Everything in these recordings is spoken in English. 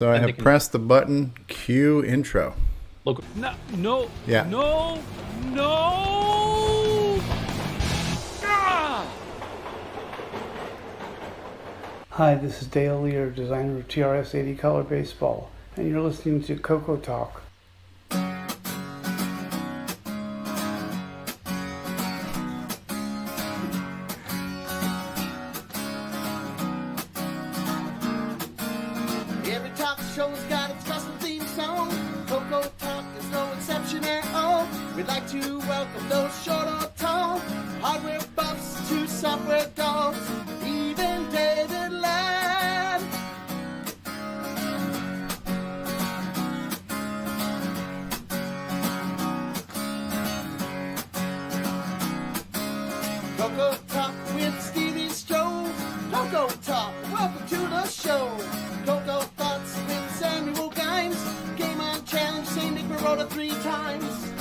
So I have pressed the button, cue intro. Look, no. Ah! Hi, this is Dale Lear, designer of TRS-80 Color Baseball, and you're listening to CoCoTALK. Every talk show's got its custom theme song. CoCoTALK is no exception at all. We'd like to welcome those short or tall, hardware buffs to software dogs, even David Ladd. CoCoTALK with Stevie Strowbridge. CoCoTALK, welcome to the show. Coco Thoughts with Samuel Gimes. Game on challenge, say Nick Marotta 3 times.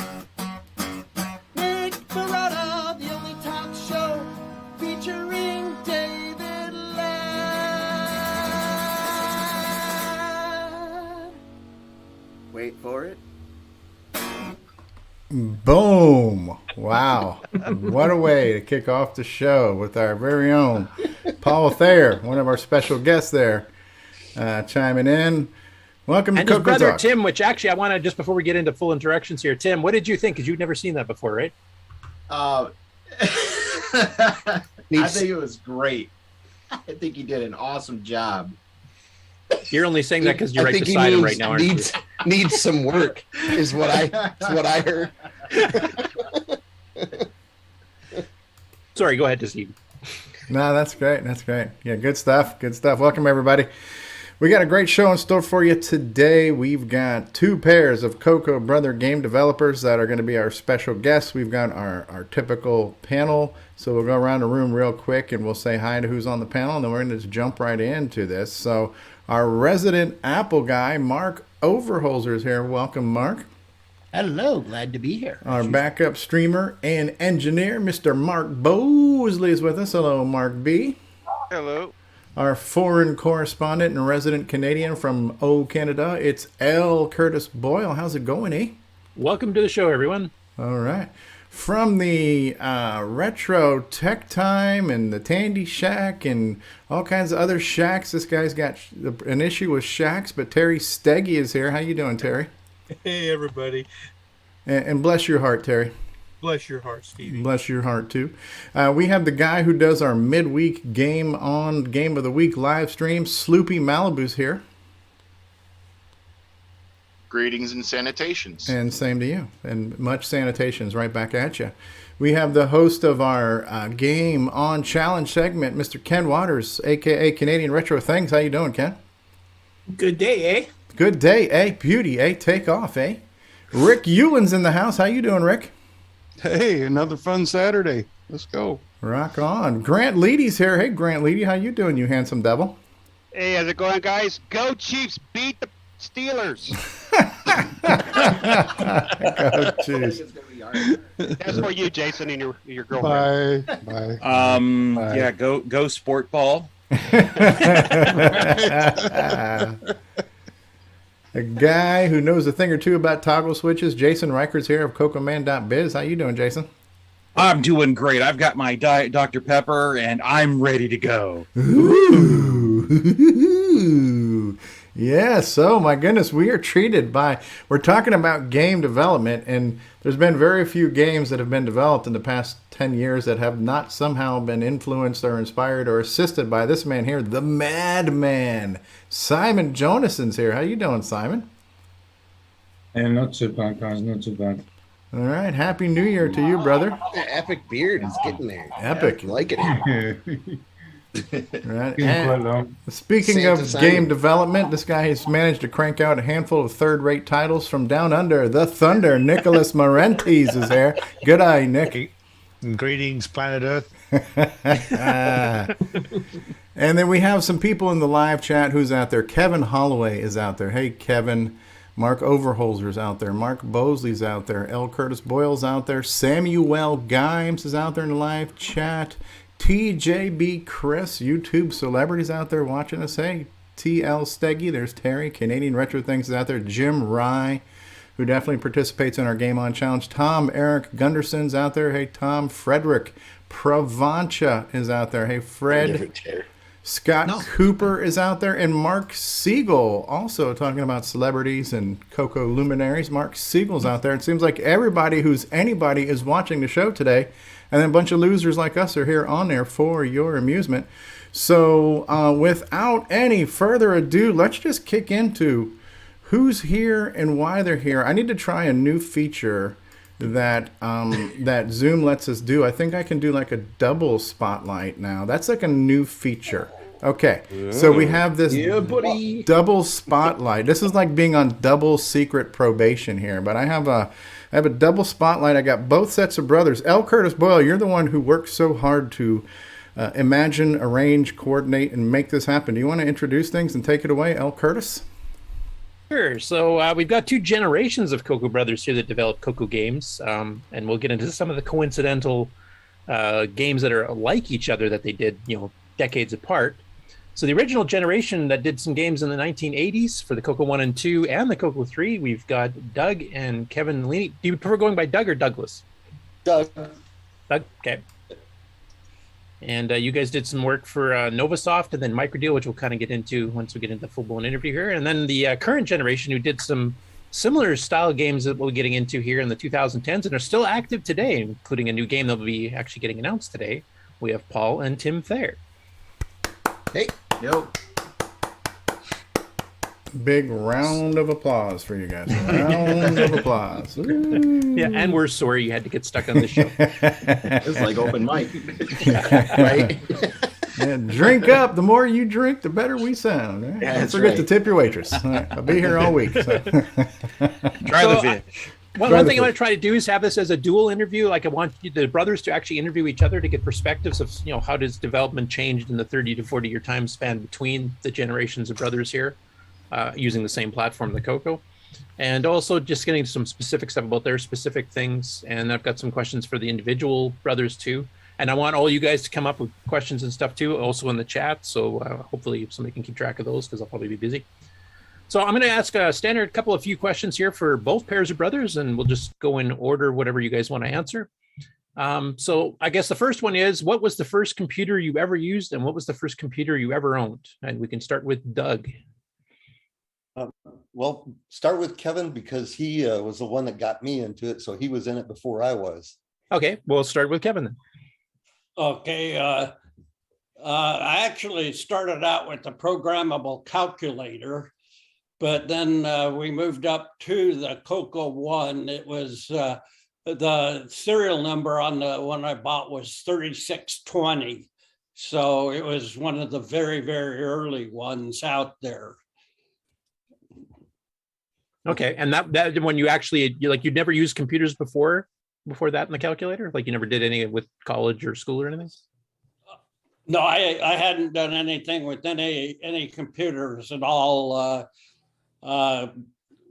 Nick Marotta, the only talk show featuring David Ladd. Wait for it. Boom! Wow. What a way to kick off the show with our very own Paul Thayer, one of our special guests there, chiming in. Welcome and to his brother CoCoTALK. Tim, which actually I want to, just before we get into full interactions here, Tim, what did you think? Because you've never seen that before, right? I think it was great. I think he did an awesome job. You're only saying that because you're right beside him right now, aren't you? Needs some work is what I heard. Sorry, go ahead, Steve. No, that's great. That's great. Yeah, good stuff. Good stuff. Welcome, everybody. We got a great show in store for you today. We've got two pairs of CoCo brother game developers that are going to be our special guests. We've got our typical panel. So we'll go around the room real quick and we'll say hi to who's on the panel. And then we're going to just jump right into this. So our resident Apple guy, Mark Overholzer, is here. Welcome, Mark. Hello, glad to be here. Our backup streamer and engineer, Mr. Mark Bosley, is with us. Hello, Mark B. Hello. Our foreign correspondent and resident Canadian from Canada, it's L. Curtis Boyle. How's it going, eh? Welcome to the show, everyone. All right. From the Retro Tech Time and the Tandy Shack and all kinds of other shacks, this guy's got an issue with shacks, but Terry Steege is here. How you doing, Terry? Hey, everybody. And bless your heart, Terry. Bless your heart, Stevie. Bless your heart, too. We have the guy who does our midweek Game of the Week live stream, Sloopy Malibu's here. Greetings and sanitations. And same to you. And much sanitations right back at you. We have the host of our Game On Challenge segment, Mr. Ken Waters, a.k.a. Canadian Retro Things. How you doing, Ken? Good day, eh? Good day, eh? Beauty, eh? Take off, eh? Rick Ulland's in the house. How you doing, Rick? Hey, another fun Saturday. Let's go. Rock on. Grant Leady's here. Hey, Grant Leady, how you doing, you handsome devil? Hey, how's it going, guys? Go Chiefs! Beat the Steelers! Oh, jeez. That's for you, Jason, and your girlfriend. Bye. Bye. Bye. Yeah, go sport ball. A guy who knows a thing or two about toggle switches, Jason Reichert's here of CoCoMan.biz. How you doing, Jason? I'm doing great. I've got my Diet Dr. Pepper, and I'm ready to go. Ooh. Yeah, so my goodness, we're talking about game development, and there's been very few games that have been developed in the past 10 years that have not somehow been influenced or inspired or assisted by this man here, the madman. Simon Jonason's here. How you doing, Simon? And not too bad, guys, not too bad. All right, Happy New Year to you, brother. The epic beard is getting there. Epic. I like it. Right. Quite long. Speaking Santa of Simon. game development, this guy has managed to crank out a handful of third-rate titles from down under. The Thunder, Nicholas Marentes is there. Good eye, Nick. Greetings, planet Earth. And then we have some people in the live chat who's out there. Kevin Holloway is out there. Hey, Kevin. Mark Overholzer's out there. Mark Bosley's out there. L. Curtis Boyle's out there. Samuel Gimes is out there in the live chat. TJB Chris, YouTube celebrities out there watching us. Hey, TL Steggy. There's Terry. Canadian Retro Things is out there. Jim Rye, who definitely participates in our Game On Challenge. Tom Erik Gunderson's out there. Hey, Tom. Frederick Provancha is out there. Hey, Fred. Scott Cooper is out there. And Mark Siegel, also talking about celebrities and CoCo luminaries. Mark Siegel's out there. It seems like everybody who's anybody is watching the show today. And then a bunch of losers like us are here on there for your amusement. So without any further ado, let's just kick into who's here and why they're here. I need to try a new feature that that Zoom lets us do. I think I can do like a double spotlight now. That's like a new feature. Okay, so we have this double spotlight. This is like being on double secret probation here. But I have a double spotlight. I got both sets of brothers. L. Curtis Boyle, you're the one who worked so hard to imagine, arrange, coordinate, and make this happen. Do you want to introduce things and take it away, L. Curtis? Sure. So we've got two generations of CoCo brothers here that develop CoCo games, and we'll get into some of the coincidental games that are like each other that they did, decades apart. So the original generation that did some games in the 1980s for the CoCo 1 and 2 and the CoCo 3, we've got Doug and Kevin Leany. Do you prefer going by Doug or Douglas? Doug. Doug, okay. And you guys did some work for Novasoft and then Microdeal, which we'll kind of get into once we get into the full-blown interview here. And then the current generation who did some similar style games that we'll be getting into here in the 2010s and are still active today, including a new game that will be actually getting announced today. We have Paul and Tim Thayer. Hey. Yo. Big round of applause for you guys. Round of applause. Yeah, and we're sorry you had to get stuck on this show. It's like open mic. Right? Yeah, drink up. The more you drink, the better we sound. Right? Yeah, Don't forget to tip your waitress. I'll be here all week. So. Try the fish. One thing I'm going to try to do is have this as a dual interview. Like I want the brothers to actually interview each other to get perspectives of, how does development changed in the 30 to 40 year time span between the generations of brothers here, using the same platform, the CoCo. And also just getting some specific stuff about their specific things. And I've got some questions for the individual brothers too. And I want all you guys to come up with questions and stuff too, also in the chat. So hopefully somebody can keep track of those because I'll probably be busy. So I'm going to ask a standard few questions here for both pairs of brothers, and we'll just go in order, whatever you guys want to answer. So I guess the first one is, what was the first computer you ever used, and what was the first computer you ever owned? And we can start with Doug. Well, start with Kevin because he was the one that got me into it, so he was in it before I was. Okay, we'll start with Kevin then. Okay, I actually started out with the programmable calculator. But then we moved up to the CoCo 1. It was the serial number on the one I bought was 3620. So it was one of the very, very early ones out there. Okay, and that when you actually, you'd never used computers before that in the calculator? Like you never did any with college or school or anything? No, I hadn't done anything with any computers at all.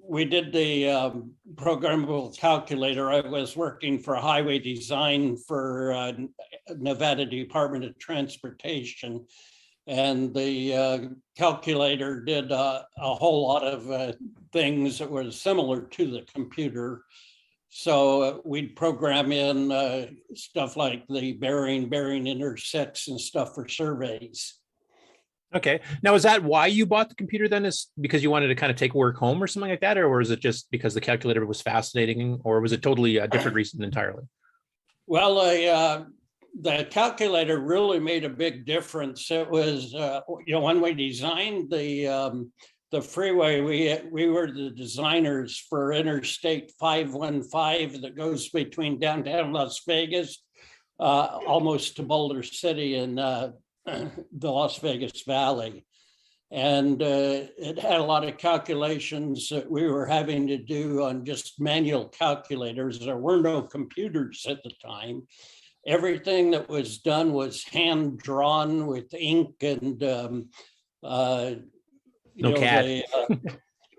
We did the programmable calculator. I was working for highway design for Nevada Department of Transportation, and the calculator did a whole lot of things that were similar to the computer. So we'd program in stuff like the bearing intersects and stuff for surveys. Okay. Now, is that why you bought the computer then? Is because you wanted to kind of take work home or something like that? Or was it just because the calculator was fascinating, or was it totally a different reason entirely? Well, the calculator really made a big difference. It was, when we designed the freeway, we were the designers for Interstate 515 that goes between downtown Las Vegas, almost to Boulder City and the Las Vegas Valley. And it had a lot of calculations that we were having to do on just manual calculators. There were no computers at the time. Everything that was done was hand drawn with ink and CAD.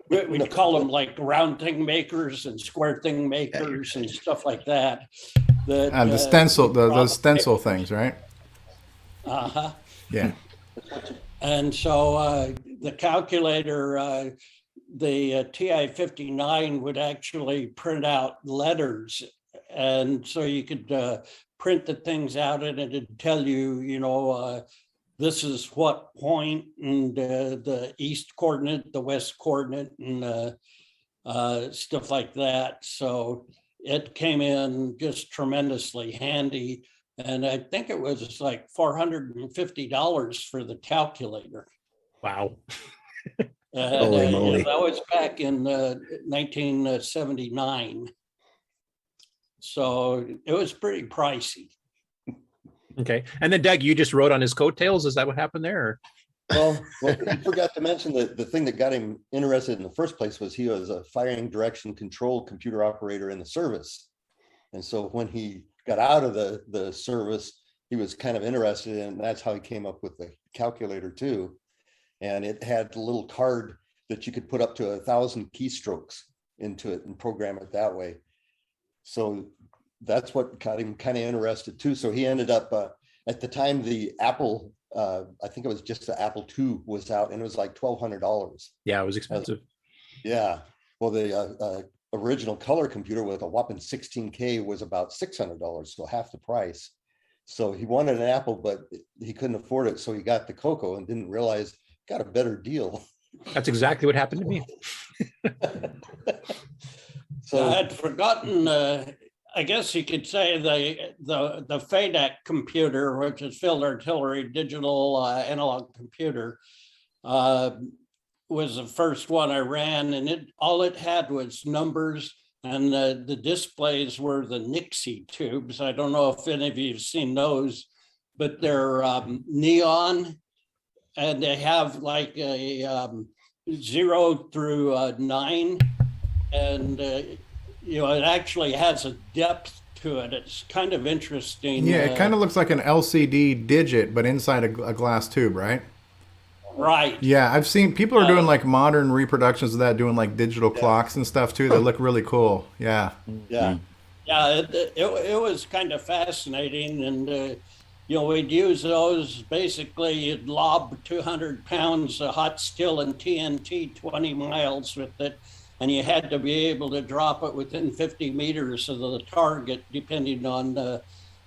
We'd call them like round thing makers and square thing makers and stuff like that. The stencil, those stencil things, right? Uh-huh. Yeah. And so the calculator, the TI-59 would actually print out letters. And so you could print the things out and it'd tell you, you know, this is what point and the east coordinate, the west coordinate, and stuff like that. So it came in just tremendously handy. And I think it was like $450 for the calculator. Wow. Holy moly. That was back in 1979. So it was pretty pricey. Okay. And then Doug, you just rode on his coattails. Is that what happened there? Well, I forgot to mention that the thing that got him interested in the first place was he was a firing direction control computer operator in the service. And so when he got out of the service, he was kind of interested in, that's how he came up with the calculator too. And it had a little card that you could put up to 1,000 keystrokes into it and program it that way. So that's what got him kind of interested too. So he ended up, at the time, the Apple, I think it was just the Apple II was out, and it was like $1,200. Yeah, it was expensive. Yeah. Well, the original color computer with a whopping 16K was about $600, so half the price. So he wanted an Apple, but he couldn't afford it. So he got the CoCo and didn't realize got a better deal. That's exactly what happened to me. So I had forgotten, I guess you could say the FADEC computer, which is Field Artillery Digital Analog Computer, was the first one I ran, and all it had was numbers, and the displays were the Nixie tubes. I don't know if any of you have seen those, but they're neon, and they have like a 0 through 9, and you know, it actually has a depth to it. It's kind of interesting. Yeah, it kind of looks like an LCD digit, but inside a glass tube, right? Right. Yeah, I've seen people are doing like modern reproductions of that, doing like digital clocks and stuff too. They look really cool. Yeah. Yeah. Yeah, it was kind of fascinating. And, you know, we'd use those. Basically, you'd lob 200 pounds of hot steel and TNT 20 miles with it. And you had to be able to drop it within 50 meters of the target, depending on the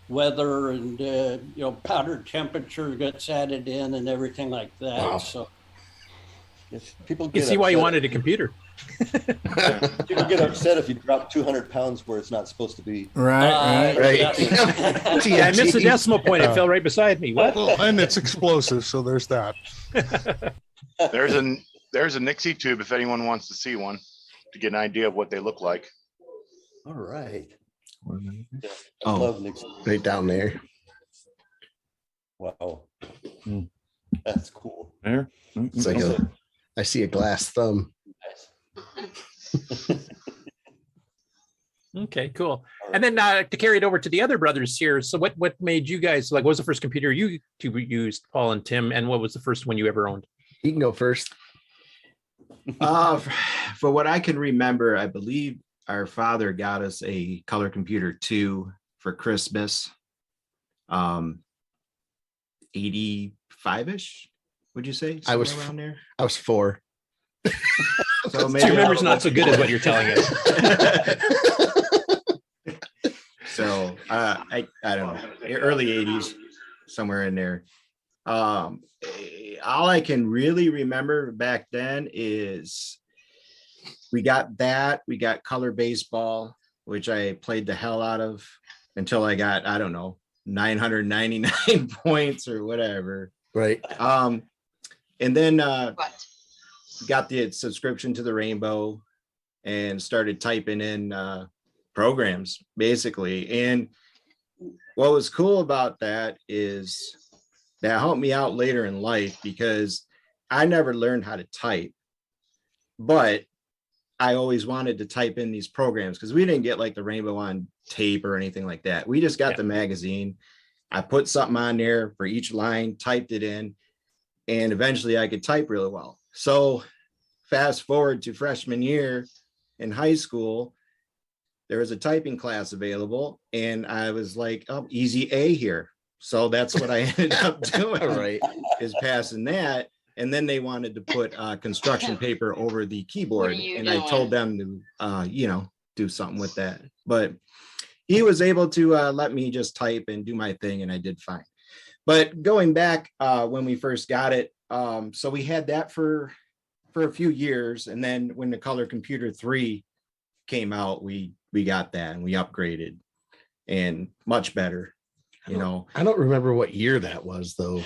weather and, you know, powder temperature gets added in and everything like that. Wow. So Yes, people You get see why you upset. wanted a computer. People get upset if you drop 200 pounds where it's not supposed to be. Right. Right. Yeah, I missed the decimal point. It fell right beside me. What? Well, and it's explosive, so there's that. There's a Nixie tube if anyone wants to see one to get an idea of what they look like. All right. Yeah, I Oh. love Nixon. Right down there. Wow. Hmm. That's cool. There. It's like I see a glass thumb. Okay, cool. And then to carry it over to the other brothers here. So what made you guys, like, what was the first computer you two used, Paul and Tim? And what was the first one you ever owned? You can go first. For what I can remember, I believe our father got us a color computer 2 for Christmas. 85-ish, would you say? I was Somewhere around there. I was 4. So Your memory's not so good as what you're telling us. So I don't know, early 80s, somewhere in there. All I can really remember back then is we got color baseball, which I played the hell out of until I got, I don't know, 999 points or whatever. Right. And then got the subscription to the Rainbow and started typing in programs basically. And what was cool about that is that helped me out later in life because I never learned how to type, but I always wanted to type in these programs because we didn't get like the Rainbow on tape or anything like that. We just got the magazine. I put something on there for each line, typed it in, and eventually I could type really well. So fast forward to freshman year in high school, there was a typing class available and I was like, oh, easy A here. So that's what I ended up doing, Right. is passing that. And then they wanted to put construction paper over the keyboard. And I told them to, do something with that. But he was able to let me just type and do my thing, and I did fine. But going back when we first got it, so we had that for a few years. And then when the Color Computer 3 came out, we got that and we upgraded and much better. I don't remember what year that was though.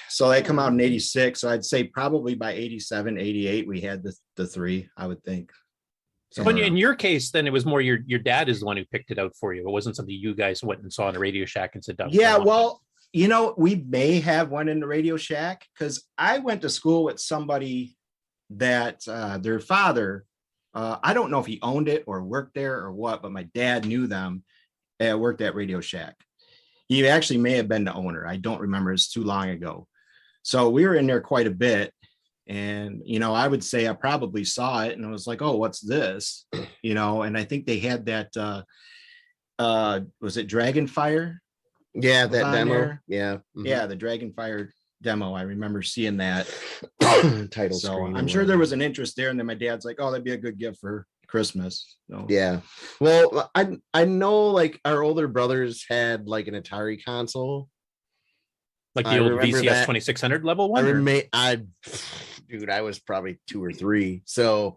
So they come out in 86. So I'd say probably by 87, 88, we had the 3, I would think. So in your case, then it was more your dad is the one who picked it out for you. It wasn't something you guys went and saw in a Radio Shack and said, yeah, well, we may have one in the Radio Shack because I went to school with somebody that their father, I don't know if he owned it or worked there or what, but my dad knew them and worked at Radio Shack. He actually may have been the owner. I don't remember. It's too long ago. So we were in there quite a bit. And, I would say I probably saw it and I was like, oh, what's this? And I think they had that, was it Dragonfire? Yeah, that demo. There? Yeah. Mm-hmm. Yeah, the Dragonfire demo. I remember seeing that. Title so screen. I'm sure there was an interest there. And then my dad's like, oh, that'd be a good gift for Christmas. So. Yeah. Well, I know like our older brothers had like an Atari console. Like the old VCS 2600 level one? Dude, I was probably 2 or 3. So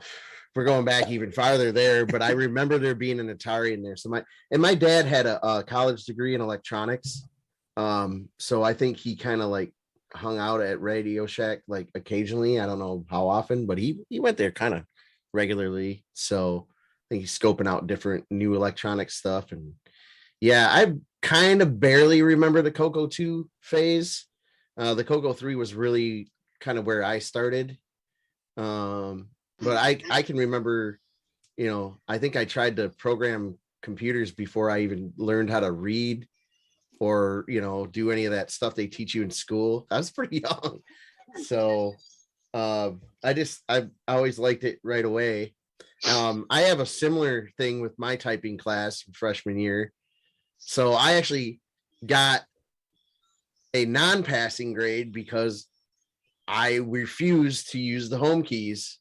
we're going back even farther there, but I remember there being an Atari in there. So my dad had a college degree in electronics. So I think he kind of like hung out at Radio Shack like occasionally. I don't know how often, but he went there kind of regularly. So I think he's scoping out different new electronic stuff. And yeah, I kind of barely remember the CoCo 2 phase. The CoCo 3 was really kind of where I started. But I can remember, I think I tried to program computers before I even learned how to read or, do any of that stuff they teach you in school. I was pretty young. So I always liked it right away. I have a similar thing with my typing class freshman year. So I actually got a non-passing grade because I refused to use the home keys.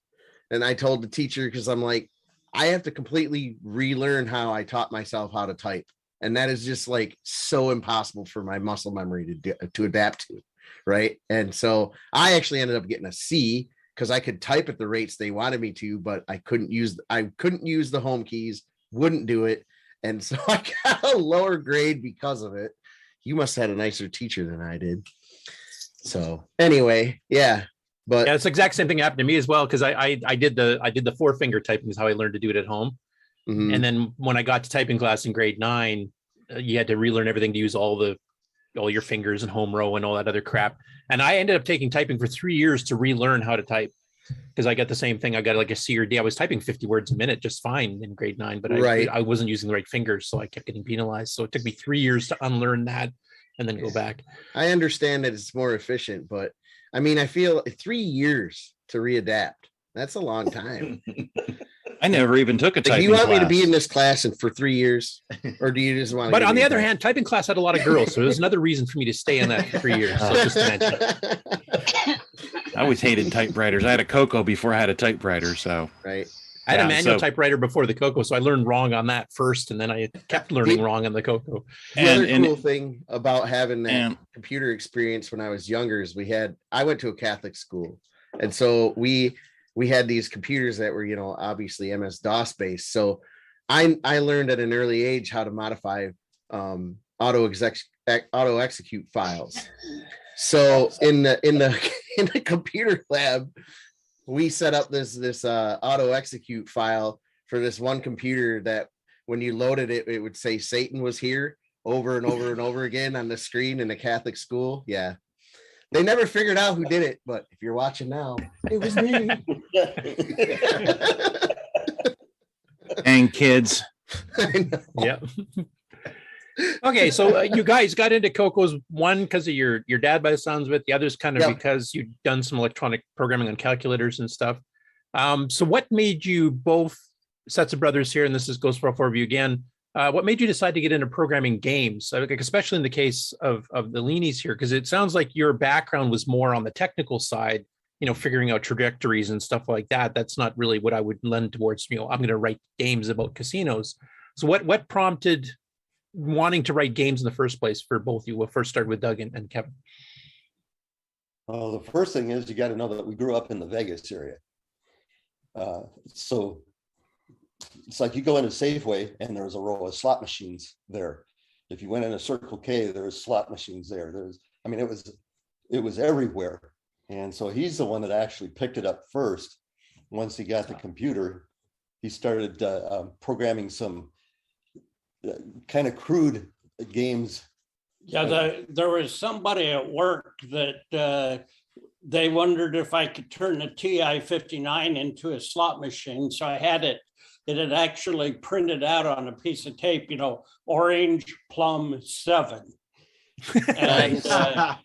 And I told the teacher, because I'm like, I have to completely relearn how I taught myself how to type. And that is just like so impossible for my muscle memory to adapt to. Right. And so I actually ended up getting a C because I could type at the rates they wanted me to, but I couldn't use the home keys, wouldn't do it. And so I got a lower grade because of it. You must have had a nicer teacher than I did. So anyway, yeah. But yeah, it's the exact same thing happened to me as well, because I did the 4-finger typing is how I learned to do it at home. Mm-hmm. And then when I got to typing class in grade 9, you had to relearn everything to use all your fingers and home row and all that other crap. And I ended up taking typing for 3 years to relearn how to type, because I got the same thing. I got like a C or D. I was typing 50 words a minute just fine in grade 9, but I wasn't using the right fingers, so I kept getting penalized. So it took me 3 years to unlearn that and then go back. I understand that it's more efficient, but I mean, I feel 3 years to readapt. That's a long time. I never even took a typing class. Do you want me to be in this class and for 3 years, or do you just want to? But on the other hand, typing class had a lot of girls, so there's another reason for me to stay in that for 3 years. So just to mention. I always hated typewriters. I had a CoCo before I had a typewriter, so right. I had a manual typewriter before the CoCo, so I learned wrong on that first, and then I kept learning wrong on the CoCo. The other cool thing about having that computer experience when I was younger is I went to a Catholic school, and so we had these computers that were, obviously MS-DOS based. So I learned at an early age how to modify auto execute files. So in the computer lab, we set up this auto execute file for this one computer that when you loaded it, it would say Satan was here over and over and over again on the screen in a Catholic school. Yeah. They never figured out who did it, but if you're watching now, it was me. And kids. Yeah. Okay, so you guys got into CoCo's, one because of your dad, by the sounds of it. The other's kind of because you've done some electronic programming on calculators and stuff. So what made you, both sets of brothers here, and this goes for all four of you again, what made you decide to get into programming games, especially in the case of the Leanys here? Because it sounds like your background was more on the technical side, figuring out trajectories and stuff like that. That's not really what I would lend towards. I'm going to write games about casinos. So what prompted wanting to write games in the first place for both of you? We'll first start with Doug and Kevin. Well, the first thing is you got to know that we grew up in the Vegas area. So it's like you go into Safeway and there's a row of slot machines there. If you went into Circle K, there was slot machines there. It was everywhere. And so he's the one that actually picked it up first. Once he got the computer, he started programming some kind of crude games. Yeah, there was somebody at work that they wondered if I could turn the TI-59 into a slot machine. So I had it had actually printed out on a piece of tape, orange plum 7. And, I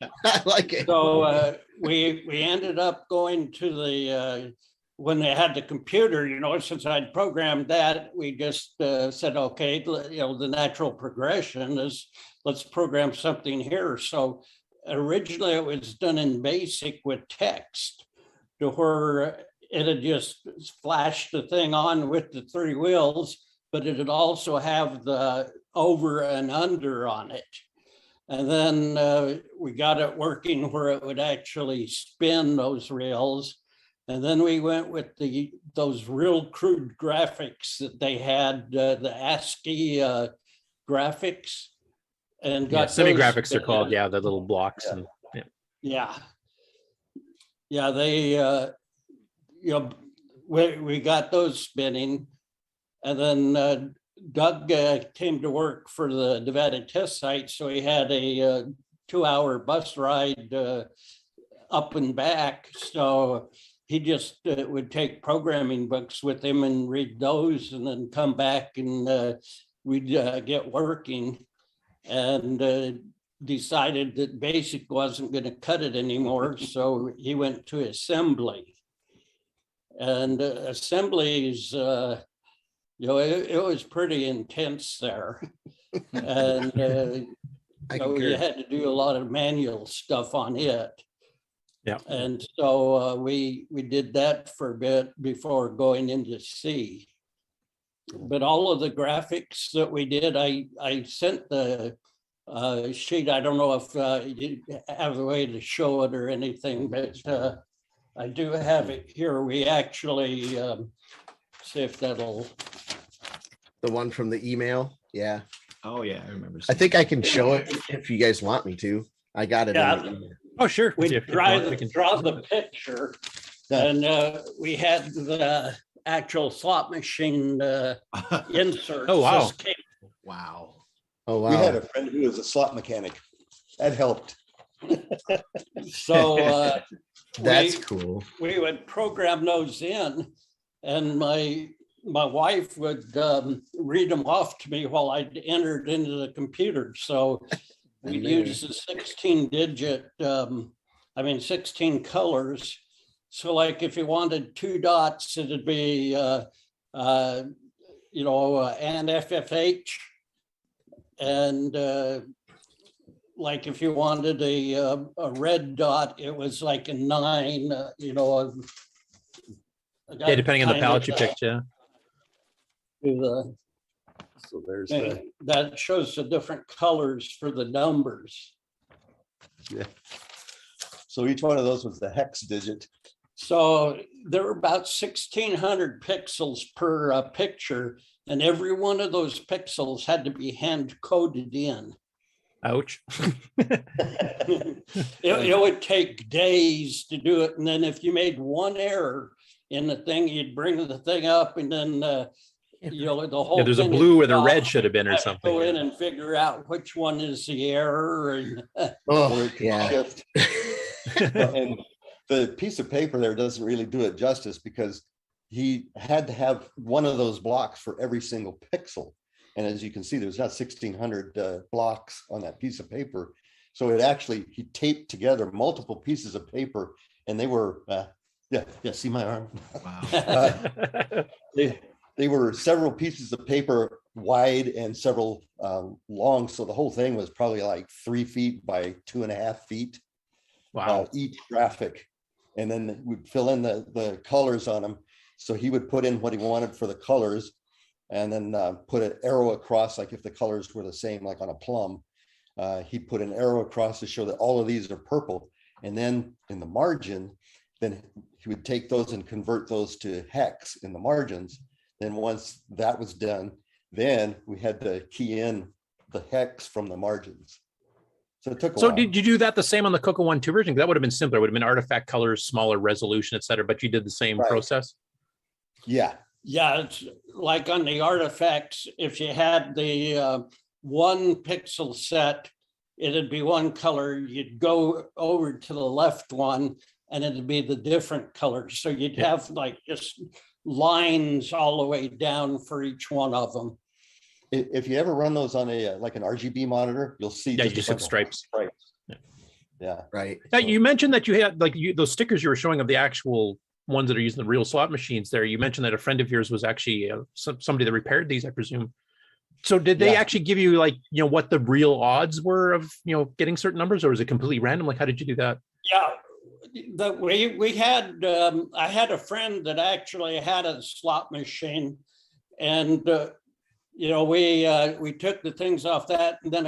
like it. So we ended up going to the, when they had the computer, since I'd programmed that, we just said, okay, the natural progression is let's program something here. So originally it was done in BASIC with text to where it had just flashed the thing on with the 3 wheels, but it would also have the over and under on it. And then we got it working where it would actually spin those reels. And then we went with those real crude graphics that they had, the ASCII graphics. And got semi-graphics they're called, the little blocks. Yeah. And they, we got those spinning. And then Doug came to work for the Nevada test site, so he had a 2-hour bus ride up and back. So he just would take programming books with him and read those, and then come back and we'd get working. And decided that BASIC wasn't going to cut it anymore, so he went to assembly. And assemblies, it was pretty intense there. And you had to do a lot of manual stuff on it. Yeah. And so we did that for a bit before going into C. But all of the graphics that we did, I sent the sheet. I don't know if you have a way to show it or anything, but I do have it here. We actually, see if that'll. The one from the email? Yeah. Oh yeah, I remember. I think I can show it if you guys want me to. I got it. Yeah. In the email. Oh, sure. We draw the picture, and we had the actual slot machine insert. Oh, wow. Wow. Oh, wow. We had a friend who was a slot mechanic. That helped. So that's cool. We would program those in, and my wife would read them off to me while I entered into the computer. So we used the 16-digit, 16 colors. So like if you wanted 2 dots, it'd be, and FFH. And like if you wanted a red dot, it was like a 9, depending on the palette you picked, yeah. So there's that shows the different colors for the numbers. Yeah. So each one of those was the hex digit. So there were about 1,600 pixels per picture, and every one of those pixels had to be hand coded in. Ouch. It would take days to do it, and then if you made one error in the thing, you'd bring the thing up, and then the whole there's a thing blue is where the red off. should have been or You something. Go in and figure out which one is the error. And Oh, yeah. Shift. And the piece of paper there doesn't really do it justice, because he had to have one of those blocks for every single pixel. And as you can see, there's not 1,600 blocks on that piece of paper. So he taped together multiple pieces of paper, and they were, see my arm? Wow. They were several pieces of paper wide and several long. So the whole thing was probably like 3 feet by 2.5 feet. Wow. Each graphic. and then we'd fill in the colors on them. So he would put in what he wanted for the colors, and then put an arrow across, like if the colors were the same, like on a plum, he put an arrow across to show that all of these are purple. And then in the margin, then he would take those and convert those to hex in the margins. Then once that was done, then we had to key in the hex from the margins. So it took a So while. did you do that the same on the CoCo 1.2 version? That would have been simpler. It would have been artifact colors, smaller resolution, et cetera, but you did the same process? Yeah. Yeah, it's like on the artifacts, if you had the 1 pixel set, it'd be one color. You'd go over to the left one and it'd be the different colors. So you'd have like just lines all the way down for each one of them. If you ever run those on a like an RGB monitor, you'll see You just just a have bunch of stripes. Yeah. Right. Now, you mentioned that you had like those stickers you were showing of the actual ones that are using the real slot machines there. You mentioned that a friend of yours was actually somebody that repaired these, I presume. So did they actually give you like, what the real odds were of, getting certain numbers, or was it completely random? Like, how did you do that? Yeah, we had, I had a friend that actually had a slot machine, and, we took the things off that, and then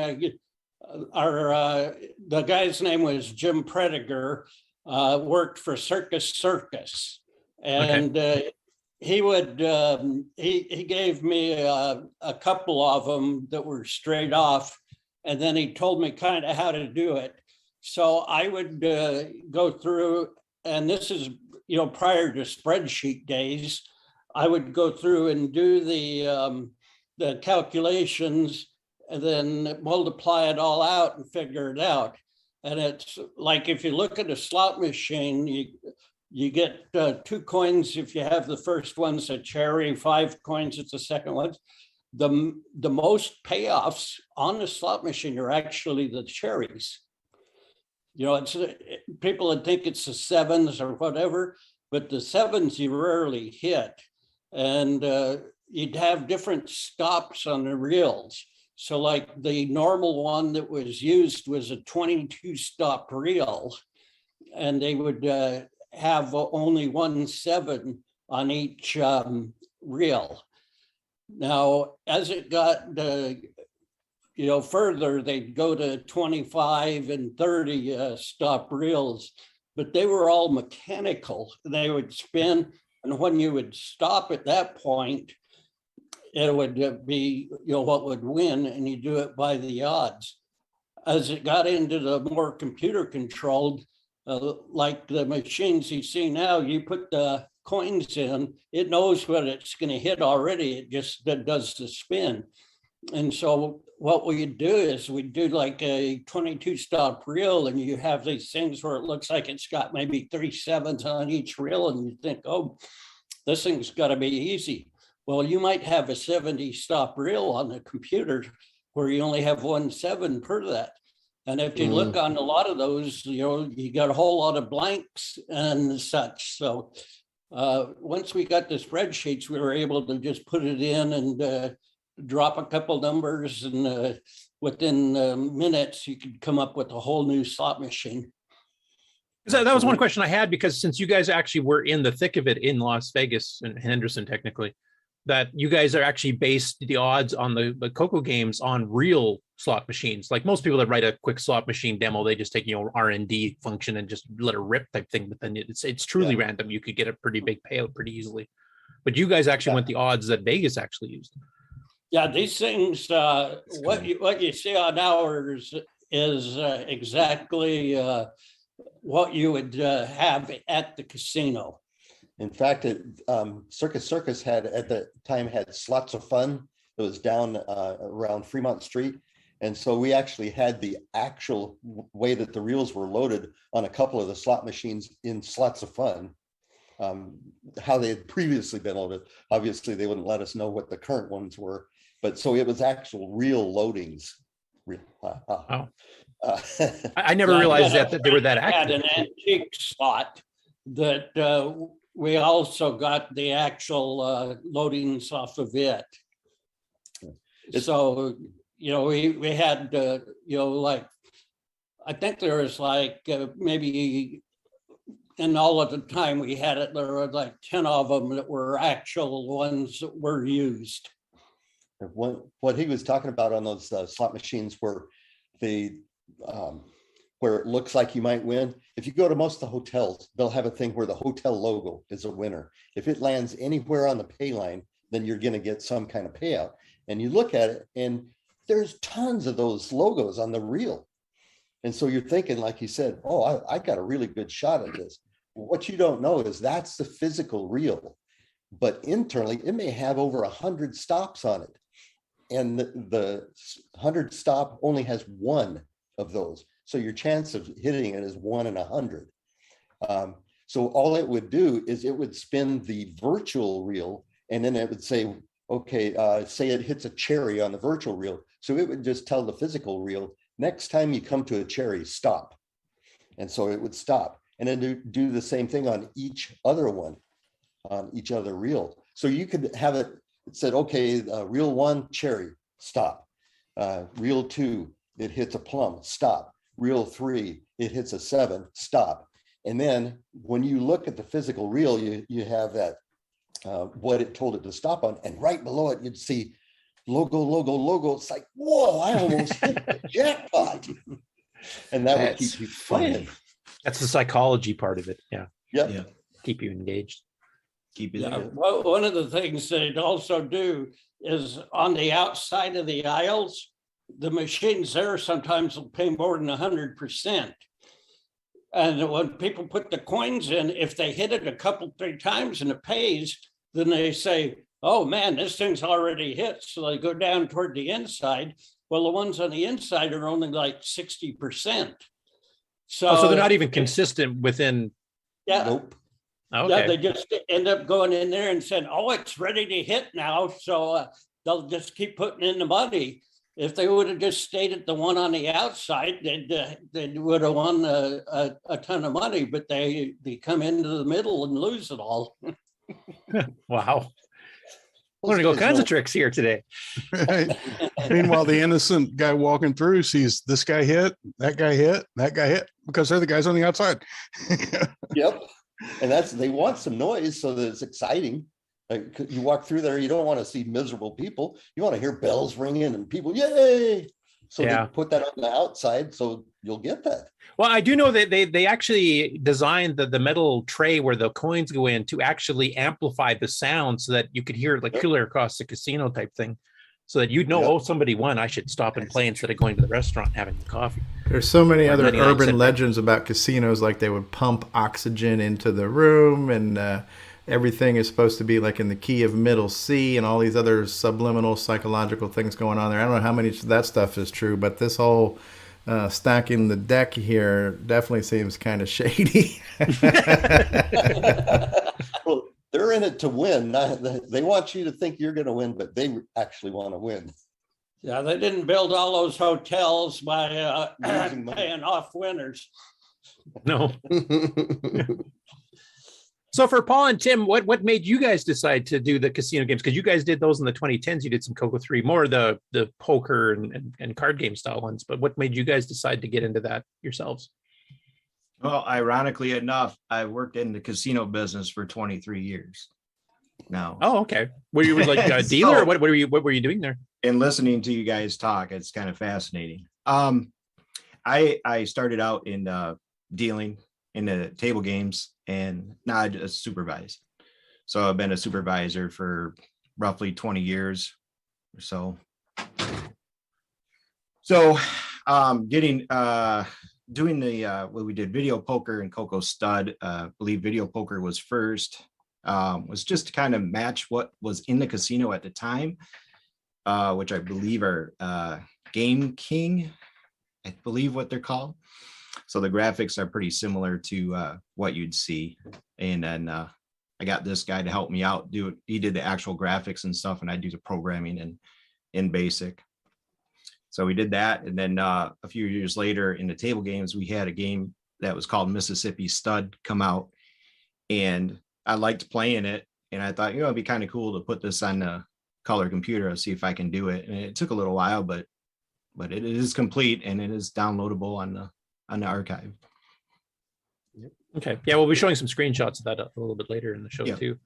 the guy's name was Jim Prediger, worked for Circus, and he would he gave me a couple of them that were straight off, and then he told me kind of how to do it. So I would go through, and this is prior to spreadsheet days, I would go through and do the calculations and then multiply it all out and figure it out. And it's like, if you look at a slot machine, you get 2 coins if you have the first one's a cherry, 5 coins it's the second one. The most payoffs on the slot machine are actually the cherries. It's people would think it's the 7s or whatever, but the 7s you rarely hit. And you'd have different stops on the reels. So like the normal one that was used was a 22 stop reel, and they would have only 1 7 on each reel. Now, as it got further, they'd go to 25 and 30 stop reels, but they were all mechanical. They would spin, and when you would stop at that point, it would be, what would win, and you do it by the odds. As it got into the more computer controlled, like the machines you see now, you put the coins in, it knows what it's going to hit already. It just does the spin. And so what we do is we do like a 22 stop reel, and you have these things where it looks like it's got maybe 3 7s on each reel, and you think, oh, this thing's got to be easy. Well, you might have a 70 stop reel on the computer where you only have 1 7 per that. And if you look on a lot of those, you got a whole lot of blanks and such. So once we got the spreadsheets, we were able to just put it in and drop a couple numbers, and within minutes, you could come up with a whole new slot machine. So that was one question I had, because since you guys actually were in the thick of it in Las Vegas and Henderson, technically, that you guys are actually based the odds on the CoCo games on real slot machines. Like most people that write a quick slot machine demo, they just take, R&D function and just let it rip type thing. But then it's truly random. You could get a pretty big payout pretty easily. But you guys actually went the odds that Vegas actually used. Yeah, these things, what you see on ours is exactly what you would have at the casino. In fact, Circus had at the time had Slots of Fun. It was down around Fremont Street. And so we actually had the actual way that the reels were loaded on a couple of the slot machines in Slots of Fun, how they had previously been loaded. Obviously, they wouldn't let us know what the current ones were, but so it was actual real loadings. Wow. I never realized that they were that active. Had an antique slot that we also got the actual loadings off of it. So, we had, like, I think there was like maybe And all of the time we had it, there were like 10 of them that were actual ones that were used. What he was talking about on those slot machines where where it looks like you might win. If you go to most of the hotels, they'll have a thing where the hotel logo is a winner. If it lands anywhere on the pay line, then you're going to get some kind of payout. And you look at it and there's tons of those logos on the reel. And so you're thinking, like you said, oh, I got a really good shot at this. What you don't know is that's the physical reel, but internally it may have over 100 stops on it. And the 100 stop only has one of those. So your chance of hitting it is 1 in 100. So all it would do is it would spin the virtual reel, and then it would say, okay, say it hits a cherry on the virtual reel. So it would just tell the physical reel, next time you come to a cherry, stop. And so it would stop. And then do the same thing on each other one, on each other reel. So you could have it said, okay, reel 1, cherry, stop. Reel 2, it hits a plum, stop. Reel 3, it hits a 7, stop. And then when you look at the physical reel, you have that, what it told it to stop on. And right below it, you'd see logo, logo, logo. It's like, whoa, I almost hit the jackpot. And that would keep you playing. That's the psychology part of it. Yeah. Yep. Yeah. Keep you engaged. Keep it. Yeah. Well, one of the things that it also do is on the outside of the aisles, the machines there sometimes will pay more than 100%. And when people put the coins in, if they hit it a couple, 3 times and it pays, then they say, oh man, this thing's already hit. So they go down toward the inside. Well, the ones on the inside are only like 60%. So they're not even consistent within. Yeah. Nope. Okay. Yeah, they just end up going in there and saying, oh, it's ready to hit now. So they'll just keep putting in the money. If they would have just stayed at the one on the outside, they would have won a ton of money, but they come into the middle and lose it all. Wow. Learning all kinds of tricks here today. Right. Meanwhile, the innocent guy walking through sees this guy hit, that guy hit, that guy hit, because they're the guys on the outside. Yep. And they want some noise so that it's exciting. Like you walk through there, you don't want to see miserable people. You want to hear bells ringing and people, yay. So they put that on the outside so you'll get that. Well, I do know that they actually designed the metal tray where the coins go in to actually amplify the sound so that you could hear it like clear across the casino type thing. So that you'd know, oh, somebody won, I should stop and play instead of going to the restaurant and having coffee. There's so many other urban legends about casinos, like they would pump oxygen into the room, and everything is supposed to be like in the key of middle C, and all these other subliminal psychological things going on there. I don't know how many of that stuff is true, but this whole stacking the deck here definitely seems kind of shady. Well, they're in it to win. They want you to think you're going to win, but they actually want to win. Yeah, they didn't build all those hotels by paying off winners. No. So for Paul and Tim, what made you guys decide to do the casino games? Because you guys did those in the 2010s. You did some CoCo3, more the poker and card game style ones. But what made you guys decide to get into that yourselves? Well, ironically enough, I worked in the casino business for 23 years now. Oh, okay. Were you like a dealer, or what were you doing there? And listening to you guys talk, it's kind of fascinating. I started out in dealing in the table games, and now I just supervise. So I've been a supervisor for roughly 20 years or so. So doing the what we did, video poker and CoCo Stud, I believe video poker was first, was just to kind of match what was in the casino at the time, which I believe are Game King, I believe what they're called. So the graphics are pretty similar to what you'd see. And then I got this guy to help me out. He did the actual graphics and stuff, and I do the programming in BASIC. So we did that. And then a few years later in the table games, we had a game that was called Mississippi Stud come out. And I liked playing it. And I thought, it'd be kind of cool to put this on the color computer and see if I can do it. And it took a little while, but it is complete and it is downloadable on the archive. Okay. Yeah, we'll be showing some screenshots of that a little bit later in the show Yeah. too.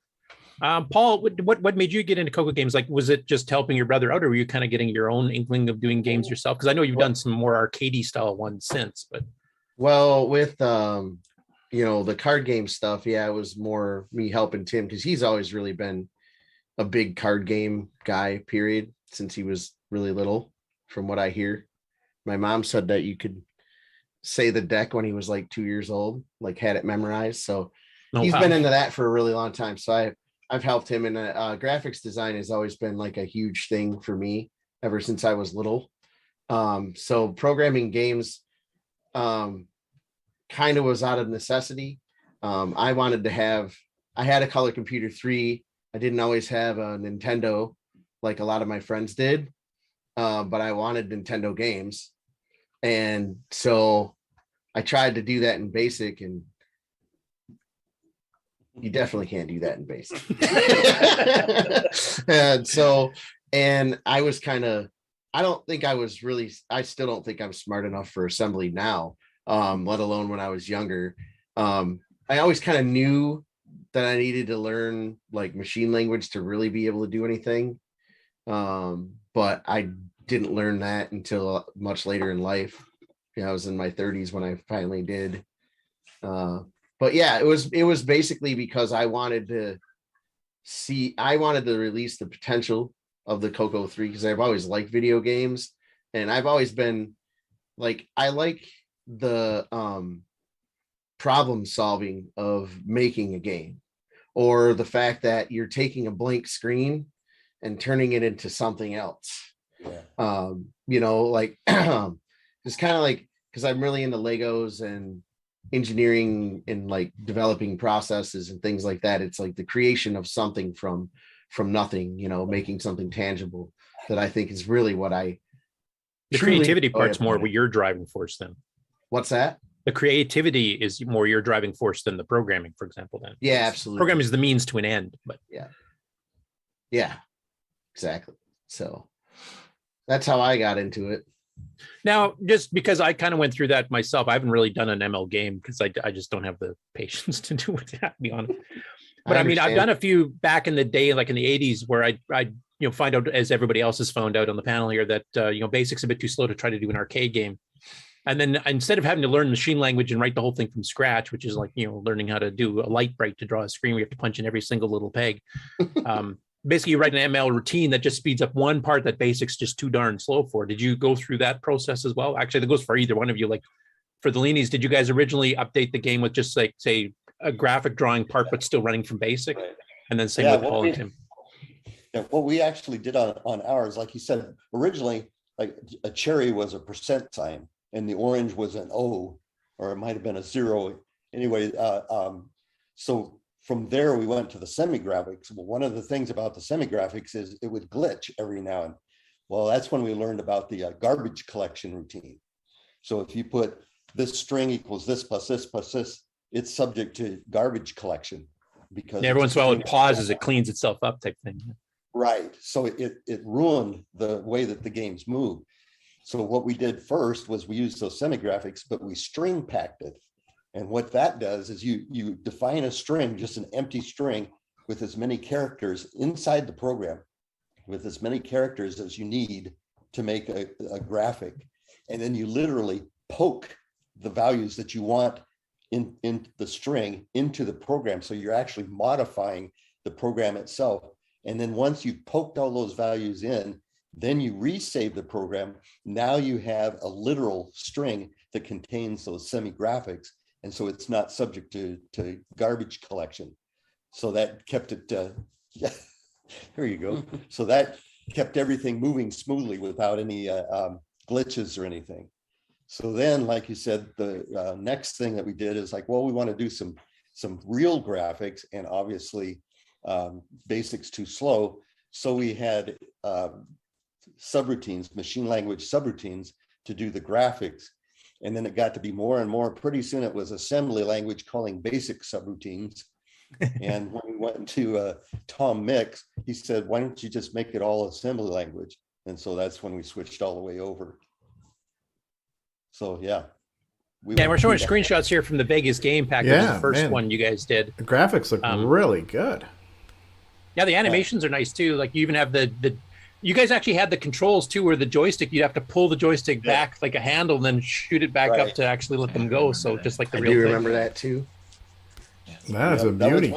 Paul, what made you get into CoCo games? Like, was it just helping your brother out, or were you kind of getting your own inkling of doing games yourself? Because I know you've done some more arcadey style ones since, but Well, with the card game stuff, yeah, it was more me helping Tim because he's always really been a big card game guy, period, since he was really little, from what I hear. My mom said that you could say the deck when he was like 2 years old, like had it memorized. So he's been into that for a really long time. So I've helped him, and graphics design has always been like a huge thing for me ever since I was little. So programming games kind of was out of necessity. I had a Color Computer 3. I didn't always have a Nintendo like a lot of my friends did, but I wanted Nintendo games. And so I tried to do that in BASIC, and you definitely can't do that in BASIC. and I was I still don't think I'm smart enough for assembly now, let alone when I was younger. I always kind of knew that I needed to learn like machine language to really be able to do anything. But I didn't learn that until much later in life. I was in my 30s when I finally did. But yeah, it was basically because I wanted to release the potential of the CoCo 3, because I've always liked video games, and I've always been like, I like the problem solving of making a game, or the fact that you're taking a blank screen and turning it into something else. Like it's kind of like, because I'm really into Legos and engineering and like developing processes and things like that. It's like the creation of something from nothing, making something tangible, that I think is really what the creativity part's more what your driving force then. What's that? The creativity is more your driving force than the programming, for example, then. Yeah, absolutely. Programming is the means to an end, but yeah, exactly. So that's how I got into it. Now, just because I kind of went through that myself, I haven't really done an ML game because I just don't have the patience to do it, to be honest. But I mean, I've done a few back in the day, like in the 80s, where I find out, as everybody else has found out on the panel here, that BASIC's a bit too slow to try to do an arcade game. And then instead of having to learn machine language and write the whole thing from scratch, which is like, learning how to do a light bright to draw a screen, we have to punch in every single little peg. Basically, you write an ML routine that just speeds up one part that BASIC's just too darn slow for. Did you go through that process as well? Actually, that goes for either one of you. Like for the Leanys, did you guys originally update the game with just like, say, a graphic drawing part, but still running from BASIC? And then same with Paul and Tim. Yeah, what we actually did on ours, like you said, originally, like a cherry was a percent sign, and the orange was an O, or it might have been a 0. Anyway, so from there, we went to the semi-graphics. Well, one of the things about the semi-graphics is it would glitch every now and then. Well, that's when we learned about the garbage collection routine. So if you put this string equals this plus this plus this, it's subject to garbage collection. Because every once in a while it pauses, it cleans itself up type thing. Right. So it ruined the way that the games move. So what we did first was we used those semi-graphics, but we string packed it. And what that does is you define a string, just an empty string with as many characters inside the program, with as many characters as you need to make a graphic. And then you literally poke the values that you want in the string into the program. So you're actually modifying the program itself. And then once you've poked all those values in, then you resave the program. Now you have a literal string that contains those semi-graphics. And so it's not subject to garbage collection. So that kept it, yeah, there you go. So that kept everything moving smoothly without any glitches or anything. So then, like you said, the next thing that we did is like, well, we want to do some real graphics, and obviously BASIC's too slow. So we had subroutines, machine language subroutines to do the graphics. And then it got to be more and more. Pretty soon it was assembly language calling BASIC subroutines. And when we went to Tom Mix, he said, why don't you just make it all assembly language? And so that's when we switched all the way over. So yeah. Yeah, we're showing screenshots here from the Vegas game pack. Which is the first one you guys did. The graphics look really good. Yeah, the animations are nice too. Like you even have the you guys actually had the controls too, where the joystick, you'd have to pull the joystick back like a handle and then shoot it back up to actually let them go. So just like the real I do thing. remember that too. That is a beauty.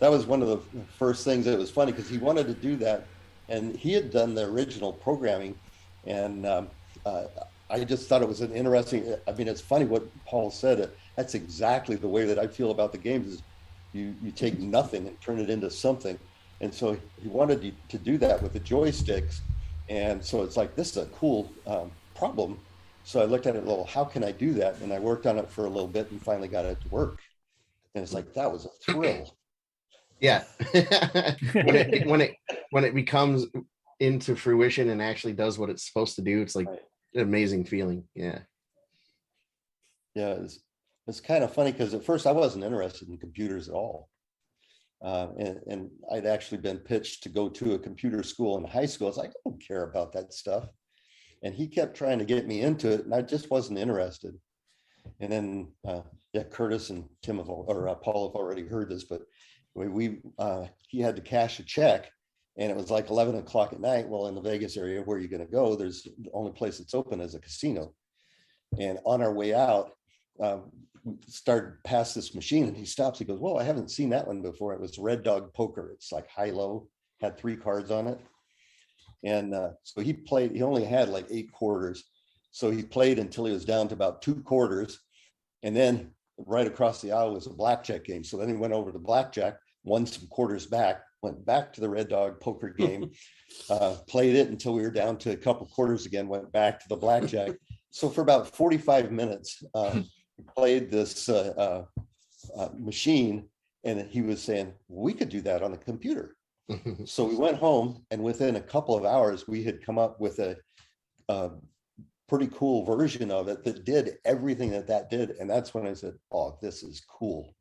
That was one of the first things that was funny because he wanted to do that, and he had done the original programming, and I just thought it was an interesting. I mean, it's funny what Paul said. That's exactly the way that I feel about the games. Is you take nothing and turn it into something, and so he wanted to do that with the joysticks, and so it's like, this is a cool problem. So I looked at it a little. How can I do that? And I worked on it for a little bit and finally got it to work. And it's like, that was a thrill. Yeah. when it becomes into fruition and actually does what it's supposed to do, it's like an amazing feeling. Yeah. Yeah, it's kind of funny because at first I wasn't interested in computers at all. And I'd actually been pitched to go to a computer school in high school. I was like, I don't care about that stuff. And he kept trying to get me into it, and I just wasn't interested. And then, Curtis and Tim Paul have already heard this, but he had to cash a check, and it was like 11 o'clock at night. Well, in the Vegas area, where are you going to go? There's the only place that's open is a casino. And on our way out, we started past this machine, and he stops. He goes, "Well, I haven't seen that one before." It was Red Dog Poker. It's like high-low, had 3 cards on it. And so he played. He only had like 8 quarters. So he played until he was down to about 2 quarters. And then right across the aisle was a blackjack game. So then he went over to blackjack, won some quarters back, went back to the Red Dog Poker game, played it until we were down to a couple quarters again, went back to the blackjack. So for about 45 minutes, we played this machine, and he was saying, we could do that on the computer. So we went home, and within a couple of hours, we had come up with a pretty cool version of it that did everything that did. And that's when I said, oh, this is cool.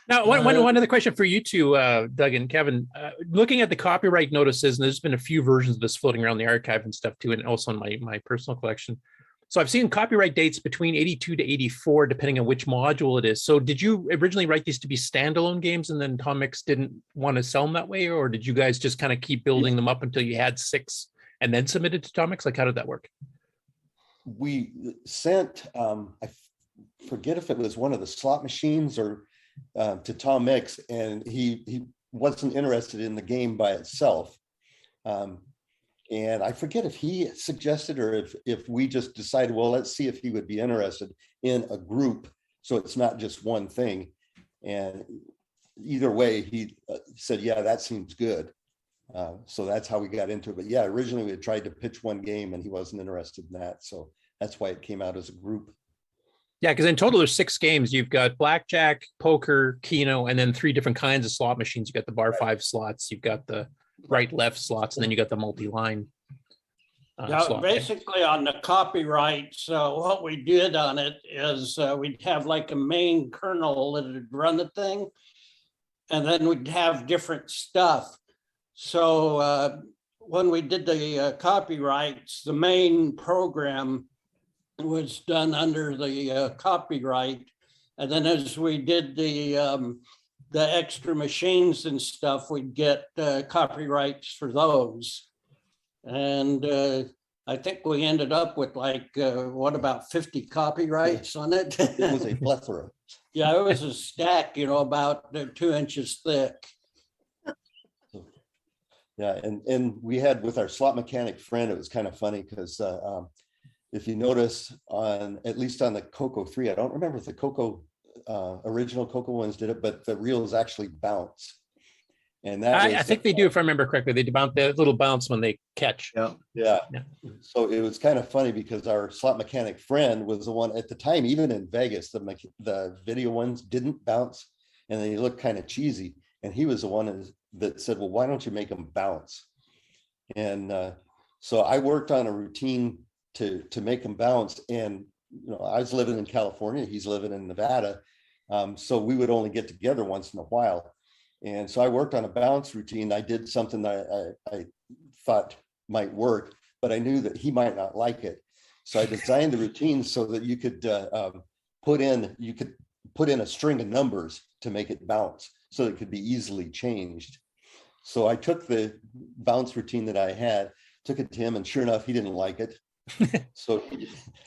Now, one other question for you two, Doug and Kevin. Looking at the copyright notices, and there's been a few versions of this floating around the archive and stuff too, and also in my personal collection. So I've seen copyright dates between 82 to 84, depending on which module it is. So did you originally write these to be standalone games, and then Tomix didn't want to sell them that way? Or did you guys just kind of keep building them up until you had 6 and then submitted to Tomix? Like, how did that work? We sent, I forget if it was one of the slot machines or to Tomix, and he wasn't interested in the game by itself. And I forget if he suggested or if we just decided, well, let's see if he would be interested in a group. So it's not just one thing. And either way, he said, yeah, that seems good. So that's how we got into it. But yeah, originally we had tried to pitch one game and he wasn't interested in that. So that's why it came out as a group. Yeah, because in total there's 6 games. You've got blackjack, poker, keno, and then 3 different kinds of slot machines. You've got the bar 5 slots, you've got the right left slots, and then you got the multi-line slot. Basically on the copyright, so what we did on it is we'd have like a main kernel that would run the thing, and then we'd have different stuff. So when we did the copyrights, the main program was done under the copyright, and then as we did the extra machines and stuff, we'd get copyrights for those. And I think we ended up with like, about 50 copyrights on it? It was a plethora. Yeah, it was a stack, about 2 inches thick. Yeah, and we had with our slot mechanic friend, it was kind of funny because if you notice at least on the CoCo3, I don't remember if the CoCo original CoCo ones did it, but the reels actually bounce. And that I think they do, if I remember correctly. They bounce the little bounce when they catch. Yeah. So it was kind of funny because our slot mechanic friend was the one at the time, even in Vegas, the video ones didn't bounce and they looked kind of cheesy. And he was the one that said, well, why don't you make them bounce? And so I worked on a routine to make them bounce. And I was living in California, he's living in Nevada. So we would only get together once in a while. And so I worked on a bounce routine. I did something that I thought might work. but I knew that he might not like it. So I designed the routine so that you could put in a string of numbers to make it bounce, so it could be easily changed. So I took the bounce routine that I had, took it to him, and sure enough, he didn't like it. So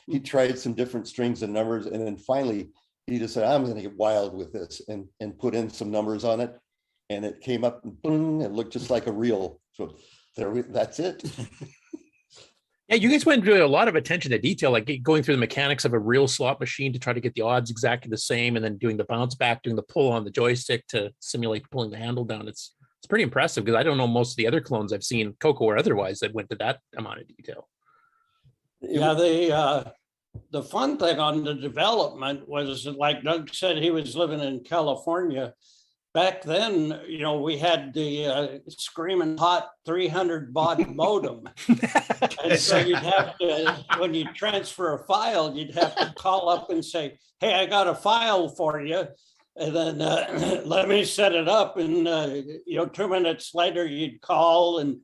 he tried some different strings and numbers, and then finally he just said, I'm going to get wild with this, and put in some numbers on it, and it came up and boom, it looked just like a reel. So that's it. Yeah, you guys went into a lot of attention to detail, like going through the mechanics of a real slot machine to try to get the odds exactly the same, and then doing the bounce back, doing the pull on the joystick to simulate pulling the handle down. It's pretty impressive, because I don't know most of the other clones I've seen, CoCo or otherwise, that went to that amount of detail. Yeah, the fun thing on the development was, like Doug said, he was living in California. Back then, you know, we had the screaming hot 300 baud modem. And so you'd have to, when you transfer a file, you'd have to call up and say, hey, I got a file for you. And then let me set it up. And, 2 minutes later, you'd call and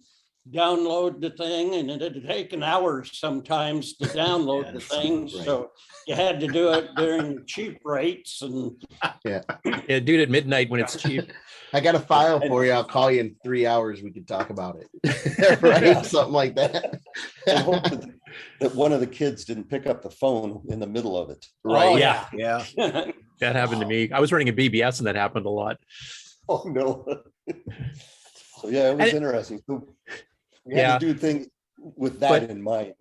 download the thing, and it'd take an hour sometimes to download the thing. Right. So you had to do it during cheap rates, and do it at midnight when it's cheap. I got a file for you. I'll call you in 3 hours. We can talk about it. Right? Something like that. I hope that one of the kids didn't pick up the phone in the middle of it. Right. Oh, yeah. That happened to me. I was running a BBS, and that happened a lot. Oh, no. So, yeah, it was interesting. So, we had to do things with that in mind.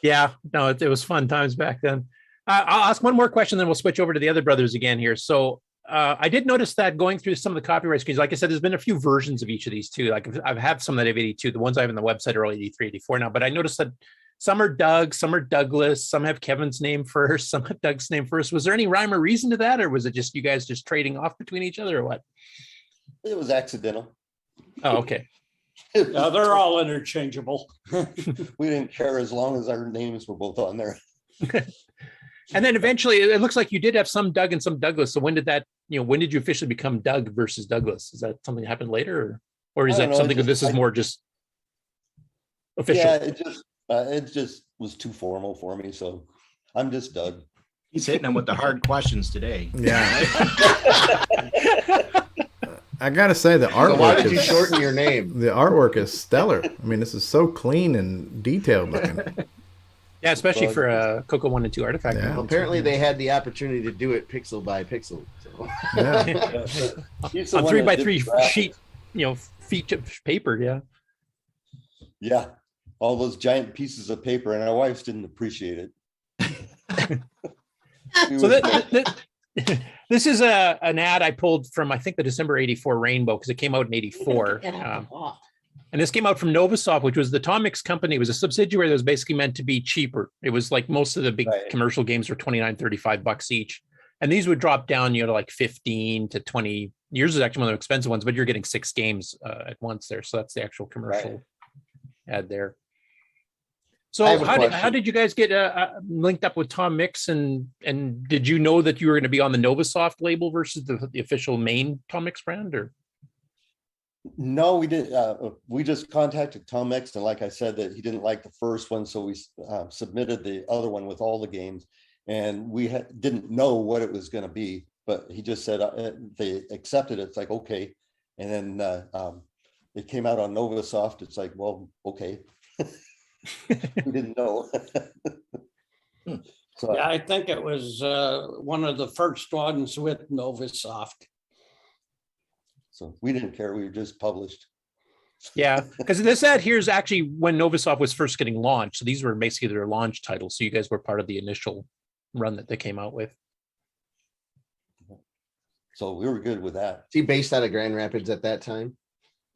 Yeah, no, it was fun times back then. I'll ask one more question, then we'll switch over to the other brothers again here. So I did notice that going through some of the copyright screens, like I said, there's been a few versions of each of these too. Like I've had some that have 82. The ones I have on the website are all 83, 84 now. But I noticed that some are Doug, some are Douglas, some have Kevin's name first, some have Doug's name first. Was there any rhyme or reason to that, or was it just you guys just trading off between each other, or what? It was accidental. Oh, okay. No, they're all interchangeable. We didn't care as long as our names were both on there. And then eventually, it looks like you did have some Doug and some Douglas. So when did that, when did you officially become Doug versus Douglas? Is that something that happened later, or is that something that this is more just official? Yeah, it just was too formal for me. So I'm just Doug. He's hitting them with the hard questions today. Yeah. I gotta say the artwork. So why did you shorten your name? The artwork is stellar. I mean, this is so clean and detailed looking. Yeah, especially for a CoCo 1 and 2 artifact. Yeah, well, apparently they had the opportunity to do it pixel by pixel. So. Yeah. On 3x3 sheet, feet of paper. Yeah. Yeah, all those giant pieces of paper, and our wives didn't appreciate it. So this is an ad I pulled from, I think, the December 84 Rainbow, because it came out in 84. And this came out from Novasoft, which was the Tom Mix company. It was a subsidiary that was basically meant to be cheaper. It was like most of the big commercial games were $29, $35 each. And these would drop down, to like 15 to 20. Yours is actually one of the expensive ones, but you're getting 6 games at once there. So that's the actual commercial ad there. So how did you guys get linked up with Tom Mix, and did you know that you were going to be on the Novasoft label versus the official main Tom Mix brand, or? No, we didn't. We just contacted Tom Mix, and like I said, that he didn't like the first one, so we submitted the other one with all the games, and we didn't know what it was going to be, but he just said they accepted it. It's like, okay, and then it came out on Novasoft. It's like, well, okay. We didn't know. So, yeah, I think it was one of the first ones with Novasoft. So we didn't care. We were just published. Yeah, because this ad here is actually when Novasoft was first getting launched. So these were basically their launch titles. So you guys were part of the initial run that they came out with. So we were good with that. Is he based out of Grand Rapids at that time?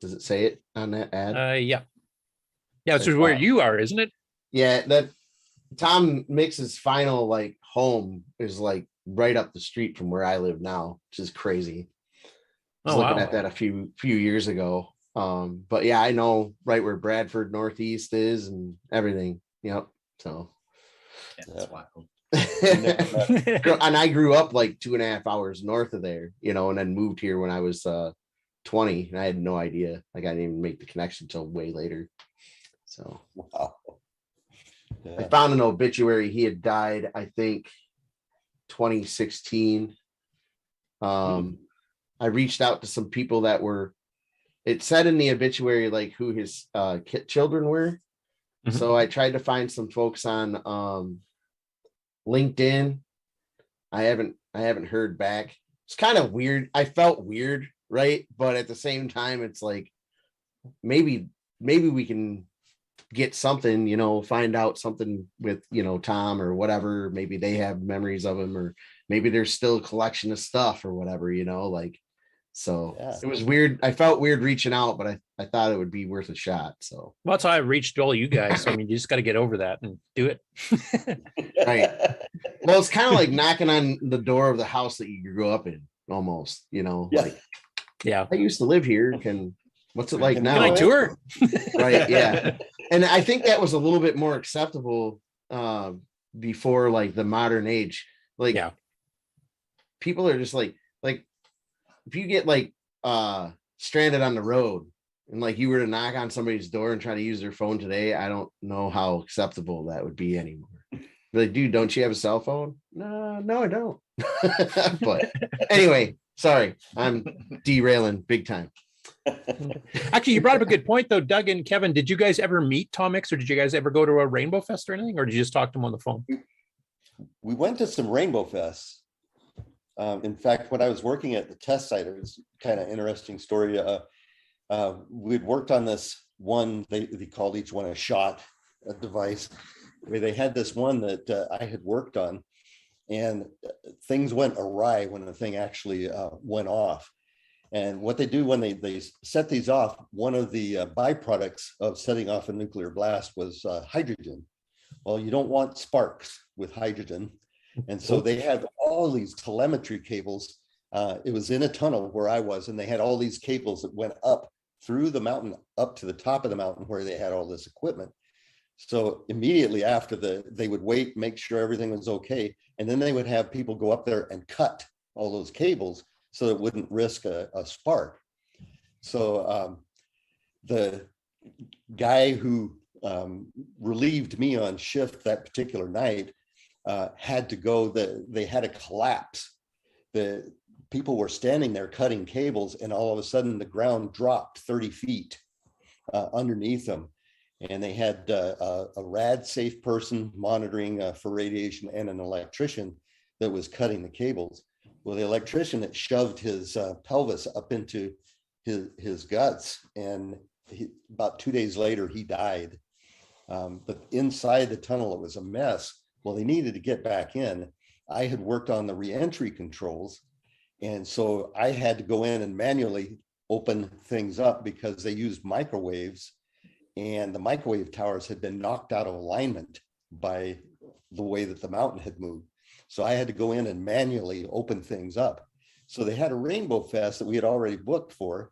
Does it say it on that ad? Yeah. Yeah, it's where you are, isn't it? Yeah, that Tom Mix's final home is right up the street from where I live now, which is crazy. I was looking at that a few years ago. But yeah, I know right where Bradford Northeast is and everything. Yep. So that's wild. And I grew up 2.5 hours north of there, and then moved here when I was 20, and I had no idea. I didn't even make the connection until way later. So wow. I found an obituary. He had died, I think, 2016. I reached out to some people that were, it said in the obituary like who his children were. So I tried to find some folks on LinkedIn. I haven't heard back. It's kind of weird. I felt weird, right? But at the same time, it's like maybe we can get something, you know, find out something with, you know, Tom or whatever. Maybe they have memories of him, or maybe there's still a collection of stuff or whatever, you know, like, so it was weird. I felt weird reaching out, but I thought it would be worth a shot. So Well, that's how I reached all you guys. So, I mean, you just got to get over that and do it. right. Well, it's kind of like knocking on the door of the house that you grew up in, almost, you know, like, yeah, I used to live here. What's it like now? Can I tour? Right. Yeah. And I think that was a little bit more acceptable before like the modern age. Like, people are just like if you get like stranded on the road and like you were to knock on somebody's door and try to use their phone today, I don't know how acceptable that would be anymore. Like, dude, don't you have a cell phone? No, I don't. But anyway, sorry, I'm derailing big time. Actually, you brought up a good point though, Doug and Kevin. Did you guys ever meet Tom Mix, or did you guys ever go to a Rainbow Fest or anything, or did you just talk to him on the phone? We went to some Rainbow Fests. In fact, when I was working at the test site, it was kind of interesting story. We'd worked on this one, they called each one a device. I mean, they had this one that I had worked on, and things went awry when the thing actually went off. And what they do when they set these off, one of the byproducts of setting off a nuclear blast was hydrogen. Well, you don't want sparks with hydrogen. And so they had all these telemetry cables. It was in a tunnel where I was, and they had all these cables that went up through the mountain, up to the top of the mountain where they had all this equipment. So immediately after they would wait, make sure everything was okay. And then they would have people go up there and cut all those cables so it wouldn't risk a spark. So the guy who relieved me on shift that particular night had to go, they had a collapse. The people were standing there cutting cables, and all of a sudden the ground dropped 30 feet underneath them. And they had a rad safe person monitoring for radiation and an electrician that was cutting the cables. Well, the electrician had shoved his pelvis up into his guts, and about 2 days later, he died. But inside the tunnel, it was a mess. Well, they needed to get back in. I had worked on the reentry controls, and so I had to go in and manually open things up because they used microwaves, and the microwave towers had been knocked out of alignment by the way that the mountain had moved. So I had to go in and manually open things up. So they had a Rainbow Fest that we had already booked for,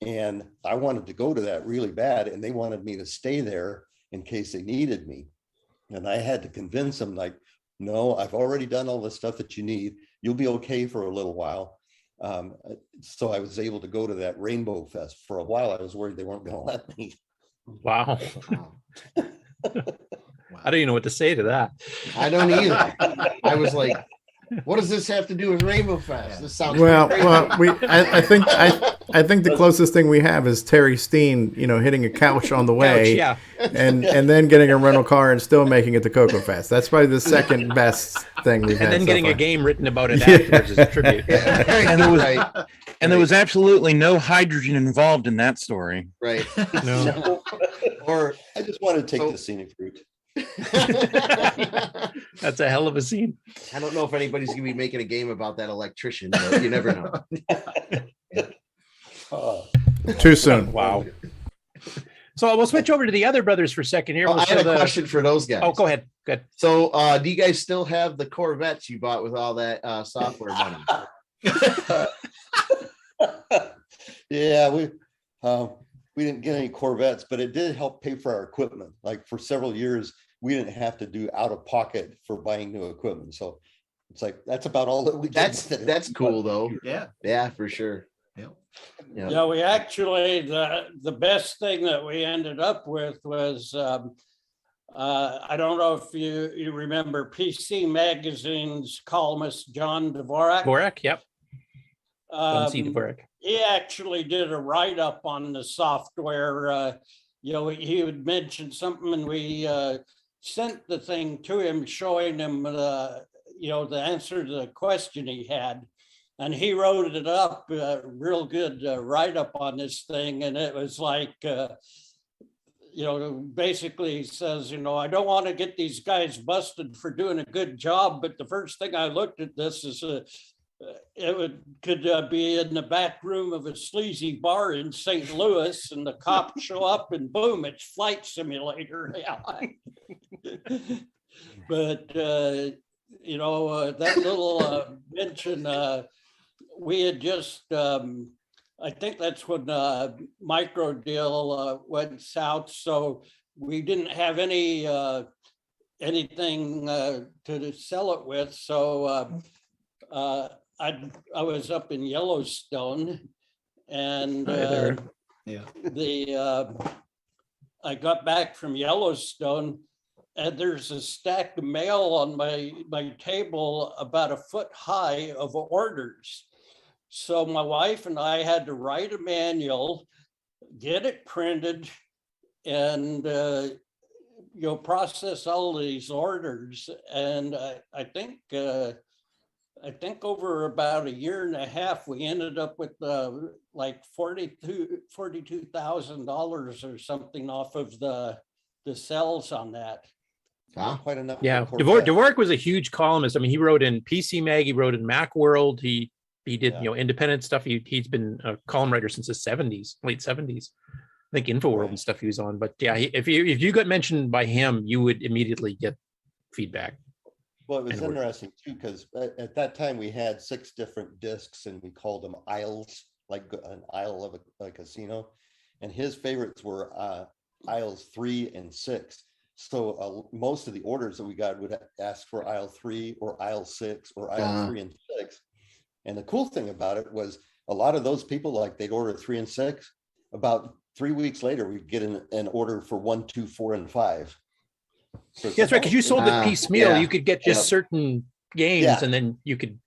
and I wanted to go to that really bad, and they wanted me to stay there in case they needed me. And I had to convince them, like, no, I've already done all the stuff that you need. You'll be okay for a little while. So I was able to go to that Rainbow Fest. For a while, I was worried they weren't going to let me. Wow. I don't even know what to say to that. I don't either. I was like, what does this have to do with Rainbow Fest? This sounds I think the closest thing we have is Terry Steege, hitting a couch on the way, and then getting a rental car and still making it to CoCoFest. That's probably the second best thing we've had. And then getting a game written about it afterwards as a tribute. And there was absolutely no hydrogen involved in that story. Right. No. Or I just want to take the scenic route. That's a hell of a scene. I don't know if anybody's gonna be making a game about that electrician, but you never know. Too soon. Wow. So we'll switch over to the other brothers for a second here. I had a question for those guys. Oh, go ahead. Good. So do you guys still have the Corvettes you bought with all that software money? Yeah, we didn't get any Corvettes, but it did help pay for our equipment. Like for several years, we didn't have to do out of pocket for buying new equipment. So it's like that's about all that we did. That's cool though. Yeah. Yeah, for sure. Yeah. Yeah, we actually, the best thing that we ended up with was, I don't know if you remember PC Magazine's columnist, John Dvorak. Dvorak, yep. John C. Dvorak. He actually did a write-up on the software. He would mention something and we sent the thing to him, showing him, the answer to the question he had. And he wrote it up, real good write-up on this thing. And it was like, basically he says, I don't want to get these guys busted for doing a good job. But the first thing I looked at this is could be in the back room of a sleazy bar in St. Louis, and the cops show up and boom, it's Flight Simulator. But that little mention, we had just, I think that's when Micro Deal went south, so we didn't have anything to sell it with. So I was up in Yellowstone, and I got back from Yellowstone, and there's a stack of mail on my table about a foot high of orders. So my wife and I had to write a manual, get it printed, and process all these orders. And I think over about a year and a half, we ended up with like $42,000 or something off of the sales on that. Wow. Quite enough. Yeah, Dvorak was a huge columnist. I mean, he wrote in PC Mag, he wrote in Macworld, he did independent stuff. He's been a column writer since the 70s, late 70s. I think InfoWorld and stuff he was on. But yeah, if you got mentioned by him, you would immediately get feedback. Well, it was interesting too, because at that time we had 6 different discs and we called them aisles, like an aisle of a casino. And his favorites were aisles 3 and 6. So most of the orders that we got would ask for aisle 3 or aisle 6 or aisle 3 and 6. And the cool thing about it was a lot of those people, like they'd order 3 and 6. About 3 weeks later, we'd get an order for 1, 2, 4, and 5. So that's right, because you sold it piecemeal. You could get just certain games, and then you could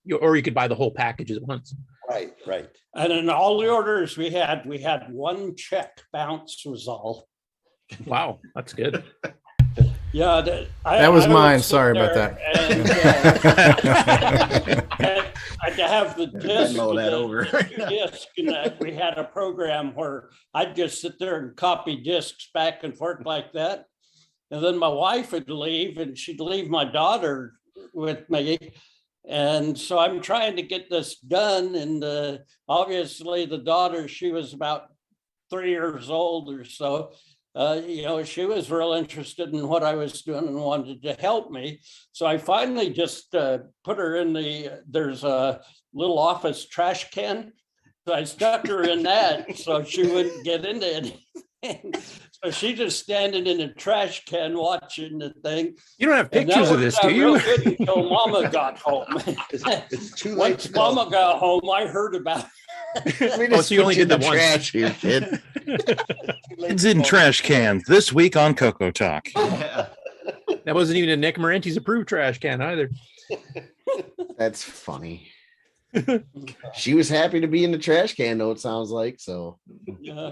buy the whole package at once. Right. And in all the orders we had 1 check bounce was all. Wow, that's good. Yeah, that was mine. Sorry about that. And I'd have the disc. Disc, and we had a program where I'd just sit there and copy discs back and forth like that. And then my wife would leave, and she'd leave my daughter with me. And so I'm trying to get this done. And obviously the daughter, she was about 3 years old or so. She was real interested in what I was doing and wanted to help me. So I finally just put her in there's a little office trash can. So I stuck her in that so she wouldn't get into anything. So she just standing in a trash can watching the thing. You don't have pictures of this, do you? Until Mama got home. It's too late. Once Mama got home, I heard about it. So you only did the one. Trash here, kid. It's in trash cans this week on CoCoTALK. That wasn't even a Nick Marenti's approved trash can either. That's funny. She was happy to be in the trash can, though, it sounds like. So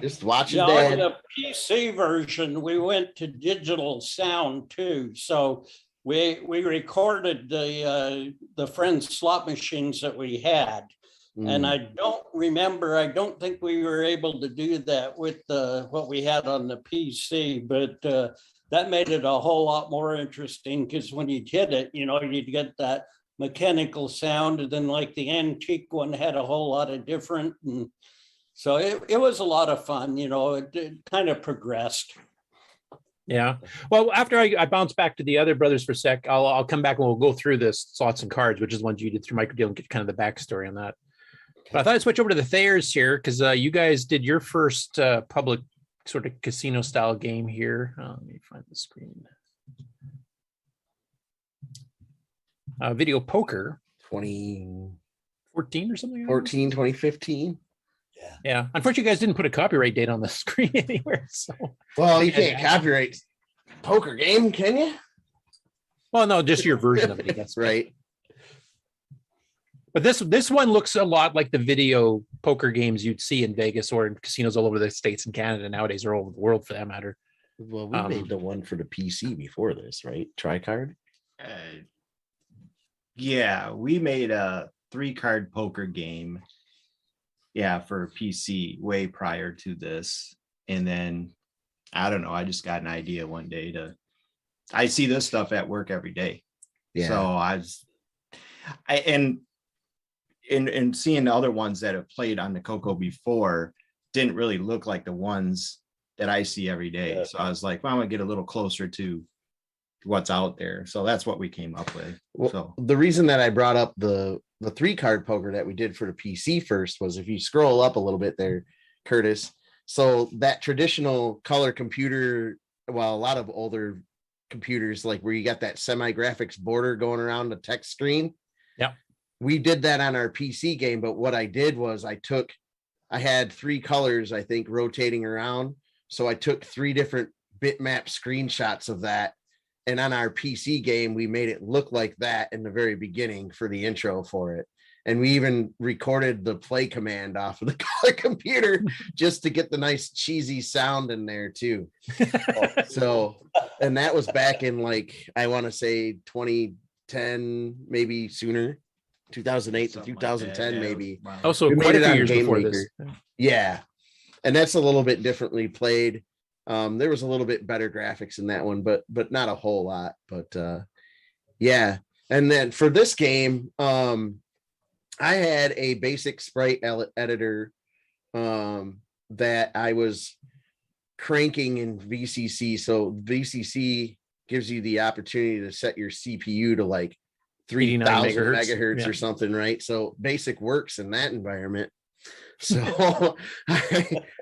just watching Dad. On the PC version, we went to digital sound too. So we recorded the friends slot machines that we had. And I don't think we were able to do that with what we had on the PC, but that made it a whole lot more interesting, because when you'd hit it, you'd get that mechanical sound, and then like the antique one had a whole lot of different. And so it was a lot of fun, it kind of progressed. Yeah. Well, after I bounce back to the other brothers for a sec, I'll come back and we'll go through this slots and cards, which is the ones you did through Microdeal, and get kind of the backstory on that. But I thought I'd switch over to the Thayers here, because you guys did your first public sort of casino style game here. Let me find the screen. Video poker. 2014 or something? 2015. Yeah. Unfortunately, you guys didn't put a copyright date on the screen anywhere. So, well, you can't copyright poker game, can you? Well, no, just your version of it, I guess. Right. But this one looks a lot like the video poker games you'd see in Vegas or in casinos all over the States and Canada nowadays, or all over the world for that matter. Well, we made the one for the PC before this, right? Tricard. Yeah, we made a 3-card poker game. Yeah, for PC way prior to this. And then I don't know, I just got an idea one day I see this stuff at work every day. Yeah. So and seeing the other ones that have played on the CoCo before didn't really look like the ones that I see every day. Yeah. So I was like, well, I'm gonna get a little closer to what's out there. So that's what we came up with. Well, so the reason that I brought up the 3-card poker that we did for the PC first was if you scroll up a little bit there, Curtis. So that traditional color computer, well, a lot of older computers, like where you got that semi-graphics border going around the text screen. Yeah. We did that on our PC game, but what I did was I had 3 colors, I think, rotating around. So I took 3 different bitmap screenshots of that. And on our PC game, we made it look like that in the very beginning for the intro for it. And we even recorded the play command off of the color computer just to get the nice cheesy sound in there too. So, and that was back in like, I want to say 2010, maybe sooner, 2008 to 2010, maybe. Wow. Also, quite a few years before this. Yeah. And that's a little bit differently played. There was a little bit better graphics in that one, but not a whole lot. But yeah. And then for this game, I had a basic sprite editor that I was cranking in VCC. So VCC gives you the opportunity to set your CPU to like 3,000 megahertz or something, right? So basic works in that environment. So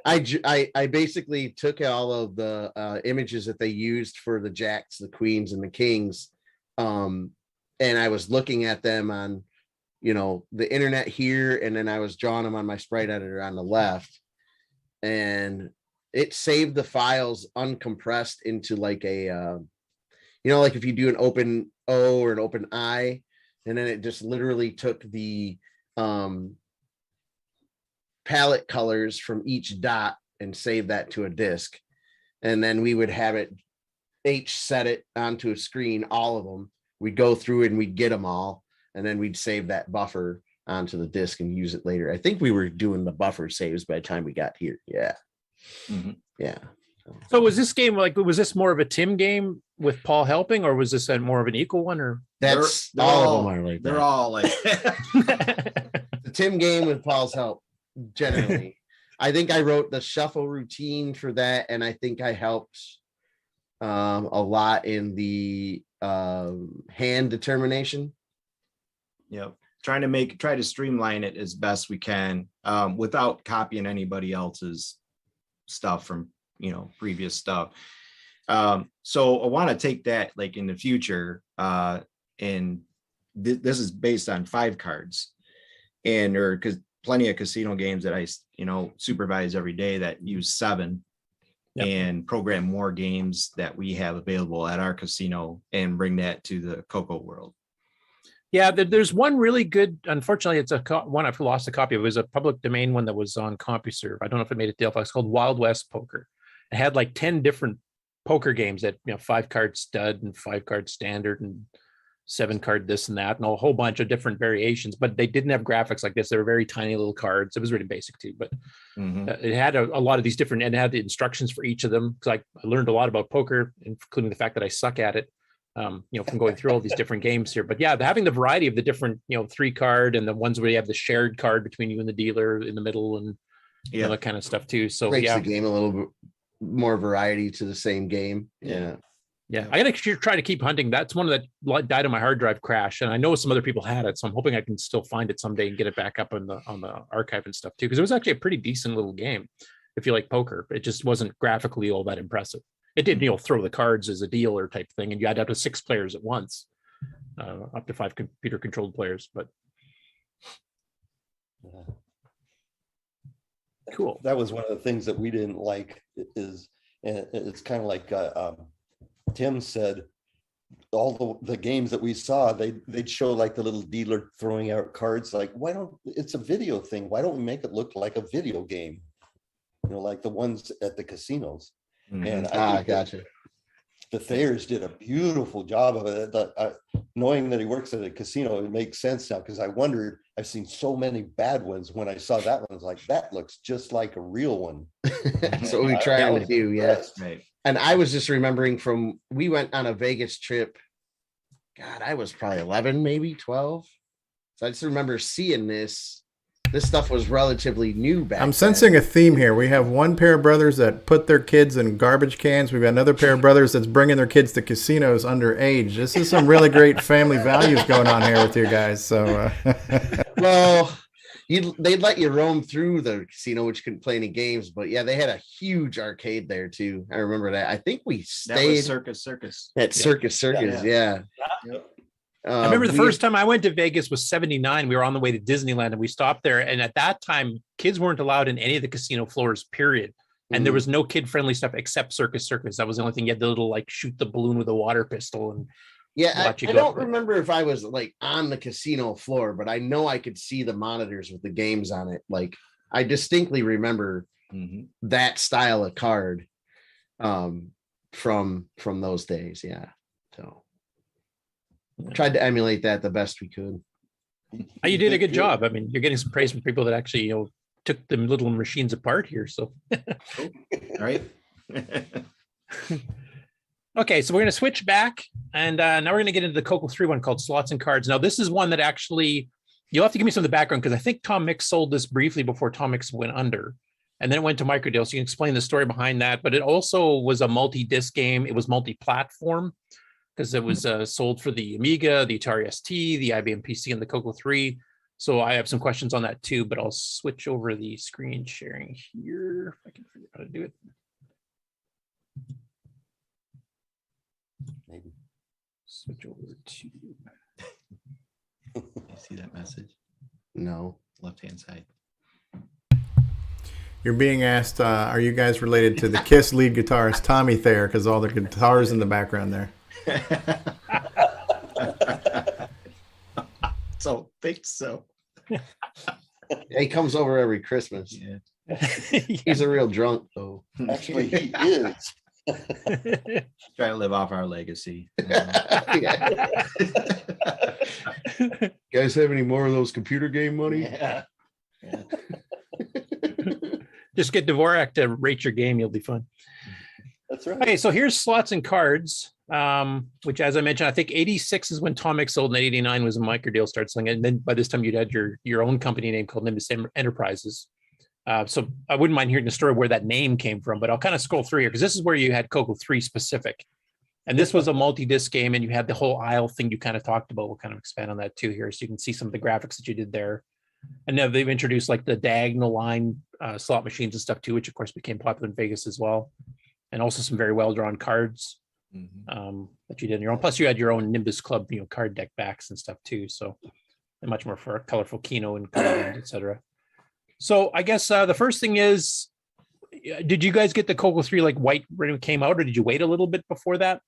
I basically took all of the images that they used for the jacks, the queens, and the kings, and I was looking at them on, the internet here, and then I was drawing them on my sprite editor on the left, and it saved the files uncompressed into like a, like if you do an open O or an open I, and then it just literally took the palette colors from each dot and save that to a disk. And then we would have it set it onto a screen, all of them. We'd go through and we'd get them all. And then we'd save that buffer onto the disk and use it later. I think we were doing the buffer saves by the time we got here. Yeah. Mm-hmm. Yeah. So was this game was this more of a Tim game with Paul helping, or was this more of an equal one? Or that's all of them are like they're that. all like the Tim game with Paul's help. Generally, I think I wrote the shuffle routine for that, and I think I helped a lot in the hand determination. Yep. Try to streamline it as best we can without copying anybody else's stuff from previous stuff. So I want to take that like in the future, and this is based on 5 cards, and or because plenty of casino games that I supervise every day that use 7. Yep. And program more games that we have available at our casino and bring that to the CoCo world. Yeah, there's one really good. Unfortunately, it's one I've lost a copy of. It was a public domain one that was on CompuServe. I don't know if it made it to Delphi. It's called Wild West Poker. It had like 10 different poker games that 5-card stud and 5-card standard and 7-card this and that and a whole bunch of different variations. But they didn't have graphics like this. They were very tiny little cards. It was really basic too, but it had a lot of these different, and it had the instructions for each of them. Because I learned a lot about poker, including the fact that I suck at it. From going through all these different games here. But yeah, having the variety of the different, 3-card and the ones where you have the shared card between you and the dealer in the middle and that kind of stuff too. So makes the game a little bit more variety to the same game. Yeah. Yeah. I gotta try to keep hunting. That's one that died on my hard drive crash. And I know some other people had it. So I'm hoping I can still find it someday and get it back up on the archive and stuff too. Because it was actually a pretty decent little game if you like poker. It just wasn't graphically all that impressive. It did, throw the cards as a dealer type thing, and you had up to 6 players at once, up to 5 computer-controlled players. But Cool. That was one of the things that we didn't like is, and it's kind of like Tim said, all the games that we saw, they'd show like the little dealer throwing out cards. Like, why don't, it's a video thing. Why don't we make it look like a video game? You know, like the ones at the casinos. And I think gotcha. The Thayers did a beautiful job of it. Knowing that he works at a casino, it makes sense now, because I wondered, I've seen so many bad ones. When I saw that one, I was like, that looks just like a real one. That's what we trying to do, yes. Right. And I was just remembering we went on a Vegas trip. God, I was probably 11, maybe 12. So I just remember seeing this. This stuff was relatively new back I'm sensing a theme here. We have one pair of brothers that put their kids in garbage cans. We've got another pair of brothers that's bringing their kids to casinos underage. This is some really great family values going on here with you guys. So, well, they'd let you roam through the casino, which couldn't play any games. But yeah, they had a huge arcade there too. I remember that. I think we stayed That was Circus. at Circus, yeah. I remember the first time I went to Vegas was 79. We were on the way to Disneyland and we stopped there. And at that time, kids weren't allowed in any of the casino floors, period. And there was no kid-friendly stuff except Circus. That was the only thing. You had the little, like, shoot the balloon with a water pistol. And I don't remember if I was, like, on the casino floor, but I know I could see the monitors with the games on it. Like, I distinctly remember that style of card from those days. Yeah. So tried to emulate that the best we could. You did a good job. I mean, you're getting some praise from people that actually, took them little machines apart here. So, right. Okay, so we're going to switch back, and now we're going to get into the CoCo3 one called Slots and Cards. Now, this is one that actually, you'll have to give me some of the background, because I think Tom Mix sold this briefly before Tom Mix went under, and then it went to Microdeal. So you can explain the story behind that. But it also was a multi-disc game. It was multi-platform, because it was sold for the Amiga, the Atari ST, the IBM PC, and the CoCo3. So I have some questions on that too, but I'll switch over the screen sharing here if I can figure out how to do it. Maybe switch over to. You see that message? No. Left-hand side. you're being asked, are you guys related to the KISS lead guitarist Tommy Thayer? Because all the guitars in the background there. So think so. He comes over every Christmas. Yeah. He's a real drunk though. Actually, he is. Try to live off our legacy. Guys have any more of those computer game money? Yeah. Just get Dvorak to rate your game. You'll be fine. That's right. Okay, so here's Slots and Cards, which, as I mentioned, I think 86 is when Tom Mix sold, and 89 was when Microdeal started selling it. And then by this time, you'd had your own company name called Nimbus Enterprises. So I wouldn't mind hearing the story where that name came from, but I'll kind of scroll through here because this is where you had CoCo3 specific. And this was a multi-disc game, and you had the whole aisle thing you kind of talked about. We'll kind of expand on that too here, so you can see some of the graphics that you did there. And now they've introduced like the diagonal line slot machines and stuff too, which of course became popular in Vegas as well. And also some very well-drawn cards that you did on your own. Plus you had your own Nimbus Club, card deck backs and stuff too. So and much more for a colorful Keno and etc. So I guess the first thing is, did you guys get the CoCo3 like white when it came out, or did you wait a little bit before that?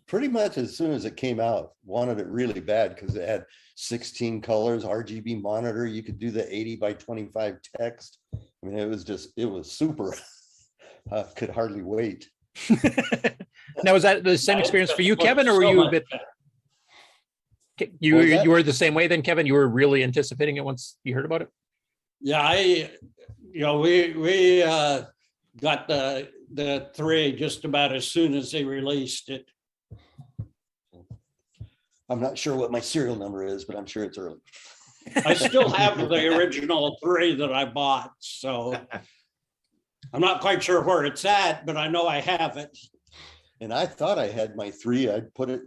Pretty much as soon as it came out. Wanted it really bad because it had 16 colors, RGB monitor. You could do the 80x25 text. I mean, it was super. Could hardly wait. Now, was that the same experience for you, Kevin, or were you a bit? You were the same way then, Kevin? You were really anticipating it once you heard about it? Yeah, we got the 3 just about as soon as they released it. I'm not sure what my serial number is, but I'm sure it's early. I still have the original 3 that I bought, so I'm not quite sure where it's at, but I know I have it. And I thought I had my 3. I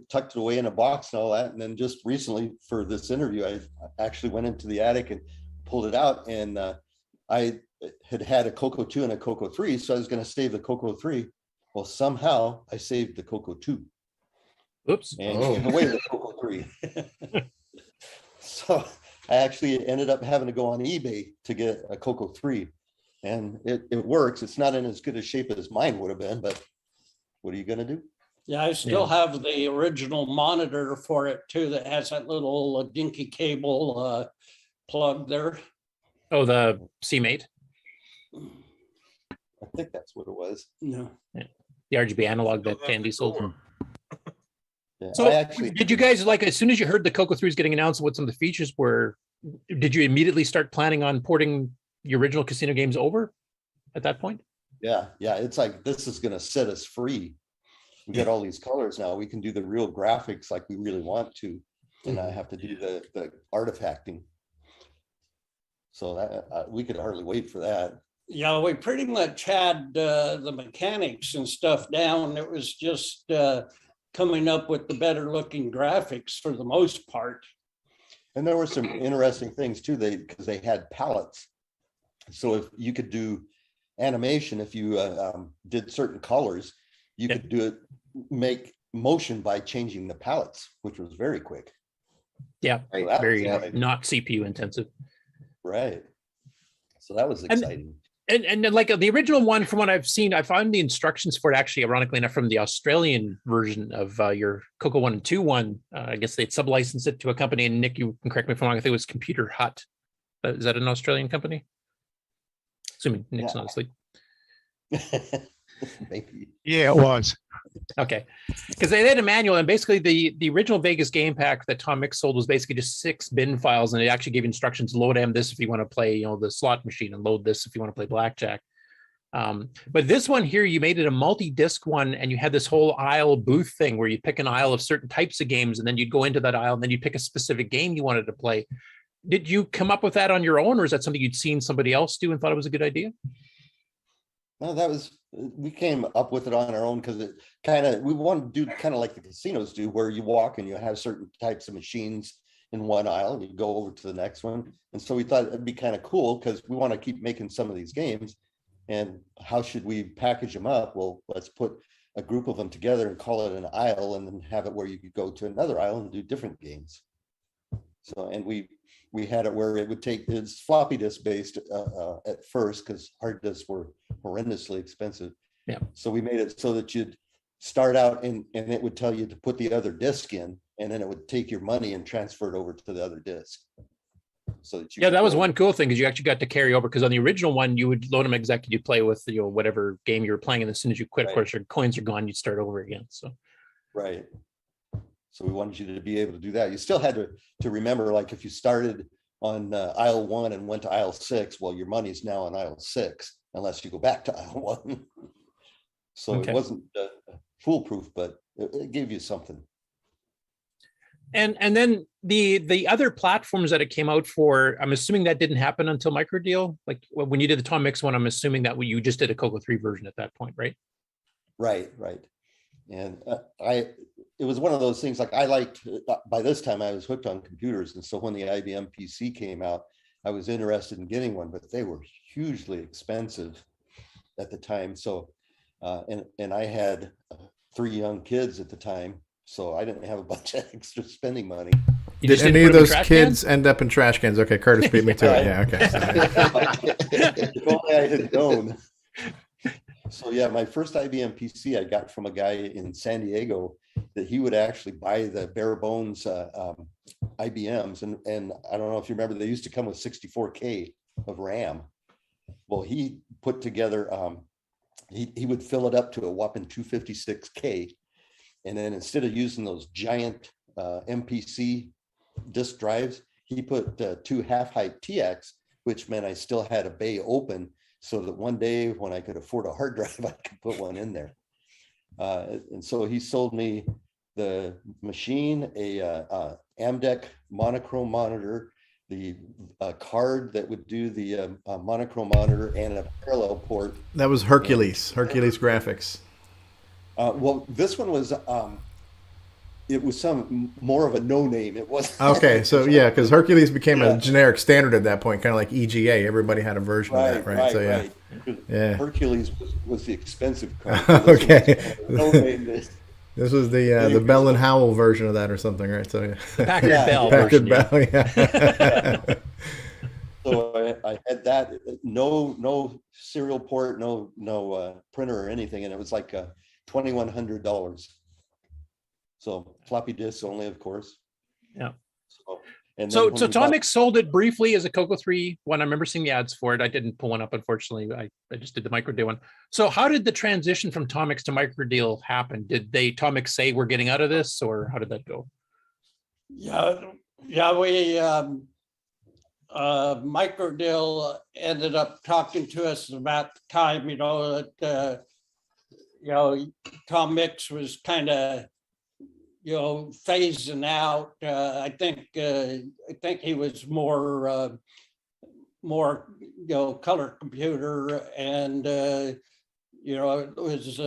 tucked it away in a box and all that. And then just recently for this interview, I actually went into the attic and pulled it out. And I had a CoCo2 and a CoCo3. So I was going to save the CoCo3. Well, somehow I saved the CoCo2. Oops. And gave away the CoCo3. So I actually ended up having to go on eBay to get a CoCo3. and it works. It's not in as good a shape as mine would have been, but what are you going to do? Yeah, I still have the original monitor for it too that has that little dinky cable plug there. Oh, the CMate. I think that's what it was. No. Yeah. The RGB analog that Andy sold. Yeah, So did you guys, like, as soon as you heard the CoCo 3 was getting announced and what some of the features were, did you immediately start planning on porting the original casino games over at that point? Yeah. It's like, this is going to set us free. We got all these colors now. We can do the real graphics like we really want to, and not have to do the artifacting. So that we could hardly wait for that. Yeah, we pretty much had the mechanics and stuff down. It was just coming up with the better looking graphics for the most part. And there were some interesting things too, because they had palettes. So if you could do animation, if you did certain colors, you could do it, make motion by changing the palettes, which was very quick. Yeah, So very exciting. not CPU intensive. Right. So that was exciting. And then, like, the original one, from what I've seen, I found the instructions for it actually, ironically enough, from the Australian version of your CoCo 1 and 2 one. I guess they'd sub-licensed it to a company, and Nick, you can correct me if I'm wrong, I think it was Computer Hut. Is that an Australian company? Assuming Nick's not asleep. Maybe. Yeah, it was. Okay, because they had a manual, and basically the original Vegas game pack that Tom Mix sold was basically just 6 bin files, and it actually gave instructions: load M this if you want to play, the slot machine, and load this if you want to play blackjack. But this one here, you made it a multi-disc one, and you had this whole aisle booth thing where you pick an aisle of certain types of games, and then you'd go into that aisle, and then you pick a specific game you wanted to play. Did you come up with that on your own, or is that something you'd seen somebody else do and thought it was a good idea? No, we came up with it on our own because we want to do kind of like the casinos do, where you walk and you have certain types of machines in one aisle and you go over to the next one. And so we thought it'd be kind of cool because we want to keep making some of these games. And how should we package them up? Well, let's put a group of them together and call it an aisle, and then have it where you could go to another aisle and do different games. So, and we had it where it would it's floppy disk based at first, because hard disks were horrendously expensive. Yeah. So we made it so that you'd start out and it would tell you to put the other disk in, and then it would take your money and transfer it over to the other disk. So that that was one cool thing, because you actually got to carry over, because on the original one you would load them exactly, you'd play with whatever game you were playing, and as soon as you quit, of course your coins are gone, you'd start over again. So right. So we wanted you to be able to do that. You still had to remember, like, if you started on aisle 1 and went to aisle 6, well, your money's now on aisle 6 unless you go back to aisle 1. So It wasn't foolproof, but it gave you something. And then the other platforms that it came out for, I'm assuming that didn't happen until Microdeal. Like when you did the Tom Mix one, I'm assuming that you just did a CoCo 3 version at that point, right? Right. And it was one of those things, like, I liked, by this time I was hooked on computers. And so when the IBM PC came out, I was interested in getting one, but they were hugely expensive at the time. So, and I had 3 young kids at the time, so I didn't have a bunch of extra spending money. Did any of those kids end up in trash cans? Okay, Curtis beat me to it. Yeah, okay. If only I had known. So yeah, my first IBM PC I got from a guy in San Diego, that he would actually buy the bare bones IBMs. And I don't know if you remember, they used to come with 64K of RAM. Well, he put together, he would fill it up to a whopping 256K. And then instead of using those giant MPC disk drives, he put 2 half-height TX, which meant I still had a bay open, so that one day when I could afford a hard drive, I could put one in there. And so he sold me the machine, a Amdec monochrome monitor, the card that would do the monochrome monitor, and a parallel port. That was Hercules graphics. Well, this one was, it was some more of a no-name. It was okay. So yeah, because Hercules became a generic standard at that point, kind of like EGA. Everybody had a version of that, right? So yeah. Hercules was the expensive card. Okay. This was the Bell and Howell version of that or something, right? So yeah. The Packard Bell. Packard Bell, yeah. So I had that, no serial port, no printer or anything, and it was like $2,100. So floppy disks only, of course. Yeah. So Tomix sold it briefly as a CoCo3 one. I remember seeing the ads for it. I didn't pull one up, unfortunately. I just did the microdeal one. So how did the transition from Tomix to microdeal happen? Did Tomix say we're getting out of this, or how did that go? Yeah, we microdeal ended up talking to us about the time, that Tomix was kind of phasing out. I think he was more color computer, and it was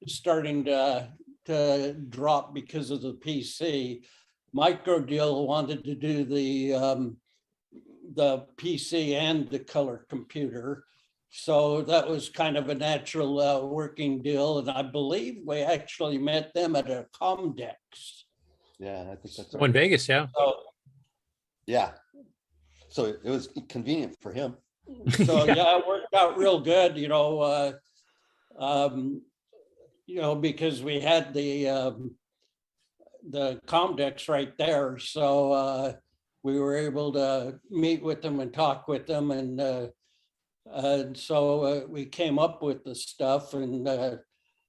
starting to drop because of the PC. Microdeal wanted to do the PC and the color computer. So that was kind of a natural working deal. And I believe we actually met them at a Comdex. Yeah, I think that's in Vegas, yeah. Yeah. So it was convenient for him. So yeah, it worked out real good, because we had the Comdex right there. So we were able to meet with them and talk with them, and so we came up with the stuff. And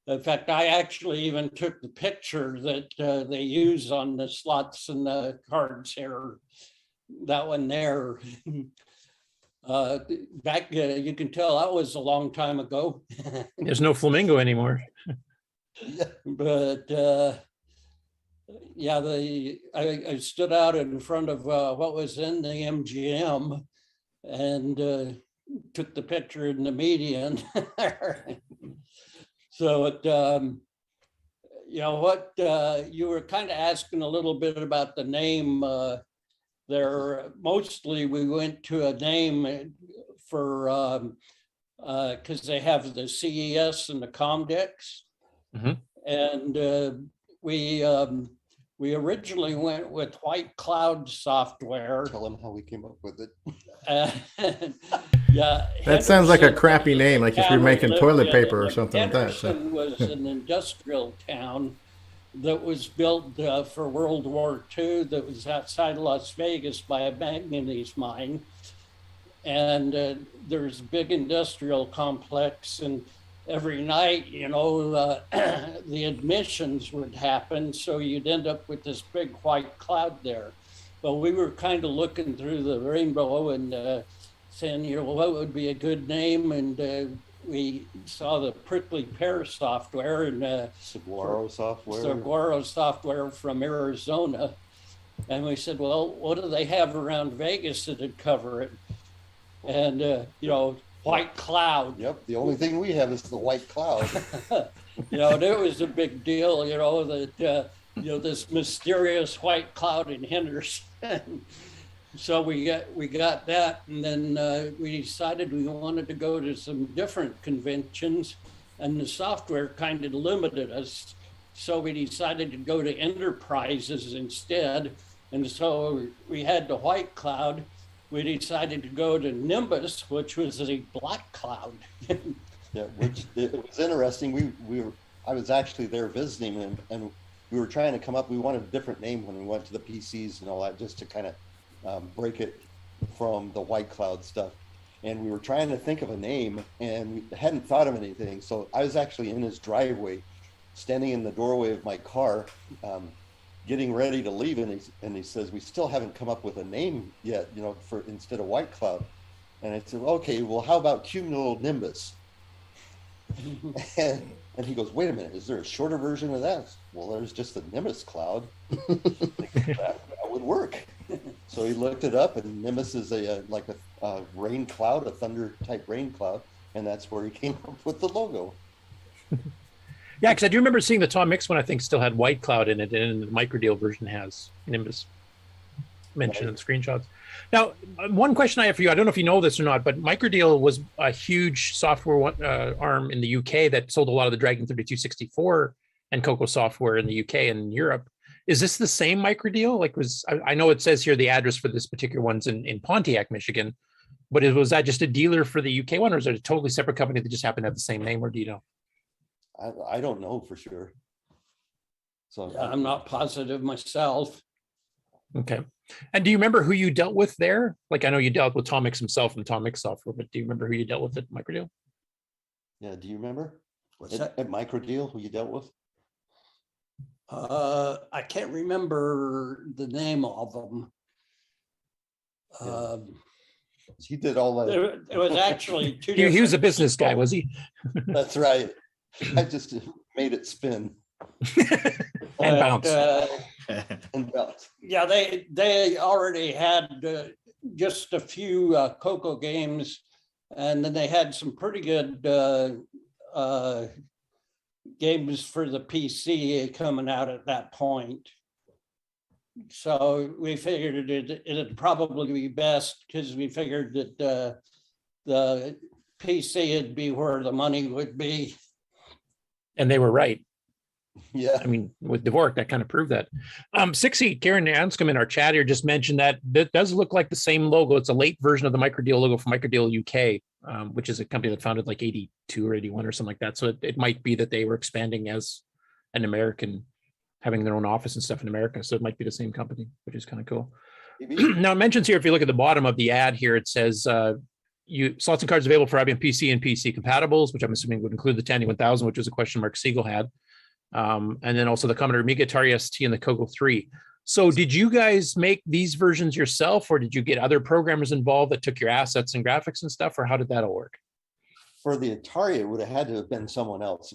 in fact, I actually even took the picture that they use on the slots and the cards here. That one there. Back, you can tell that was a long time ago. There's no flamingo anymore. But yeah, I stood out in front of what was in the MGM and took the picture in the median. So it, what you were kind of asking a little bit about the name there. Mostly we went to a name for because they have the CES and the Comdex. And we originally went with White Cloud software. Tell them how we came up with it. Yeah, that sounds like a crappy name, like if you're making toilet paper or something like that. Henderson was an industrial town that was built for World War II, that was outside Las Vegas by a manganese mine. And there's a big industrial complex, and every night, the admissions would happen, so you'd end up with this big white cloud there. But we were kind of looking through the rainbow and saying, what would be a good name? And we saw the Prickly Pear software and Saguaro software from Arizona. And we said, well, what do they have around Vegas that'd cover it? And, White Cloud. Yep, the only thing we have is the White Cloud. It was a big deal, that, this mysterious white cloud in Henderson. So we got that, and then we decided we wanted to go to some different conventions, and the software kind of limited us. So we decided to go to enterprises instead. And so we had the White Cloud. We decided to go to Nimbus, which was a black cloud. Yeah, which it was interesting. I was actually there visiting, and we were trying to come up. We wanted a different name when we went to the PCs and all that, just to kind of break it from the White Cloud stuff. And we were trying to think of a name, and we hadn't thought of anything. So I was actually in his driveway, standing in the doorway of my car, getting ready to leave, and he says, we still haven't come up with a name yet, for instead of White Cloud. And I said, okay, well, how about cumulonimbus? and he goes, wait a minute, is there a shorter version of that? Well, there's just a Nimbus cloud. that would work. So he looked it up, and Nimbus is like a rain cloud, a thunder type rain cloud, and that's where he came up with the logo. Yeah, because I do remember seeing the Tomix one, I think, still had White Cloud in it, and the microdeal version has Nimbus mentioned in the screenshots. Now, one question I have for you, I don't know if you know this or not, but microdeal was a huge software arm in the UK that sold a lot of the Dragon 3264 and CoCo software in the UK and Europe. Is this the same microdeal? I know it says here the address for this particular one's in Pontiac, Michigan, But was that just a dealer for the UK one, or is it a totally separate company that just happened to have the same name, or do you know? I don't know for sure. So I'm not positive myself. Okay. And do you remember who you dealt with there? Like, I know you dealt with Tom Mix himself and Tom Mix software, but do you remember who you dealt with at Microdeal? Yeah, do you remember? What's at Microdeal, who you dealt with? I can't remember the name of them. He did all that. It was actually two. He was a business guy, was he? That's right. I just made it spin. And bounce. And bounce. Yeah, they already had just a few CoCo games, and then they had some pretty good games for the PC coming out at that point. So we figured it'd probably be best because we figured that the PC would be where the money would be. And they were right. Yeah. I mean, with Dvorak, that kind of proved that. 60, Karen Anscombe in our chat here just mentioned that does look like the same logo. It's a late version of the Microdeal logo from Microdeal UK, which is a company that founded like 82 or 81 or something like that. So it might be that they were expanding as an American, having their own office and stuff in America. So it might be the same company, which is kind of cool. Now it mentions here, if you look at the bottom of the ad here, it says slots and cards available for IBM PC and PC compatibles, which I'm assuming would include the Tandy 1000, which was a question Mark Siegel had. And then also the Commodore Amiga, Atari ST, and the CoCo3. So did you guys make these versions yourself, or did you get other programmers involved that took your assets and graphics and stuff, or how did that all work? For the Atari, it would have had to have been someone else.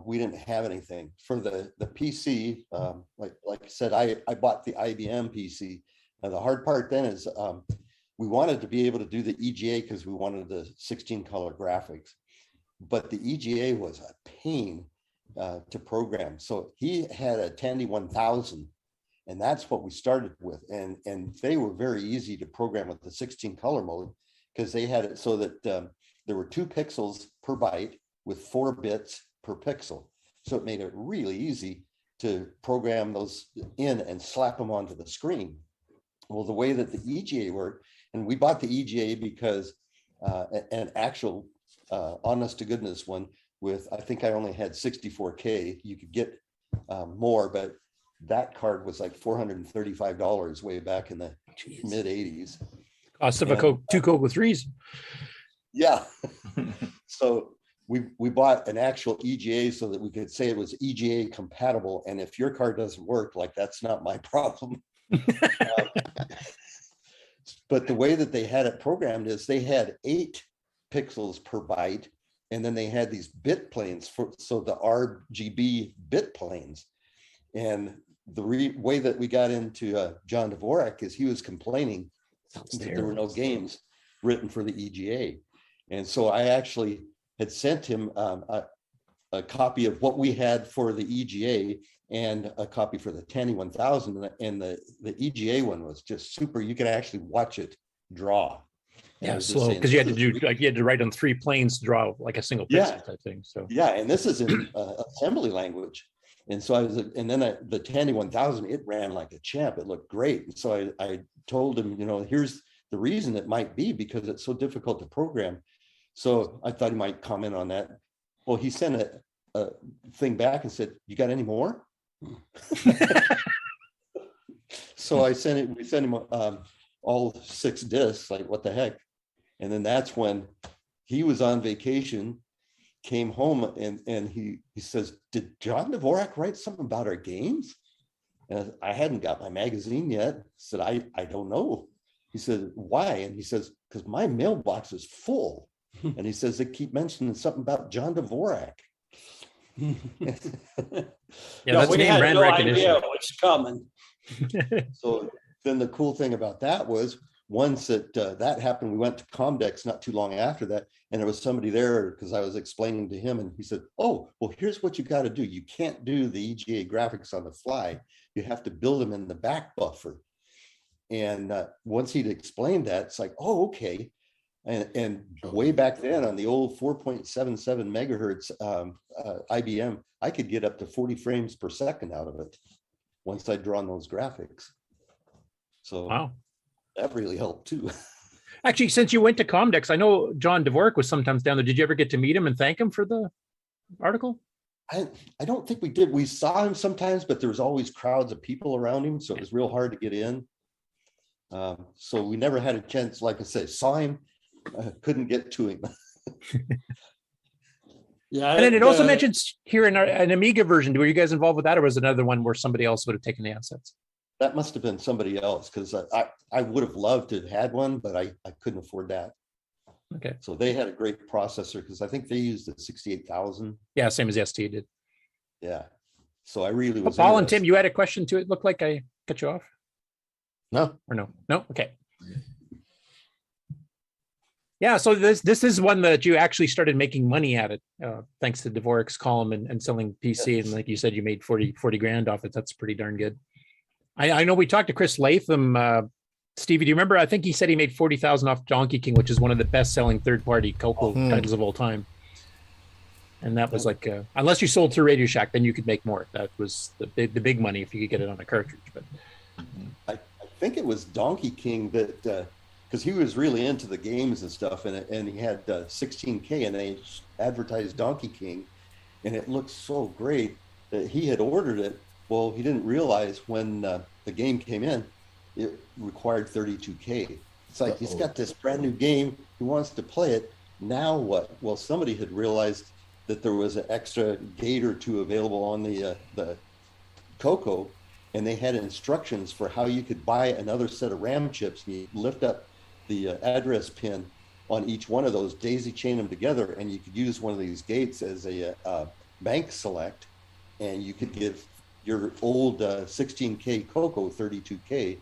We didn't have anything. For the PC, like I said, I bought the IBM PC. Now the hard part then is we wanted to be able to do the EGA because we wanted the 16 color graphics, but the EGA was a pain to program. So he had a Tandy 1000, and that's what we started with. And they were very easy to program with the 16 color mode because they had it so that there were 2 pixels per byte with 4 bits per pixel. So it made it really easy to program those in and slap them onto the screen. Well, the way that the EGA worked, and we bought the EGA because an actual honest to goodness one with, I think I only had 64K. You could get more, but that card was like $435 way back in the mid 80s. Cost of two CoCo3s. Yeah. So we bought an actual EGA so that we could say it was EGA compatible. And if your card doesn't work, like, that's not my problem. But the way that they had it programmed is they had 8 pixels per byte, and then they had these bit planes so the RGB bit planes. And the way that we got into John Dvorak is he was complaining that there were no games written for the EGA. And so I actually had sent him a copy of what we had for the EGA and a copy for the Tandy 1000. And the EGA one was just super. You could actually watch it draw. Yeah, slow, because you had to do, like, you had to write on 3 planes to draw like a single pixel type thing. So yeah, and this is in assembly language. And so and then the Tandy 1000, it ran like a champ. It looked great. And so I told him, here's the reason it might be, because it's so difficult to program. So I thought he might comment on that. Well, he sent a thing back and said, "You got any more?" So we sent him all 6 discs, like, what the heck? And then that's when he was on vacation, came home, and he says, "Did John Dvorak write something about our games?" And I hadn't got my magazine yet. I said, I don't know. He said, "Why?" And he says, "Because my mailbox is full." And he says, "They keep mentioning something about John Dvorak." That's we name had brand no recognition. idea what's coming. So then the cool thing about that was, once that happened, we went to Comdex not too long after that, and there was somebody there because I was explaining to him, and he said, "Oh, well, here's what you got to do. You can't do the EGA graphics on the fly. You have to build them in the back buffer." And once he'd explained that, it's like, "Oh, okay." And way back then on the old 4.77 megahertz IBM, I could get up to 40 frames per second out of it once I'd drawn those graphics. So wow, that really helped too. Actually, since you went to Comdex, I know John Dvorak was sometimes down there. Did you ever get to meet him and thank him for the article? I don't think we did. We saw him sometimes, but there was always crowds of people around him, so it was real hard to get in. So we never had a chance, like I said, saw him, couldn't get to him. Yeah, And then it also mentions here in an Amiga version. Were you guys involved with that, or was it another one where somebody else would have taken the assets? That must have been somebody else, because I would have loved to have had one, but I couldn't afford that. Okay. So they had a great processor, because I think they used the 68,000. Yeah, same as ST did. Yeah. So I really was. Paul and Tim, you had a question too. It looked like I cut you off. No. Or no? No? Okay. Yeah, so this is one that you actually started making money at it, thanks to Dvorak's column and selling PC. And like you said, you made 40 grand off it. That's pretty darn good. I know we talked to Chris Latham. Stevie, do you remember? I think he said he made 40,000 off Donkey King, which is one of the best-selling third-party CoCo titles of all time. And that was like, unless you sold through Radio Shack, then you could make more. That was the big money if you could get it on a cartridge. But I think it was Donkey King that, because he was really into the games and stuff, and he had 16K, and they advertised Donkey King, and it looked so great that he had ordered it. Well, he didn't realize when the game came in, it required 32K. It's like, he's got this brand new game, he wants to play it. Now what? Well, somebody had realized that there was an extra gate or two available on the CoCo, and they had instructions for how you could buy another set of RAM chips. And you lift up the address pin on each one of those, daisy chain them together, and you could use one of these gates as a bank select, and you could give your old 16K CoCo 32K.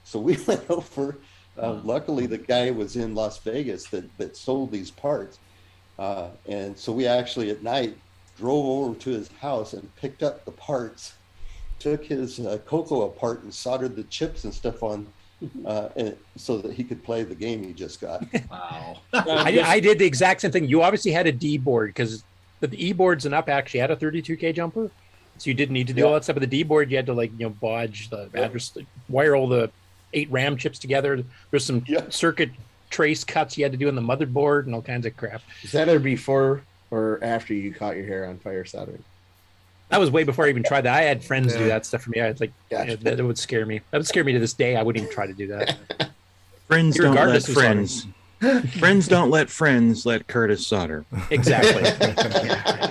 So we went over. Luckily, the guy was in Las Vegas that sold these parts. And so we actually at night drove over to his house and picked up the parts, took his CoCo apart and soldered the chips and stuff on, and so that he could play the game he just got. Wow. I did the exact same thing. You obviously had a D board because the E boards and up actually had a 32K jumper. So you didn't need to do all that stuff. But the D board, you had to bodge the address, wire all the 8 RAM chips together. There's some circuit trace cuts you had to do on the motherboard and all kinds of crap. Is that either before or after you caught your hair on fire soldering? That was way before I even tried that. I had friends do that stuff for me. I was like, that would scare me. That would scare me to this day. I wouldn't even try to do that. Friends don't let friends. Friends don't let friends let Curtis solder. Exactly.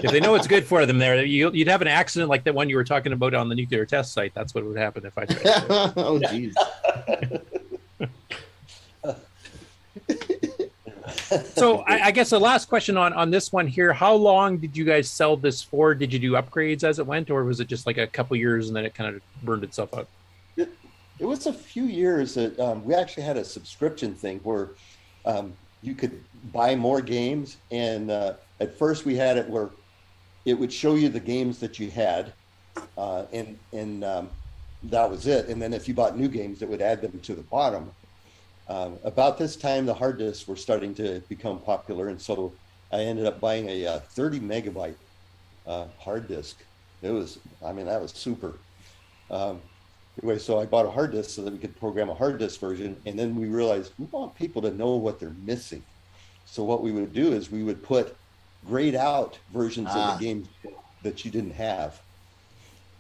If they know it's good for them, you'd have an accident like that one you were talking about on the nuclear test site. That's what would happen if I tried to. Oh, geez. So I guess the last question on this one here, how long did you guys sell this for? Did you do upgrades as it went, or was it just like a couple years and then it kind of burned itself out? It was a few years that we actually had a subscription thing where you could buy more games. And at first we had it where it would show you the games that you had, and that was it. And then if you bought new games, it would add them to the bottom. About this time, the hard disks were starting to become popular, and so I ended up buying a 30 megabyte hard disk. That was super. Anyway, so I bought a hard disk so that we could program a hard disk version, and then we realized we want people to know what they're missing. So what we would do is we would put grayed out versions of the games that you didn't have.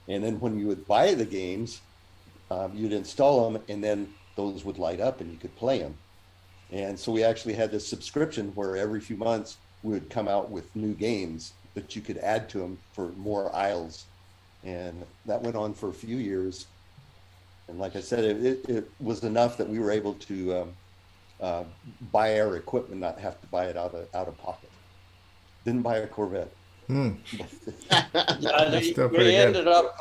And then when you would buy the games, you'd install them, and then those would light up and you could play them. And so we actually had this subscription where every few months we would come out with new games that you could add to them for more aisles. And that went on for a few years. And like I said, it was enough that we were able to buy our equipment, not have to buy it out of pocket. Didn't buy a Corvette. We ended up,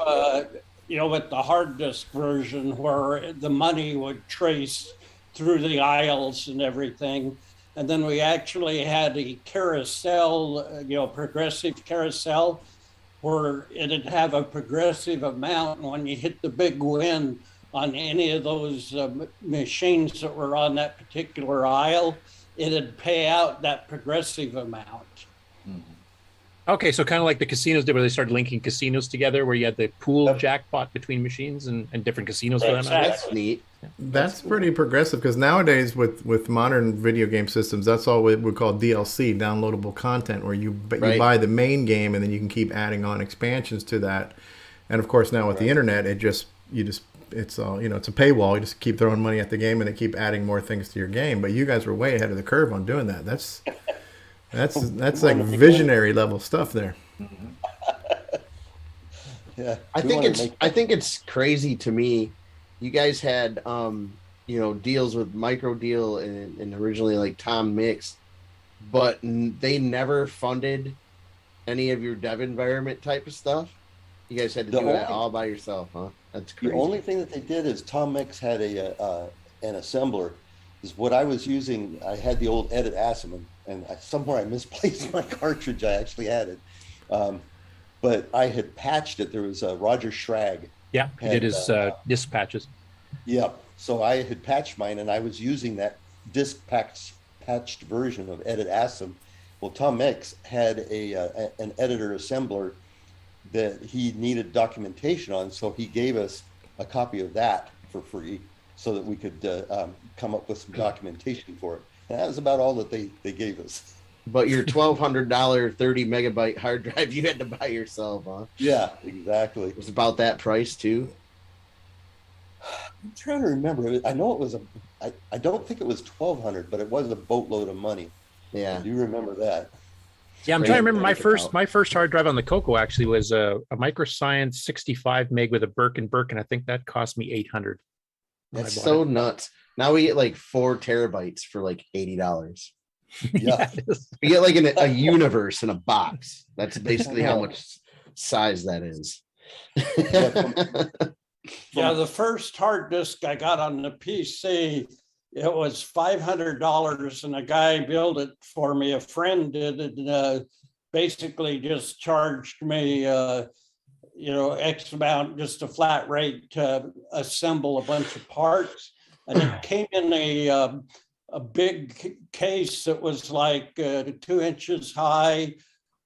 with the hard disk version where the money would trace through the aisles and everything. And then we actually had a carousel, progressive carousel, where it'd have a progressive amount. And when you hit the big win on any of those machines that were on that particular aisle, it'd pay out that progressive amount. Okay, so kind of like the casinos did, where they started linking casinos together, where you had the pool jackpot between machines and different casinos for that matter. That's neat. That's pretty progressive, because nowadays with modern video game systems, that's all we would call DLC, downloadable content, where you buy the main game and then you can keep adding on expansions to that. And of course now with the internet, it's all, it's a paywall. You just keep throwing money at the game and they keep adding more things to your game. But you guys were way ahead of the curve on doing that. That's like visionary level stuff there. Yeah, I think it's crazy to me. You guys had deals with Micro Deal and originally like Tom Mix, but they never funded any of your dev environment type of stuff. You guys had to do that all by yourself, huh? That's crazy. The only thing that they did is Tom Mix had an assembler. Is what I was using. I had the old Edit Asim, and somewhere I misplaced my cartridge. I actually had it, but I had patched it. There was Roger Schrag. Yeah, he did his disk patches. Yep. So I had patched mine, and I was using that disk patched version of Edit Asim. Well, Tom Mix had an editor assembler that he needed documentation on, so he gave us a copy of that for free, so that we could come up with some documentation for it. And that was about all that they gave us. But your $1,200 30 megabyte hard drive you had to buy yourself, huh? Yeah, exactly. It was about that price too. I'm trying to remember. I know it was I don't think it was $1,200, but it was a boatload of money. Yeah, I do remember that. Yeah, I'm trying to remember my first hard drive on the CoCo actually was a Microscience 65 meg with a Birkin, and I think that cost me $800. That's so nuts. Now we get like 4 terabytes for like $80. Yeah, we get like a universe in a box. That's basically how much size that is. Yeah, the first hard disk I got on the PC, it was $500, and a guy built it for me. A friend did it, and basically just charged me, X amount, just a flat rate to assemble a bunch of parts. And it came in a big case that was like 2 inches high,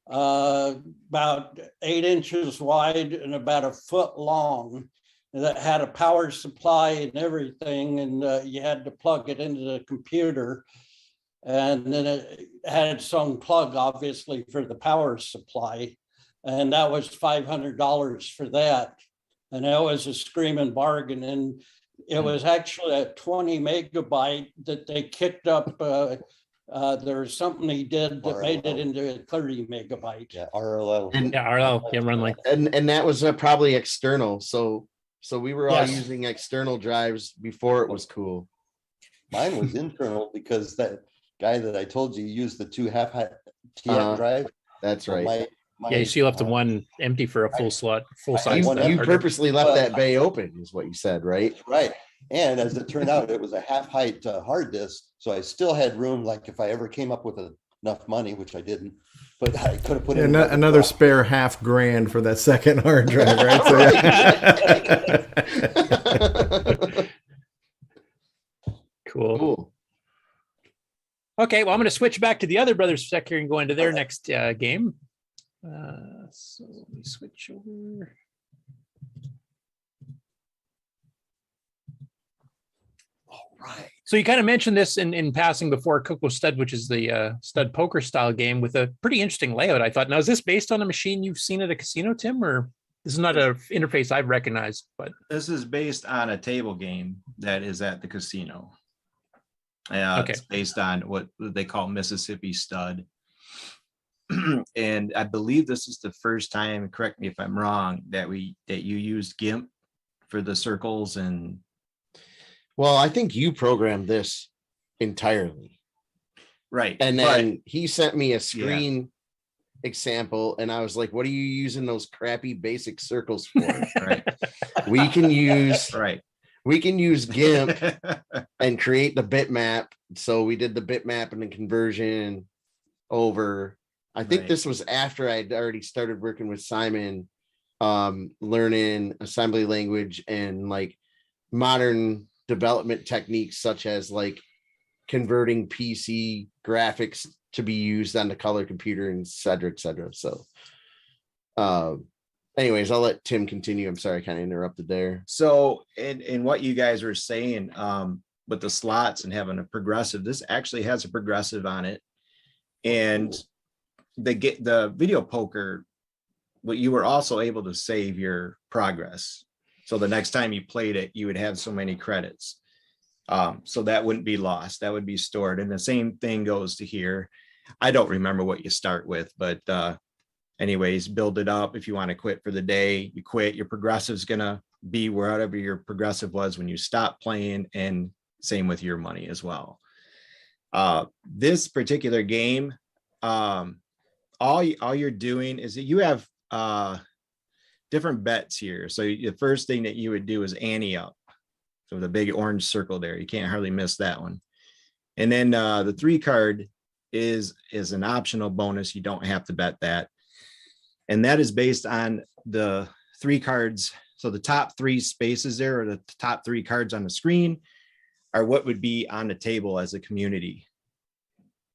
about 8 inches wide, and about a foot long. That had a power supply and everything, and you had to plug it into the computer. And then it had its own plug, obviously, for the power supply. And that was $500 for that. And that was a screaming bargain. And it was actually a 20 megabyte that they kicked up. There was something he did that made it into a 30 megabyte. Yeah, RLL. RLL. Yeah, run like. And that was probably external. So we were all using external drives before it was cool. Mine was internal because that guy that I told you used the 2 half TM drive. That's right. Yeah, you see, you left the one empty for a full size. You purposely left that bay open, is what you said, right? Right. And as it turned out, it was a half height hard disk, so I still had room. Like if I ever came up with enough money, which I didn't, but I could have put in another spare $5,000 for that second hard drive, right? So, Cool. Okay, well, I'm going to switch back to the other brothers sec here and go into their next game. So let me switch over. All right. So you kind of mentioned this in passing before, CoCo Stud, which is the stud poker style game with a pretty interesting layout, I thought. Now, is this based on a machine you've seen at a casino, Tim, or this is not an interface I've recognized? But this is based on a table game that is at the casino. Okay. It's based on what they call Mississippi Stud. And I believe this is the first time, correct me if I'm wrong, that you used GIMP for the circles. And well, I think you programmed this entirely, right? And then he sent me a screen example, and I was like, "What are you using those crappy basic circles for?" Right. We can use We can use GIMP and create the bitmap. So we did the bitmap and the conversion over. I think this was after I'd already started working with Simon, learning assembly language and like modern development techniques, such as like converting PC graphics to be used on the color computer and et cetera, et cetera. So anyways, I'll let Tim continue. I'm sorry, I kind of interrupted there. So in what you guys were saying, with the slots and having a progressive, this actually has a progressive on it. And the video poker, what you were also able to save your progress. So the next time you played it, you would have so many credits. So that wouldn't be lost. That would be stored. And the same thing goes to here. I don't remember what you start with, but anyways, build it up. If you want to quit for the day, you quit. Your progressive is going to be wherever your progressive was when you stop playing, and same with your money as well. This particular game, all you're doing is that you have different bets here. So the first thing that you would do is ante up. So the big orange circle there, you can't hardly miss that one. And then the 3 card is an optional bonus. You don't have to bet that. And that is based on the 3 cards. So the top 3 spaces there, or the top 3 cards on the screen, are what would be on the table as a community.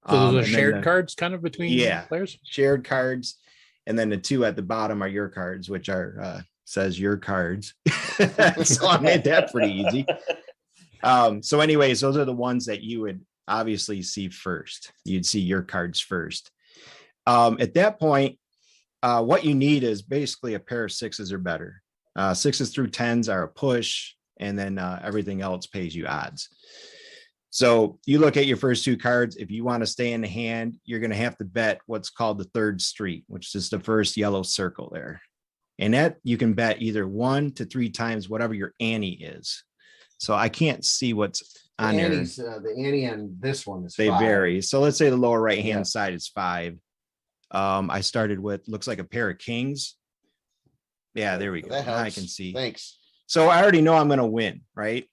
So those are shared cards kind of between players? Shared cards. And then the 2 at the bottom are your cards, which are says your cards. So I made that pretty easy. So anyways, those are the ones that you would obviously see first. You'd see your cards first. At that point, what you need is basically a pair of 6s or better. 6s through 10s are a push, and then everything else pays you odds. So you look at your first 2 cards. If you want to stay in the hand, you're going to have to bet what's called the 3rd street, which is the first yellow circle there. And that you can bet either 1 to 3 times whatever your ante is. So I can't see what's on there. The ante on this one is 5. They vary. So let's say the lower right-hand side is 5. I started with, looks like a pair of kings. Yeah, there we go. I can see. Thanks. So I already know I'm going to win, right?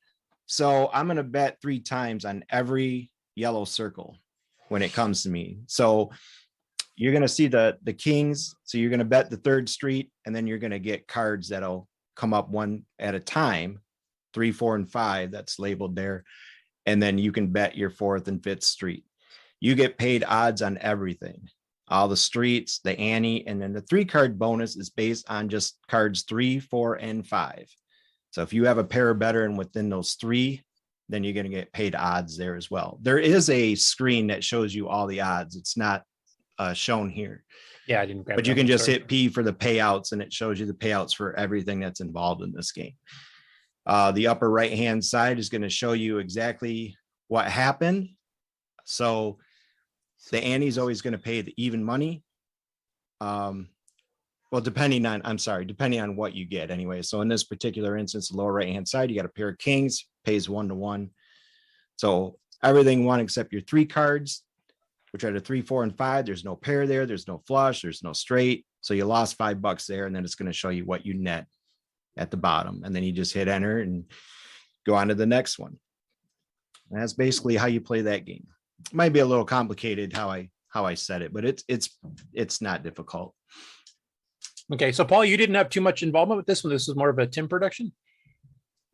So I'm going to bet 3 times on every yellow circle when it comes to me. So you're going to see the kings. So you're going to bet the 3rd street, and then you're going to get cards that'll come up one at a time, 3, 4, and 5. That's labeled there. And then you can bet your 4th and 5th street. You get paid odds on everything, all the streets, the ante, and then the 3 card bonus is based on just cards 3, 4, and 5. So if you have a pair better and within those 3, then you're going to get paid odds there as well. There is a screen that shows you all the odds. It's not shown here. Yeah, I didn't grab. But you can just hit P for the payouts, and it shows you the payouts for everything that's involved in this game. The upper right-hand side is going to show you exactly what happened. So the ante is always going to pay the even money. Well, depending on what you get anyway. So in this particular instance, the lower right-hand side, you got a pair of kings, pays 1 to 1. So everything 1 except your 3 cards, which are the 3, 4, and 5. There's no pair there. There's no flush. There's no straight. So you lost $5 there, and then it's going to show you what you net at the bottom. And then you just hit enter and go on to the next one. And that's basically how you play that game. It might be a little complicated how I said it, but it's not difficult. Okay, so Paul, you didn't have too much involvement with this one. This is more of a Tim production.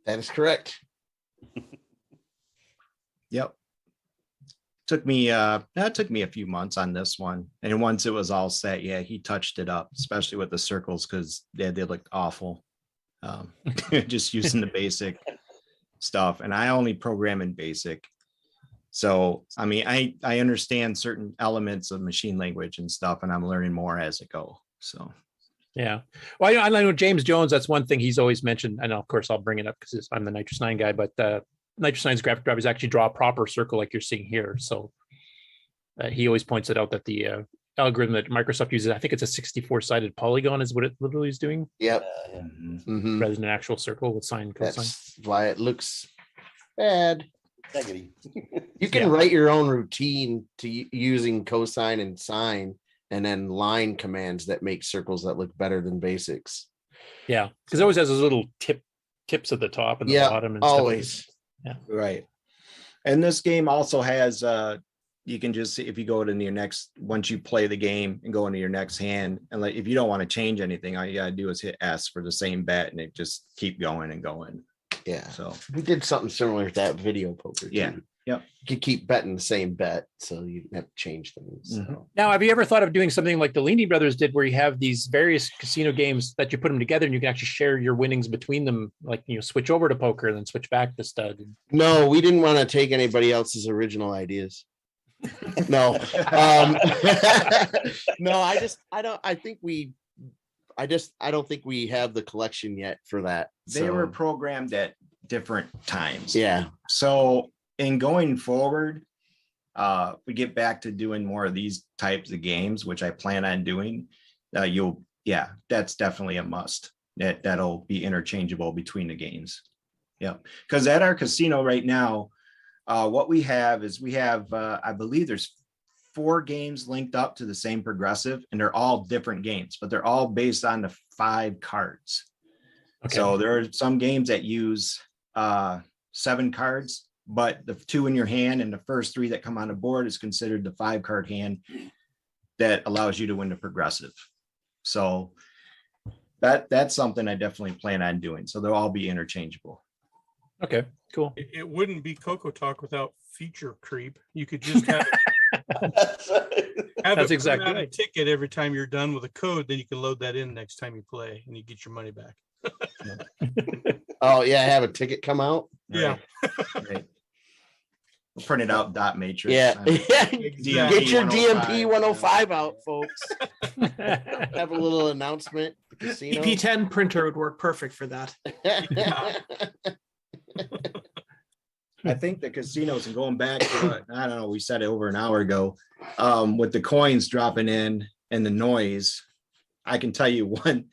That is correct. Yep. Took me a few months on this one, and once it was all set, he touched it up, especially with the circles, because they looked awful. Just using the basic stuff, and I only program in basic. So I mean, I understand certain elements of machine language and stuff, and I'm learning more as it go. So yeah, well, I know James Jones. That's one thing he's always mentioned. I know, of course, I'll bring it up because I'm the Nitrous 9 guy, but Nitrous 9's graphic drivers actually draw a proper circle like you're seeing here. So he always points it out that the algorithm that Microsoft uses, I think it's a 64-sided polygon is what it literally is doing. Yep. Mm-hmm. Rather than an actual circle with sine, cosine. That's why it looks bad. Negative. You can write your own routine to using cosine and sine, and then line commands that make circles that look better than basics. Yeah, because it always has those little tips at the top and the bottom. And always. Stuff. Yeah, right. And this game also has you can just see if you go to your next, once you play the game and go into your next hand, and like if you don't want to change anything, all you gotta do is hit S for the same bet, and it just keep going and going. Yeah. So we did something similar to that video poker. Yeah. Too. Yep. You could keep betting the same bet, so you have to change things. So. Now, have you ever thought of doing something like the Leany brothers did, where you have these various casino games that you put them together and you can actually share your winnings between them, like, you know, switch over to poker and then switch back to stud? No, we didn't want to take anybody else's original ideas. No, no, I don't think we have the collection yet for that. They were programmed at different times. Yeah. So in going forward, we get back to doing more of these types of games, which I plan on doing. That's definitely a must. That'll be interchangeable between the games. Yeah, because at our casino right now, what we have is I believe there's 4 games linked up to the same progressive, and they're all different games, but they're all based on the 5 cards. Okay. So there are some games that use 7 cards, but the 2 in your hand and the first 3 that come on the board is considered the 5-card hand that allows you to win the progressive. So that's something I definitely plan on doing. So they'll all be interchangeable. Okay, cool. It wouldn't be CoCoTALK without feature creep. You could just have That's exactly a ticket every time you're done with a code, then you can load that in next time you play and you get your money back. Oh yeah, have a ticket come out. Yeah. Right. We'll print it out dot matrix. Yeah. DMP Get your 105. DMP 105 out, folks. Have a little announcement. Casino. EP10 printer would work perfect for that. I think the casinos, and going back to I don't know, we said it over an hour ago, with the coins dropping in and the noise, I can tell you one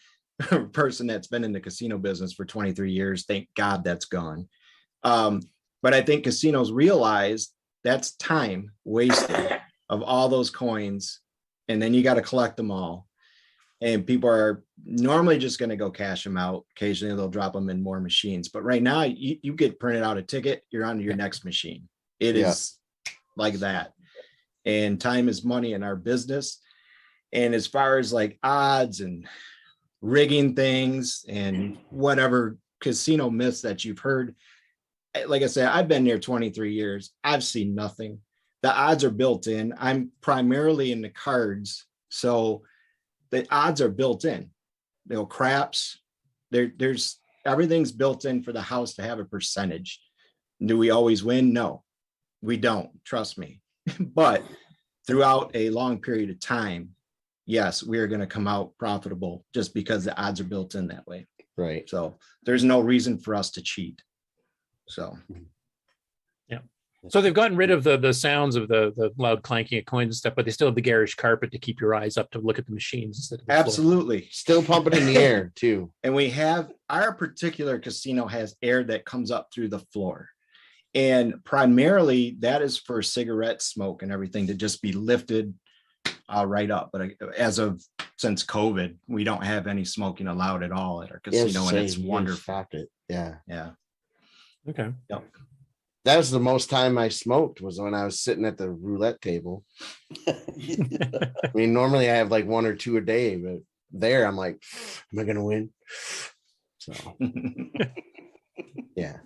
person that's been in the casino business for 23 years, thank God that's gone. But I think casinos realize that's time wasted of all those coins, and then you got to collect them all. And people are normally just going to go cash them out. Occasionally they'll drop them in more machines. But right now you get printed out a ticket, you're on to your next machine. It is like that. And time is money in our business. And as far as like odds and rigging things and whatever casino myths that you've heard, like I said, I've been there 23 years. I've seen nothing. The odds are built in. I'm primarily in the cards. So the odds are built in. You know, craps, there's everything's built in for the house to have a percentage. Do we always win? No, we don't. Trust me. But throughout a long period of time, yes, we are going to come out profitable just because the odds are built in that way. Right. So there's no reason for us to cheat. So, yeah. So they've gotten rid of the sounds of the loud clanking of coins and stuff, but they still have the garish carpet to keep your eyes up to look at the machines instead of the absolutely. Still pumping in the air too. And we have our particular casino has air that comes up through the floor. And primarily that is for cigarette smoke and everything to just be lifted right up. But since COVID, we don't have any smoking allowed at all at our casino, and it's wonderful. Yeah. Yeah. Okay. Yep. That was the most time I smoked was when I was sitting at the roulette table. I mean, normally I have like 1 or 2 a day, but there I'm like, am I going to win? So, yeah.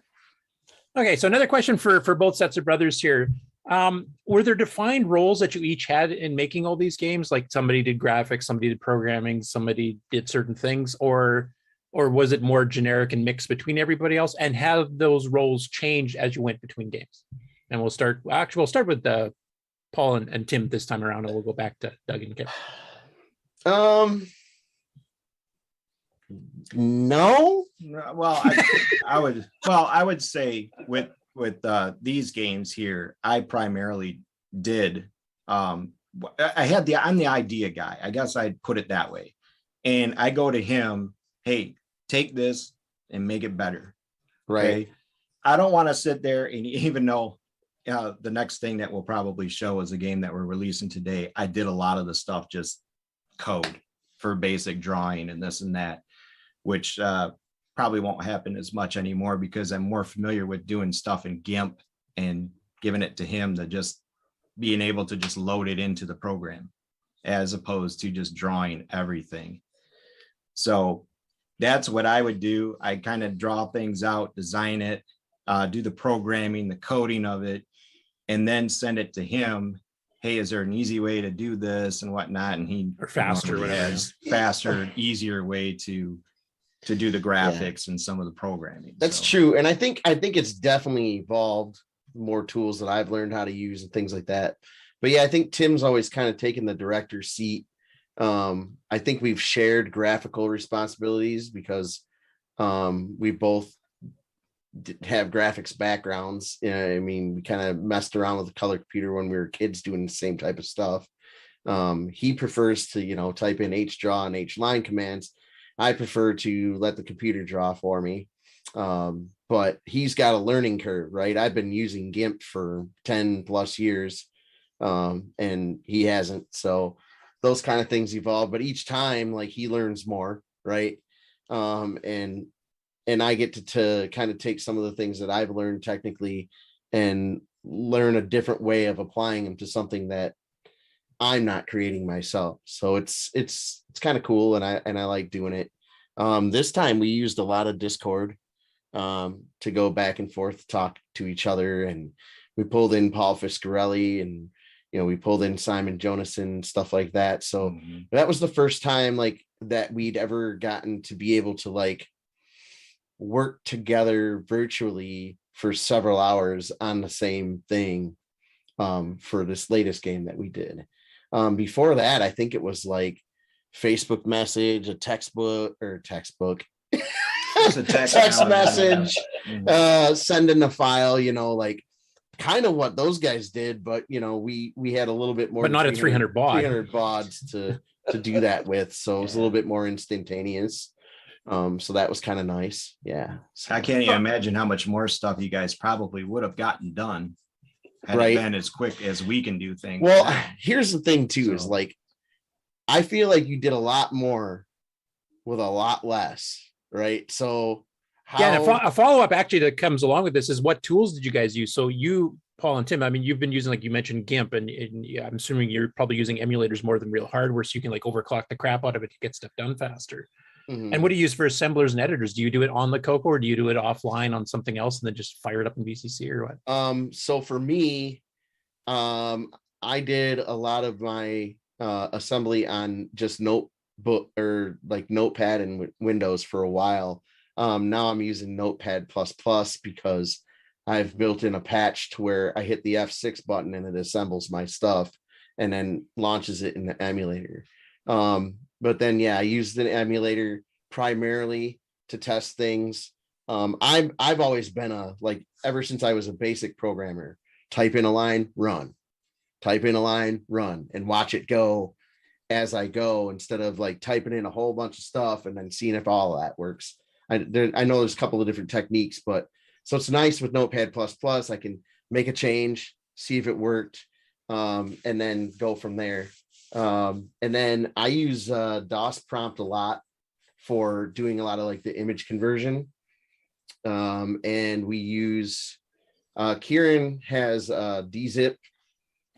Okay. So another question for both sets of brothers here. Were there defined roles that you each had in making all these games? Like somebody did graphics, somebody did programming, somebody did certain things, or was it more generic and mixed between everybody else? And have those roles changed as you went between games? And we'll start with Paul and Tim this time around, and we'll go back to Doug and Kip. No. Well, I would say with these games here, I primarily did. I'm the idea guy. I guess I'd put it that way. And I go to him, hey, take this and make it better. Right. Okay? I don't want to sit there and even though the next thing that we'll probably show is a game that we're releasing today. I did a lot of the stuff, just code for basic drawing and this and that, which probably won't happen as much anymore because I'm more familiar with doing stuff in GIMP and giving it to him to just being able to just load it into the program as opposed to just drawing everything. So that's what I would do. I kind of draw things out, design it, do the programming, the coding of it. and then send it to him. Hey, is there an easy way to do this and whatnot? And he or faster, whatever, has faster, easier way to do the graphics and some of the programming. That's true. And I think it's definitely evolved, more tools that I've learned how to use and things like that. But yeah, I think Tim's always kind of taken the director's seat. I think we've shared graphical responsibilities because we both have graphics backgrounds. I mean, we kind of messed around with the color computer when we were kids doing the same type of stuff. He prefers to, type in HDraw and HLine commands. I prefer to let the computer draw for me. But he's got a learning curve, right? I've been using GIMP for 10 plus years, and he hasn't. So those kind of things evolve, but each time, like, he learns more, right? And I get to kind of take some of the things that I've learned technically and learn a different way of applying them to something that I'm not creating myself. So it's kind of cool, and I like doing it. This time we used a lot of Discord to go back and forth, talk to each other, and we pulled in Paul Fiscarelli, and we pulled in Simon Jonason, stuff like that. So that was the first time like that we'd ever gotten to be able to like work together virtually for several hours on the same thing for this latest game that we did. Before that, I think it was like Facebook message, a textbook. It's a text message, sending a file, like kind of what those guys did, but we had a little bit more, but not at 300 baud. 300 bauds to do that with, so it was a little bit more instantaneous. So that was kind of nice. Yeah, I can't even imagine how much more stuff you guys probably would have gotten done had right. it been as quick as we can do things. Well, here's the thing too, is like I feel like you did a lot more with a lot less, right? So a follow-up actually that comes along with this is, what tools did you guys use? So you, Paul and Tim, I mean, you've been using, like you mentioned, GIMP, and I'm assuming you're probably using emulators more than real hardware, so you can like overclock the crap out of it to get stuff done faster. And what do you use for assemblers and editors? Do you do it on the CoCo, or do you do it offline on something else and then just fire it up in VCC or what? So for me, I did a lot of my assembly on just notebook or like Notepad and Windows for a while. Now I'm using Notepad++ because I've built in a patch to where I hit the F6 button and it assembles my stuff and then launches it in the emulator. But then, yeah, I use the emulator primarily to test things. I've always been ever since I was a basic programmer, type in a line, run, type in a line, run, and watch it go as I go, instead of like typing in a whole bunch of stuff and then seeing if all of that works. I know there's a couple of different techniques, but so it's nice with Notepad++. I can make a change, see if it worked, and then go from there. And then I use DOS prompt a lot for doing a lot of like the image conversion. And we use Kieran has dzip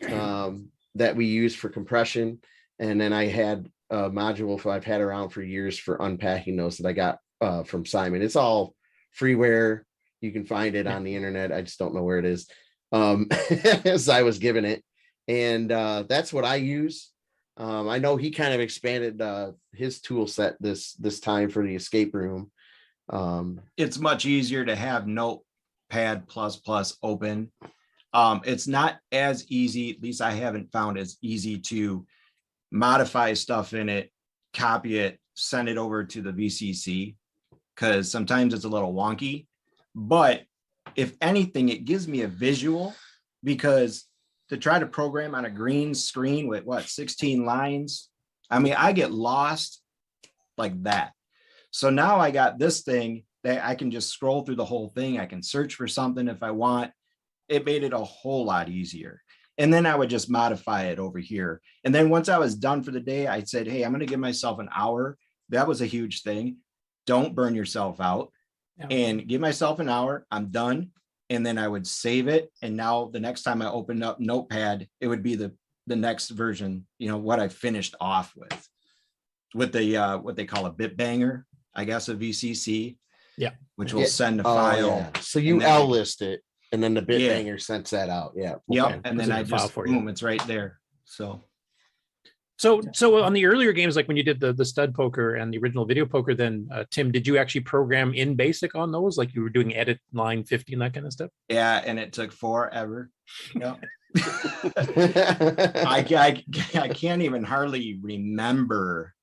that we use for compression. And then I had a module I've had around for years for unpacking those that I got from Simon. It's all freeware. You can find it on the internet. I just don't know where it is, as I was given it. And that's what I use. I know he kind of expanded his tool set this time for the escape room. It's much easier to have Notepad++ open. It's not as easy, at least I haven't found as easy to modify stuff in it, copy it, send it over to the VCC, because sometimes it's a little wonky. But if anything, it gives me a visual, because to try to program on a green screen with 16 lines, I mean, I get lost like that. So now I got this thing that I can just scroll through the whole thing. I can search for something if I want. It made it a whole lot easier. And then I would just modify it over here. And then once I was done for the day, I said, hey, I'm going to give myself an hour. That was a huge thing. Don't burn yourself out. And give myself an hour. I'm done. And then I would save it. And now the next time I opened up Notepad, it would be the next version, what I finished off with the what they call a bit banger, I guess, a VCC. Yeah. Which will send a file. Yeah. So you L list it. And then the bit banger sends that out. Yeah. Yep. And then I just, for you. boom, it's right there. So on the earlier games, like when you did the stud poker and the original video poker, then Tim, did you actually program in BASIC on those? Like you were doing edit line 50 and that kind of stuff? Yeah, and it took forever. Yep. I can't even hardly remember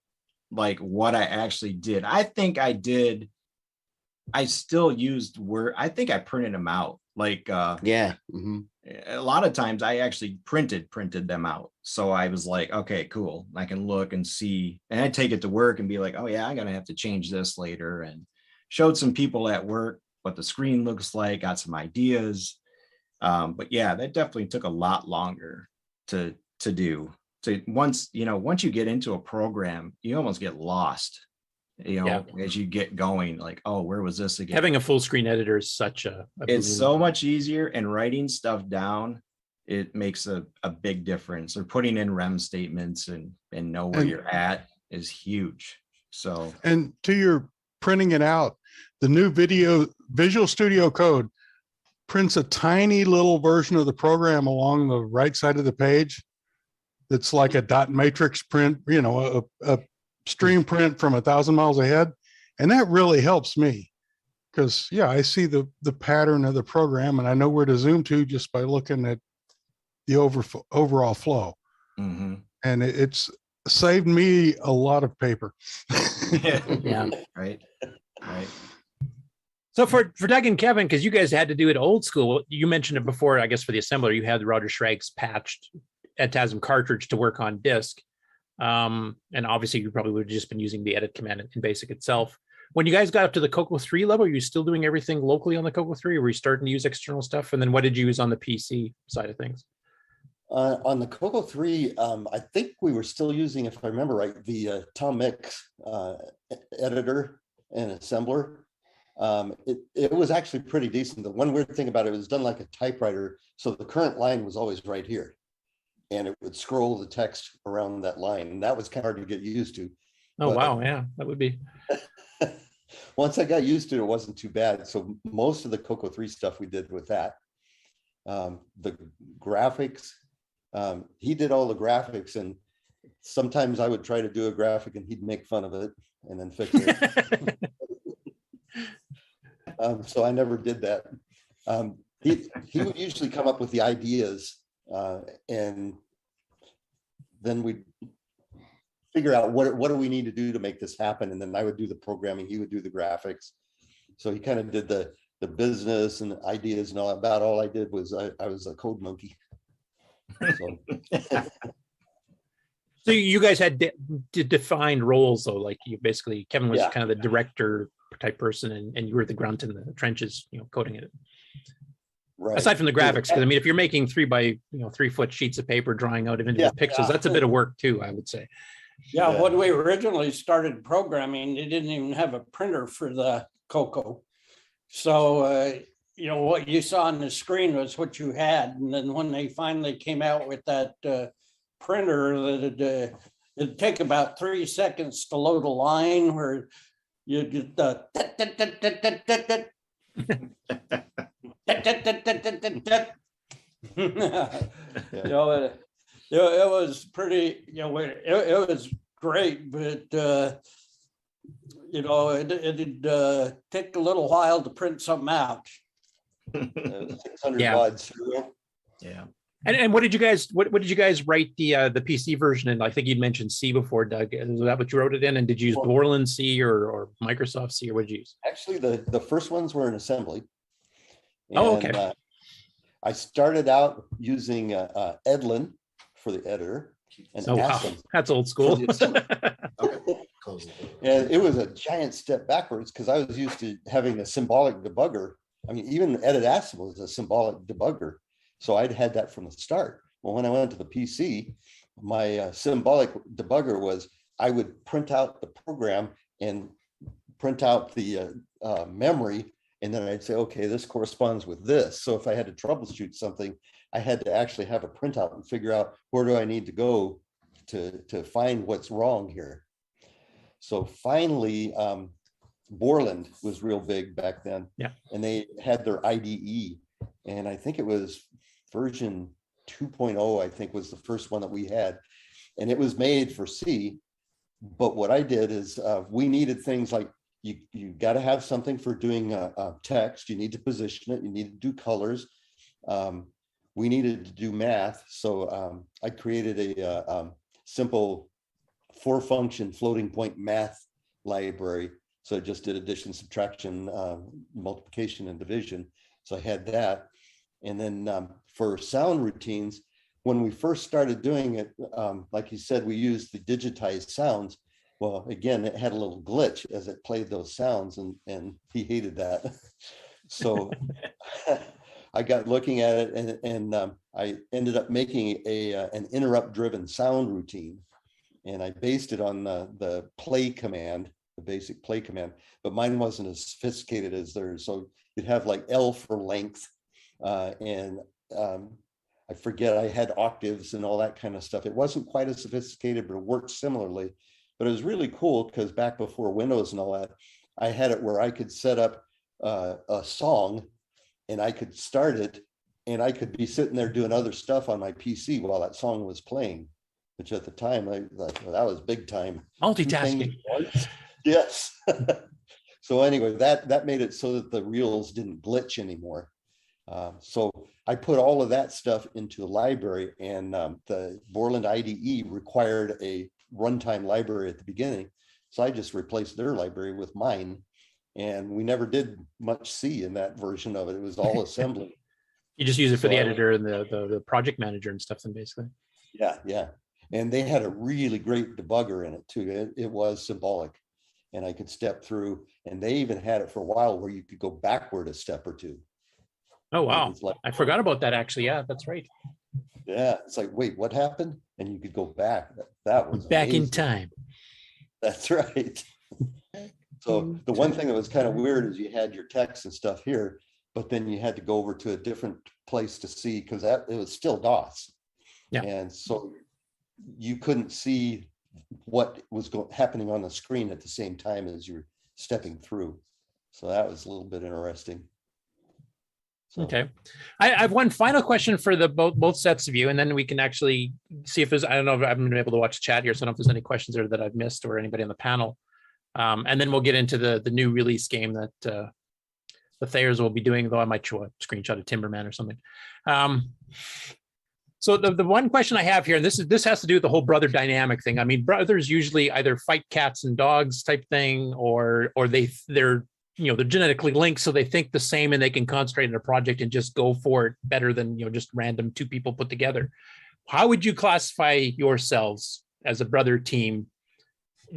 like what I actually did. I think I did. I still used Word. I think I printed them out. Like a lot of times I actually printed them out. So I was like, okay, cool. I can look and see, and I take it to work and be like, oh yeah, I'm gonna have to change this later, and showed some people at work what the screen looks like, got some ideas. But yeah, that definitely took a lot longer to do. So once you get into a program, you almost get lost, as you get going, like, oh, where was this again? Having a full screen editor is such a it's so much easier, and writing stuff down, it makes a big difference. Or putting in REM statements and know where you're at is huge. So, and to your printing it out, the new Visual Studio Code prints a tiny little version of the program along the right side of the page. That's like a dot matrix print, a stream print from 1,000 miles ahead. And that really helps me because I see the pattern of the program and I know where to zoom to just by looking at the overall flow. Mm-hmm. And it's saved me a lot of paper. Yeah. Right. So for Doug and Kevin, because you guys had to do it old school, you mentioned it before, I guess for the assembler, you had the Roger Schragg's patched Etasm cartridge to work on disk. And obviously you probably would have just been using the edit command in BASIC itself. When you guys got up to the CoCo3 level, are you still doing everything locally on the CoCo3, or were you starting to use external stuff? And then what did you use on the PC side of things? On the CoCo3, I think we were still using, if I remember right, the Tom Mix editor and assembler. It was actually pretty decent. The one weird thing about it was done like a typewriter. So the current line was always right here. And it would scroll the text around that line. And that was kind of hard to get used to. Oh, but, wow. Yeah, that would be. Once I got used to it, it wasn't too bad. So most of the CoCo3 stuff we did with that. The graphics, he did all the graphics, and sometimes I would try to do a graphic and he'd make fun of it and then fix it. So I never did that. He would usually come up with the ideas, and then we'd figure out what do we need to do to make this happen, and then I would do the programming, he would do the graphics. So he kind of did the business and the ideas and all that. About all I did was I was a code monkey. So you guys had defined roles, though, like you basically, Kevin was kind of the director type person, and you were the grunt in the trenches, coding it. Right. Aside from the graphics, because I mean, if you're making 3 foot sheets of paper, drawing out individual pixels, that's a bit of work too, I would say. Yeah, when we originally started programming, they didn't even have a printer for the CoCo. So, what you saw on the screen was what you had. And then when they finally came out with that printer, it'd take about 3 seconds to load a line where you get the it was pretty, it was great, but it'd take a little while to print something out. 600 baud serial. Yeah. And what did you guys write the PC version in? I think you'd mentioned C before, Doug. Was that what you wrote it in? And did you use Borland C or Microsoft C, or what did you use? Actually, the first ones were in assembly. And, okay. I started out using Edlin for the editor. And wow. That's old school. And it was a giant step backwards because I was used to having a symbolic debugger. I mean, even Edit Assemble is a symbolic debugger. So I'd had that from the start. Well, when I went to the PC, my symbolic debugger was I would print out the program and print out the memory, and then I'd say, okay, this corresponds with this. So if I had to troubleshoot something, I had to actually have a printout and figure out where do I need to go to find what's wrong here. So finally, Borland was real big back then. Yeah. And they had their IDE. And I think it was version 2.0, I think was the first one that we had. And it was made for C. But what I did is we needed things like you got to have something for doing text. You need to position it. You need to do colors. We needed to do math. So I created a simple 4-function floating point math library. So I just did addition, subtraction, multiplication, and division. So I had that. And then for sound routines, when we first started doing it, like you said, we used the digitized sounds. Well, again, it had a little glitch as it played those sounds, and he hated that. So I got looking at it, and I ended up making an interrupt-driven sound routine. And I based it on the play command, the basic play command, but mine wasn't as sophisticated as theirs. So you'd have like L for length, and I forget, I had octaves and all that kind of stuff. It wasn't quite as sophisticated, but it worked similarly. But it was really cool because back before Windows and all that, I had it where I could set up a song and I could start it, and I could be sitting there doing other stuff on my PC while that song was playing, which at the time, that was big time. Multitasking. Yes. So anyway, that made it so that the reels didn't glitch anymore. So I put all of that stuff into the library, and the Borland IDE required a runtime library at the beginning. So I just replaced their library with mine, and we never did much C in that version of it. It was all assembly. You just use it for the editor and the project manager and stuff then basically. Yeah. And they had a really great debugger in it too. It was symbolic, and I could step through, and they even had it for a while where you could go backward a step or two. Oh, wow. I forgot about that actually. Yeah, that's right. Yeah. It's like, wait, what happened? And you could go back. That was back amazing. in time. That's right. So the one thing that was kind of weird is you had your text and stuff here, but then you had to go over to a different place to see, because it was still DOS. Yeah. And so you couldn't see what was happening on the screen at the same time as you're stepping through. So that was a little bit interesting. Okay. I have one final question for the both sets of you, and then we can actually see if there's, I don't know if I've been able to watch chat here, so I don't know if there's any questions there that I've missed or anybody on the panel. And then we'll get into the new release game that the Thayers will be doing, though I might show a screenshot of Timberman or something. So the one question I have here, and this has to do with the whole brother dynamic thing. I mean, brothers usually either fight cats and dogs type thing, or they're they're genetically linked, so they think the same and they can concentrate on a project and just go for it better than just random two people put together. How would you classify yourselves as a brother team?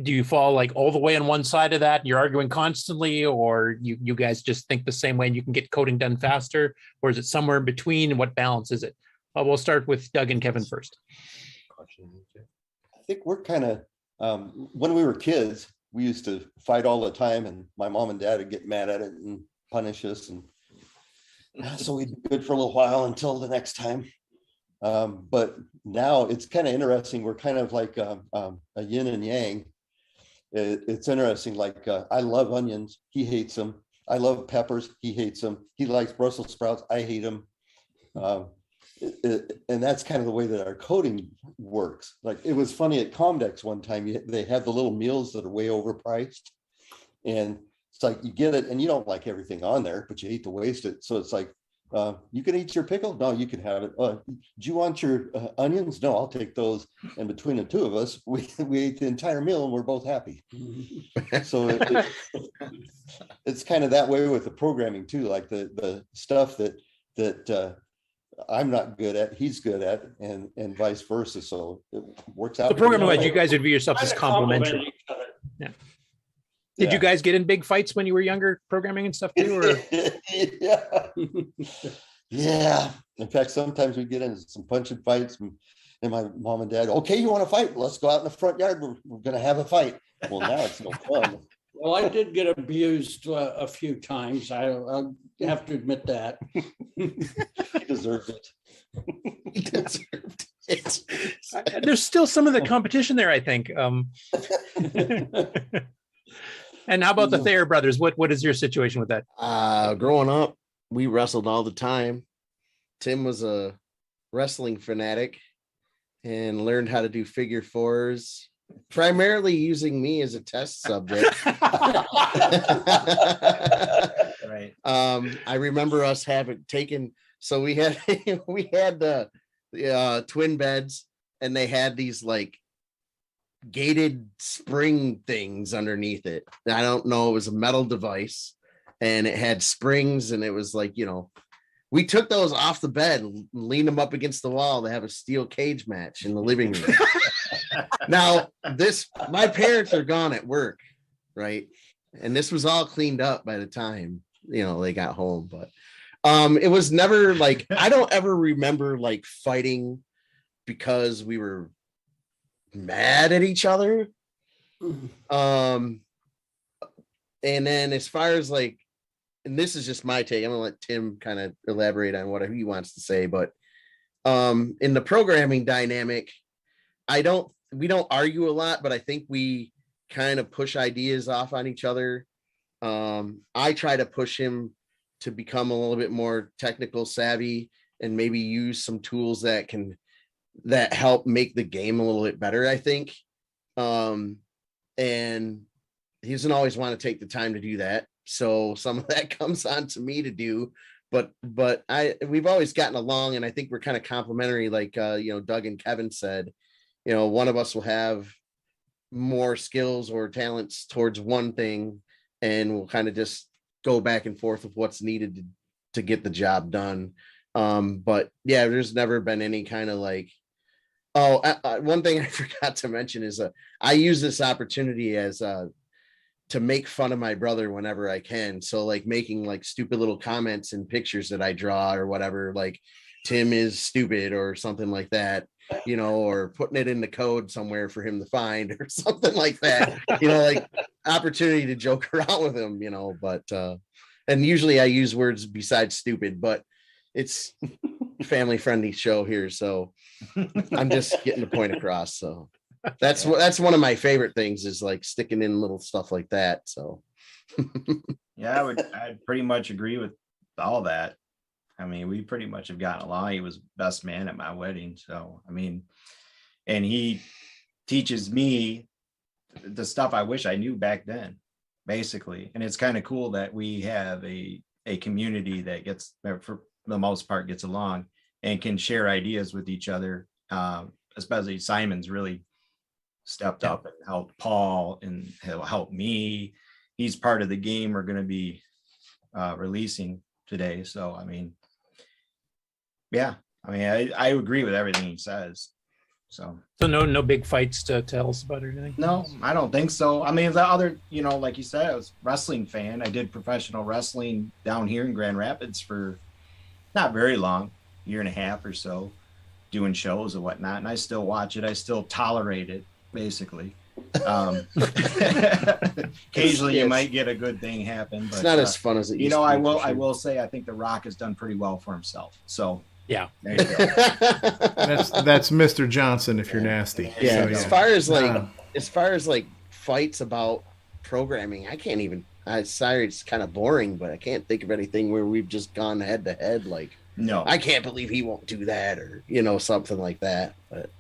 Do you fall like all the way on one side of that and you're arguing constantly, or you guys just think the same way and you can get coding done faster, or is it somewhere in between, and what balance is it? Well, we'll start with Doug and Kevin first. I think we're kind of when we were kids, we used to fight all the time, and my mom and dad would get mad at it and punish us. And so we'd be good for a little while until the next time. But now it's kind of interesting. We're kind of like a yin and yang. It's interesting. Like I love onions. He hates them. I love peppers. He hates them. He likes Brussels sprouts. I hate them. And that's kind of the way that our coding works. Like it was funny at Comdex one time, they have the little meals that are way overpriced, and it's like you get it and you don't like everything on there, but you hate to waste it. So it's like you can eat your pickle. No, you can have it. Do you want your onions? No, I'll take those. And between the two of us, we ate the entire meal and we're both happy. So it's kind of that way with the programming too. Like the stuff that I'm not good at, he's good at, and vice versa. So it works out. The programming wise, you guys would view yourselves as complementary. Yeah. Did you guys get in big fights when you were younger, programming and stuff too? Or? Yeah. In fact, sometimes we get into some punching fights, and my mom and dad, okay, you want to fight? Let's go out in the front yard. We're going to have a fight. Well, now it's no fun. Well, I did get abused a few times. I'll have to admit that. He deserved it. He deserved it. There's still some of the competition there, I think. And how about the Thayer brothers? What is your situation with that? Growing up, we wrestled all the time. Tim was a wrestling fanatic and learned how to do figure fours, primarily using me as a test subject. Right. I remember us having taken, so we had the twin beds, and they had these like gated spring things underneath it. I don't know, it was a metal device, and it had springs, and it was like, we took those off the bed and leaned them up against the wall to have a steel cage match in the living room. Now, my parents are gone at work, right? And this was all cleaned up by the time, they got home. But it was never like, I don't ever remember like fighting because we were mad at each other. And then as far as like, and this is just my take, I'm gonna let Tim kind of elaborate on whatever he wants to say, but in the programming dynamic, we don't argue a lot, but I think we kind of push ideas off on each other. I try to push him to become a little bit more technical savvy and maybe use some tools that help make the game a little bit better, I think. And he doesn't always want to take the time to do that. So some of that comes on to me to do, but we've always gotten along, and I think we're kind of complementary. Like, Doug and Kevin said, one of us will have more skills or talents towards one thing, and we'll kind of just go back and forth with what's needed to get the job done. But yeah, there's never been any kind of like, one thing I forgot to mention is I use this opportunity as to make fun of my brother whenever I can. So like making like stupid little comments and pictures that I draw or whatever, like Tim is stupid or something like that, or putting it in the code somewhere for him to find or something like that, like opportunity to joke around with him, but, and usually I use words besides stupid, but it's a family friendly show here. So I'm just getting the point across. So that's one of my favorite things is like sticking in little stuff like that. So yeah, I'd pretty much agree with all that. I mean, we pretty much have gotten along. He was best man at my wedding. So, I mean, and he teaches me the stuff I wish I knew back then, basically. And it's kind of cool that we have a community that gets, for the most part, gets along and can share ideas with each other. Especially Simon's really stepped up and helped Paul, and he'll help me. He's part of the game we're going to be releasing today. So, I mean, yeah, I mean, I agree with everything he says. So no big fights to tell us about or anything? No, I don't think so. I mean, the other, like you said, I was a wrestling fan. I did professional wrestling down here in Grand Rapids for not very long, year and a half or so, doing shows and whatnot. And I still watch it. I still tolerate it, basically. Occasionally you might get a good thing happen, but it's not as fun as it used to be. I will say I think The Rock has done pretty well for himself. So yeah, there you go. that's Mr. Johnson if you're nasty. Yeah, So, as far as like fights about programming, I can't even. Sorry, it's kind of boring, but I can't think of anything where we've just gone head to head. Like, no, I can't believe he won't do that, or something like that. But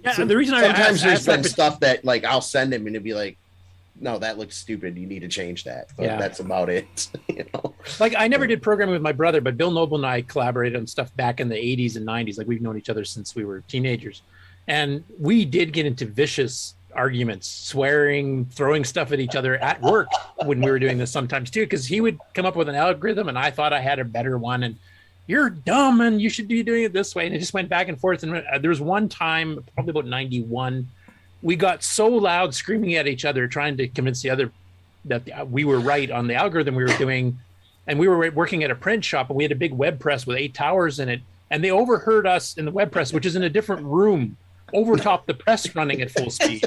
yeah, the reason sometimes there's been stuff that like I'll send him and it'd be like, no, that looks stupid. You need to change that. But that's about it. Like I never did programming with my brother, but Bill Noble and I collaborated on stuff back in the 80s and 90s. Like we've known each other since we were teenagers, and we did get into vicious arguments, swearing, throwing stuff at each other at work when we were doing this sometimes too, because he would come up with an algorithm and I thought I had a better one, and you're dumb and you should be doing it this way. And it just went back and forth. And there was one time, probably about 91, we got so loud screaming at each other, trying to convince the other that we were right on the algorithm we were doing. And we were working at a print shop and we had a big web press with 8 towers in it. And they overheard us in the web press, which is in a different room, overtop the press running at full speed.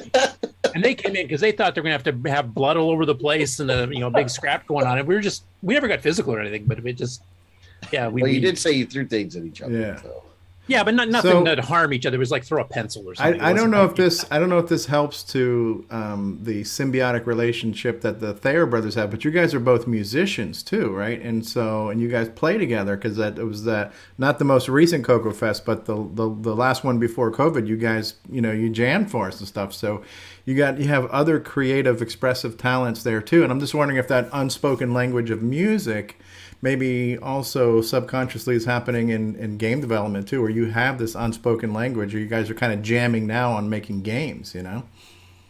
And they came in because they thought they're going to have blood all over the place and a big scrap going on. And we never got physical or anything, but it just, yeah. You did say you threw things at each other. Yeah. So. Yeah, but nothing So- that harm each other. It was like throw a pencil or something. I don't know if this helps to the symbiotic relationship that the Thayer brothers have, but you guys are both musicians too, right? And you guys play together because it was not the most recent CoCoFest, but the last one before COVID. You guys, you jammed for us and stuff. So you have other creative, expressive talents there too. And I'm just wondering if that unspoken language of music maybe also subconsciously is happening in game development too, where you have this unspoken language, or you guys are kind of jamming now on making games,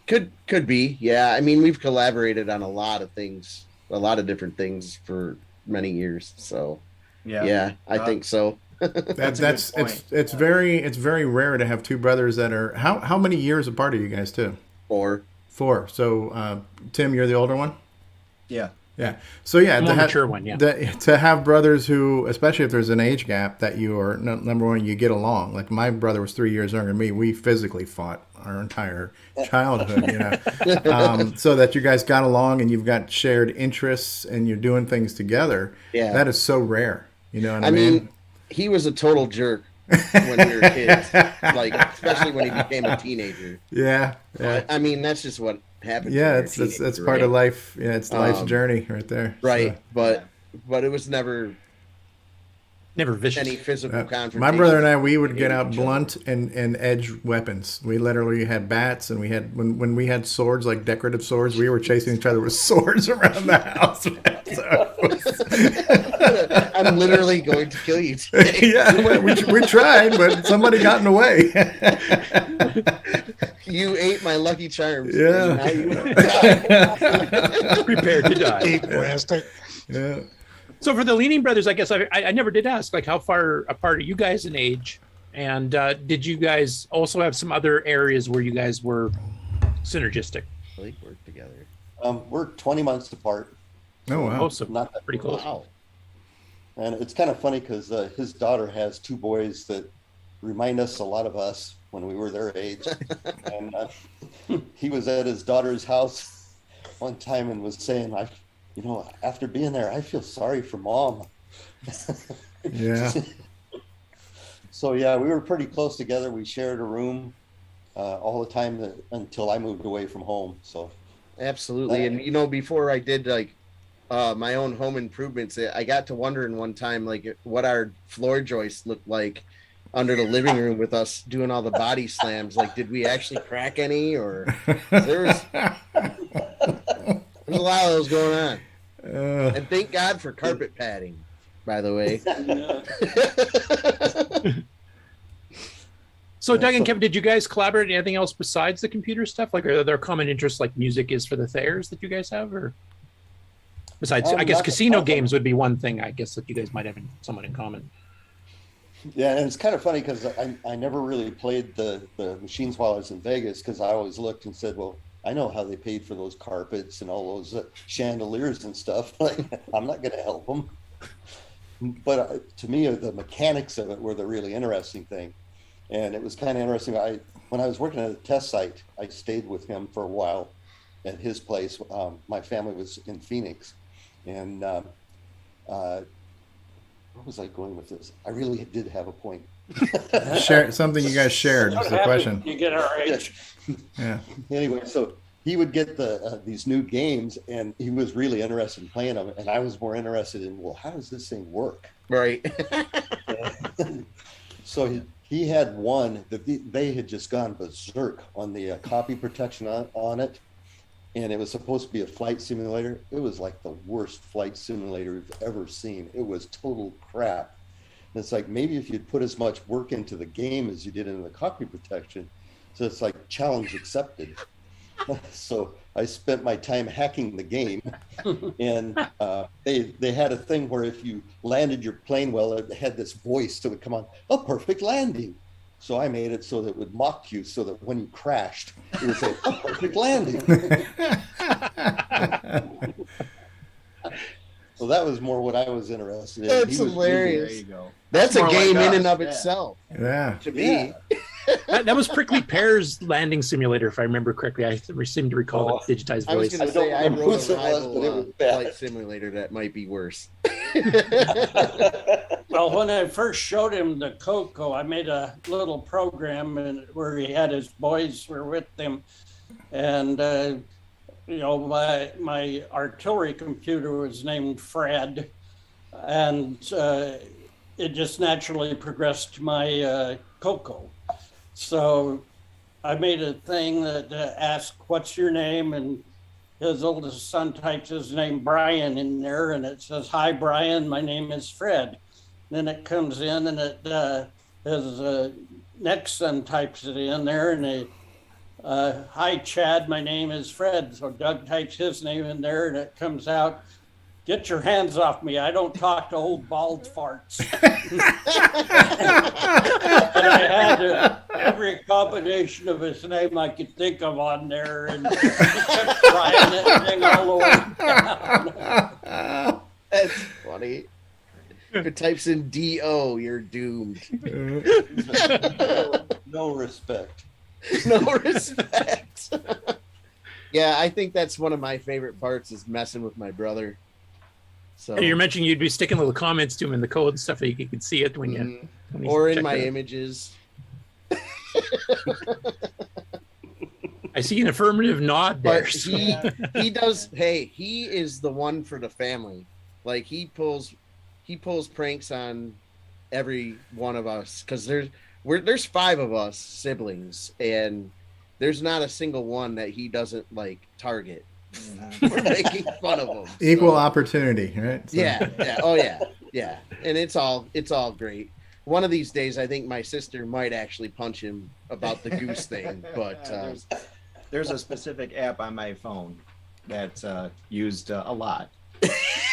Could be. Yeah. I mean, we've collaborated on a lot of things, a lot of different things for many years. So yeah, I think so. It's very rare to have two brothers that are how many years apart are you guys too? 4. So Tim, you're the older one? Yeah. Yeah. So yeah, More mature one, yeah. To have brothers who, especially if there's an age gap, that you are number one, you get along. Like my brother was 3 years younger than me. We physically fought our entire childhood, so that you guys got along and you've got shared interests and you're doing things together. Yeah. That is so rare. You know what I I mean? mean, he was a total jerk when we were kids, like especially when he became a teenager. Yeah. I mean, that's just what happens. Yeah, that's part of life. Yeah, it's life's journey right there. Right, so. but it was never vicious. Any physical confrontation. My brother and I, we would get out blunt and edge weapons. We literally had bats, and we had when we had swords, like decorative swords, we were chasing each other with swords around the house. I'm literally going to kill you today. Yeah, we tried, but somebody got in the way. You ate my Lucky Charms. Yeah. Now you die. Prepared to die. Yeah. So for the Leany brothers, I guess I never did ask, like, how far apart are you guys in age? And did you guys also have some other areas where you guys were synergistic? We worked together. We're 20 months apart. Oh, wow. Oh, so not that pretty close. Wow. And it's kind of funny because his daughter has 2 boys that remind us a lot of us when we were their age. And he was at his daughter's house one time and was saying, after being there, I feel sorry for mom. Yeah. So yeah, we were pretty close together. We shared a room all the time until I moved away from home. So absolutely. And before I did my own home improvements, I got to wondering one time what our floor joists looked like under the living room with us doing all the body slams. Like, did we actually crack any, or there's a lot of those going on. And thank God for carpet padding, by the way. So Doug and Kevin, did you guys collaborate on anything else besides the computer stuff? Like, are there common interests like music is for the Thayers that you guys have, or besides, I guess casino games would be one thing, I guess, that you guys might have somewhat in common. Yeah, and it's kind of funny because I never really played the machines while I was in Vegas, because I always looked and said, well, I know how they paid for those carpets and all those chandeliers and stuff. Like, I'm not going to help them. But to me, the mechanics of it were the really interesting thing. And it was kind of interesting. When I was working at a test site, I stayed with him for a while at his place. My family was in Phoenix. And where was I going with this? I really did have a point. Share something you guys shared is the question. You get our age. Yeah. Anyway, so he would get these new games, and he was really interested in playing them, and I was more interested in, well, how does this thing work? Right. So he had one that they had just gone berserk on the copy protection on it, and it was supposed to be a flight simulator. It was like the worst flight simulator we've ever seen. It was total crap. And it's like, maybe if you'd put as much work into the game as you did into the copy protection, so it's like challenge accepted. So I spent my time hacking the game, and they had a thing where if you landed your plane well, it had this voice that would come on, a perfect landing. So I made it so that it would mock you, so that when you crashed, it would say, a perfect landing. So that was more what I was interested in. That's hilarious. There you go. That's a game in and of itself. Yeah. To me. That was Prickly Pear's landing simulator, if I remember correctly. I seem to recall the digitized I was voice. going to say I remember wrote what a it was, but it was rival bad. flight simulator that might be worse. Well, when I first showed him the CoCo, I made a little program and where he had his boys were with him, and you know, my artillery computer was named Fred, and it just naturally progressed to my CoCo. So I made a thing that asked, "What's your name?" and his oldest son types his name Brian in there, and it says, "Hi Brian, my name is Fred." Then it comes in, and it his next son types it in there, and they, "Hi Chad, my name is Fred." So Doug types his name in there, and it comes out, "Get your hands off me! I don't talk to old bald farts." And I had every combination of his name I could think of on there, and he kept trying that thing all the way down. That's funny. If it types in DO, you're doomed. No respect. No respect. Yeah, I think that's one of my favorite parts is messing with my brother. So And you're mentioning you'd be sticking little comments to him in the code and stuff that you could see it when you or in my images. I see an affirmative nod there. But he does. Hey, he is the one for the family. Like he pulls pranks on every one of us because there's 5 of us siblings, and there's not a single one that he doesn't like target for making fun of them. Equal opportunity, right? So. Yeah. Oh yeah. And it's all great. One of these days, I think my sister might actually punch him about the goose thing, but there's a specific app on my phone that's used a lot.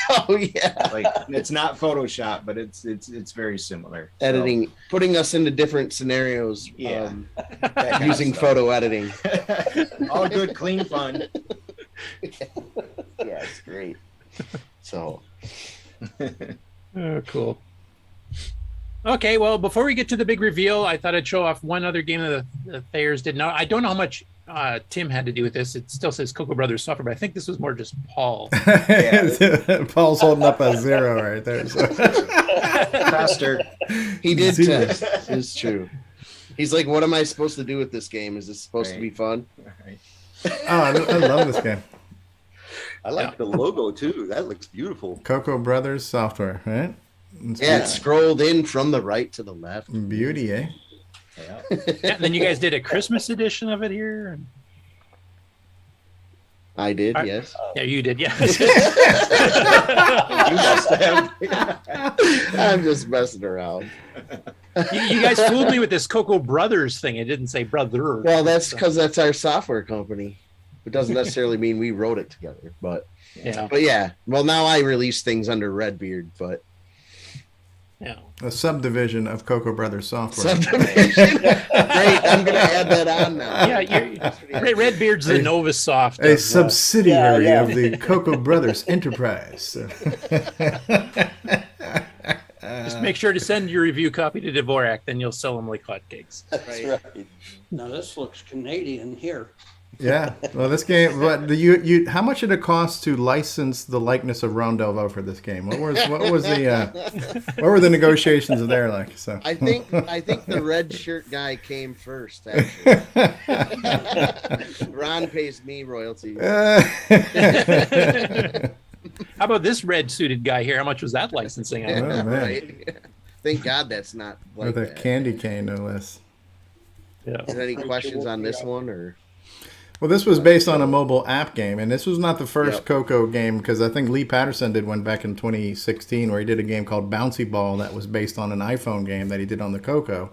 Oh yeah, like it's not Photoshop, but it's very similar. Editing, putting us into different scenarios. Yeah, using photo editing. All good, clean fun. Yeah, it's great. So, oh, cool. Okay, well, before we get to the big reveal, I thought I'd show off one other game that the Thayers did. Now, I don't know how much Tim had to do with this. It still says CoCo Brothers Software, but I think this was more just Paul. Paul's holding up a 0 right there. So. Faster. He did 0. test. It's true. He's like, what am I supposed to do with this game? Is this supposed to be fun? Right. Oh, I love this game. I like the logo too. That looks beautiful. CoCo Brothers Software, right? It scrolled in from the right to the left. Beauty, eh? Yeah. And then you guys did a Christmas edition of it here. I did, yes. Yeah, you did, yeah. You must have. I'm just messing around. You guys fooled me with this CoCo Brothers thing. It didn't say brother. Well, that's because that's our software company. It doesn't necessarily mean we wrote it together, but yeah. Well, now I release things under Redbeard, but yeah, a subdivision of CoCo Brothers Software. Subdivision. Great, I'm gonna add that on now. Yeah, Redbeard's the Novasoft. A subsidiary of the CoCo Brothers Enterprise. Just make sure to send your review copy to Dvorak, then you'll sell them like hotcakes. That's right. Now this looks Canadian here. Yeah. Well, this game. But you how much did it cost to license the likeness of Ron Delvaux for this game? What were the negotiations there like? So I think the red shirt guy came first. Actually, Ron pays me royalties. How about this red suited guy here? How much was that licensing? Oh, man. Right. Thank God that's not like with a that. candy cane, no less. Yeah. Is there any questions on this one or? Well, this was based on a mobile app game, and this was not the first CoCo game, because I think Lee Patterson did one back in 2016 where he did a game called Bouncy Ball that was based on an iPhone game that he did on the CoCo.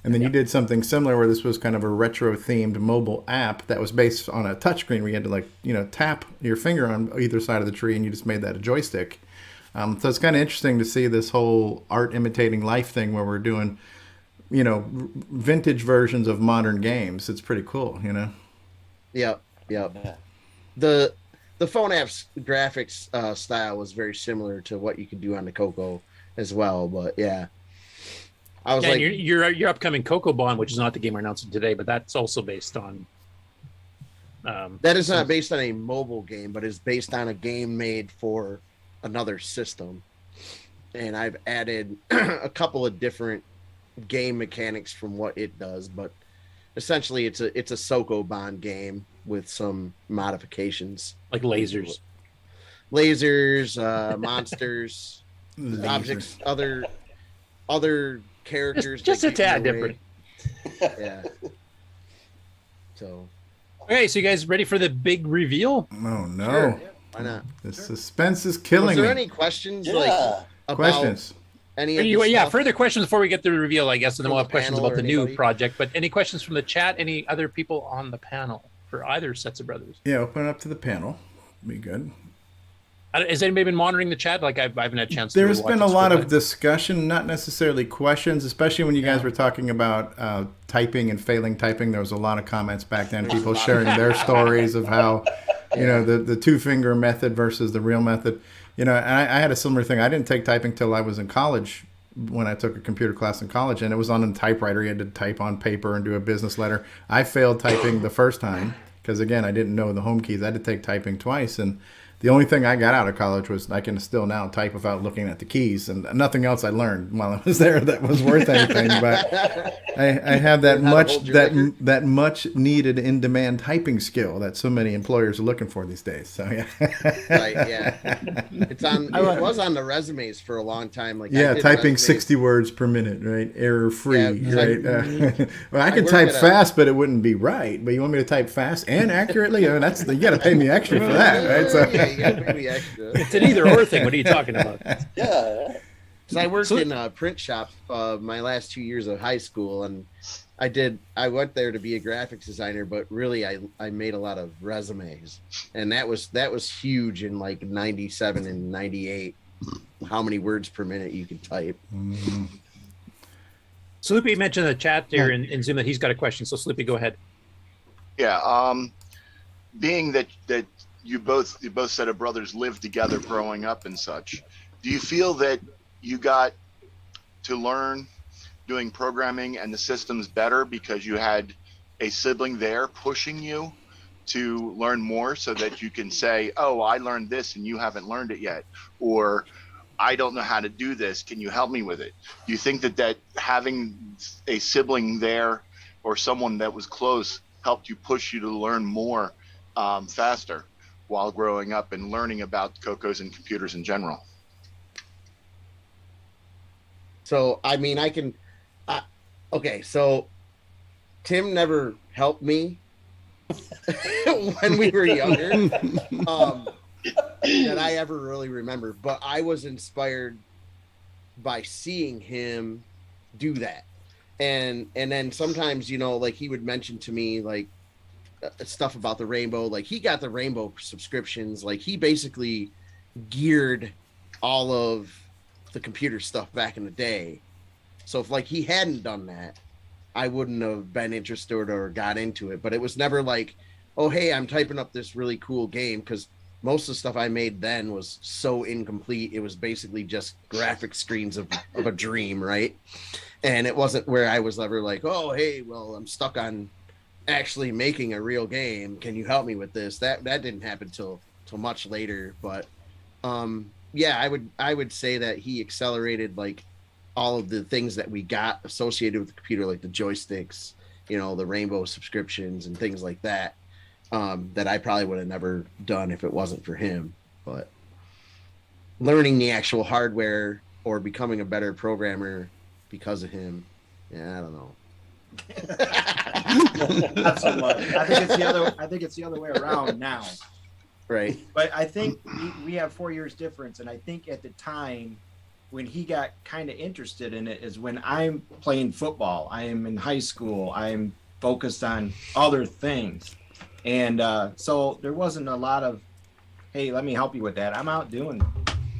And then you did something similar where this was kind of a retro-themed mobile app that was based on a touchscreen where you had to, tap your finger on either side of the tree, and you just made that a joystick. So it's kind of interesting to see this whole art imitating life thing where we're doing, vintage versions of modern games. It's pretty cool, Yep. The phone app's graphics style was very similar to what you could do on the CoCo as well, but yeah. I was Yeah, like, and your upcoming Coco Bond, which is not the game we're announcing today, but that's also based on. that is not based on a mobile game, but is based on a game made for another system. And I've added a couple of different game mechanics from what it does, but essentially it's a CoCo Bond game with some modifications, like lasers, monsters, objects, other characters. Just that a tad different. Yeah. So. Okay, so you guys ready for the big reveal? Oh no! Sure. Why not? The suspense is killing Was there me. any questions? Like about Questions? any of the Yeah, stuff? further questions before we get to the reveal, I guess, and then From we'll the have questions panel about or the new anybody? project. But any questions from the chat? Any other people on the panel for either sets of brothers? Yeah, open it up to the panel. Be good. Has anybody been monitoring the chat? Like I haven't had a chance. There's to really been a watch it lot scroll of discussion, not necessarily questions, especially when you guys were talking about typing and failing typing. There was a lot of comments back then, people sharing their stories of how, you know, the two-finger method versus the real method. You know, and I had a similar thing. I didn't take typing till I was in college when I took a computer class in college, and it was on a typewriter. You had to type on paper and do a business letter. I failed typing the first time because, again, I didn't know the home keys. I had to take typing twice, and the only thing I got out of college was I can still now type without looking at the keys, and nothing else I learned while I was there that was worth anything. But I have that much needed in demand typing skill that so many employers are looking for these days. So yeah, Right, yeah. It's on. It was on the resumes for a long time. Like yeah, I did typing resumes. 60 words per minute, right? Error free, Yeah, right? Well, I could worked type at a- fast, but it wouldn't be right. But you want me to type fast and accurately? I mean, that's you got to pay me extra for that, right? So. Yeah, you gotta pay me extra. It's an either-or thing. What are you talking about? Yeah. So I worked in a print shop my last 2 years of high school, and I went there to be a graphics designer, but really I made a lot of resumes, and that was huge in like 97 and 98. How many words per minute you can type. Mm-hmm. Sloopy mentioned in the chat there in Zoom that he's got a question. So Sloopy, go ahead. Yeah. Being that you both set of brothers lived together growing up and such, do you feel that you got to learn doing programming and the systems better because you had a sibling there pushing you to learn more so that you can say, oh, I learned this and you haven't learned it yet, or I don't know how to do this, can you help me with it? Do you think that having a sibling there or someone that was close helped you push you to learn more faster while growing up and learning about CoCos and computers in general? So, I mean, okay, so Tim never helped me when we were younger that I ever really remember, but I was inspired by seeing him do that. And then sometimes, you know, like he would mention to me like stuff about the Rainbow, like he got the Rainbow subscriptions, like he basically geared all of the computer stuff back in the day. So if like he hadn't done that, I wouldn't have been interested or got into it. But it was never like, oh, hey, I'm typing up this really cool game, because most of the stuff I made then was so incomplete. It was basically just graphic screens of a dream, right? And it wasn't where I was ever like, oh, hey, well, I'm stuck on actually making a real game. Can you help me with this? That didn't happen till much later. But yeah, I would say that he accelerated like all of the things that we got associated with the computer, like the joysticks, you know, the Rainbow subscriptions and things like that, that I probably would have never done if it wasn't for him. But learning the actual hardware or becoming a better programmer because of him, yeah, I don't know. Not so much. I think it's the other way around now. Right. But I think we have 4 years difference, and I think at the time when he got kind of interested in it is when I'm playing football. I am in high school. I'm focused on other things. And so there wasn't a lot of, hey, let me help you with that. I'm out doing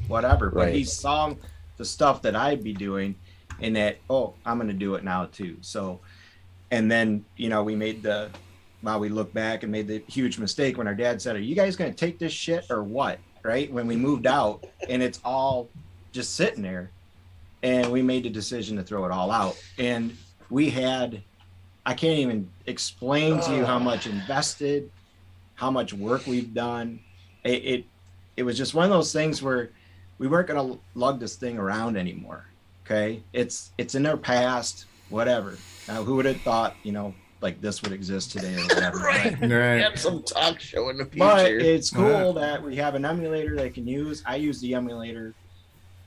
whatever. But he saw the stuff that I'd be doing and that, oh, I'm going to do it now too. So, and then, you know, we look back and made the huge mistake when our dad said, are you guys going to take this shit or what? Right? When we moved out and it's all just sitting there. and we made the decision to throw it all out. And we had, I can't even explain to you how much invested, how much work we've done. It was just one of those things where we weren't going to lug this thing around anymore. Okay. It's in their past, whatever. Now, who would have thought, you know, like this would exist today or whatever. Right. Have some talk show in the future. But it's cool that we have an emulator they can use. I use the emulator.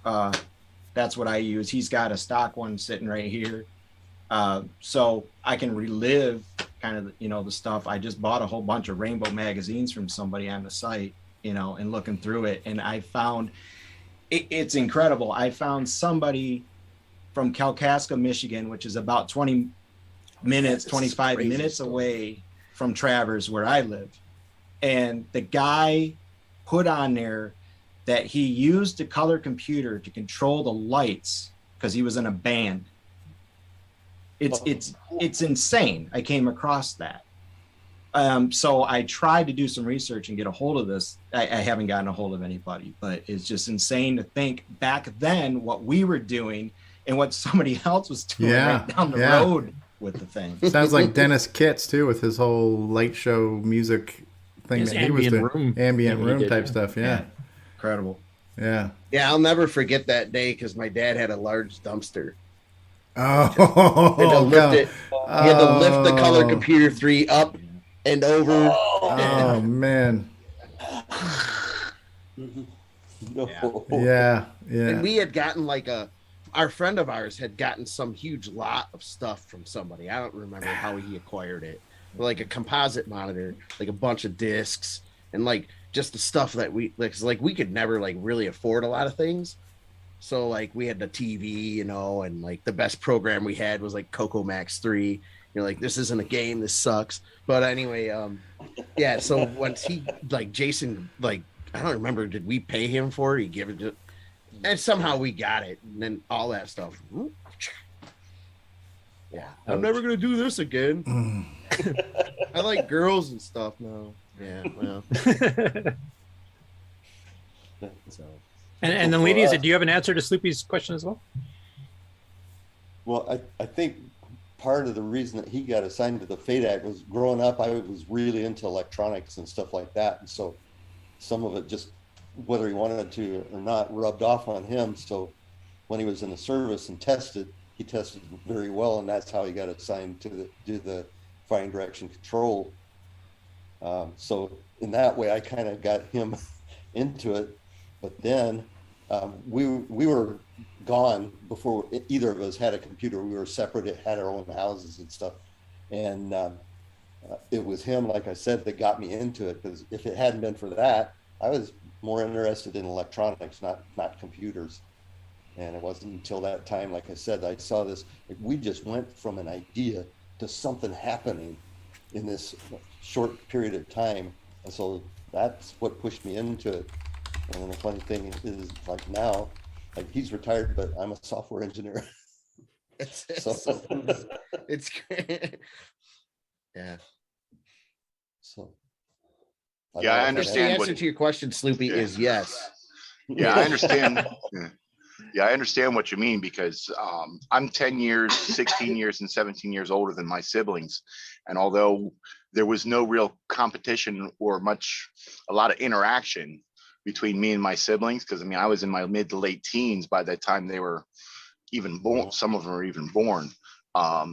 That's what I use. He's got a stock one sitting right here. So I can relive kind of, you know, the stuff. I just bought a whole bunch of Rainbow magazines from somebody on the site, you know, and looking through it. And I found it's incredible. I found somebody from Kalkaska, Michigan, which is about 20 minutes, 25 minutes away from Traverse, where I live. And the guy put on there that he used the color computer to control the lights because he was in a band. It's insane. I came across that. So I tried to do some research and get a hold of this. I haven't gotten a hold of anybody, but it's just insane to think back then what we were doing and what somebody else was doing right down the road with the thing. Sounds like Dennis Kitts too, with his whole light show music thing that he was doing. Ambient room type stuff. Yeah. Incredible. Yeah. Yeah, I'll never forget that day because my dad had a large dumpster. Oh, he had to lift the Color Computer 3 up and over. Oh man. Yeah. And we had gotten like our friend of ours had gotten some huge lot of stuff from somebody. I don't remember how he acquired it. Like a composite monitor, like a bunch of discs, and like just the stuff that we like we could never like really afford a lot of things. So like we had the TV, you know, and like the best program we had was like Coco Max 3. You're like, this isn't a game, this sucks. But anyway, yeah, so once he like Jason, like I don't remember, did we pay him for it? He gave it to, and somehow we got it, and then all that stuff. Yeah, I'm never gonna do this again. I like girls and stuff now. Yeah, well. So. And then, ladies, do you have an answer to Sloopy's question as well? Well, I think part of the reason that he got assigned to the Fate Act was growing up, I was really into electronics and stuff like that. And so some of it just, whether he wanted to or not, rubbed off on him. So when he was in the service and tested, he tested very well. And that's how he got assigned to do the firing direction control. So in that way, I kind of got him into it. But then we were gone before either of us had a computer. We were separate, had our own houses and stuff. And it was him, like I said, that got me into it. Because if it hadn't been for that, I was more interested in electronics, not computers. And it wasn't until that time, like I said, I saw this. We just went from an idea to something happening in this short period of time. And so that's what pushed me into it. And the funny thing is, like now, like he's retired, but I'm a software engineer. It's great. Yeah. So. Yeah, I understand. The answer to your question, Sloopy, is yes. Yeah, I understand. Yeah, I understand what you mean because I'm 10 years, 16 years, and 17 years older than my siblings. And although there was no real competition or a lot of interaction between me and my siblings, because I mean, I was in my mid to late teens by the time they were even born. Some of them were even born. The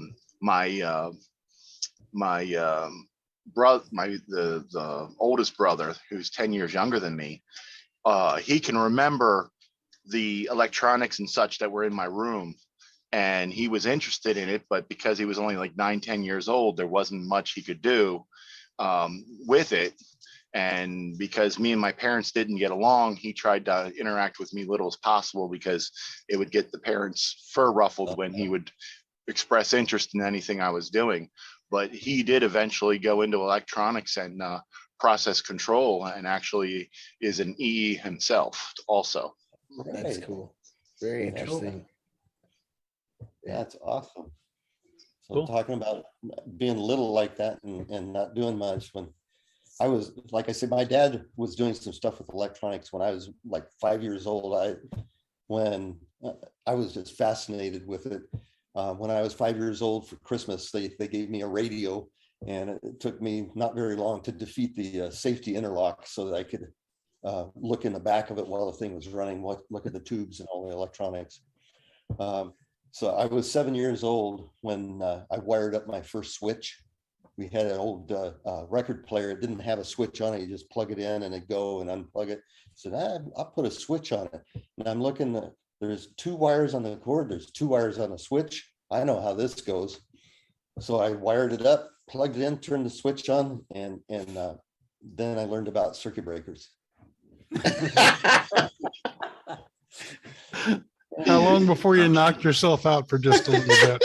oldest brother, who's 10 years younger than me, he can remember the electronics and such that were in my room, and he was interested in it, but because he was only like 9-10 years old, there wasn't much he could do with it. And because me and my parents didn't get along, he tried to interact with me little as possible because it would get the parents' fur ruffled when he would express interest in anything I was doing. But he did eventually go into electronics and process control, and actually is an EE himself also. That's cool. Very interesting. Yeah, that's awesome. So Cool. Talking about being little like that and not doing much, when I was, like I said, my dad was doing some stuff with electronics when I was like 5 years old. when I was just fascinated with it. When I was 5 years old for Christmas, they gave me a radio, and it took me not very long to defeat the safety interlock so that I could look in the back of it while the thing was running, look at the tubes and all the electronics. So I was 7 years old when I wired up my first switch. We had an old record player. It didn't have a switch on it. You just plug it in and it go and unplug it. So I'll put a switch on it. And I'm looking, there's 2 wires on the cord. There's 2 wires on the switch. I know how this goes. So I wired it up, plugged it in, turned the switch on, and then I learned about circuit breakers. How long before you knocked yourself out for just a little bit?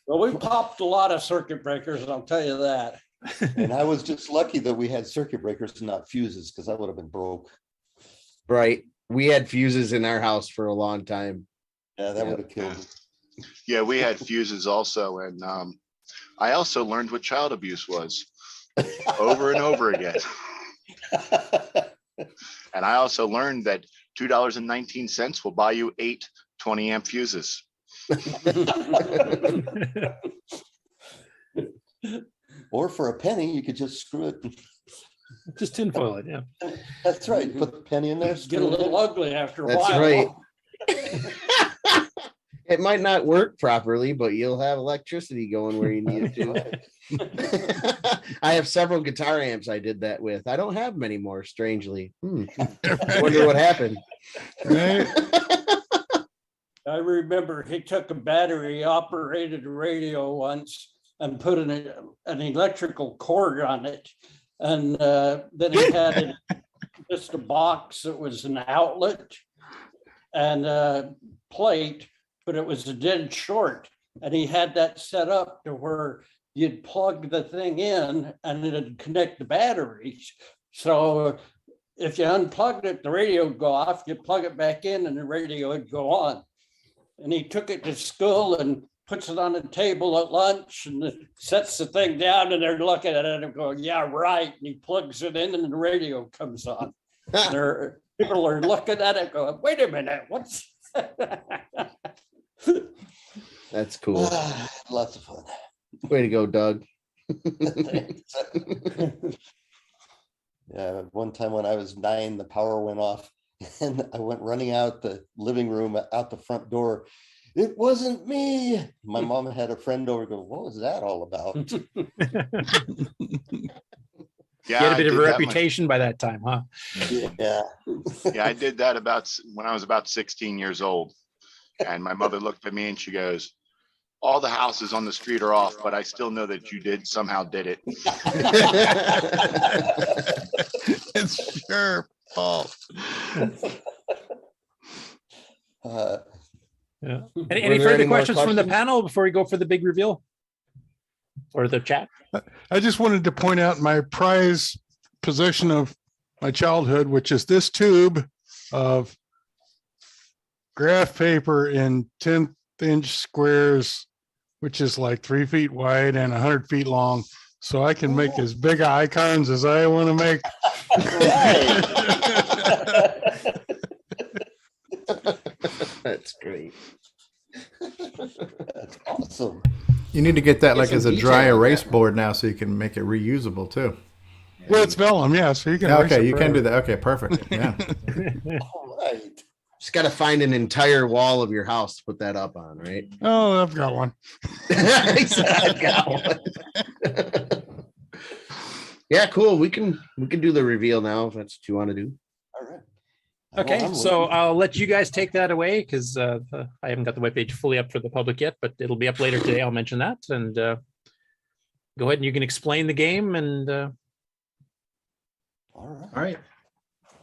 Well, we popped a lot of circuit breakers, I'll tell you that. And I was just lucky that we had circuit breakers and not fuses, because I would have been broke. Right. We had fuses in our house for a long time. Yeah, that would have killed me. Yeah, we had fuses also. And I also learned what child abuse was over and over again. And I also learned that $2.19 will buy you 8 20-amp fuses. Or for a penny, you could just screw it. Just tinfoil it, yeah. That's right. Put the penny in there. Get a little ugly after a That's while. right. It might not work properly, but you'll have electricity going where you need it to. I have several guitar amps I did that with. I don't have them anymore, strangely. Wonder what happened. Right. I remember he took a battery operated radio once and put an electrical cord on it. And then he had just a box that was an outlet and a plate, but it was a dead short. And he had that set up to where you'd plug the thing in and it'd connect the batteries. So if you unplugged it, the radio would go off, you plug it back in and the radio would go on. And he took it to school and puts it on the table at lunch and sets the thing down, and they're looking at it and going, yeah, right. And he plugs it in and the radio comes on. People are looking at it going, wait a minute, what's That's cool. Lots of fun. Way to go, Doug. Yeah, one time when I was 9, the power went off and I went running out the living room, out the front door. It wasn't me. My mom had a friend over go, what was that all about? Yeah, you had a bit of a reputation by that time, huh? Yeah. Yeah, I did that when I was about 16 years old. And my mother looked at me and she goes, all the houses on the street are off, but I still know that you somehow did it. It's your fault. Yeah. Any further questions from the panel before we go for the big reveal or the chat? I just wanted to point out my prize possession of my childhood, which is this tube of graph paper in 10-inch squares, which is like 3 feet wide and 100 feet long. So I can make as big icons as I want to make. That's great. That's awesome. You need to get that like as a dry erase board now, so you can make it reusable too. Well, it's vellum, yeah. So you can. Okay, you can do that. Okay, perfect. Yeah. All right. Just got to find an entire wall of your house to put that up on, right? Oh, I've got one. I've got one. Yeah, cool. We can do the reveal now if that's what you want to do. All right. Okay, so I'll let you guys take that away because I haven't got the webpage fully up for the public yet, but it'll be up later today. I'll mention that. And go ahead and you can explain the game. And All right.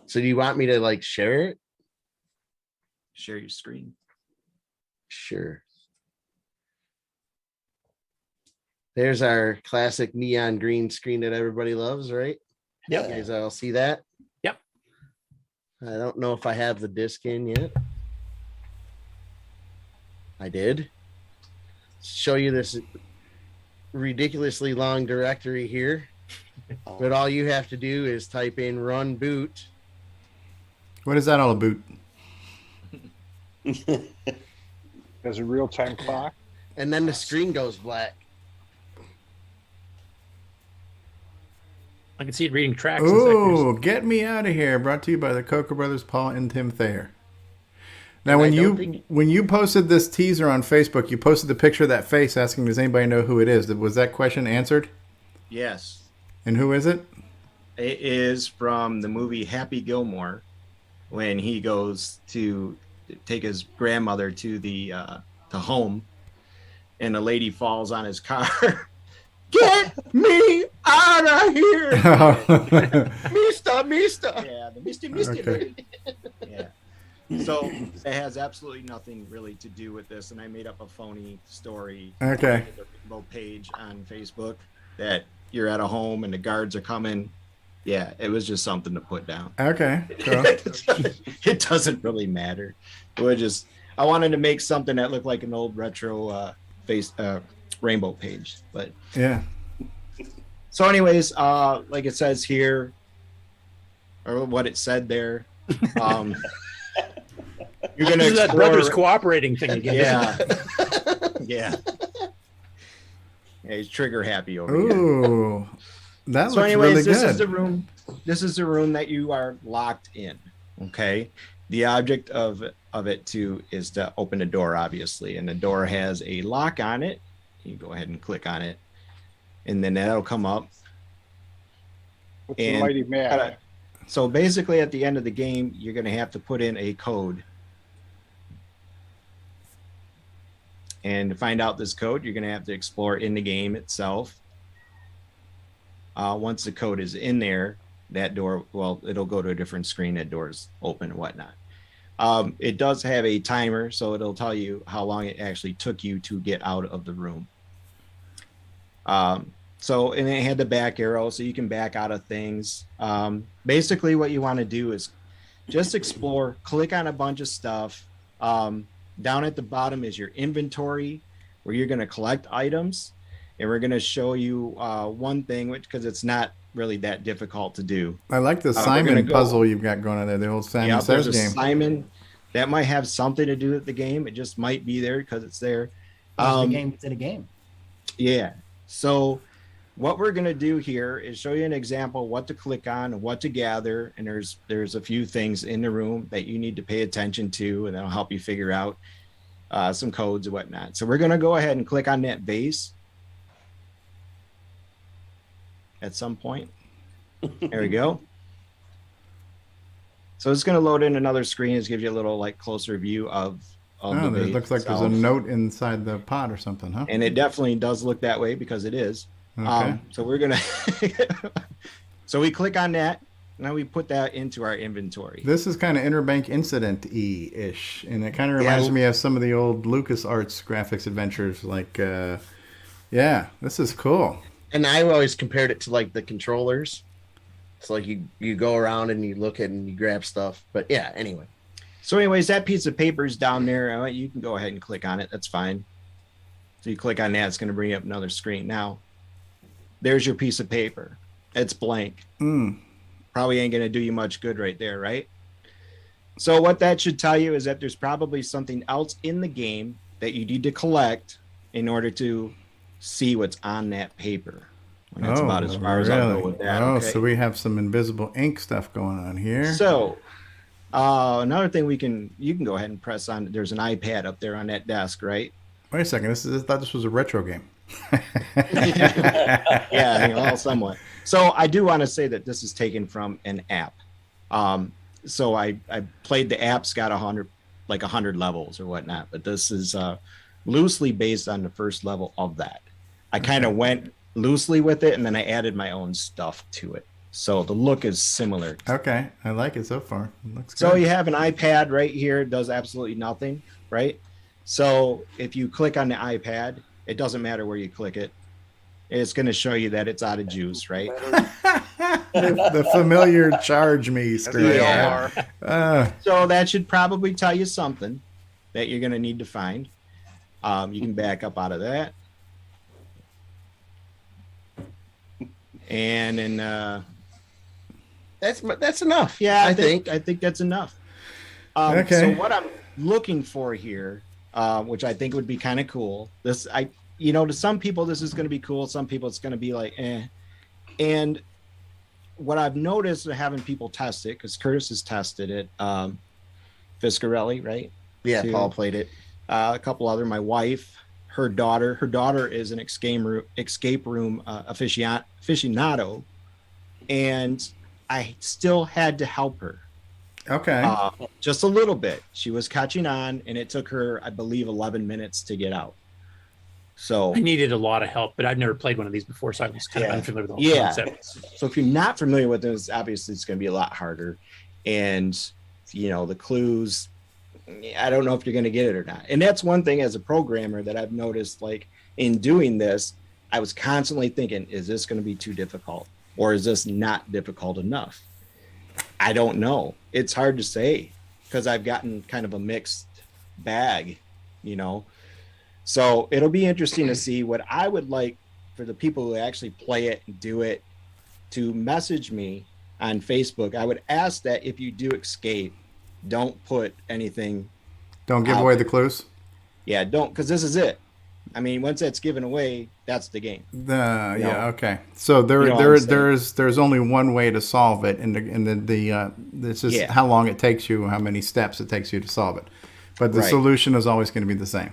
So do you want me to like share it? Share your screen. Sure. There's our classic neon green screen that everybody loves, right? Yep. You guys all see that? Yep. I don't know if I have the disc in yet. I did. Show you this ridiculously long directory here. But all you have to do is type in run boot. What is that all about? There's a real-time clock. And then the screen goes black. I can see it reading tracks. Ooh, Get Me Out of Here, brought to you by the CoCo brothers, Paul and Tim Thayer. Now, when you posted this teaser on Facebook, you posted the picture of that face asking, does anybody know who it is? Was that question answered? Yes. And who is it? It is from the movie Happy Gilmore, when he goes to take his grandmother to the home, and a lady falls on his car. Get me out of here! Mister. Yeah, the Misty Okay. lady. Yeah. So it has absolutely nothing really to do with this, and I made up a phony story. Okay. The Rainbow page on Facebook that you're at a home and the guards are coming. Yeah, it was just something to put down. Okay. Cool. It doesn't really matter. I wanted to make something that looked like an old retro Rainbow page, but yeah. So anyways, like it says here, or what it said there, you're gonna This is that explore- brothers cooperating thing again. Yeah. Yeah. Yeah, he's trigger happy over here. Ooh, that looks So anyways, really this good. is the room. This is the room that you are locked in. Okay. The object of it too is to open the door, obviously, and the door has a lock on it. You go ahead and click on it, and then that'll come up. What's a mighty man? So basically, at the end of the game, you're going to have to put in a code. And to find out this code, you're going to have to explore in the game itself. Once the code is in there, that door, well, it'll go to a different screen. That door's open and whatnot. It does have a timer, so it'll tell you how long it actually took you to get out of the room. And it had the back arrow, so you can back out of things. Basically, what you want to do is just explore, click on a bunch of stuff. Down at the bottom is your inventory, where you're going to collect items. And we're going to show you one thing, because it's not really that difficult to do. I like the Simon puzzle you've got going on there, the old Simon Says game. Simon, that might have something to do with the game. It just might be there because it's there. The game within a game. Yeah. So what we're going to do here is show you an example of what to click on and what to gather. And there's a few things in the room that you need to pay attention to, and that'll help you figure out some codes and whatnot. So we're going to go ahead and click on that vase at some point. There we go. So it's going to load in another screen. It gives you a little like closer view of Oh, the it vase looks like itself. there's a note inside the pot or something, huh? And it definitely does look that way because it is. Okay. So we're gonna so we click on that. Now we put that into our inventory. This is kind of Interbank Incident-y-ish, and it kind of reminds me of some of the old LucasArts graphics adventures. Like, yeah, this is cool. And I always compared it to like the controllers. It's like you go around and you look at and you grab stuff. But yeah, anyway. So anyways, that piece of paper is down there. You can go ahead and click on it. That's fine. So you click on that, it's going to bring you up another screen. Now, there's your piece of paper. It's blank. Probably ain't going to do you much good right there, right? So what that should tell you is that there's probably something else in the game that you need to collect in order to see what's on that paper. And that's about as far as I'll go with that. Oh, okay? so we have some invisible ink stuff going on here. So another thing you can go ahead and press on. There's an iPad up there on that desk, right? Wait a second. I thought this was a retro game. Yeah, well, somewhat. So I do want to say that this is taken from an app. So I played the app's got 100 levels or whatnot, but this is loosely based on the first level of that. I kind of went loosely with it, and then I added my own stuff to it. So the look is similar. Okay, I like it so far. It looks So good. you have an iPad right here. It does absolutely nothing, right? So if you click on the iPad, it doesn't matter where you click it. It's going to show you that it's out of juice, right? the familiar charge me screen. So that should probably tell you something that you're going to need to find. You can back up out of that. And then that's enough. Yeah, I think that's enough. Okay. So looking for here, which I think would be kind of cool. To some people this is going to be cool. Some people it's going to be like, eh. And what I've noticed having people test it, because Curtis has tested it, Fiscarelli, right? Yeah, Paul played it. A couple other, my wife, her daughter is an escape room aficionado, and I still had to help her. Okay. Just a little bit. She was catching on, and it took her, I believe, 11 minutes to get out. So I needed a lot of help, but I've never played one of these before, so I was kind of unfamiliar with the whole concept. So if you're not familiar with this, obviously it's going to be a lot harder. And, the clues, I don't know if you're going to get it or not. And that's one thing as a programmer that I've noticed, like in doing this, I was constantly thinking, is this going to be too difficult? Or is this not difficult enough? I don't know. It's hard to say because I've gotten kind of a mixed bag, So it'll be interesting to see. What I would like for the people who actually play it and do it to message me on Facebook. I would ask that if you do escape, don't put anything. Don't give away the clues. Yeah, don't, because this is it. I mean, once that's given away, that's the game. Yeah, okay. So there's only one way to solve it, and this is how long it takes you, how many steps it takes you to solve it. But the solution is always going to be the same.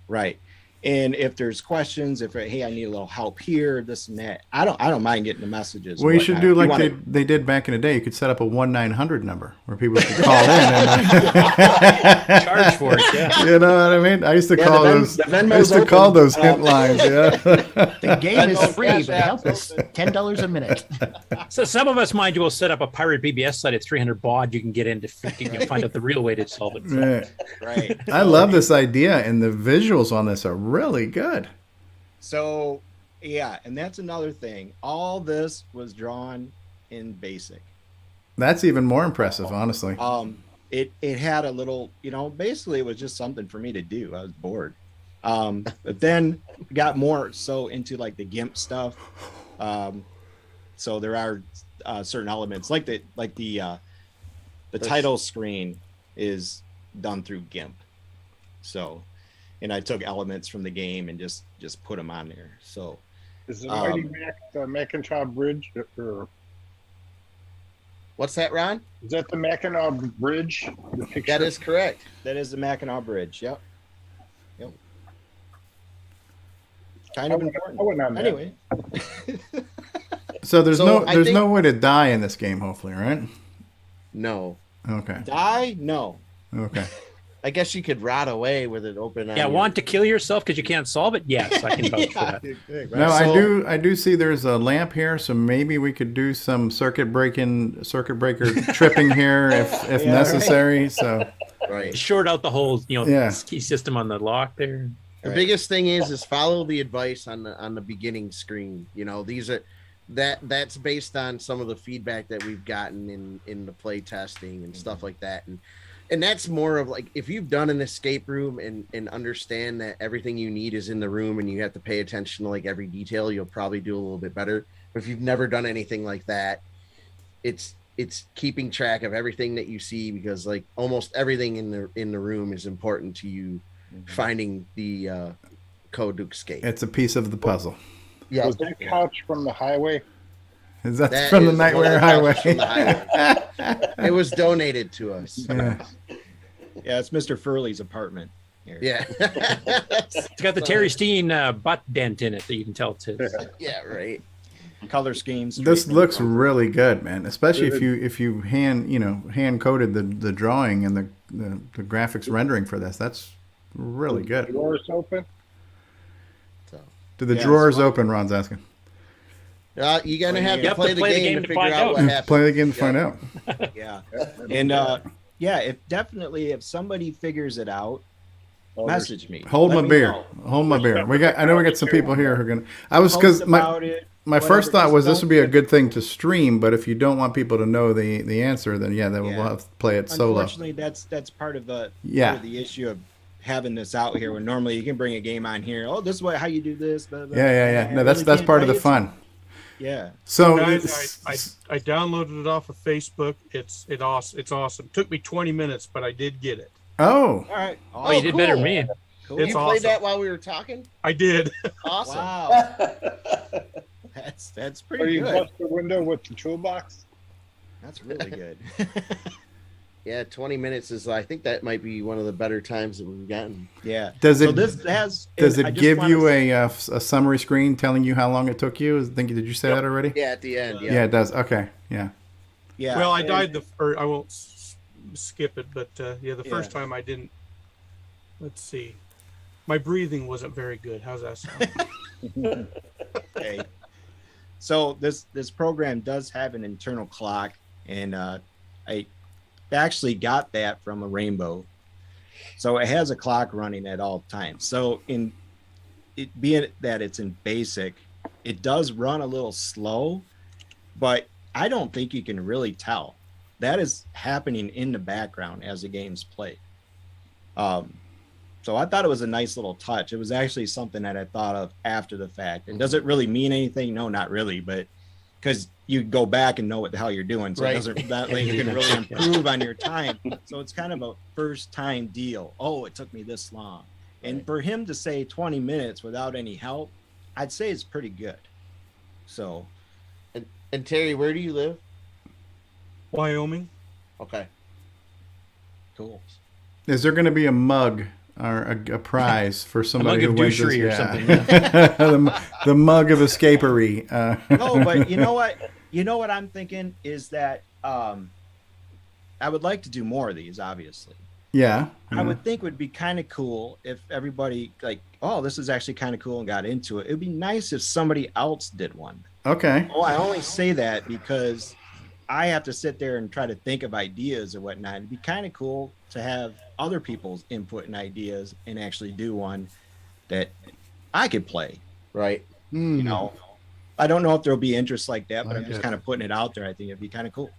Right. And if there's questions, hey, I need a little help here, this and that, I don't mind getting the messages. Well, you should do like they did back in the day. You could set up a 1-900 number where people could call in and charge for it. Yeah. You know what I mean? I used to call those. I used to call those hint lines. Yeah. The game is free, but help us $10 a minute. So some of us, mind you, will set up a pirate BBS site at 300 baud. You can get in to find out the real way to solve it. Right. I love this idea, and the visuals on this are really good. So yeah, and that's another thing. All this was drawn in BASIC. That's even more impressive, honestly. It had a little, basically it was just something for me to do. I was bored. But then got more so into like the GIMP stuff. So there are certain elements like the title screen is done through GIMP. So, and I took elements from the game and just put them on there. So is the Mighty Mac the Mackinac Bridge? Or what's that, Ron? Is that the Mackinac Bridge? That is correct. That is the Mackinac Bridge. Yep. Kind of important. Anyway. So there's no way to die in this game, hopefully, right? No. Okay. Die? No. Okay. I guess you could rot away with it open. Yeah, want to kill yourself because you can't solve it? Yes, I can vouch for that. Right. Now, I do see there's a lamp here, so maybe we could do some circuit breaker tripping here if necessary. Right. So short out the whole key system on the lock there. The biggest thing is follow the advice on the beginning screen. These are that's based on some of the feedback that we've gotten in the play testing and stuff like that. And that's more of like, if you've done an escape room and understand that everything you need is in the room and you have to pay attention to like every detail, you'll probably do a little bit better. But if you've never done anything like that, it's keeping track of everything that you see, because like almost everything in the room is important to you finding the code to escape. It's a piece of the puzzle. Yeah. Was that couch from the highway? Is that from the Nightmare Highway? It was donated to us. Yeah, it's Mr. Furley's apartment here. Yeah. It's got the Terry Steege butt dent in it that you can tell it's his. Yeah, right. Color schemes. This looks really good, man. Especially if you hand coded the drawing and the graphics rendering for this. That's really good. The drawers open? Do the drawers open? Ron's asking. You're gonna have to play the game to figure out what happens. Play the game to find out. Yeah, and if somebody figures it out, message me. Hold my beer. Hold my beer. I know we got some people here who are gonna. I was because my first thought was this would be a good thing to stream, but if you don't want people to know the answer, then we'll have to play it solo. Unfortunately, that's part of the issue of having this out here. When normally you can bring a game on here. Oh, this is how you do this. Blah, blah, yeah. No, that's part of the fun. Yeah. So guys, I downloaded it off of Facebook. It's awesome. It took me 20 minutes, but I did get it. Oh. All right. Oh, you did better than me. Cool. You played that while we were talking? I did. Awesome. Wow. That's Or pretty you good. bust the window with the toolbox. That's really good. Yeah, 20 minutes is, I think that might be one of the better times that we've gotten. Yeah. Does So it this has? does and I it just give wanna you say- a summary screen telling you how long it took you? Did you say that already? Yeah, at the end. Yeah, it does. Okay. Yeah. Yeah. Well, I and- died or I won't skip it, but yeah, the first Yeah. time I didn't. Let's see. My breathing wasn't very good. How's that sound? Okay. So this program does have an internal clock, and I actually got that from a Rainbow. So it has a clock running at all times. So in it being that it's in basic, it does run a little slow, but I don't think you can really tell. That is happening in the background as the game's played. So I thought it was a nice little touch. It was actually something that I thought of after the fact. And does it really mean anything? No, not really, but because you go back and know what the hell you're doing. So Right. it doesn't that way you can really improve on your time. So it's kind of a first time deal. Oh, it took me this long. And for him to say 20 minutes without any help, I'd say it's pretty good. So And Terry, where do you live? Wyoming. Okay. Cool. Is there going to be a mug or a prize for somebody mug who of wins this? douchery or Yeah. something, the mug of escapery. No, but you know what? You know what I'm thinking is that I would like to do more of these, obviously. Yeah. I would think would be kind of cool if everybody like, oh, this is actually kind of cool and got into it. It would be nice if somebody else did one. Okay. Oh, I only say that because I have to sit there and try to think of ideas or whatnot. It'd be kind of cool to have other people's input and ideas and actually do one that I could play. Right. You know, I don't know if there'll be interest like that, but I I'm just get kind of putting it out there. I think it'd be kind of cool.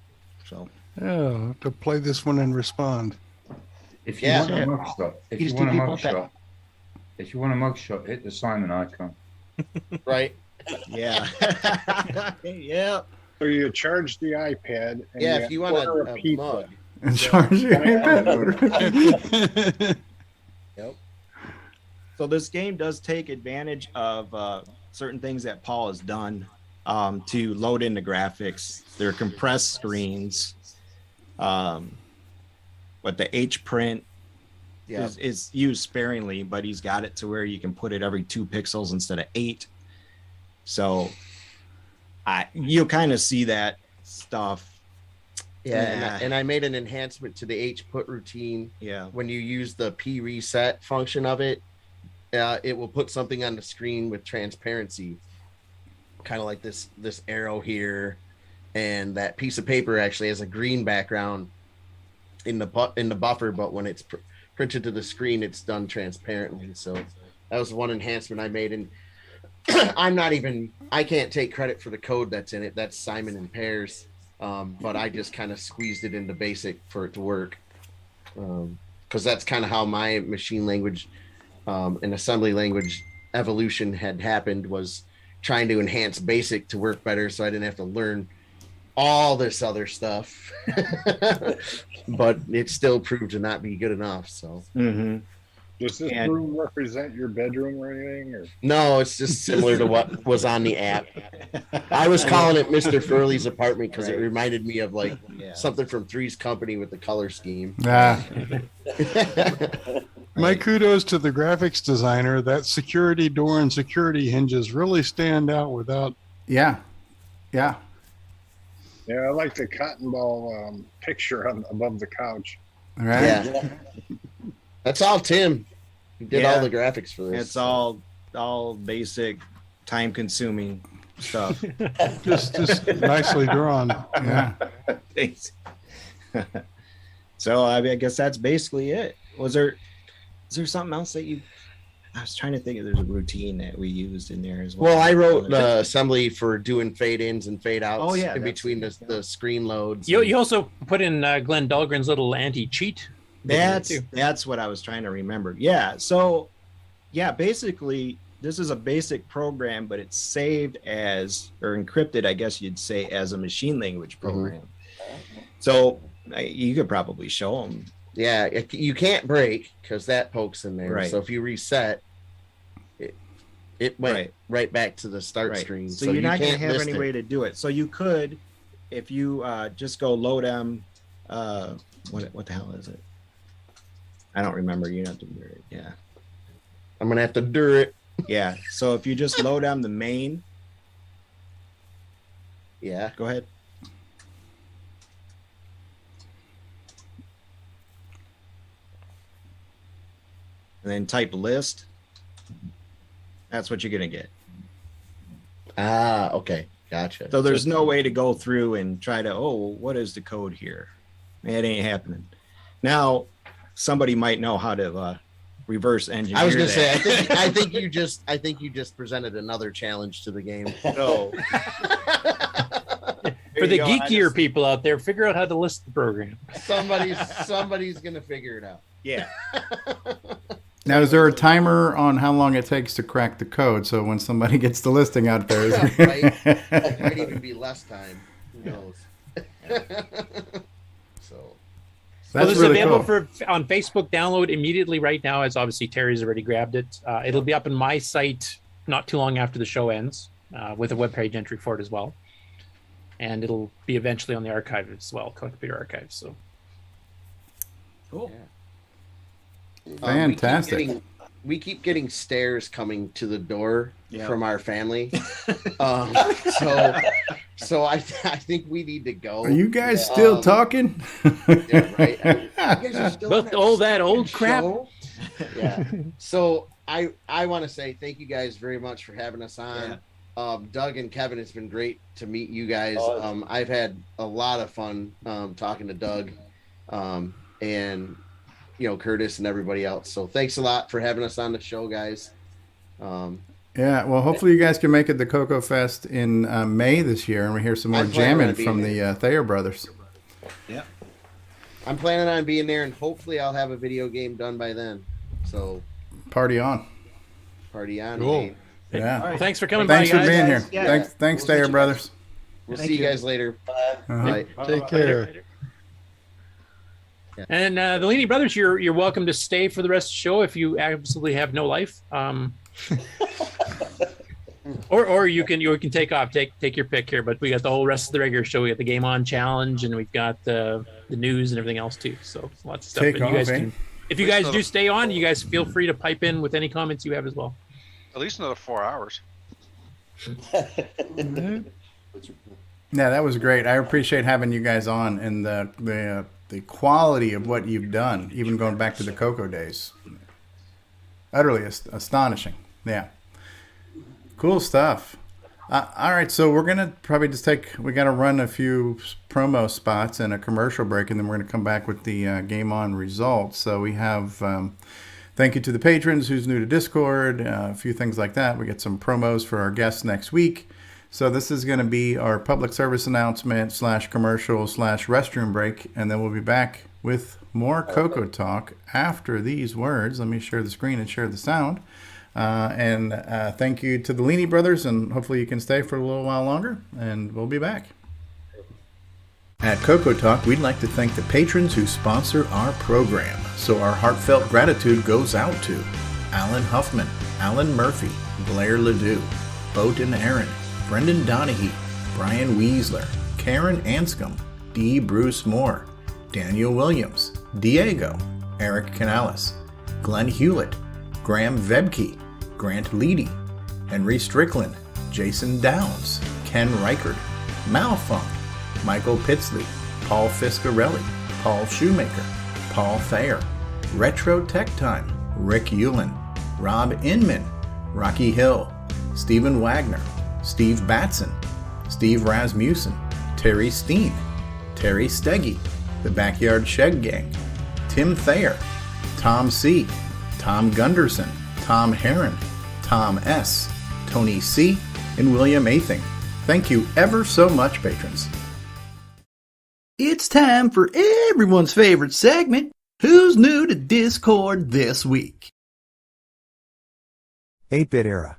So Yeah, to play this one and respond. If you Yeah. want a mugshot, if you want a mugshot, hit the Simon icon. Right. yeah, yeah. So you charge the iPad. And Yeah, if you want order a pizza. mug. And charge you. Yep. So this game does take advantage of certain things that Paul has done to load in the graphics. They're compressed screens, but the H print is used sparingly, but he's got it to where you can put it every 2 pixels instead of 8. So you'll kind of see that stuff. Yeah, and I made an enhancement to the H put routine. Yeah. When you use the P reset function of it, it will put something on the screen with transparency, kind of like this arrow here, and that piece of paper actually has a green background in the buffer, but when it's printed to the screen, it's done transparently. So that was one enhancement I made, and I can't take credit for the code that's in it. That's Simon and Pear's. But I just kind of squeezed it into BASIC for it to work, because that's kind of how my machine language and assembly language evolution had happened, was trying to enhance BASIC to work better so I didn't have to learn all this other stuff. But it still proved to not be good enough. So Does this room represent your bedroom or anything? Or? no, it's just similar to what was on the app. I was calling it Mr. Furley's apartment because it reminded me of like something from Three's Company with the color scheme. My kudos to the graphics designer. That security door and security hinges really stand out without. Yeah. Yeah, I like the cotton ball picture above the couch. All right. Yeah. That's all Tim. He did all the graphics for this. It's all basic, time-consuming stuff. just nicely drawn. Yeah. Thanks. So I guess that's basically it. Is there something else that you? I was trying to think if there's a routine that we used in there as well. Well, I wrote the assembly for doing fade ins and fade outs. Oh, yeah, in between the screen loads. You also put in Glenn Dahlgren's little anti-cheat. That's what I was trying to remember. Yeah. So, yeah, basically, this is a basic program, but it's saved as, or encrypted, I guess you'd say, as a machine language program. So you could probably show them Yeah, you can't break because that pokes in there. Right. So if you reset, it went right back to the start screen. So you're not going to can't have list any it. way to do it. So you could, if you just go load M, what the hell is it? I don't remember. You have to do it. Yeah. I'm going to have to do it. Yeah. So if you just load M the main. Yeah. Go ahead. And then type list. That's what you're going to get. Ah, okay. Gotcha. So there's no way to go through and try to, what is the code here? It ain't happening. Now, somebody might know how to reverse engineer. I was going to say, that. I think you just presented another challenge to the game. So for the geekier people out there, figure out how to list the program. Somebody's going to figure it out. Yeah. Now, is there a timer on how long it takes to crack the code? So when somebody gets the listing out there, right? It might even be less time. Who knows? So Well, this is really available cool. on Facebook. Download immediately right now, as obviously Terry's already grabbed it. It'll be up on my site not too long after the show ends, with a web page entry for it as well. And it'll be eventually on the archive as well, Collector Archive. So cool. Yeah. Fantastic. We keep getting stares coming to the door from our family. So I think we need to go. Are you guys still talking? Yeah, right. You guys are still Both all that old crap. show? Yeah. So I want to say thank you guys very much for having us on. Doug and Kevin, it's been great to meet you guys. I've had a lot of fun talking to Doug, and Curtis and everybody else. So thanks a lot for having us on the show, guys. Yeah, well, hopefully you guys can make it to CoCoFest in May this year, and we hear some more I'm planning jamming on being from the Thayer brothers. Yeah. I'm planning on being there, and hopefully I'll have a video game done by then. So Party on. party on. Cool. man. Yeah. Well, thanks for coming Thanks by, for guys. being here. Yeah. Thanks, Thayer brothers. We'll Thank see you you. guys later. Uh-huh. Bye. Take care. And the Leany brothers, you're welcome to stay for the rest of the show if you absolutely have no life. Or you can take off, take your pick here. But we got the whole rest of the regular show. We got the Game On Challenge, and we've got the news and everything else too. So lots of stuff. Take And you off, guys eh? can, if you guys do stay on, you guys feel free to pipe in with any comments you have as well. At least another 4 hours. Yeah, that was great. I appreciate having you guys on, and the quality of what you've done, even going back to the CoCo days. Utterly astonishing. Yeah. Cool stuff. All right, so we're going to probably just we got to run a few promo spots and a commercial break, and then we're going to come back with the Game On results. So we have thank you to the patrons who's new to Discord, a few things like that. We get some promos for our guests next week. So this is going to be our public service announcement / commercial / restroom break, and then we'll be back with more CoCo Talk after these words. Let me share the screen and share the sound. And thank you to the Leany brothers, and hopefully you can stay for a little while longer, and we'll be back. At CoCo Talk, we'd like to thank the patrons who sponsor our program. So our heartfelt gratitude goes out to Alan Huffman, Alan Murphy, Blair Ledoux, Bowton Aaron, Brendan Donahue, Brian Wieseler, Karen Anscombe, D. Bruce Moore, Daniel Williams, Diego, Eric Canales, Glenn Hewlett, Graham Vebke, Grant Leedy, Henry Strickland, Jason Downs, Ken Reichard, Malfunk, Michael Pitsley, Paul Fiscarelli, Paul Shoemaker, Paul Thayer, Retro Tech Time, Rick Ulland, Rob Inman, Rocky Hill, Stephen Wagner, Steve Batson, Steve Rasmussen, Terry Steen, Terry Steggy, The Backyard Shed Gang, Tim Thayer, Tom C., Tom Gunderson, Tom Heron, Tom S., Tony C., and William Athing. Thank you ever so much, patrons. It's time for everyone's favorite segment, Who's New to Discord This Week? 8-Bit Era.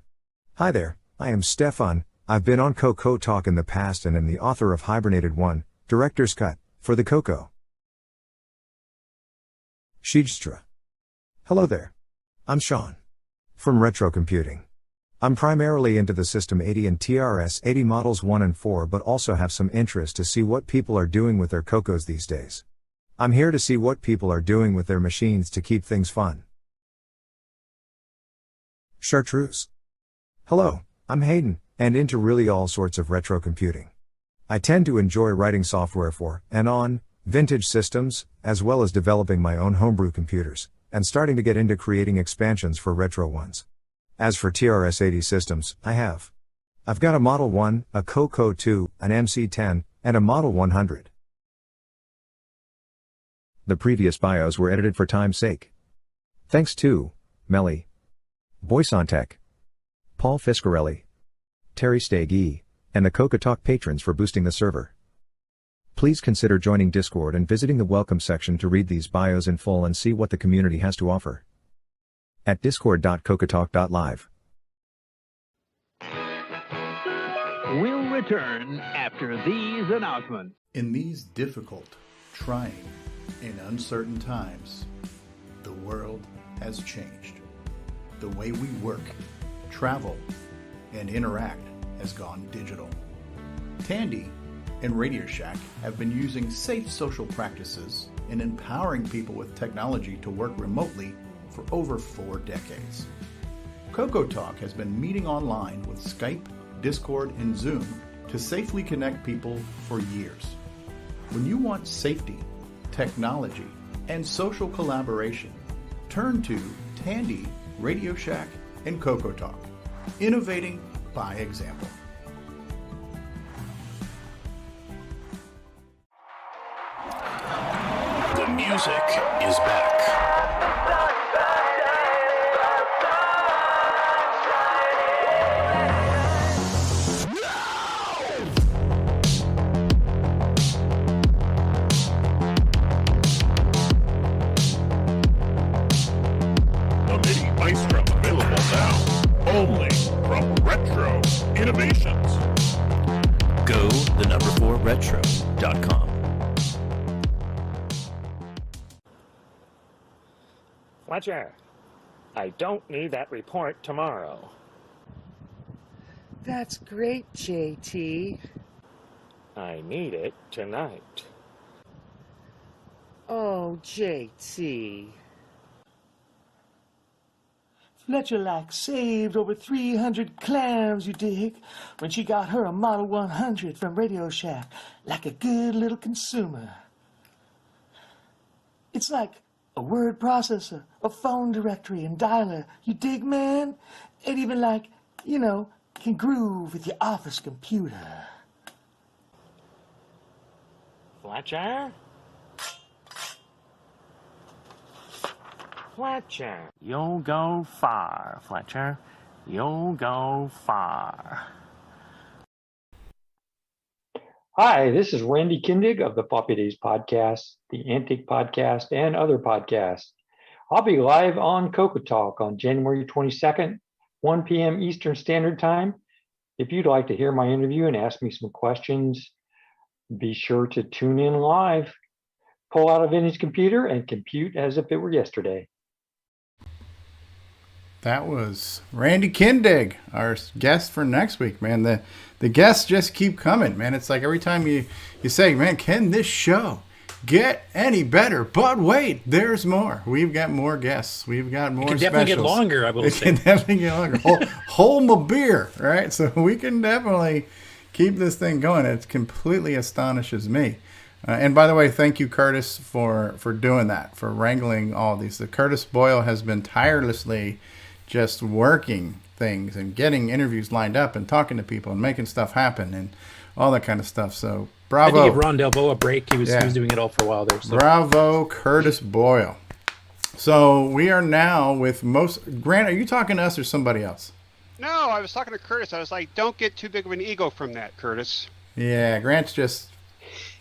Hi there, I am Stefan. I've been on CoCoTALK in the past and am the author of Hibernated 1, Director's Cut, for the CoCo. Steege. Hello there. I'm Sean. From Retro Computing. I'm primarily into the System 80 and TRS 80 models 1 and 4, but also have some interest to see what people are doing with their CoCos these days. I'm here to see what people are doing with their machines to keep things fun. Chartreuse. Hello, I'm Hayden, and into really all sorts of retro computing. I tend to enjoy writing software for, and on, vintage systems, as well as developing my own homebrew computers, and starting to get into creating expansions for retro ones. As for TRS-80 systems, I've got a Model 1, a CoCo 2, an MC10, and a Model 100. The previous bios were edited for time's sake. Thanks to Melly, Boysantech, Paul Fiscarelli, Terry Steege, and the CoCoTALK patrons for boosting the server. Please consider joining Discord and visiting the welcome section to read these bios in full and see what the community has to offer. At discord.cocotalk.live. We'll return after these announcements. In these difficult, trying, and uncertain times, the world has changed. The way we work, travel, and interact has gone digital. Tandy and Radio Shack have been using safe social practices and empowering people with technology to work remotely for over 4 decades. CoCoTALK has been meeting online with Skype, Discord, and Zoom to safely connect people for years. When you want safety, technology, and social collaboration, turn to Tandy, Radio Shack, and CoCoTALK, innovating by example. The music is back. The MIDI Maestro available now, only from Retro Innovations. Go the number 4 retro.com. Fletcher, I don't need that report tomorrow. That's great, JT. I need it tonight. Oh, JT. Fletcher like saved over 300 clams, you dig, when she got her a Model 100 from Radio Shack, like a good little consumer. It's like a word processor, a phone directory, and dialer. You dig, man? It even like, can groove with your office computer. Fletcher? Fletcher. You'll go far, Fletcher. You'll go far. Hi, this is Randy Kindig of the Floppy Days Podcast, the Antique Podcast, and other podcasts. I'll be live on CoCoTALK on January 22nd, 1 p.m. Eastern Standard Time. If you'd like to hear my interview and ask me some questions, be sure to tune in live. Pull out a vintage computer and compute as if it were yesterday. That was Randy Kindig, our guest for next week, man. The guests just keep coming, man. It's like every time you say, man, can this show get any better? But wait, there's more. We've got more guests. We've got more specials. It can definitely get longer, I will say. It can definitely get longer. Hold my beer, right? So we can definitely keep this thing going. It completely astonishes me. And by the way, thank you, Curtis, for doing that, for wrangling all these. The Curtis Boyle has been tirelessly just working things and getting interviews lined up and talking to people and making stuff happen and all that kind of stuff. So bravo. I had to give Ron Delvaux a break. He was doing it all for a while there. So. Bravo, Curtis Boyle. So we are now with Grant, are you talking to us or somebody else? No, I was talking to Curtis. I was like, don't get too big of an ego from that, Curtis. Yeah, Grant's just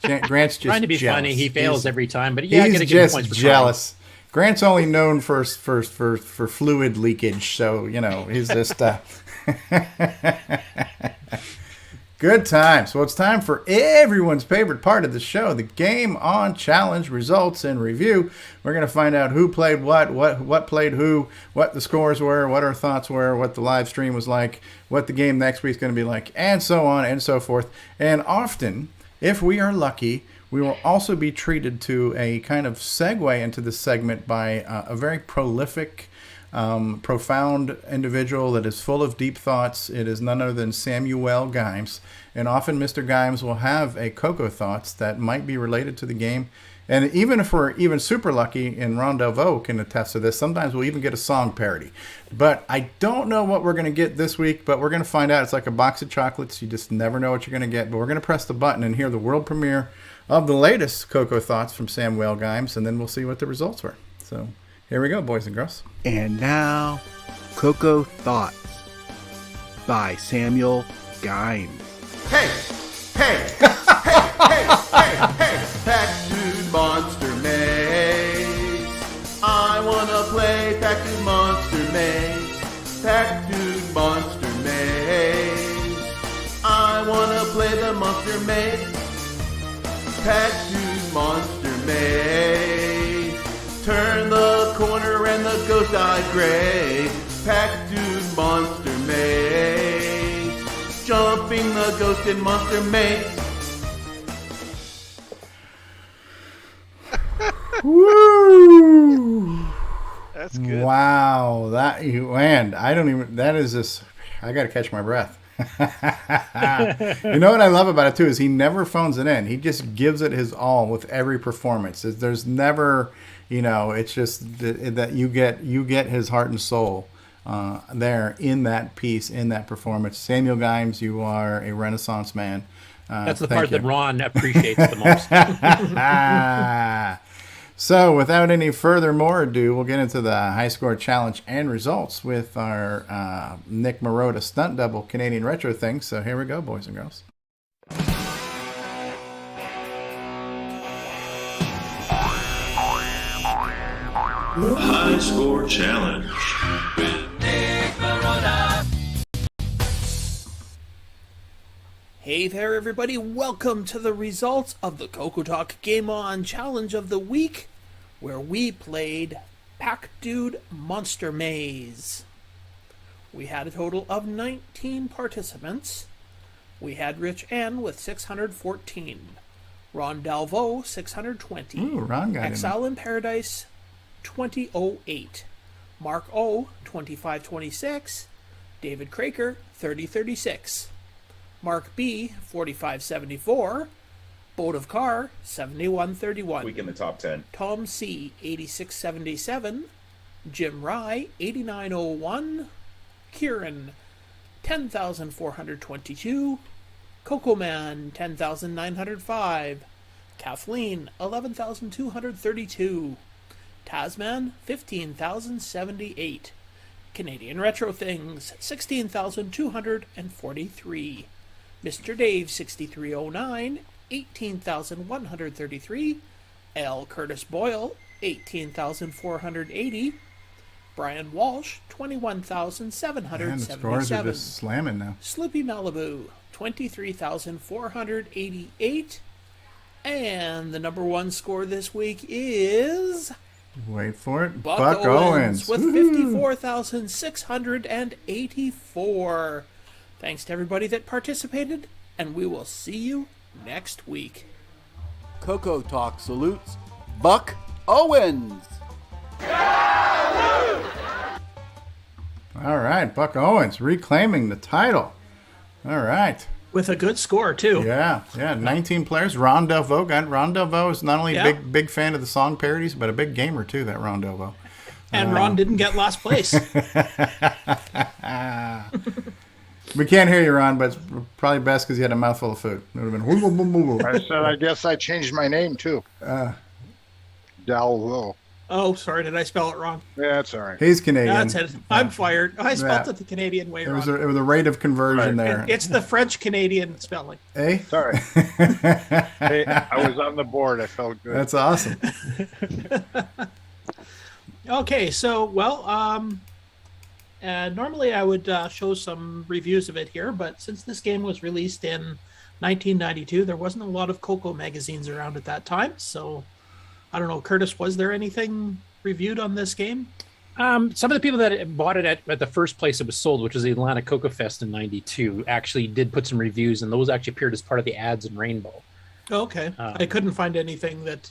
trying to be jealous. funny. He fails every time, but he's gotta give him points for jealous. Grant's only known for fluid leakage, so he's just. Good times. Well, it's time for everyone's favorite part of the show, the Game On Challenge results and review. We're going to find out who played what played who, what the scores were, what our thoughts were, what the live stream was like, what the game next week's going to be like, and so on and so forth. And often, if we are lucky, we will also be treated to a kind of segue into this segment by a very prolific, profound individual that is full of deep thoughts. It is none other than Samuel Gimes. And often Mr. Gimes will have a CoCo thoughts that might be related to the game. And even if we're even super lucky, and Ron Delvaux can attest to this, sometimes we'll even get a song parody. But I don't know what we're going to get this week, but we're going to find out. It's like a box of chocolates. You just never know what you're going to get. But we're going to press the button and hear the world premiere of the latest CoCo thoughts from Samuel Gimes, and then we'll see what the results were. So here we go, boys and girls. And now, CoCo Thoughts by Samuel Gimes. Hey, hey, hey, hey, hey, hey, Pac-Dude Monster Maze. I wanna play Pac-Dude Monster Maze. Pac-Dude Monster Maze. I wanna play the Monster Maze. Pac-Dude Monster Maze. Turn the corner and the ghost eye gray. Pac-Dude Monster Maze. Jumping the ghost in Monster Maze. Woo! That's good. Wow, that you and I don't even. That is just. I got to catch my breath. You know what I love about it too is he never phones it in. He just gives it his all with every performance. There's never, it's just that you get his heart and soul there in that piece, in that performance. Samuel Gimes, you are a Renaissance man. That's the part that Ron appreciates the most. So without any further more ado, we'll get into the high score challenge and results with our Nick Marotta stunt double Canadian retro thing. So here we go, boys and girls. High score challenge. Hey there, everybody. Welcome to the results of the CoCoTALK Game On Challenge of the Week, where we played Pac-Dude Monster Maze. We had a total of 19 participants. We had Rich N with 614, Ron Delvaux 620, Ooh, Ron got Exile in Paradise 2008, Mark O 2526, David Craker 3036, Mark B 4574, Boat of Car 7131, Week in the top 10, Tom C 8677, Jim Rye 8901, Kieran 10422, Coco Man 10905, Kathleen 11232, Tasman 15078, Canadian Retro Things 16243, Mr. Dave 6309 18133, L. Curtis Boyle 18480, Brian Walsh 21,777. Man, the scores are just slamming now. Slippy Malibu 23,488, and the number one score this week is Wait for it. Buck Owens with 54,684. Thanks to everybody that participated, and we will see you next week. CoCoTALK salutes Buck Owens. All right, Buck Owens reclaiming the title. All right. With a good score, too. Yeah. 19 players. Ron Delvaux. Ron Delvaux is not only a big fan of the song parodies, but a big gamer, too, that Ron Delvaux. And Ron didn't get last place. We can't hear you, Ron, but it's probably best because you had a mouthful of food. It would have been. I said, I guess I changed my name, too. Delvaux. Oh, sorry. Did I spell it wrong? Yeah, that's all right. He's Canadian. That's it. I'm fired. I spelled it the Canadian way wrong. It was a rate of conversion there. It's the French-Canadian spelling. Eh? Sorry. Hey, I was on the board. I felt good. That's awesome. Okay, so, well, And normally I would show some reviews of it here, but since this game was released in 1992, there wasn't a lot of CoCo magazines around at that time. So I don't know, Curtis, was there anything reviewed on this game? Some of the people that bought it at the first place it was sold, which was the Atlanta CoCoFest in '92, actually did put some reviews, and those actually appeared as part of the ads in Rainbow. Okay. I couldn't find anything that...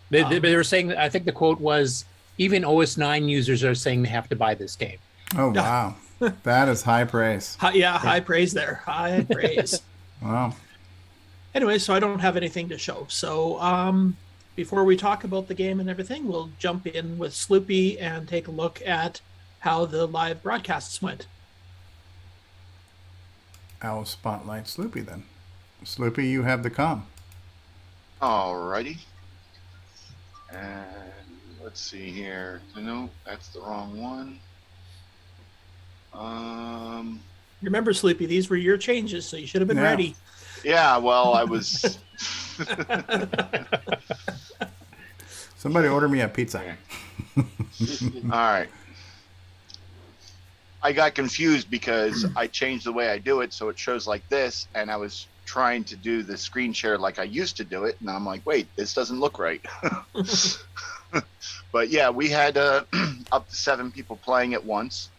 They were saying, I think the quote was, even OS9 users are saying they have to buy this game. Oh, wow. That is high praise. High praise there. High praise. Wow. Anyway, so I don't have anything to show. So before we talk about the game and everything, we'll jump in with Sloopy and take a look at how the live broadcasts went. I'll spotlight Sloopy then. Sloopy, you have the comm. Alrighty. And let's see here. No, that's the wrong one. Remember, Sloopy, these were your changes, so you should have been ready. Yeah, well, I was. Somebody order me a pizza. All right. I got confused because I changed the way I do it, so it shows like this, and I was trying to do the screen share like I used to do it, and I'm like, wait, this doesn't look right. But yeah, we had up to 7 people playing at once,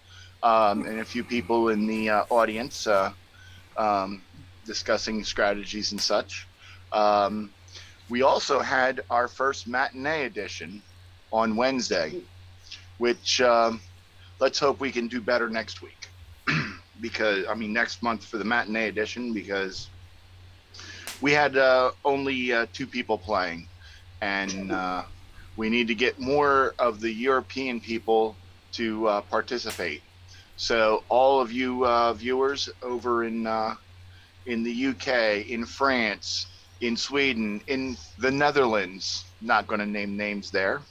and a few people in the audience discussing strategies and such. We also had our first matinee edition on Wednesday, which let's hope we can do better next week. Because, I mean, next month for the matinee edition, because we had only 2 people playing, and we need to get more of the European people to participate. So all of you viewers over in the UK, in France, in Sweden, in the Netherlands, not going to name names there,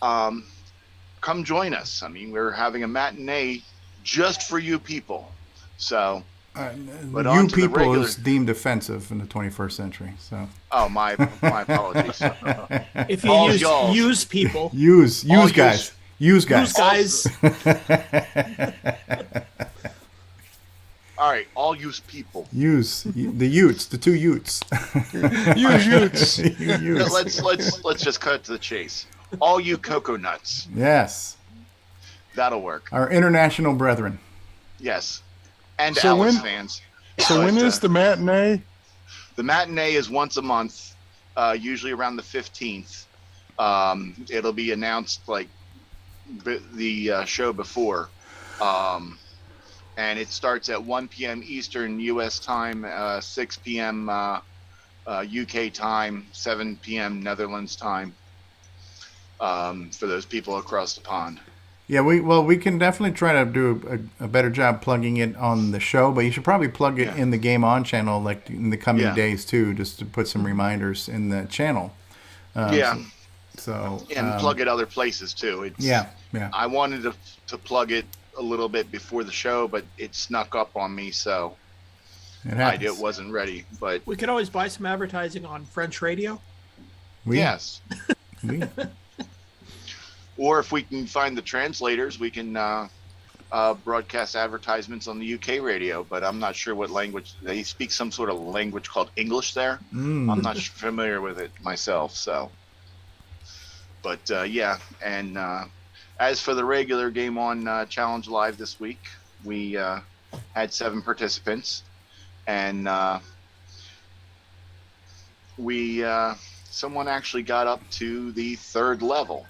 come join us. I mean, we're having a matinee just for you people. So, but you people is deemed offensive in the 21st century. So. Oh, my apologies. If you use people. Use guys. Use guys. All right, all use people. Use the Utes, the 2 Utes. Use Utes. Let's just cut to the chase. All you cocoa nuts. Yes. That'll work. Our international brethren. Yes. And so Alice fans. So when is the matinee? The matinee is once a month, usually around the 15th. It'll be announced like the show before. And it starts at 1 p.m. Eastern U.S. time, 6 p.m. UK time, 7 p.m. Netherlands time, for those people across the pond. Yeah, we can definitely try to do a better job plugging it on the show, but you should probably plug it in the Game On channel like in the coming days too, just to put some reminders in the channel. So and plug it other places too. Yeah. I wanted to plug it a little bit before the show, but it snuck up on me, so it wasn't ready. But we could always buy some advertising on French radio. Yes. Or if we can find the translators, we can broadcast advertisements on the UK radio, but I'm not sure what language. They speak some sort of language called English there. I'm not familiar with it myself, so. But yeah, and as for the regular Game On Challenge Live this week, we had 7 participants, and someone actually got up to the 3rd level.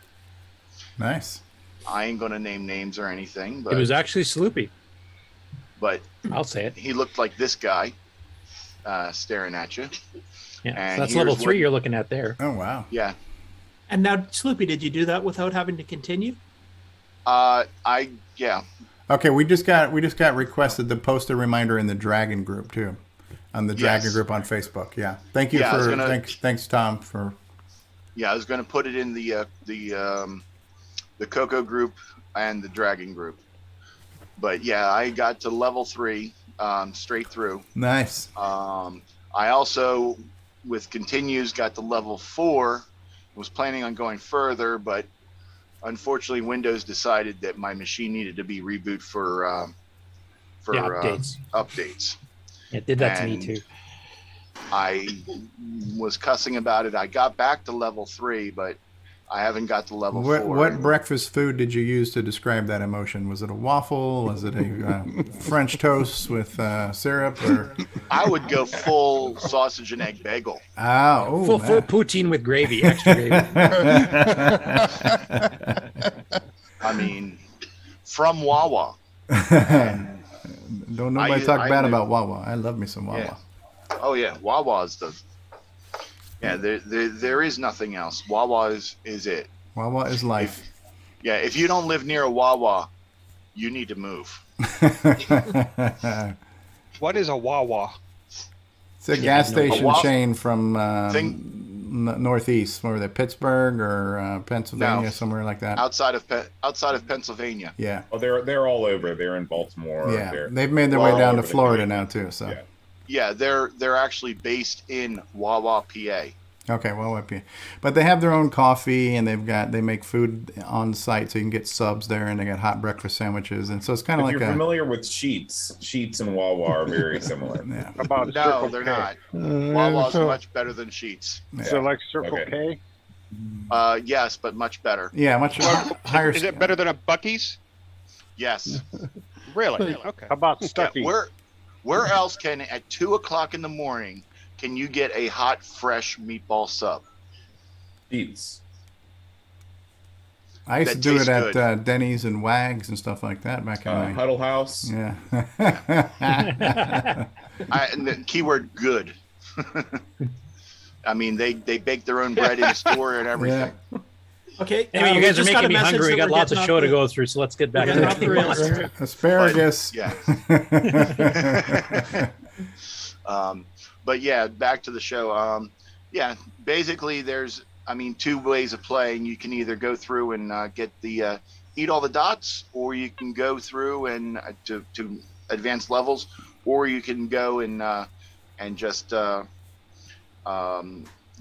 Nice. I ain't gonna name names or anything, but it was actually Sloopy. But I'll say it. He looked like this guy, staring at you. Yeah, and so that's level 3 you're looking at there. Oh wow. Yeah. And now, Sloopy, did you do that without having to continue? Yeah. Okay, we just got requested to post a reminder in the Dragon group too, on the Dragon group on Facebook. Yeah, thank you thanks Tom for. Yeah, I was going to put it in the CoCo group and the Dragon group, but yeah, I got to level 3 straight through. Nice. I also, with continues, got to level 4. Was planning on going further, but unfortunately, Windows decided that my machine needed to be rebooted for updates. Updates. It did that to me And too. I was cussing about it. I got back to level 3, but I haven't got to level 4. What breakfast food did you use to describe that emotion? Was it a waffle? Was it a French toast with syrup? Or I would go full sausage and egg bagel. Full poutine with gravy, extra gravy. I mean, from Wawa. Don't nobody talk bad about Wawa. I love me some Wawa. Yeah. Oh yeah, Wawa is the. Yeah, there is nothing else. Wawa is it. Wawa is life. If you don't live near a Wawa, you need to move. What is a Wawa? It's a gas station chain from northeast. Where were they? Pittsburgh or Pennsylvania, somewhere like that. Outside of Pennsylvania. Yeah. Oh, they're all over. They're in Baltimore. Yeah, they've made their way down to Florida now too. So. Yeah, they're actually based in Wawa, PA. Okay, Wawa, PA. But they have their own coffee, and they make food on site, so you can get subs there, and they got hot breakfast sandwiches, and so it's kind of like you're familiar with Sheets and Wawa are very similar. Yeah. No, they're not. Wawa's much better than Sheets. So like Circle K? Yes, but much better. Yeah, much higher. Is it better than a Buc-ee's? Yes. Really? Okay. How about Stucky? Where else can at 2:00 in the morning can you get a hot, fresh meatball sub? Sheets. I used to do it at Denny's and Wags and stuff like that back in my Huddle House. Yeah. And the keyword good. I mean, they bake their own bread in store and everything. Yeah. Okay. Anyway, you guys are making me hungry. We got lots of show to go through, so let's get back to it. Asparagus. But yeah, back to the show. Basically there's, two ways of playing. You can either go through and get the eat all the dots, or you can go through and to advanced levels, or you can go and just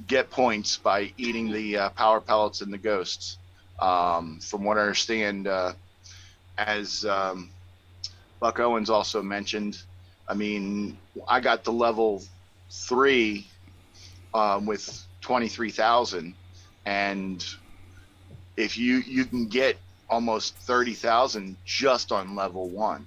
get points by eating the power pellets and the ghosts. From what I understand, as Buck Owens also mentioned, I got to level 3 with 23,000, and if you can get almost 30,000 just on level 1.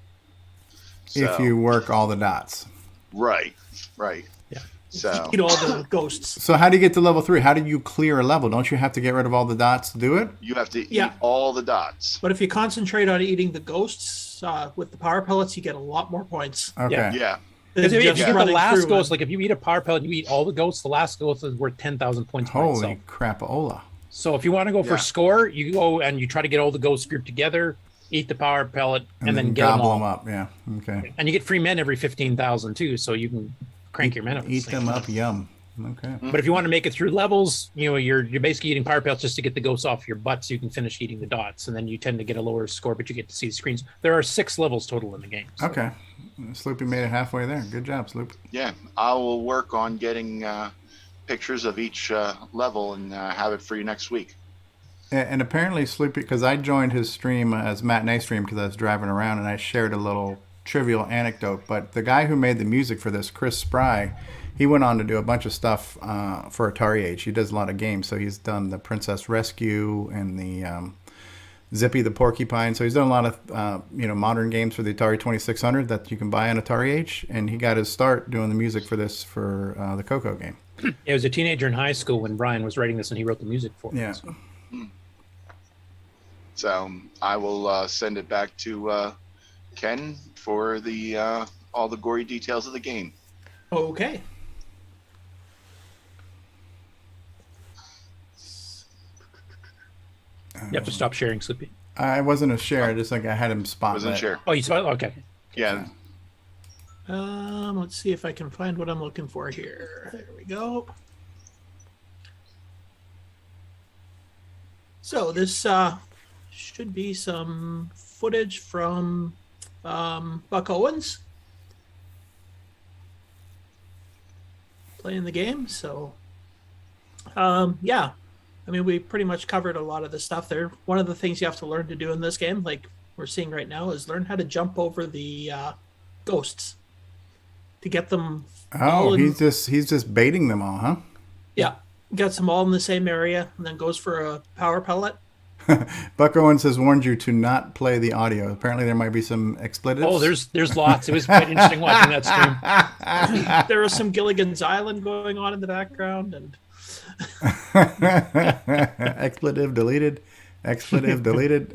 If you work all the dots. Right. Yeah. So eat all the ghosts. So how do you get to level 3? How do you clear a level? Don't you have to get rid of all the dots to do it? You have to eat all the dots. But if you concentrate on eating the ghosts with the power pellets, you get a lot more points. Okay. Yeah. Because if you get the last ghost, like if you eat a power pellet, you eat all the ghosts, the last ghost is worth 10,000 points. Holy crapola. So if you want to go for score, you go and you try to get all the ghosts grouped together, eat the power pellet, and then get them all. Gobble them up, yeah. Okay. And you get free men every 15,000 too, so you can crank your men up. Eat them up, yum. Okay. But if you want to make it through levels, you're basically eating power pellets just to get the ghosts off your butt so you can finish eating the dots, and then you tend to get a lower score, but you get to see the screens. There are 6 levels total in the game. So. Okay. Sloopy made it halfway there. Good job, Sloop. Yeah, I will work on getting pictures of each level and have it for you next week. And apparently Sloopy, because I joined his stream as matinee stream because I was driving around, and I shared a little trivial anecdote. But the guy who made the music for this, Chris Spry, he went on to do a bunch of stuff for Atari Age. He does a lot of games, so he's done the Princess Rescue and the Zippy the Porcupine. So he's done a lot of modern games for the Atari 2600 that you can buy on Atari Age. And he got his start doing the music for this for the CoCo game. He was a teenager in high school when Brian was writing this, and he wrote the music for it. Yeah. So I will send it back to Ken for the all the gory details of the game. Okay. You have to stop sharing, Sleepy. I wasn't a share, just like I had him spot. Wasn't share. Oh, you spot? Okay. Yeah. Let's see if I can find what I'm looking for here. There we go. So this should be some footage from Buck Owens playing the game. So, yeah. I mean, we pretty much covered a lot of the stuff there. One of the things you have to learn to do in this game, like we're seeing right now, is learn how to jump over the ghosts to get them. Oh, he's just baiting them all, huh? Yeah, gets them all in the same area, and then goes for a power pellet. Buck Owens has warned you to not play the audio. Apparently, there might be some expletives. Oh, there's lots. It was quite interesting watching that stream. There was some Gilligan's Island going on in the background, and expletive deleted. Expletive deleted.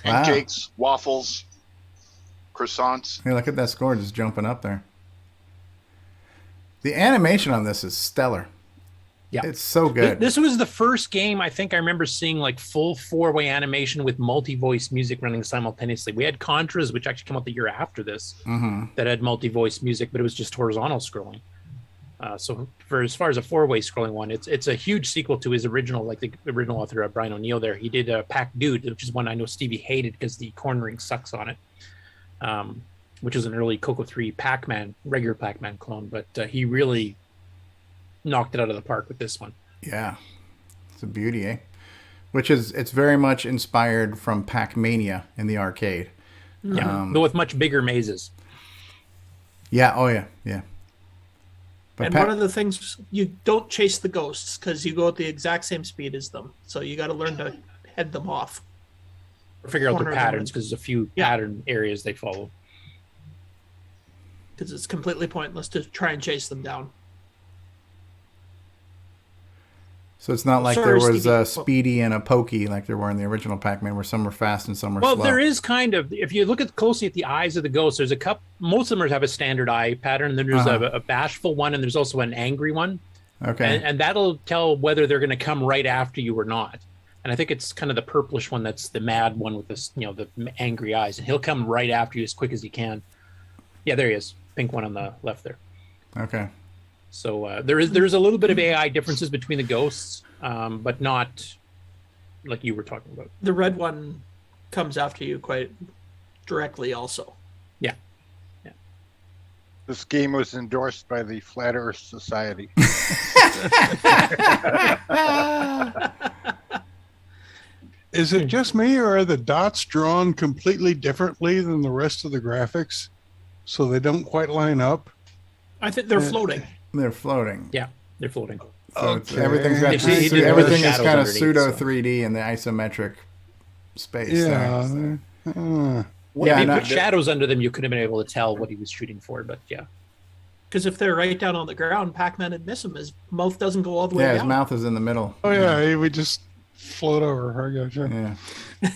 Pancakes, waffles, croissants. Hey, look at that score just jumping up there. The animation on this is stellar. Yeah, it's so good. This was the first game I think I remember seeing like full 4-way animation with multi-voice music running simultaneously. We had Contras, which actually came out the year after this, that had multi-voice music, but it was just horizontal scrolling. So for as far as a 4-way scrolling one, it's a huge sequel to his original, like the original author Brian O'Neill there. He did Pac Dude, which is one I know Stevie hated because the cornering sucks on it, which is an early CoCo3 Pac-Man, regular Pac-Man clone, but he really knocked it out of the park with this one. Yeah, it's a beauty, eh? It's very much inspired from Pac-Mania in the arcade. Yeah, though with much bigger mazes. Yeah, oh yeah, yeah. But and one of the things, you don't chase the ghosts because you go at the exact same speed as them. So you got to learn to head them off. Or figure out their patterns because there's a few pattern areas they follow. Because it's completely pointless to try and chase them down. So it's not like there was a Speedy and a Pokey like there were in the original Pac-Man, where some were fast and some were slow. Well, there is kind of, if you look closely at the eyes of the ghosts, there's a couple, most of them have a standard eye pattern. Then there's a bashful one, and there's also an angry one. Okay. And that'll tell whether they're going to come right after you or not. And I think it's kind of the purplish one that's the mad one with this, the angry eyes. And he'll come right after you as quick as he can. Yeah, there he is. Pink one on the left there. Okay. So there's a little bit of AI differences between the ghosts, but not like you were talking about. The red one comes after you quite directly also. Yeah. This game was endorsed by the Flat Earth Society. Is it just me, or are the dots drawn completely differently than the rest of the graphics, so they don't quite line up? I think they're floating. They're floating. Yeah, they're floating. So everything's everything is kind of pseudo 3D in the isometric space. Yeah. If you put shadows under them, you could have been able to tell what he was shooting for, but yeah. Because if they're right down on the ground, Pac-Man would miss him. His mouth doesn't go all the way down. Yeah, his mouth is in the middle. Oh, yeah, he would just float over. I gotcha. Yeah.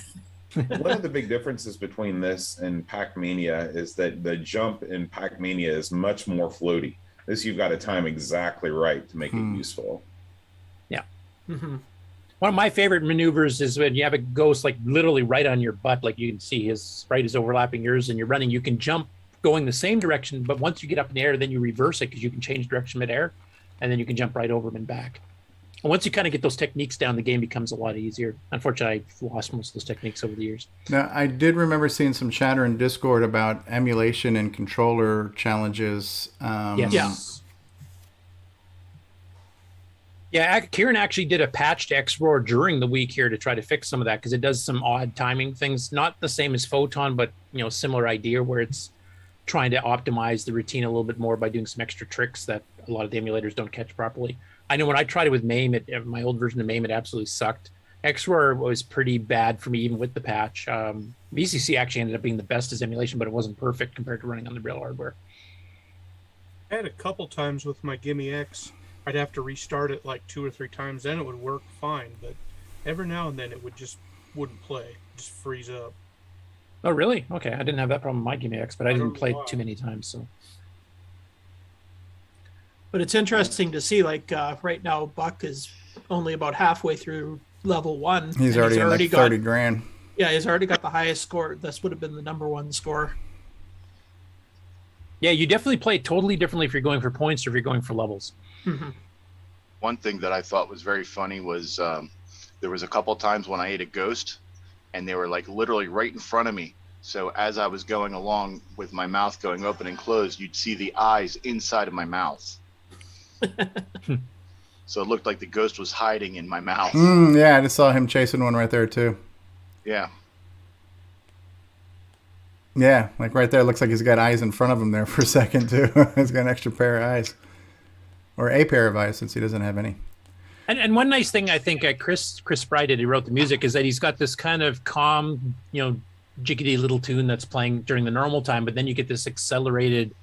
One of the big differences between this and Pac-Mania is that the jump in Pac-Mania is much more floaty. This you've got to time exactly right to make it useful. Yeah. One of my favorite maneuvers is when you have a ghost like literally right on your butt, like you can see his sprite is overlapping yours and you're running. You can jump going the same direction, but once you get up in the air, then you reverse it because you can change direction mid-air, and then you can jump right over him and back. And once you kind of get those techniques down, the game becomes a lot easier. Unfortunately, I've lost most of those techniques over the years. Now, I did remember seeing some chatter in Discord about emulation and controller challenges. Yes. Yeah, Kieran actually did a patch to X-Roar during the week here to try to fix some of that because it does some odd timing things. Not the same as Photon, but similar idea where it's trying to optimize the routine a little bit more by doing some extra tricks that a lot of the emulators don't catch properly. I know when I tried it with MAME, my old version of MAME, it absolutely sucked. X-Roar was pretty bad for me even with the patch. VCC actually ended up being the best as emulation, but it wasn't perfect compared to running on the real hardware. I had a couple times with my Gimme X, I'd have to restart it like 2 or 3 times, then it would work fine, but every now and then it wouldn't play, just freeze up. Oh, really? Okay, I didn't have that problem with my Gimme X, but I didn't play it too many times, so. But it's interesting to see, like, right now, Buck is only about halfway through level 1. He's already in like 30 grand. Yeah, he's already got the highest score. This would have been the #1 score. Yeah, you definitely play it totally differently if you're going for points or if you're going for levels. One thing that I thought was very funny was there was a couple times when I ate a ghost and they were like literally right in front of me. So as I was going along with my mouth going open and closed, you'd see the eyes inside of my mouth. So it looked like the ghost was hiding in my mouth. Yeah, I just saw him chasing one right there too. Yeah. Yeah, like right there, looks like he's got eyes in front of him there for a second too. He's got an extra pair of eyes, or a pair of eyes since he doesn't have any. And one nice thing I think Chris Spry did, he wrote the music, is that he's got this kind of calm, jiggity little tune that's playing during the normal time, but then you get this accelerated,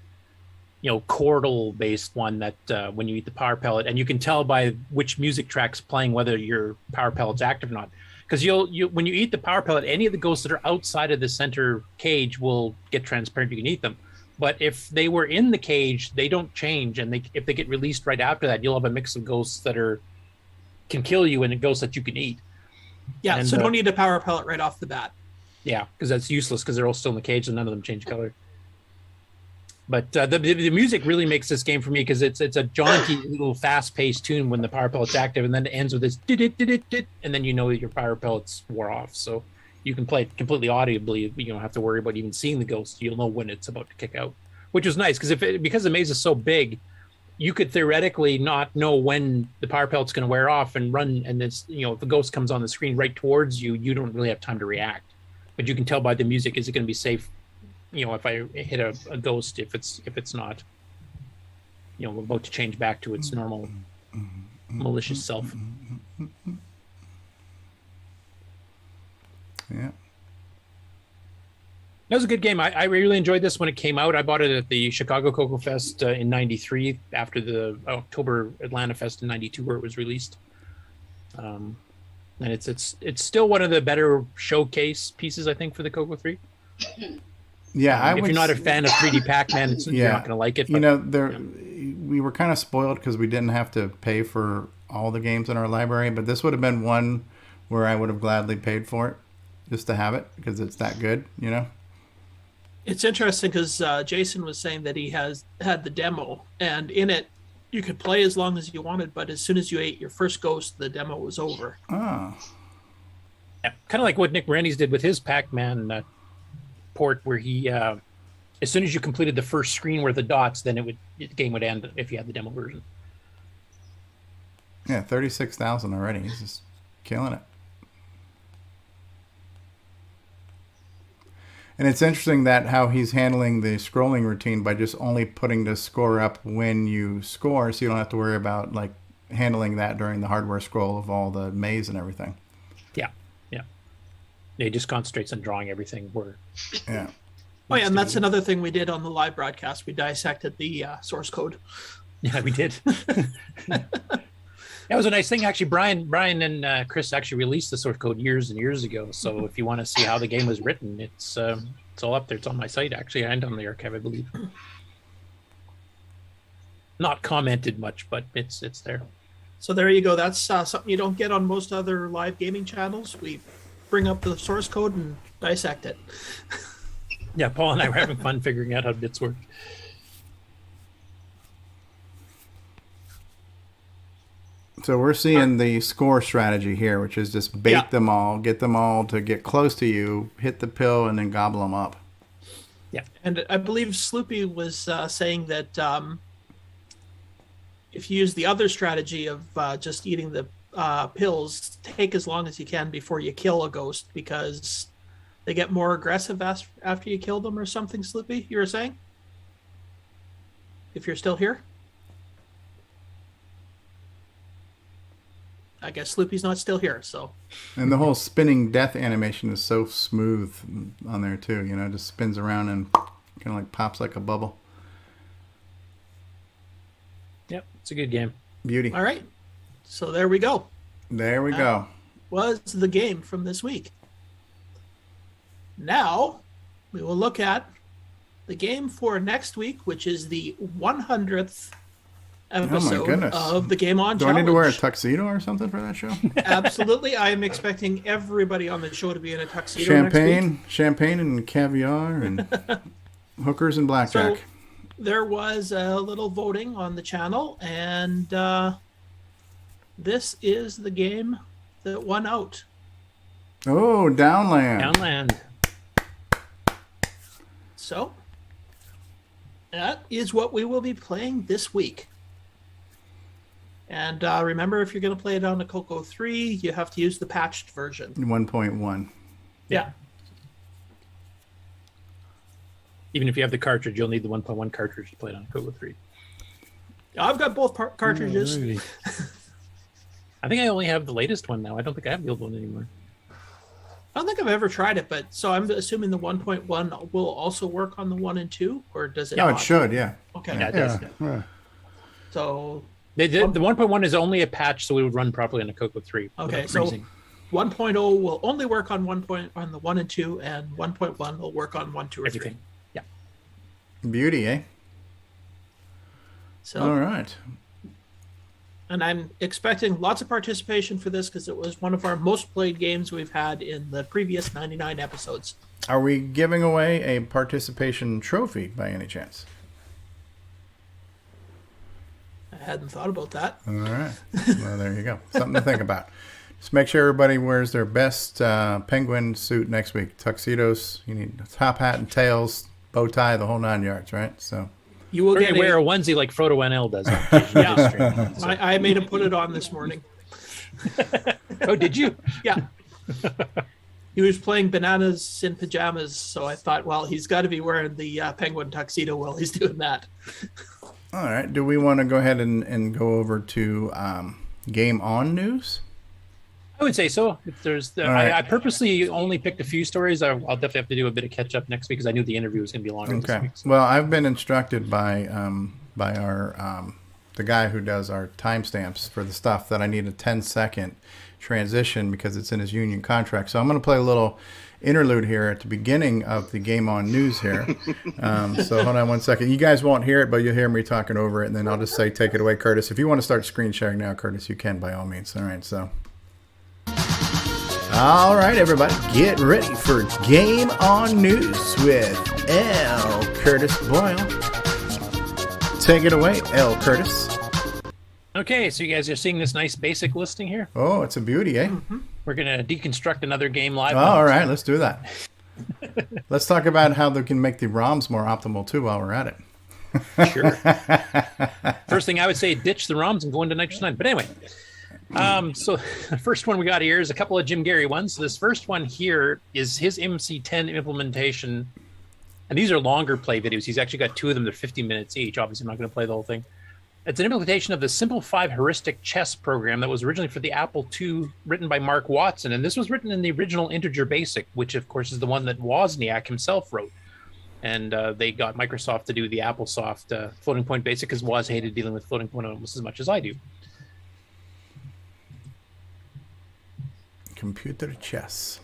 chordal based one that when you eat the power pellet, and you can tell by which music track's playing whether your power pellet's active or not. Because when you eat the power pellet, any of the ghosts that are outside of the center cage will get transparent. You can eat them. But if they were in the cage, they don't change. And if they get released right after that, you'll have a mix of ghosts that can kill you and ghosts that you can eat. Yeah, And, so don't eat a power pellet right off the bat. Yeah, because that's useless because they're all still in the cage and none of them change color. But the music really makes this game for me because it's a jaunty little fast-paced tune when the power pellet's active, and then it ends with this dit, and then that your power pellets wore off. So you can play it completely audibly. You don't have to worry about even seeing the ghost. You'll know when it's about to kick out, which is nice because because the maze is so big, you could theoretically not know when the power pellet's going to wear off and run, and it's if the ghost comes on the screen right towards you, you don't really have time to react. But you can tell by the music, is it going to be safe? If I hit a ghost, if it's not, about to change back to its normal malicious self. Yeah. That was a good game. I really enjoyed this when it came out. I bought it at the Chicago CoCoFest in '93 after the October Atlanta Fest in '92 where it was released. And it's still one of the better showcase pieces, I think, for the CoCo3. Yeah, if you're not a fan of 3D Pac-Man, you're not going to like it. But, we were kind of spoiled because we didn't have to pay for all the games in our library, but this would have been one where I would have gladly paid for it just to have it because it's that good, It's interesting because Jason was saying that he had the demo, and in it you could play as long as you wanted, but as soon as you ate your first ghost, the demo was over. Oh. Yeah, kind of like what Nick Morendes did with his Pac-Man port, where he, as soon as you completed the first screen where the dots, then the game would end if you had the demo version. Yeah, 36,000 already. He's just killing it. And it's interesting that how he's handling the scrolling routine by just only putting the score up when you score, so you don't have to worry about handling that during the hardware scroll of all the maze and everything. Yeah, he just concentrates on drawing everything where. Yeah. Oh yeah, and that's another thing we did on the live broadcast. We dissected the source code. Yeah, we did. That was a nice thing, actually. Brian and Chris actually released the source code years and years ago. So if you want to see how the game was written, it's all up there. It's on my site actually, and on the archive, I believe. Not commented much, but it's there. So there you go. That's something you don't get on most other live gaming channels. We bring up the source code and dissect it. Yeah, Paul and I were having fun figuring out how bits work. So we're seeing the score strategy here, which is just bait them all, get them all to get close to you, hit the pill, and then gobble them up. Yeah. And I believe Sloopy was saying that if you use the other strategy of just eating the pills, take as long as you can before you kill a ghost because they get more aggressive after you kill them or something, Sloopy, you were saying? If you're still here? I guess Sloopy's not still here, so. And the whole spinning death animation is so smooth on there too, just spins around and kind of pops like a bubble. Yep, it's a good game. Beauty. All right. So there we go. There we go. Was the game from this week. Now we will look at the game for next week, which is the 100th episode of the Game On Challenge. Do I need to wear a tuxedo or something for that show? Absolutely. I am expecting everybody on the show to be in a tuxedo next week. Champagne and caviar and hookers and blackjack. So there was a little voting on the channel, and this is the game that won out. Oh, Downland. Downland. So that is what we will be playing this week. And remember, if you're going to play it on the CoCo3, you have to use the patched version. 1.1. Yeah. Even if you have the cartridge, you'll need the 1.1 cartridge to play it on CoCo3. I've got both cartridges. I think I only have the latest one now. I don't think I have the old one anymore. I don't think I've ever tried it, but so I'm assuming the 1.1 will also work on the 1 and 2, or does it? No, not? it should, yeah. Okay. Yeah, it does. Yeah. So the 1.1 is only a patch, so it would run properly on a CoCo3. okay, so 1.0 will only work on on the 1 and 2, and 1.1 will work on 1, 2, or 3. Yeah. Beauty, eh? So all right. And I'm expecting lots of participation for this because it was one of our most played games we've had in the previous 99 episodes. Are we giving away a participation trophy by any chance? I hadn't thought about that. All right. Well, there you go. Something to think about. Just make sure everybody wears their best penguin suit next week. Tuxedos. You need a top hat and tails, bow tie, the whole 9 yards, right? So. You will get wear a onesie like Frodo NL does. Yeah. I made him put it on this morning. Oh, did you? Yeah. He was playing bananas in pajamas, so I thought, well, he's got to be wearing the penguin tuxedo while he's doing that. All right. Do we want to go ahead and go over to Game On news? I would say so. If there's, right. I purposely only picked a few stories. I'll definitely have to do a bit of catch up next week because I knew the interview was going to be longer. Okay. This week, so. Well, I've been instructed by our the guy who does our timestamps for the stuff that I need a 10-second transition because it's in his union contract. So I'm going to play a little interlude here at the beginning of the Game On news here. So hold on 1 second. You guys won't hear it, but you'll hear me talking over it, and then I'll just say, take it away, Curtis. If you want to start screen sharing now, Curtis, you can by all means. All right, so. All right, everybody, get ready for Game On News with L. Curtis Boyle. Take it away, L. Curtis. Okay, so you guys are seeing this nice basic listing here? Oh, it's a beauty, eh? Mm-hmm. We're going to deconstruct another game live. Oh, all right, let's do that. Let's talk about how they can make the ROMs more optimal, too, while we're at it. Sure. First thing I would say, ditch the ROMs and go into Nitrous 9. But anyway, so the first one we got here is a couple of Jim Gerrie ones. So this first one here is his MC10 implementation. And these are longer play videos. He's actually got 2 of them. They're 50 minutes each. Obviously, I'm not going to play the whole thing. It's an implementation of the Simple-5 Heuristic Chess program that was originally for the Apple II, written by Mark Watson. And this was written in the original integer BASIC, which, of course, is the one that Wozniak himself wrote. And they got Microsoft to do the AppleSoft floating point BASIC because Woz hated dealing with floating point almost as much as I do. Computer chess.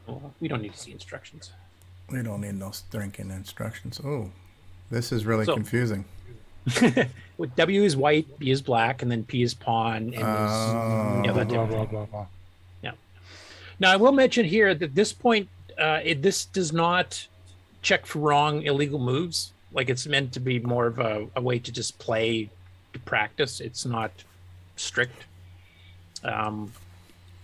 Well, we don't need to see instructions. We don't need no drinking instructions. Oh, this is really confusing. W is white, B is black, and then P is pawn. And blah. Yeah. Now, I will mention here that at this point, this does not check for wrong illegal moves. Like, it's meant to be more of a way to just play, to practice. It's not strict.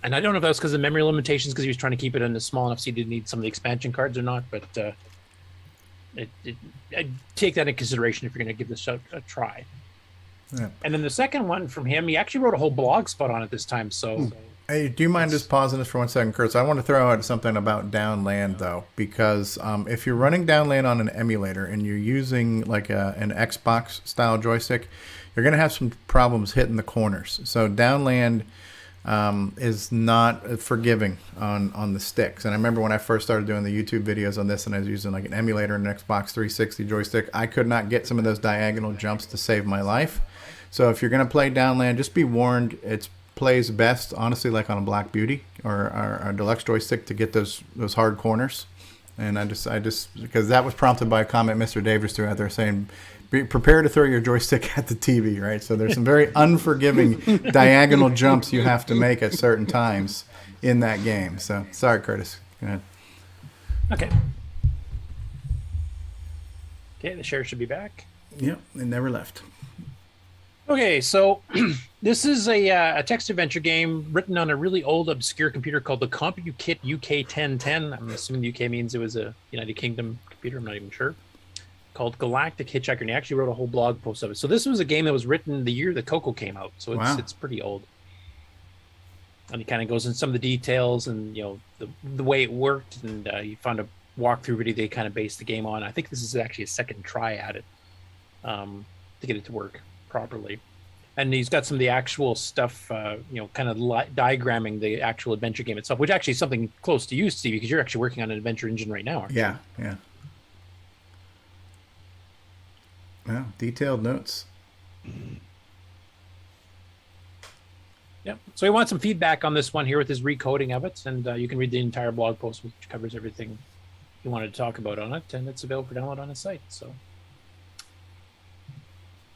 And I don't know if that was because of memory limitations, because he was trying to keep it in a small enough so he didn't need some of the expansion cards or not, but I'd take that into consideration if you're going to give this a try. Yeah. And then the second one from him, he actually wrote a whole blog spot on it this time. So, hey, do you mind just pausing this for 1 second, Curtis? I want to throw out something about downland, though, because if you're running downland on an emulator and you're using like an Xbox style joystick, you're going to have some problems hitting the corners. So downland is not forgiving on the sticks. And I remember when I first started doing the YouTube videos on this and I was using like an emulator and an Xbox 360 joystick, I could not get some of those diagonal jumps to save my life. So if you're going to play downland, just be warned, it plays best, honestly, like on a Black Beauty or a deluxe joystick to get those hard corners. And I just because that was prompted by a comment Mr. Davis threw out there saying, be prepared to throw your joystick at the TV, right? So there's some very unforgiving diagonal jumps you have to make at certain times in that game. So sorry, Curtis. Go ahead. Okay. Okay, the share should be back. Yep, it never left. Okay, so this is a text adventure game written on a really old, obscure computer called the Compukit UK1010. I'm assuming the UK means it was a United Kingdom computer. I'm not even sure. called Galactic Hitchhiker, and he actually wrote a whole blog post of it. So this was a game that was written the year that CoCo came out, so it's pretty old. And he kind of goes into some of the details and the way it worked, and you found a walkthrough video they kind of based the game on. I think this is actually a second try at it to get it to work properly. And he's got some of the actual stuff, kind of diagramming the actual adventure game itself, which actually is something close to you, Steve, because you're actually working on an adventure engine right now, aren't you? Yeah. Well, detailed notes. Yep. So he wants some feedback on this one here with his recoding of it, and you can read the entire blog post, which covers everything you wanted to talk about on it, and it's available for download on his site. So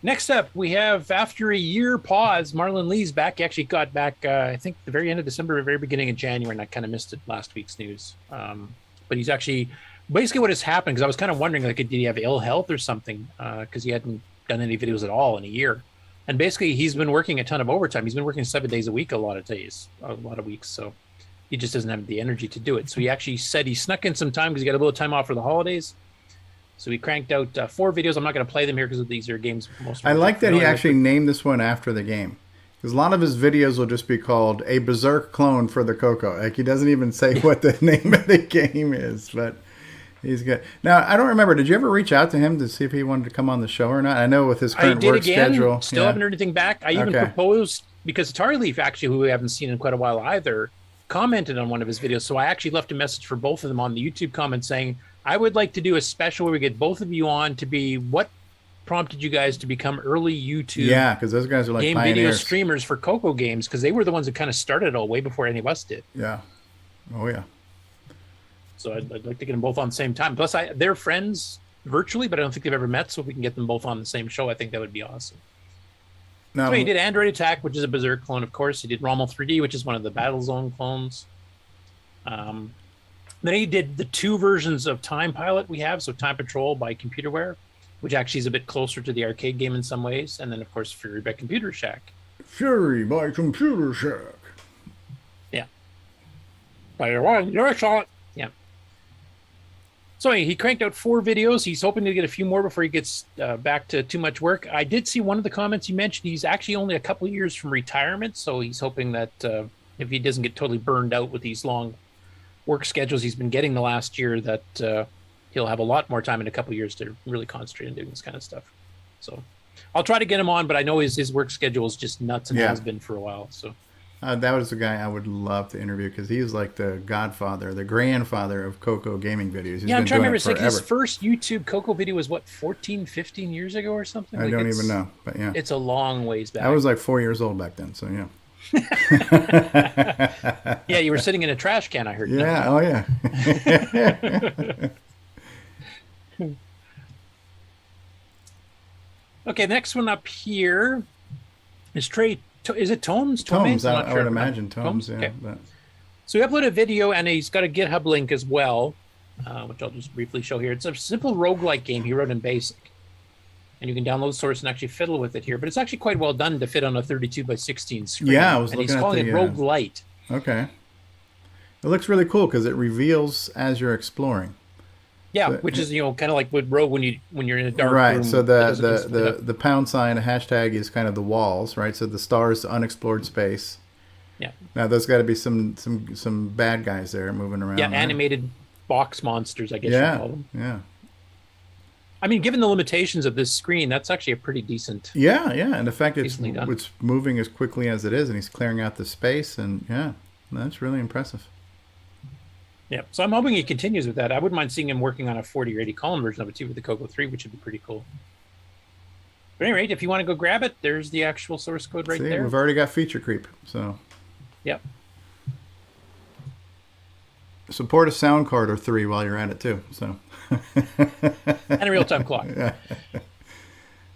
next up, we have, after a year pause, Marlin Lee's back. He actually got back, I think, the very end of December, very beginning of January, and I kind of missed it last week's news. But he's actually, basically what has happened, because I was kind of wondering, like, did he have ill health or something? Because he hadn't done any videos at all in a year. And basically, he's been working a ton of overtime. He's been working 7 days a week, a lot of weeks. So he just doesn't have the energy to do it. So he actually said he snuck in some time because he got a little time off for the holidays. So he cranked out 4 videos. I'm not going to play them here because these are games. I like that he actually named this one after the game. Because a lot of his videos will just be called A Berserk Clone for the CoCo. Like, he doesn't even say what the name of the game is, but he's good. Now, I don't remember. Did you ever reach out to him to see if he wanted to come on the show or not? I know with his current work schedule. Still haven't heard anything back. I even proposed, because Atari Leaf, actually, who we haven't seen in quite a while either, commented on one of his videos. So I actually left a message for both of them on the YouTube comment saying, I would like to do a special where we get both of you on to be what prompted you guys to become early YouTube because those guys are like game pioneers. video streamers for CoCo games, because they were the ones that kind of started it all way before any of us did. Yeah. Oh, yeah. So I'd like to get them both on the same time. Plus, they're friends virtually, but I don't think they've ever met. So if we can get them both on the same show, I think that would be awesome. So he did Android Attack, which is a Berserk clone, of course. He did Rommel 3D, which is one of the Battlezone clones. Then he did the 2 versions of Time Pilot we have. So Time Patrol by Computerware, which actually is a bit closer to the arcade game in some ways. And then, of course, Fury by Computer Shack. Fury by Computer Shack. Yeah. You're excellent. Yeah. So he cranked out 4 videos. He's hoping to get a few more before he gets back to too much work. I did see one of the comments you mentioned. He's actually only a couple of years from retirement. So he's hoping that if he doesn't get totally burned out with these long work schedules he's been getting the last year, that he'll have a lot more time in a couple of years to really concentrate on doing this kind of stuff. So I'll try to get him on, but I know his work schedule is just nuts and has been for a while. So that was the guy I would love to interview, because he's like the godfather, the grandfather of CoCo gaming videos. He's I'm trying to remember. It's like his first YouTube CoCo video was, what, 14, 15 years ago or something? I don't even know, but yeah. It's a long ways back. I was like 4 years old back then, so yeah. Yeah, you were sitting in a trash can, I heard. Yeah, oh yeah. Okay, next one up here is Trey. Is it Tomes? Tomes, I would imagine Tomes. Yeah. Okay. So he uploaded a video, and he's got a GitHub link as well, which I'll just briefly show here. It's a simple roguelike game he wrote in BASIC. And you can download the source and actually fiddle with it here. But it's actually quite well done to fit on a 32 by 16 screen. Yeah, I was looking at he's calling it Roguelite. Okay. It looks really cool because it reveals as you're exploring. Yeah, which is, kind of like with Rogue when you're in a dark room. Right, so the pound sign, hashtag is kind of the walls, right? So the stars, the unexplored space. Yeah. Now there's got to be some bad guys there moving around. Yeah, right? Animated box monsters, I guess you call them. Yeah. I mean, given the limitations of this screen, that's actually a pretty decent. Yeah, and the fact it's moving as quickly as it is, and he's clearing out the space, and that's really impressive. Yeah, so I'm hoping he continues with that. I wouldn't mind seeing him working on a 40 or 80 column version of it too with the CoCo3, which would be pretty cool. But anyway, if you want to go grab it, there's the actual source code right there. We've already got feature creep, so. Yep. Support a sound card or 3 while you're at it too. So. And a real-time clock. Yeah.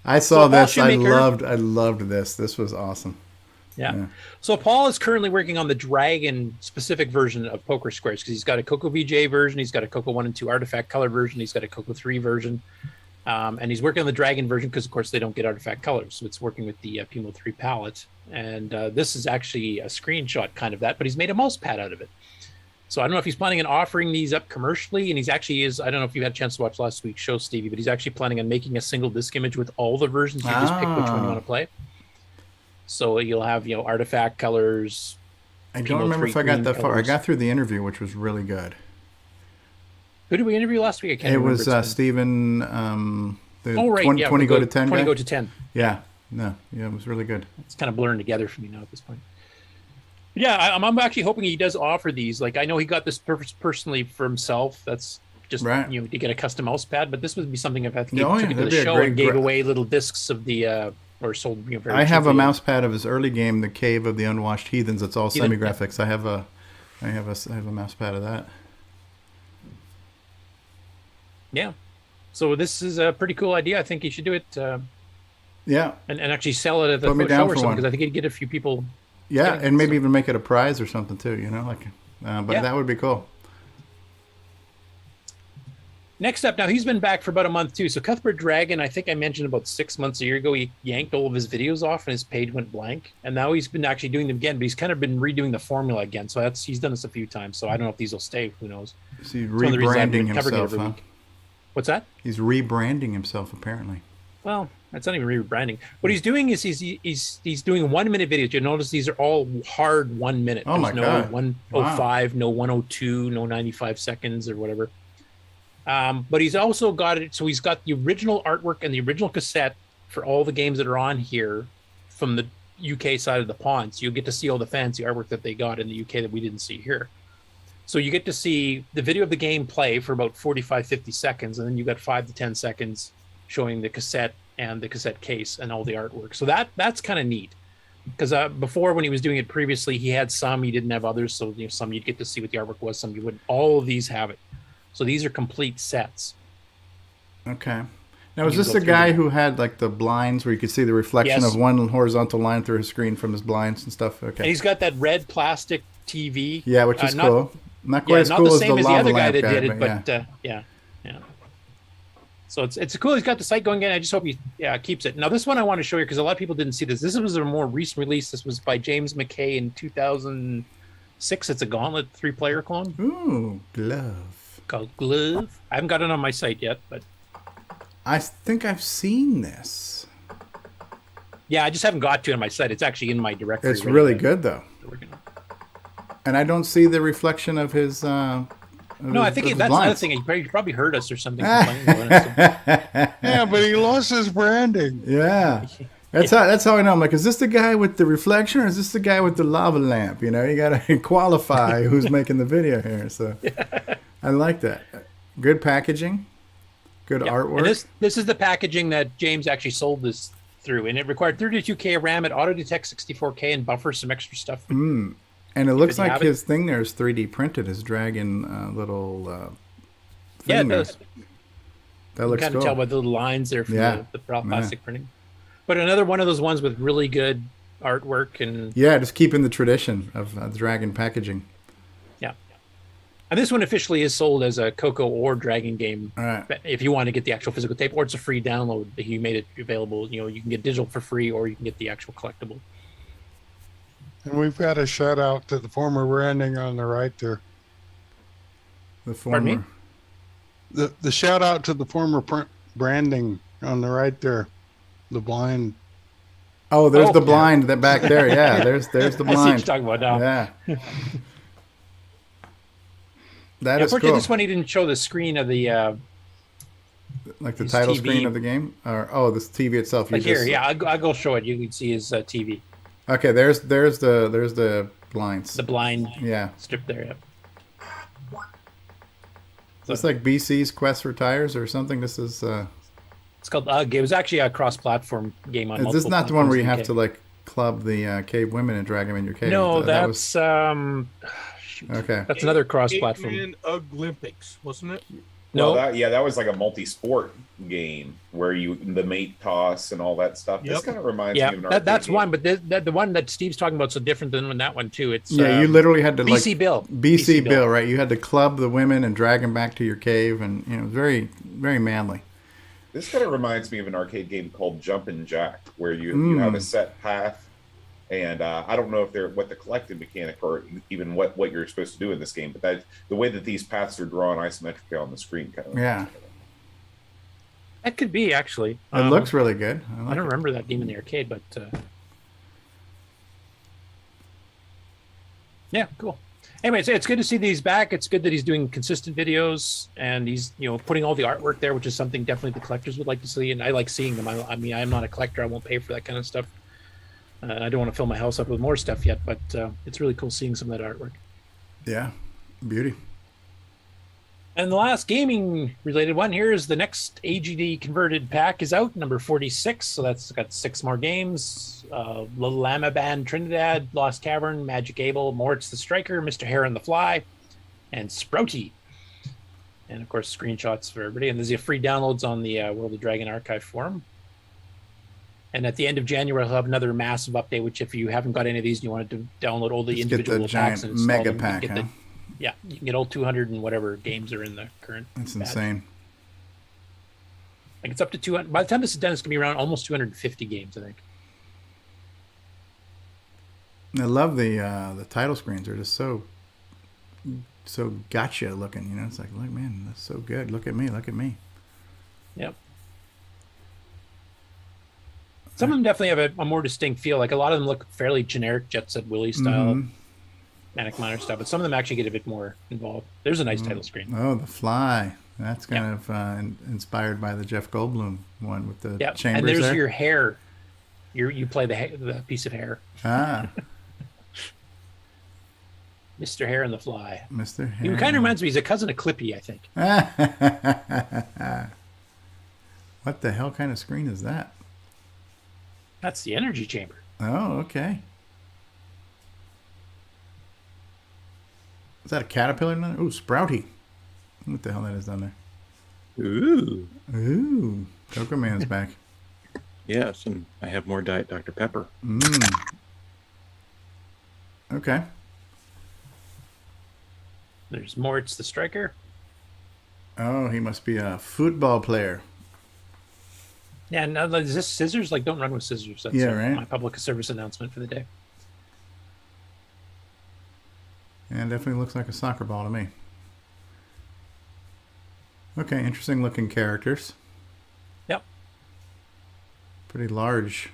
I saw this. I loved this. This was awesome. Yeah. So Paul is currently working on the Dragon specific version of Poker Squares, because he's got a CoCo VJ version, he's got a CoCo 1 and 2 artifact color version, he's got a CoCo 3 version, and he's working on the Dragon version because, of course, they don't get artifact colors. So it's working with the Pimo 3 palette. And this is actually a screenshot kind of that, but he's made a mouse pad out of it. So I don't know if he's planning on offering these up commercially, and he's actually is. I don't know if you had a chance to watch last week's show, Stevie, but he's actually planning on making a single disc image with all the versions. You just pick which one you want to play. So you'll have, artifact colors. I don't remember if I got that far. I got through the interview, which was really good. Who did we interview last week? I can't remember. It was Stephen, the 20 go to 10 20 guy. go to 10. Yeah. No. Yeah, it was really good. It's kind of blurring together for me now at this point. Yeah, I'm actually hoping he does offer these. Like, I know he got this personally for himself. That's just, right. To get a custom mouse pad. But this would be something if I took that'd it to be the a show great and gave away little discs of the, or sold, very I have a cheaply. mouse pad of his early game, The Cave of the Unwashed Heathens. It's all semi-graphics. I have a mouse pad of that. Yeah. So this is a pretty cool idea. I think he should do it. Yeah. And actually sell it at the Put me show down or for something, one. because I think he'd get a few people. Yeah, getting and maybe it, even make it a prize or something too, but Yeah. that would be cool. Next up, now he's been back for about a month too. So Cuthbert Dragon, I think I mentioned about 6 months, a year ago, he yanked all of his videos off and his page went blank. And now he's been actually doing them again, but he's kind of been redoing the formula again. So he's done this a few times. So I don't know if these will stay. Who knows? Is he It's one of the reasons I've been rebranding covering it himself, every huh? week. What's that? He's rebranding himself, apparently. Well, that's not even rebranding. What he's doing is he's doing 1 minute videos. You'll notice these are all hard 1 minute. Oh my There's God. no 105, no 102, no 95 seconds or whatever. But he's also got it. So he's got the original artwork and the original cassette for all the games that are on here from the UK side of the pond. So you'll get to see all the fancy artwork that they got in the UK that we didn't see here. So you get to see the video of the game play for about 45, 50 seconds. And then you got 5 to 10 seconds showing the cassette and the cassette case and all the artwork. So that's kind of neat. Because before, when he was doing it previously, he had some, he didn't have others. So some you'd get to see what the artwork was, some you wouldn't. All of these have it. So these are complete sets. Okay. Now, is this the guy who had like the blinds where you could see the reflection Yes. of one horizontal line through his screen from his blinds and stuff? Okay. And he's got that red plastic TV. Yeah, which is cool. Not quite as not cool the as same the as the lava other guy lamp that guy, did it, but but yeah. So it's cool. He's got the site going again. I just hope he keeps it. Now this one I want to show you because a lot of people didn't see this. This was a more recent release. This was by James McKay in 2006. It's a Gauntlet 3-player clone. Ooh, glove. Called Glove. I haven't got it on my site yet, but I think I've seen this. yeah, I just haven't got to it on my site. It's actually in my directory. It's really good though. And I don't see the reflection of his. No, I think that's another blinds. thing. He probably heard us or something. complaining about it, so. Yeah, but he lost his branding. Yeah. That's how I know. I'm like, is this the guy with the reflection or is this the guy with the lava lamp? You got to qualify who's making the video here. So I like that. Good packaging. Good artwork. And this is the packaging that James actually sold this through. And it required 32K of RAM. It auto-detects 64K and buffers some extra stuff. And it looks Did you like have it? his thing there is 3D printed. His dragon little thing Yeah, it there. does. That You looks kind cool. of tell by the little lines there from Yeah. the plastic printing. But another one of those ones with really good artwork and Yeah, just keeping the tradition of dragon packaging. yeah. And this one officially is sold as a CoCo or Dragon game. If you want to get the actual physical tape, or it's a free download. He made it available. You can get digital for free, or you can get the actual collectible. And we've got a shout out to the former branding on the right there. The Pardon me? former. The shout out to the former branding on the right there. The blind. Oh, there's Oh, the yeah. blind that back there. Yeah, there's the I see what blind. you're talking about now. Yeah. That Yeah, is unfortunately, cool. this one he didn't show the screen of the. Like the his title TV. screen of the game, or this TV itself. Like here, yeah, I'll go show it. You can see his TV. Okay, there's the blinds. The blind. Yeah. Strip there. Yeah. Is this like BC's Quest for Tires or something? This is. It's called UGG. It was actually a cross-platform game on. Is this multiple not the one where you have platforms to in like club the cave women and drag them in your the cave? UK. No, That that's shoot. Okay. That's another cross-platform. Eight-Man Olympics, wasn't it? No. Well, that was like a multi-sport game where the mate toss and all that stuff. This kind of reminds me of an arcade that's game. one, but the one that Steve's talking about is so different than that one too. It's Yeah, you literally had to BC like Bill. BC Bill, right? You had to club the women and drag them back to your cave, and very, very manly. This kind of reminds me of an arcade game called Jumpin' Jack, where you have a set path And I don't know if they're what the collected mechanic or even what you're supposed to do in this game, but that the way that these paths are drawn isometrically on the screen kind of That could be actually. It looks really good. I don't remember that game in the arcade, but yeah, cool. Anyway, it's good to see these back. It's good that he's doing consistent videos and he's putting all the artwork there, which is something definitely the collectors would like to see, and I like seeing them. I mean, I'm not a collector. I won't pay for that kind of stuff. I don't want to fill my house up with more stuff yet, but it's really cool seeing some of that artwork. Yeah, beauty. And the last gaming related one here is the next AGD converted pack is out, number 46. So that's got 6 more games. Little Llama Band Trinidad, Lost Cavern, Magic Able, Moritz the Striker, Mr. Hare and the Fly, and Sprouty. And of course, screenshots for everybody. And there's free downloads on the World of Dragon archive forum. And at the end of January, I'll have another massive update, which if you haven't got any of these and you wanted to download all the Just individual get the packs giant and install mega them, pack, you can get yeah, you can get all 200 and whatever games are in the current. That's batch. insane. Like it's up to 200. By the time this is done, it's going to be around almost 250 games, I think. I love the title screens. They're just so gotcha looking. It's like, look, man, that's so good. Look at me. Look at me. Yep. Some of them definitely have a more distinct feel. Like a lot of them look fairly generic Jet Set Willy style, Manic Miner stuff, but some of them actually get a bit more involved. There's a nice title screen. Oh, the Fly. That's kind of inspired by the Jeff Goldblum one with the chambers. And there's there. your hair. You play the piece of hair. Ah. Mr. Hare and the Fly. Mr. Hare. He kind of reminds me. He's a cousin of Clippy, I think. What the hell kind of screen is that? That's the energy chamber. Oh, okay. Is that a caterpillar in there? Ooh, Sprouty. What the hell that is down there? Ooh. Ooh. Coco Man's back. Yes, and I have more Diet Dr. Pepper. Okay. There's Moritz the Striker. Oh, he must be a football player. Yeah, no, is this scissors? Like, don't run with scissors. That's right. My public service announcement for the day. Yeah, it definitely looks like a soccer ball to me. Okay, interesting looking characters. Yep. Pretty large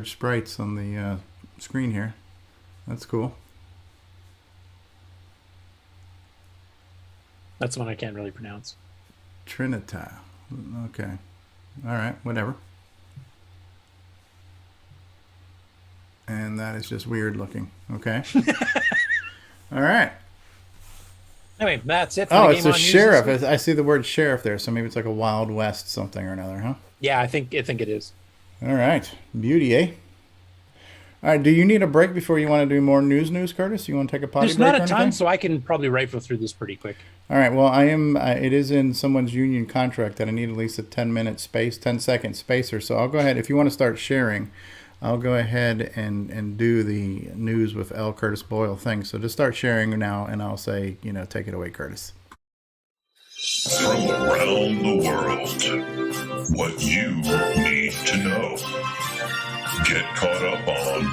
sprites on the screen here. That's cool. That's one I can't really pronounce. Trinita. Okay. All right, whatever. And that is just weird looking. Okay. All right. Anyway, that's it. For Oh, the it's Game a On News sheriff. this week. I see the word sheriff there, so maybe it's like a Wild West something or another, huh? Yeah, I think it is. All right. Beauty, eh? All right. Do you need a break before you want to do more news, Curtis? You want to take a potty There's break not or a ton, anything? so I can probably rifle through this pretty quick. All right. Well, I am. It is in someone's union contract that I need at least a 10-second spacer. So I'll go ahead. If you want to start sharing, I'll go ahead and do the news with L. Curtis Boyle thing. So just start sharing now, and I'll say, take it away, Curtis. From around the world, what you need to know. Get caught up on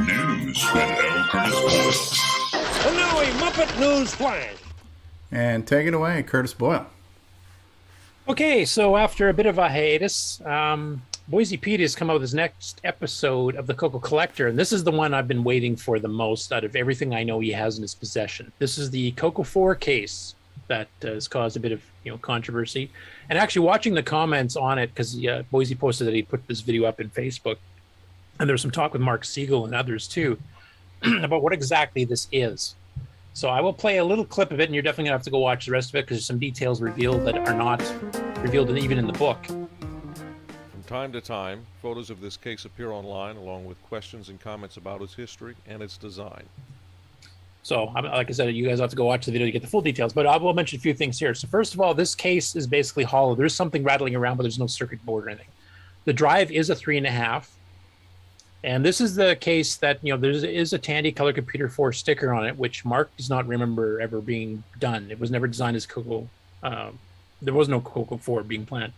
News with L. Curtis Boyle. And now a Muppet News Flash. And take it away, Curtis Boyle. Okay, so after a bit of a hiatus, Boise Pete has come out with his next episode of the CoCo Collector, and this is the one I've been waiting for the most out of everything I know he has in his possession. This is the CoCo 4 case that has caused a bit of controversy. And actually watching the comments on it, because Boise posted that he put this video up in Facebook, and there's some talk with Mark Siegel and others too about what exactly this is. So I will play a little clip of it, and you're definitely gonna have to go watch the rest of it because there's some details revealed that are not revealed even in the book. From time to time, photos of this case appear online along with questions and comments about its history and its design. So, like I said, you guys have to go watch the video to get the full details, but I will mention a few things here. So first of all, this case is basically hollow. There's something rattling around, but there's no circuit board or anything. The drive is a 3.5. And this is the case that, there is a Tandy Color Computer 4 sticker on it, which Mark does not remember ever being done. It was never designed as CoCo. There was no CoCo 4 being planned.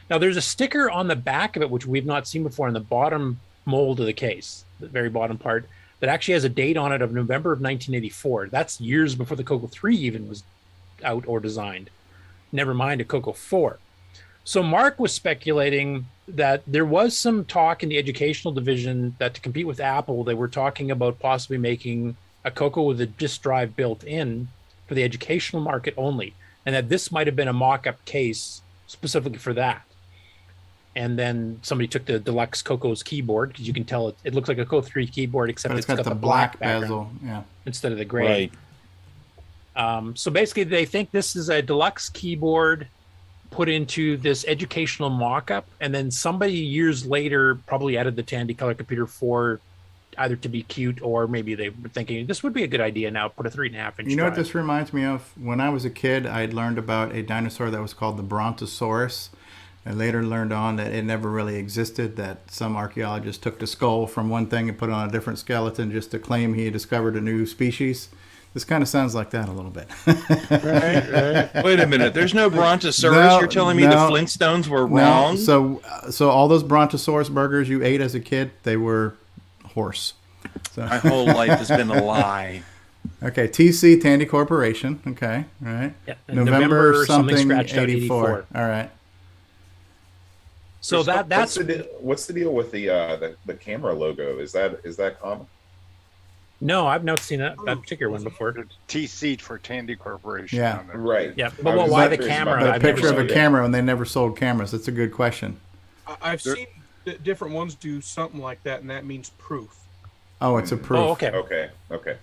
Now, there's a sticker on the back of it, which we've not seen before, on the bottom mold of the case, the very bottom part, that actually has a date on it of November of 1984. That's years before the CoCo 3 even was out or designed. Never mind a CoCo 4. So Mark was speculating that there was some talk in the educational division that to compete with Apple, they were talking about possibly making a CoCo with a disk drive built in for the educational market only, and that this might have been a mock-up case specifically for that. And then somebody took the deluxe CoCo's keyboard, because you can tell it looks like a CoCo 3 keyboard, except But it's got the black background bezel. Yeah. instead of the gray. So basically, they think this is a deluxe keyboard put into this educational mock-up, and then somebody years later probably added the Tandy Color Computer 4 either to be cute, or maybe they were thinking this would be a good idea now, put a 3.5 inch You know what drive. this reminds me of? When I was a kid, I'd learned about a dinosaur that was called the Brontosaurus. I later learned on that it never really existed, that some archaeologist took the skull from one thing and put it on a different skeleton just to claim he had discovered a new species. This kind of sounds like that a little bit. Right. Wait a minute. There's no Brontosaurus. You're telling me the Flintstones were wrong? No. So all those Brontosaurus burgers you ate as a kid, they were horse. So. My whole life has been a lie. Okay, TC Tandy Corporation. Okay, all right. Yeah, November something scratched out 84. All right. So that's what's the deal with the camera logo? Is that common? No, I've not seen that particular one before. TC for Tandy Corporation. Yeah, on there. Right. Yeah, but why the camera? But a picture of a camera, and they never sold cameras. That's a good question. I've seen different ones do something like that, and that means proof. Oh, it's a proof. Oh, okay. Okay.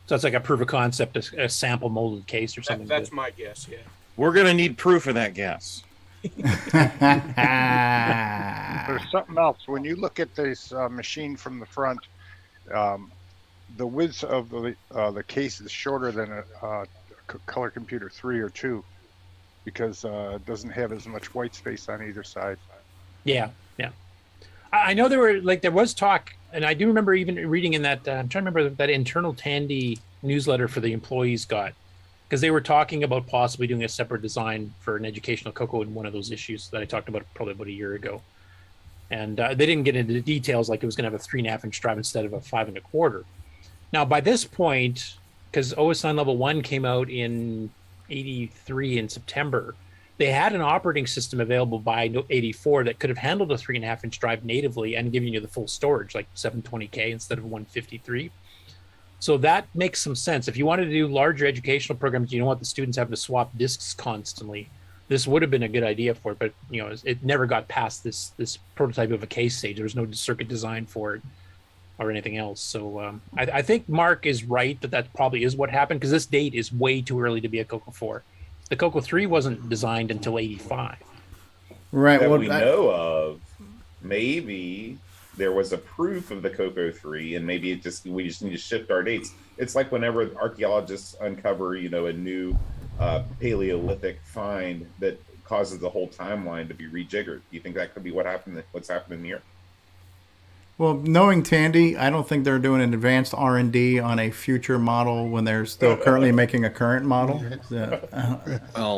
So it's like a proof of concept, a sample molded case or something. That's my guess, yeah. We're going to need proof of that guess. There's something else. When you look at this machine from the front, the width of the case is shorter than a Color Computer 3 or 2 because it doesn't have as much white space on either side. Yeah. I know there was talk, and I do remember even reading in that, I'm trying to remember that internal Tandy newsletter for the employees got, because they were talking about possibly doing a separate design for an educational CoCo in one of those issues that I talked about probably about a year ago. And they didn't get into the details, like it was going to have a 3.5 inch drive instead of a 5 1/4. Now, by this point, because OS9 Level 1 came out in 83 in September, they had an operating system available by 84 that could have handled a 3.5 inch drive natively and given you the full storage, like 720K instead of 153. So that makes some sense. If you wanted to do larger educational programs, you don't want the students having to swap disks constantly. This would have been a good idea for it, but it never got past this prototype of a case stage. There was no circuit design for it or anything else. So I think Mark is right that probably is what happened, because this date is way too early to be a CoCo 4. The CoCo 3 wasn't designed until 85. Right. That we know of. Maybe there was a proof of the CoCo 3, and maybe we just need to shift our dates. It's like whenever archaeologists uncover, a new Paleolithic find that causes the whole timeline to be rejiggered. Do you think that could be what's happening here? Well, knowing Tandy, I don't think they're doing an advanced R&D on a future model when they're still currently making a current model.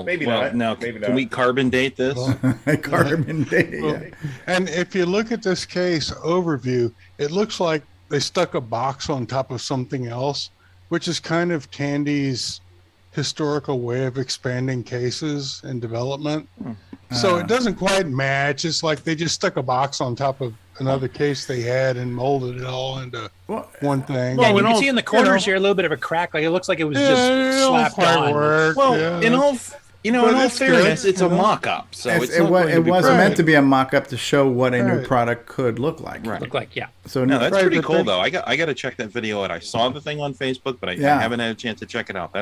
Maybe not. Now, can we carbon date this? Carbon date. Well, and if you look at this case overview, it looks like they stuck a box on top of something else, which is kind of Tandy's historical way of expanding cases and development. So it doesn't quite match. It's like they just stuck a box on top of another case they had and molded it all into one thing. Well, you can see in the corners here a little bit of a crack. Like it looks like it was just slapped on. Well, in all fairness, it's a mock-up, so it was meant to be a mock-up to show what a new product could look like. So no, that's pretty cool, though. I got to check that video out. I saw the thing on Facebook, but I haven't had a chance to check it out.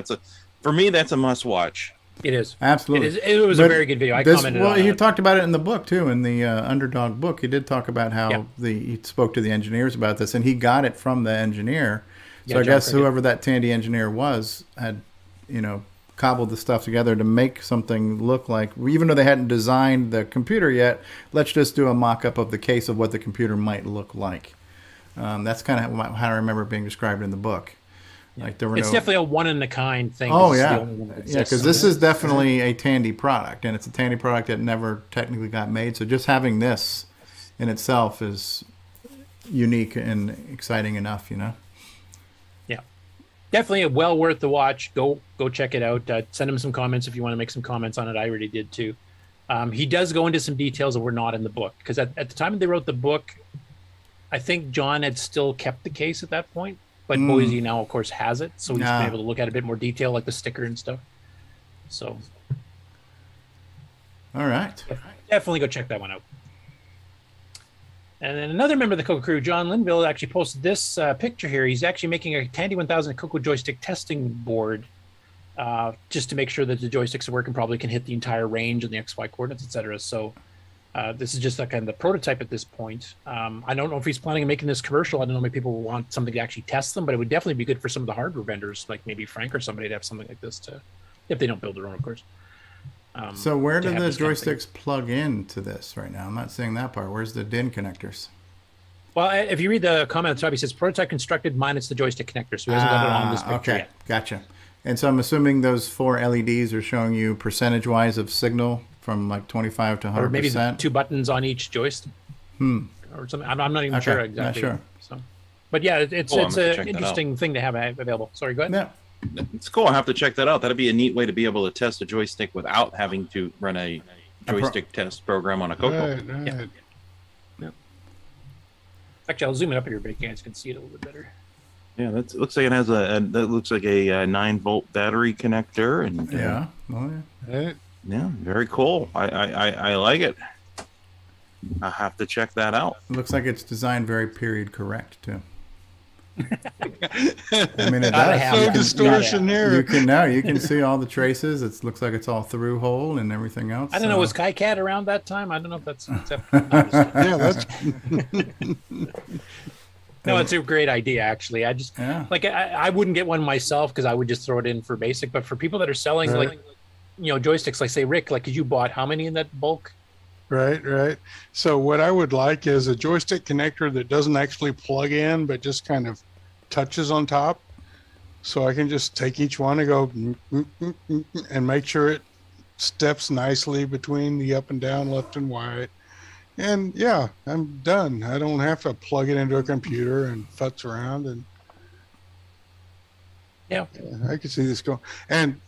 For me, that's a must-watch. It is. Absolutely. It was a very good video. I commented on it. You talked about it in the book, too, in the Underdog book. He did talk about how he spoke to the engineers about this, and he got it from the engineer. So I guess whoever that Tandy engineer was had, cobbled the stuff together to make something look like, even though they hadn't designed the computer yet, let's just do a mock-up of the case of what the computer might look like. That's kind of how I remember it being described in the book. Like it's definitely a one-in-a-kind thing. Oh, yeah. Because this is definitely a Tandy product, and it's a Tandy product that never technically got made. So just having this in itself is unique and exciting enough, you know. Yeah, definitely well worth the watch. Go check it out. Send him some comments if you want to make some comments on it. I already did too. He does go into some details that were not in the book, because at the time they wrote the book, I think John had still kept the case at that point, but Boise now, of course, has it, so he's been able to look at a bit more detail, like the sticker and stuff. So, all right, definitely go check that one out. And then another member of the CoCo crew, John Linville, actually posted this picture here. He's actually making a Tandy 1000 CoCo joystick testing board, just to make sure that the joysticks are working properly, can hit the entire range and the XY coordinates, etc. So this is just like kind of the prototype at this point. I don't know if he's planning on making this commercial. I don't know if people will want something to actually test them, but it would definitely be good for some of the hardware vendors, like maybe Frank or somebody, to have something like this, to, if they don't build their own, of course. So where do the joysticks plug into this right now? I'm not seeing that part. Where's the DIN connectors? Well, if you read the comment at the top, he says prototype constructed minus the joystick connector. So he hasn't got it on this picture yet. Gotcha. And so I'm assuming those 4 LEDs are showing you percentage-wise of signal from like 25 to 100%. Or maybe the 2 buttons on each joystick. Or something. I'm not even sure exactly. Not sure. So, but yeah, it's an interesting thing to have available. Sorry, go ahead. Yeah. It's cool. I'll have to check that out. That'd be a neat way to be able to test a joystick without having to run a joystick test program on a CoCo. Right. Yeah. Actually, I'll zoom it up here, but you guys can see it a little bit better. Yeah, that looks like it has that looks like a 9-volt battery connector, and yeah, very cool. I like it. I have to check that out. It looks like it's designed very period correct too. I mean, it does. No distortion there. You can see all the traces. It looks like it's all through hole and everything else. I don't know. Was KiCad around that time? I don't know if that's. Yeah, that's. No, it's a great idea, actually. I just like I wouldn't get one myself because I would just throw it in for basic. But for people that are selling like joysticks, like say Rick, like you bought how many in that bulk? Right. So what I would like is a joystick connector that doesn't actually plug in, but just kind of touches on top. So I can just take each one and go and make sure it steps nicely between the up and down, left and right. And yeah, I'm done. I don't have to plug it into a computer and futz around. And yeah, I can see this going. And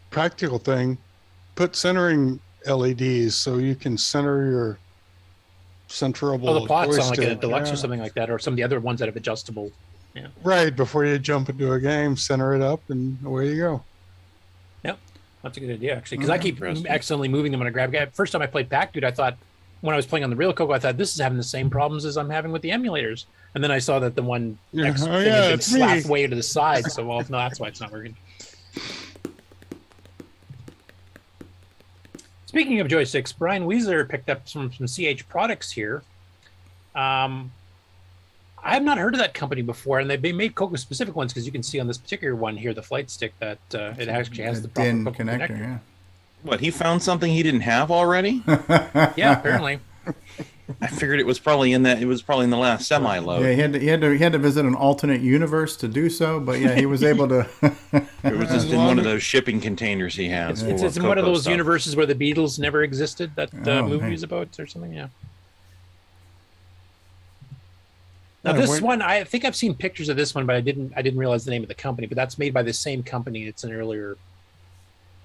practical thing, put centering LEDs so you can center your centerable. Oh, the pots on like a joystick. deluxe or something like that, or some of the other ones that have adjustable. Yeah. Right, before you jump into a game, center it up and away you go. Yep, that's a good idea actually, because I keep accidentally moving them when I grab. First time I played Pac Dude, I thought when I was playing on the real CoCo, I thought this is having the same problems as I'm having with the emulators, and then I saw that the one thing had been slapped way to the side. So no, that's why it's not working. Speaking of joysticks, Brian Wieseler picked up some CH products here. I have not heard of that company before, and they made CoCo specific ones because you can see on this particular one here, the flight stick, that it actually has the proper DIN CoCo connector. Yeah. What, he found something he didn't have already? Yeah, apparently. I figured it was probably in the last semi-load. Yeah, he had to visit an alternate universe to do so, but yeah, he was able to. It was just in one of those shipping containers he has. It's in one of those universes where the Beatles never existed. That movie is about, or something. Yeah. Now this one, I think I've seen pictures of this one, but I didn't realize the name of the company. But that's made by the same company. It's an earlier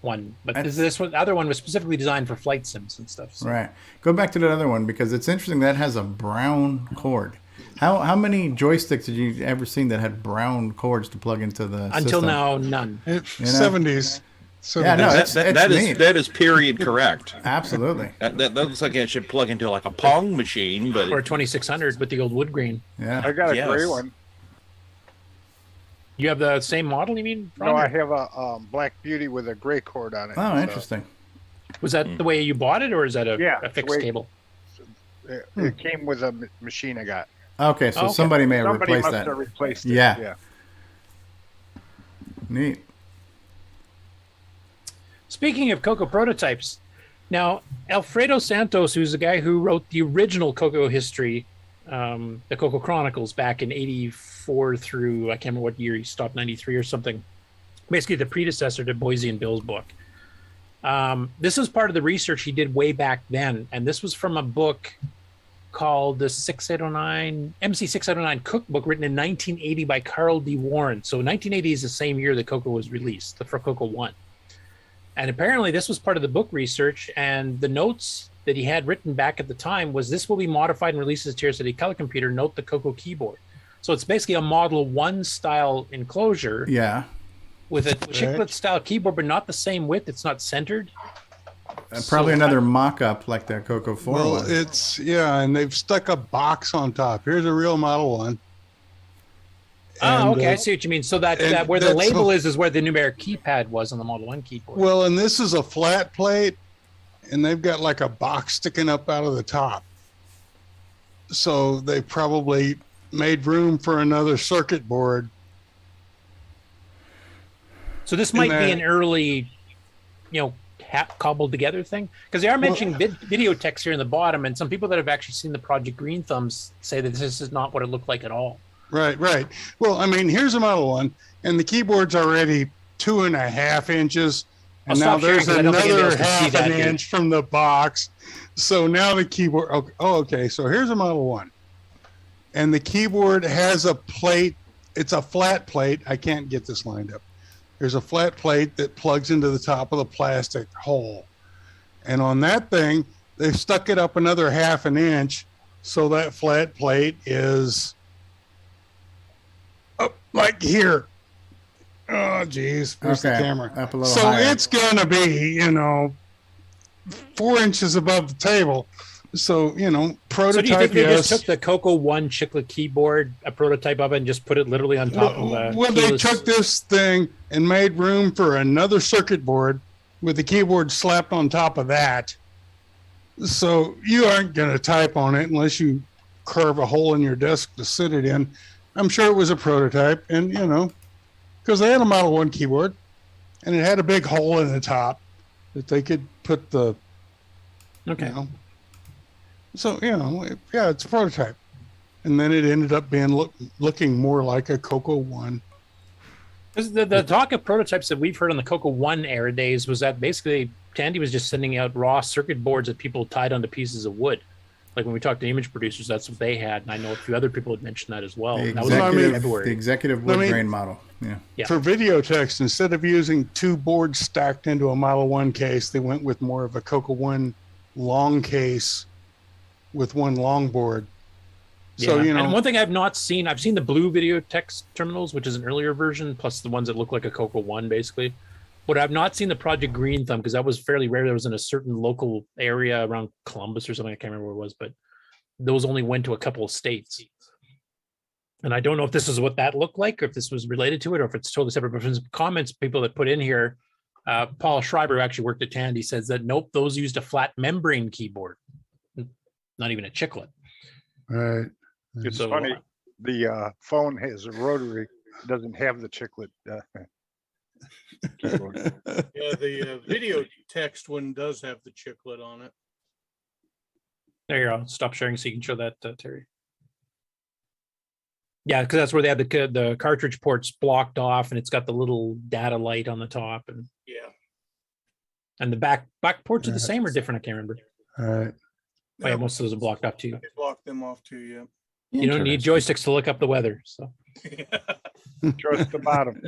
one, but this one, the other one was specifically designed for flight sims and stuff. So. Right. Go back to that other one because it's interesting. That has a brown cord. How many joysticks did you ever seen that had brown cords to plug into the Until system? Now, none. 70s. So yeah, no, that is period correct. Absolutely. That looks like it should plug into like a Pong machine, but or 2600 with the old wood grain. Yeah, I got a gray one. You have the same model, you mean? No, I have a Black Beauty with a gray cord on it. Oh, interesting. Was that the way you bought it, or is that a fixed cable? It came with a machine I got. Okay, so somebody may have replaced must that. have replaced it. Yeah. Neat. Speaking of CoCo prototypes, now Alfredo Santos, who's the guy who wrote the original CoCo history, the CoCo Chronicles back in '84 through I can't remember what year he stopped, '93 or something. Basically, the predecessor to Boise and Bill's book. This was part of the research he did way back then, and this was from a book called the 6809 MC6809 Cookbook, written in 1980 by Carl D. Warren. So 1980 is the same year that CoCo was released, for CoCo 1. And apparently this was part of the book research, and the notes that he had written back at the time was, this will be modified and released as Tier City Color Computer, note the CoCo keyboard. So it's basically a Model 1 style enclosure. Yeah. With a chiclet style keyboard, but not the same width. It's not centered. Probably another mock-up like that CoCo 4 Well, was. it's, yeah, and they've stuck a box on top. Here's a real Model 1. Oh, okay. I see what you mean. So that where the label is where the numeric keypad was on the Model 1 keyboard. Well, and this is a flat plate, and they've got like a box sticking up out of the top. So they probably made room for another circuit board. So this might be an early, cobbled together thing, because they are mentioning video text here in the bottom, and some people that have actually seen the Project Green Thumbs say that this is not what it looked like at all. Right. Well, I mean, here's a Model 1, and the keyboard's already 2.5 inches, and now there's another half an inch from the box. So now the keyboard. Okay. So here's a Model 1, and the keyboard has a plate. It's a flat plate. I can't get this lined up. There's a flat plate that plugs into the top of the plastic hole. And on that thing, they've stuck it up another half an inch. So that flat plate is up like here. Oh, geez. Where's the camera? Up a little so higher. it's going to be, 4 inches above the table. So, prototype, So do you think they yes. just took the CoCo 1 chiclet keyboard, a prototype of it, and just put it literally on top of the Well, they took this thing and made room for another circuit board with the keyboard slapped on top of that. So you aren't going to type on it unless you carve a hole in your desk to sit it in. I'm sure it was a prototype, and, because they had a Model 1 keyboard, and it had a big hole in the top that they could put the, So, yeah, it's a prototype. And then it ended up being looking more like a CoCo 1. The talk of prototypes that we've heard on the CoCo 1 era days was that basically Tandy was just sending out raw circuit boards that people tied onto pieces of wood. Like when we talked to image producers, that's what they had. And I know a few other people had mentioned that as well. The That was in February. the executive wood grain model. Yeah. For video text, instead of using two boards stacked into a Model 1 case, they went with more of a CoCo 1 long case with one long board. So, and one thing I've not seen, I've seen the blue video text terminals, which is an earlier version, plus the ones that look like a CoCo 1, basically. But I've not seen the Project Green Thumb, because that was fairly rare. That was in a certain local area around Columbus or something. I can't remember where it was, but those only went to a couple of states. And I don't know if this is what that looked like, or if this was related to it, or if it's totally separate. But from some comments, people that put in here, Paul Schreiber, who actually worked at Tandy, says that, nope, those used a flat membrane keyboard, not even a chiclet. Right. It's funny. The phone has a rotary, doesn't have the chiclet keyboard. Yeah, the video text one does have the chiclet on it. There you go. Stop sharing so you can show that, Terry. Yeah, because that's where they have the cartridge ports blocked off, and it's got the little data light on the top, and and the back ports are the same or different. I can't remember. All right. Oh, yeah, most of those are blocked off too. They block them off too. Yeah. You don't need joysticks to look up the weather. So Trust the bottom.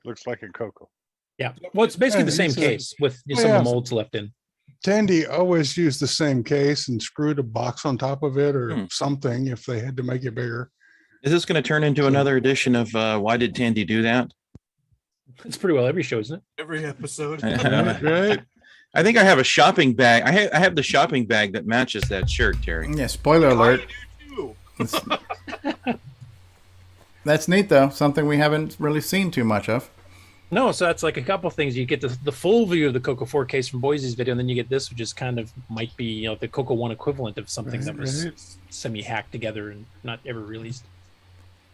Looks like a CoCo. Yeah. Well, it's basically the same case with some of the molds left in. Tandy always used the same case and screwed a box on top of it or something if they had to make it bigger. Is this going to turn into another edition of Why Did Tandy Do That? It's pretty well every show, isn't it? Every episode. Right. I think I have a shopping bag. I have the shopping bag that matches that shirt, Terry. Yeah, spoiler alert. That's neat, though. Something we haven't really seen too much of. No, so that's like a couple things. You get the full view of the CoCo 4 case from Boise's video, and then you get this, which is kind of might be the CoCo 1 equivalent of something that was semi-hacked together and not ever released.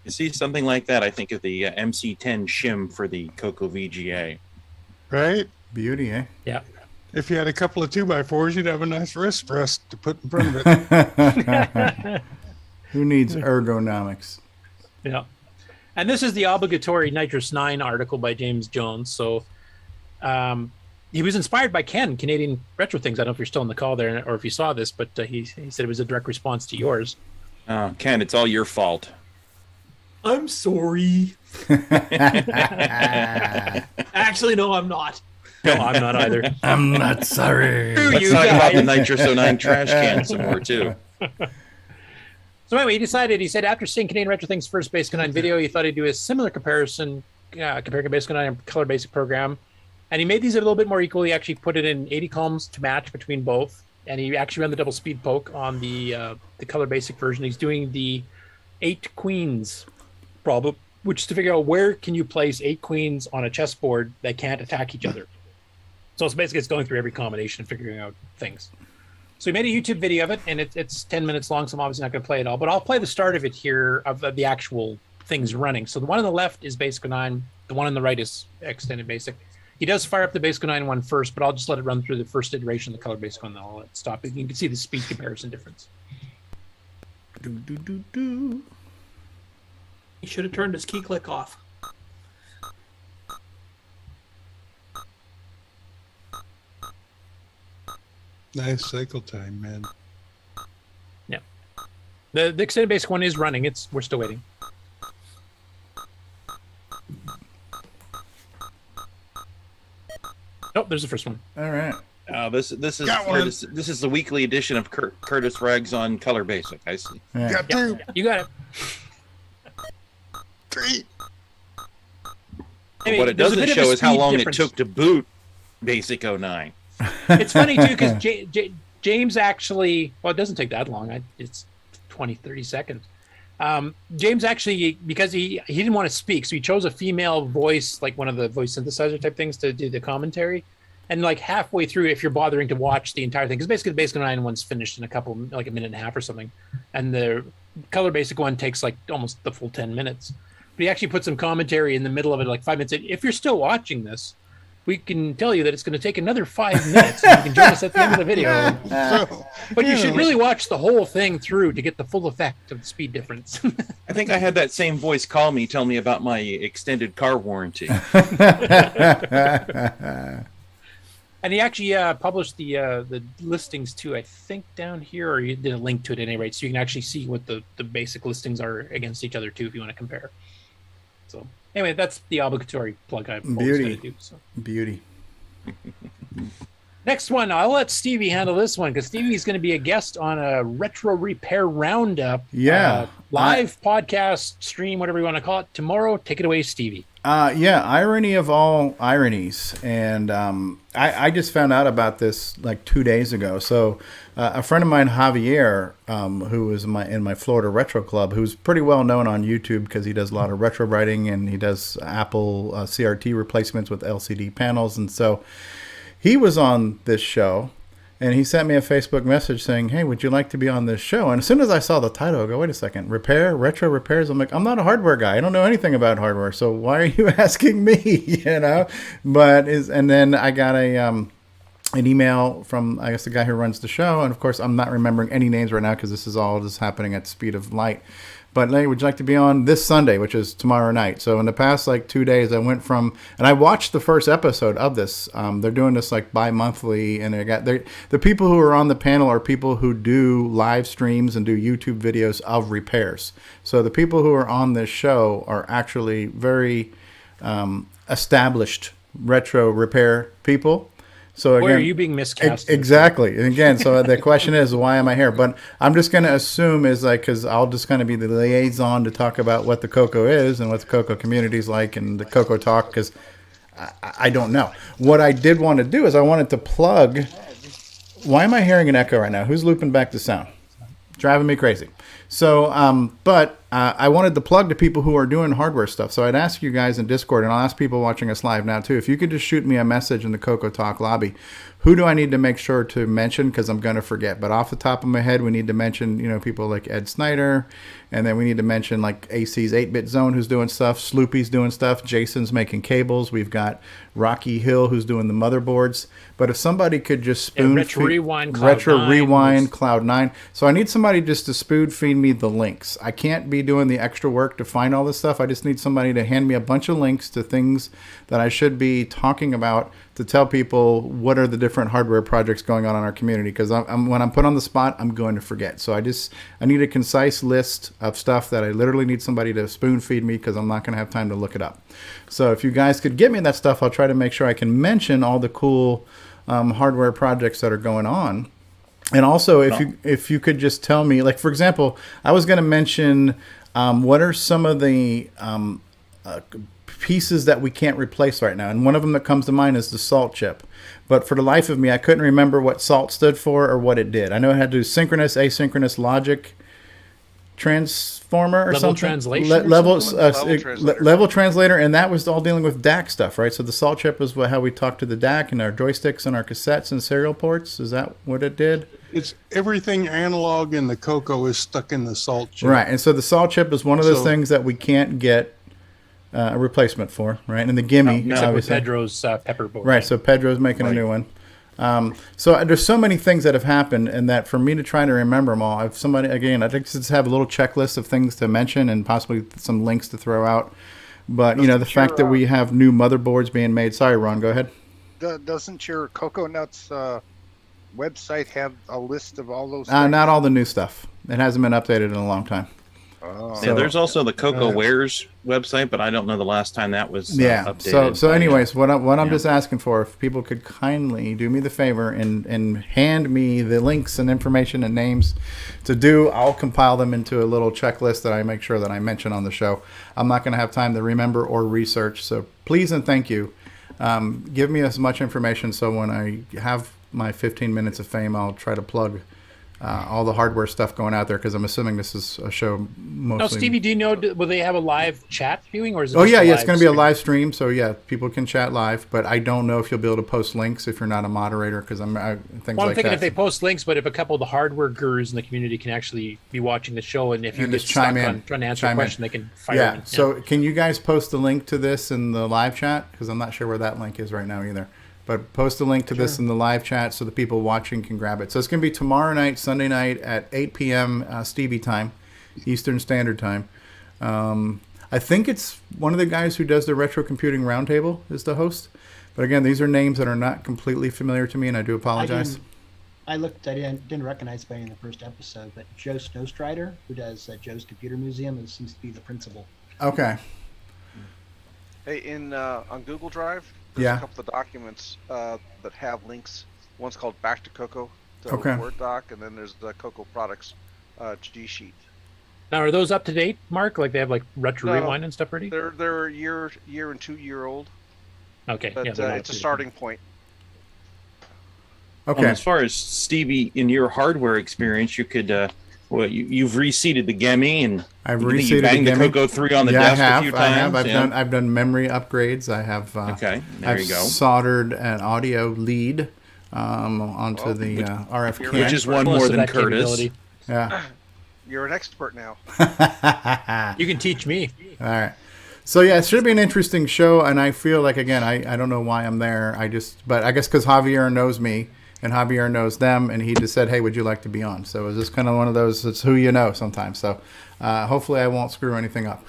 You see something like that, I think of the MC10 shim for the CoCo VGA. Right? Beauty, eh? Yeah. If you had a couple of 2x4s, you'd have a nice wrist rest to put in front of it. Who needs ergonomics? Yeah. And this is the obligatory Nitrous 9 article by James Jones. So he was inspired by Canadian Retro Things. I don't know if you're still in the call there or if you saw this, but he said it was a direct response to yours. Ken, it's all your fault. I'm sorry. Actually, no, I'm not. No, I'm not either. I'm not sorry. Let's talk about the Nitrous 09 trash can some more, too. So anyway, he said after seeing Canadian Retro Things' first Basic 09 video, he thought he'd do a similar comparison, comparing Basic 09 and Color Basic program. And he made these a little bit more equal. He actually put it in 80 columns to match between both. And he actually ran the double speed poke on the Color Basic version. He's doing the 8 queens problem, which is to figure out where can you place 8 queens on a chessboard that can't attack each other. So it's basically going through every combination and figuring out things. So he made a YouTube video of it, and it's 10 minutes long, so I'm obviously not going to play it all. But I'll play the start of it here, of the actual things running. So the one on the left is Basic 09. The one on the right is Extended Basic. He does fire up the Basic 09 one first, but I'll just let it run through the first iteration of the Color Basic one, and I'll let it stop. You can see the speed comparison difference. He should have turned his key click off. Nice cycle time, man. Yeah. The Extended Basic one is running. We're still waiting. Oh, there's the first one. All right. This is the weekly edition of Curtis Rags on Color Basic. I see. Yeah. Got 2. You got it. 3. What it doesn't show is how long it took to boot Basic 09. It's funny, too, because James actually... Well, it doesn't take that long. It's 20, 30 seconds. James actually, because he didn't want to speak, so he chose a female voice, like one of the voice synthesizer type things, to do the commentary. And like halfway through, if you're bothering to watch the entire thing, because basically the Basic 09 one's finished in a minute and a half or something, and the Color Basic one takes like almost the full 10 minutes. But he actually put some commentary in the middle of it, like 5 minutes. If you're still watching this, we can tell you that it's going to take another 5 minutes. And you can join us at the end of the video. But you should really watch the whole thing through to get the full effect of the speed difference. I think I had that same voice call me, tell me about my extended car warranty. And he actually published the listings too, I think, down here, or he did a link to it at any rate, so you can actually see what the basic listings are against each other too, if you want to compare. So anyway, that's the obligatory plug I've always got to do. So. Beauty. Next one, I'll let Stevie handle this one because Stevie's going to be a guest on a Retro Repair Roundup. Yeah. Live podcast, stream, whatever you want to call it, tomorrow. Take it away, Stevie. Yeah, irony of all ironies. And I just found out about this like 2 days ago. So a friend of mine, Javier, who is in my Florida Retro Club, who's pretty well known on YouTube because he does a lot of retro writing and he does Apple CRT replacements with LCD panels. And so he was on this show. And he sent me a Facebook message saying, hey, would you like to be on this show? And as soon as I saw the title, I go, wait a second, retro repairs? I'm like, I'm not a hardware guy. I don't know anything about hardware. So why are you asking me? You know? And then I got an email from, I guess, the guy who runs the show. And of course, I'm not remembering any names right now because this is all just happening at speed of light. But hey, would you like to be on this Sunday, which is tomorrow night? So in the past 2 days, I went from, and I watched the first episode of this. They're doing this bi-monthly, and the people who are on the panel are people who do live streams and do YouTube videos of repairs. So the people who are on this show are actually very established retro repair people. So again, where are you being miscast? Exactly. And again, so the question is, why am I here? But I'm just going to assume because I'll just kind of be the liaison to talk about what the CoCo is and what the CoCo community is like and the CoCoTALK, because I don't know. What I did want to do is I wanted to plug. Why am I hearing an echo right now? Who's looping back the sound? Driving me crazy. So, I wanted to plug to people who are doing hardware stuff. So I'd ask you guys in Discord, and I'll ask people watching us live now too, if you could just shoot me a message in the CoCoTALK lobby. Who do I need to make sure to mention? Because I'm going to forget. But off the top of my head, we need to mention, people like Ed Snyder. And then we need to mention like AC's 8-Bit Zone, who's doing stuff. Sloopy's doing stuff. Jason's making cables. We've got Rocky Hill, who's doing the motherboards. But if somebody could just spoon Retro Rewind, Cloud9. So I need somebody just to spoon feed feed me the links. I can't be doing the extra work to find all this stuff. I just need somebody to hand me a bunch of links to things that I should be talking about to tell people what are the different hardware projects going on in our community. Because when I'm put on the spot, I'm going to forget. So I need a concise list of stuff that I literally need somebody to spoon feed me, because I'm not going to have time to look it up. So if you guys could give me that stuff, I'll try to make sure I can mention all the cool hardware projects that are going on. And also, if you could just tell me, like, for example, I was going to mention what are some of the pieces that we can't replace right now. And one of them that comes to mind is the salt chip. But for the life of me, I couldn't remember what salt stood for or what it did. I know it had to do synchronous, asynchronous logic transformer or level something. Translation Level translator, and that was all dealing with DAC stuff, right? So the salt chip is how we talk to the DAC and our joysticks and our cassettes and serial ports. Is that what it did? It's everything analog in the CoCo is stuck in the salt chip. Right, and so the salt chip is one of those things that we can't get a replacement for, right? And the gimme, except with Pedro's pepper board. Right, so Pedro's making a new one. So there's so many things that have happened, and that for me to try to remember them all, if somebody, again, I'd like to just have a little checklist of things to mention and possibly some links to throw out. But, you know, the fact that we have new motherboards being made. Sorry, Ron, go ahead. Doesn't your Coco Nuts website have a list of all those things? Not all the new stuff. It hasn't been updated in a long time. Yeah, there's also the CoCo Wares website, but I don't know the last time that was updated. So anyways, what I'm just asking for, if people could kindly do me the favor and hand me the links and information and names to do, I'll compile them into a little checklist that I make sure that I mention on the show. I'm not going to have time to remember or research, so please and thank you. Give me as much information so when I have my 15 minutes of fame, I'll try to plug all the hardware stuff going out there, because I'm assuming this is a show mostly. No, Stevie, do you know, will they have a live chat viewing, or is it? It's going to be a live stream. So yeah, people can chat live, but I don't know if you'll be able to post links if you're not a moderator, because I'm thinking if they post links, but if a couple of the hardware gurus in the community can actually be watching the show, and if you get stuck on trying to answer a question, they can fire in. So can you guys post a link to this in the live chat? Because I'm not sure where that link is right now either. But post a link to this in the live chat so the people watching can grab it. So it's going to be tomorrow night, Sunday night at 8 p.m. Stevie time, Eastern Standard Time. I think it's one of the guys who does the Retro Computing Roundtable is the host. But again, these are names that are not completely familiar to me, and I do apologize. I didn't recognize anybody in the first episode, but Joe Snowstrider, who does Joe's Computer Museum, seems to be the principal. Okay. Hey, on Google Drive, there's a couple of documents that have links. One's called Back to CoCo, the Word doc, and then there's the CoCo Products G sheet. Now, are those up to date, Mark? Like they have like retro rewind and stuff ready? They're a year and 2 year old. Okay, but it's a starting point. Okay. As far as Stevie, in your hardware experience, you could. You've reseated the Gemmy, and I've reseated the CoCo3 on the desk a few times. I've done memory upgrades. I have I've soldered an audio lead onto the RF can, which is one more than Curtis. Yeah, you're an expert now. You can teach me. All right. So yeah, it should be an interesting show, and I feel like, again, I don't know why I'm there. But I guess because Javier knows me. And Javier knows them, and he just said, hey, would you like to be on? So it's just kind of one of those, it's who you know sometimes. So hopefully I won't screw anything up.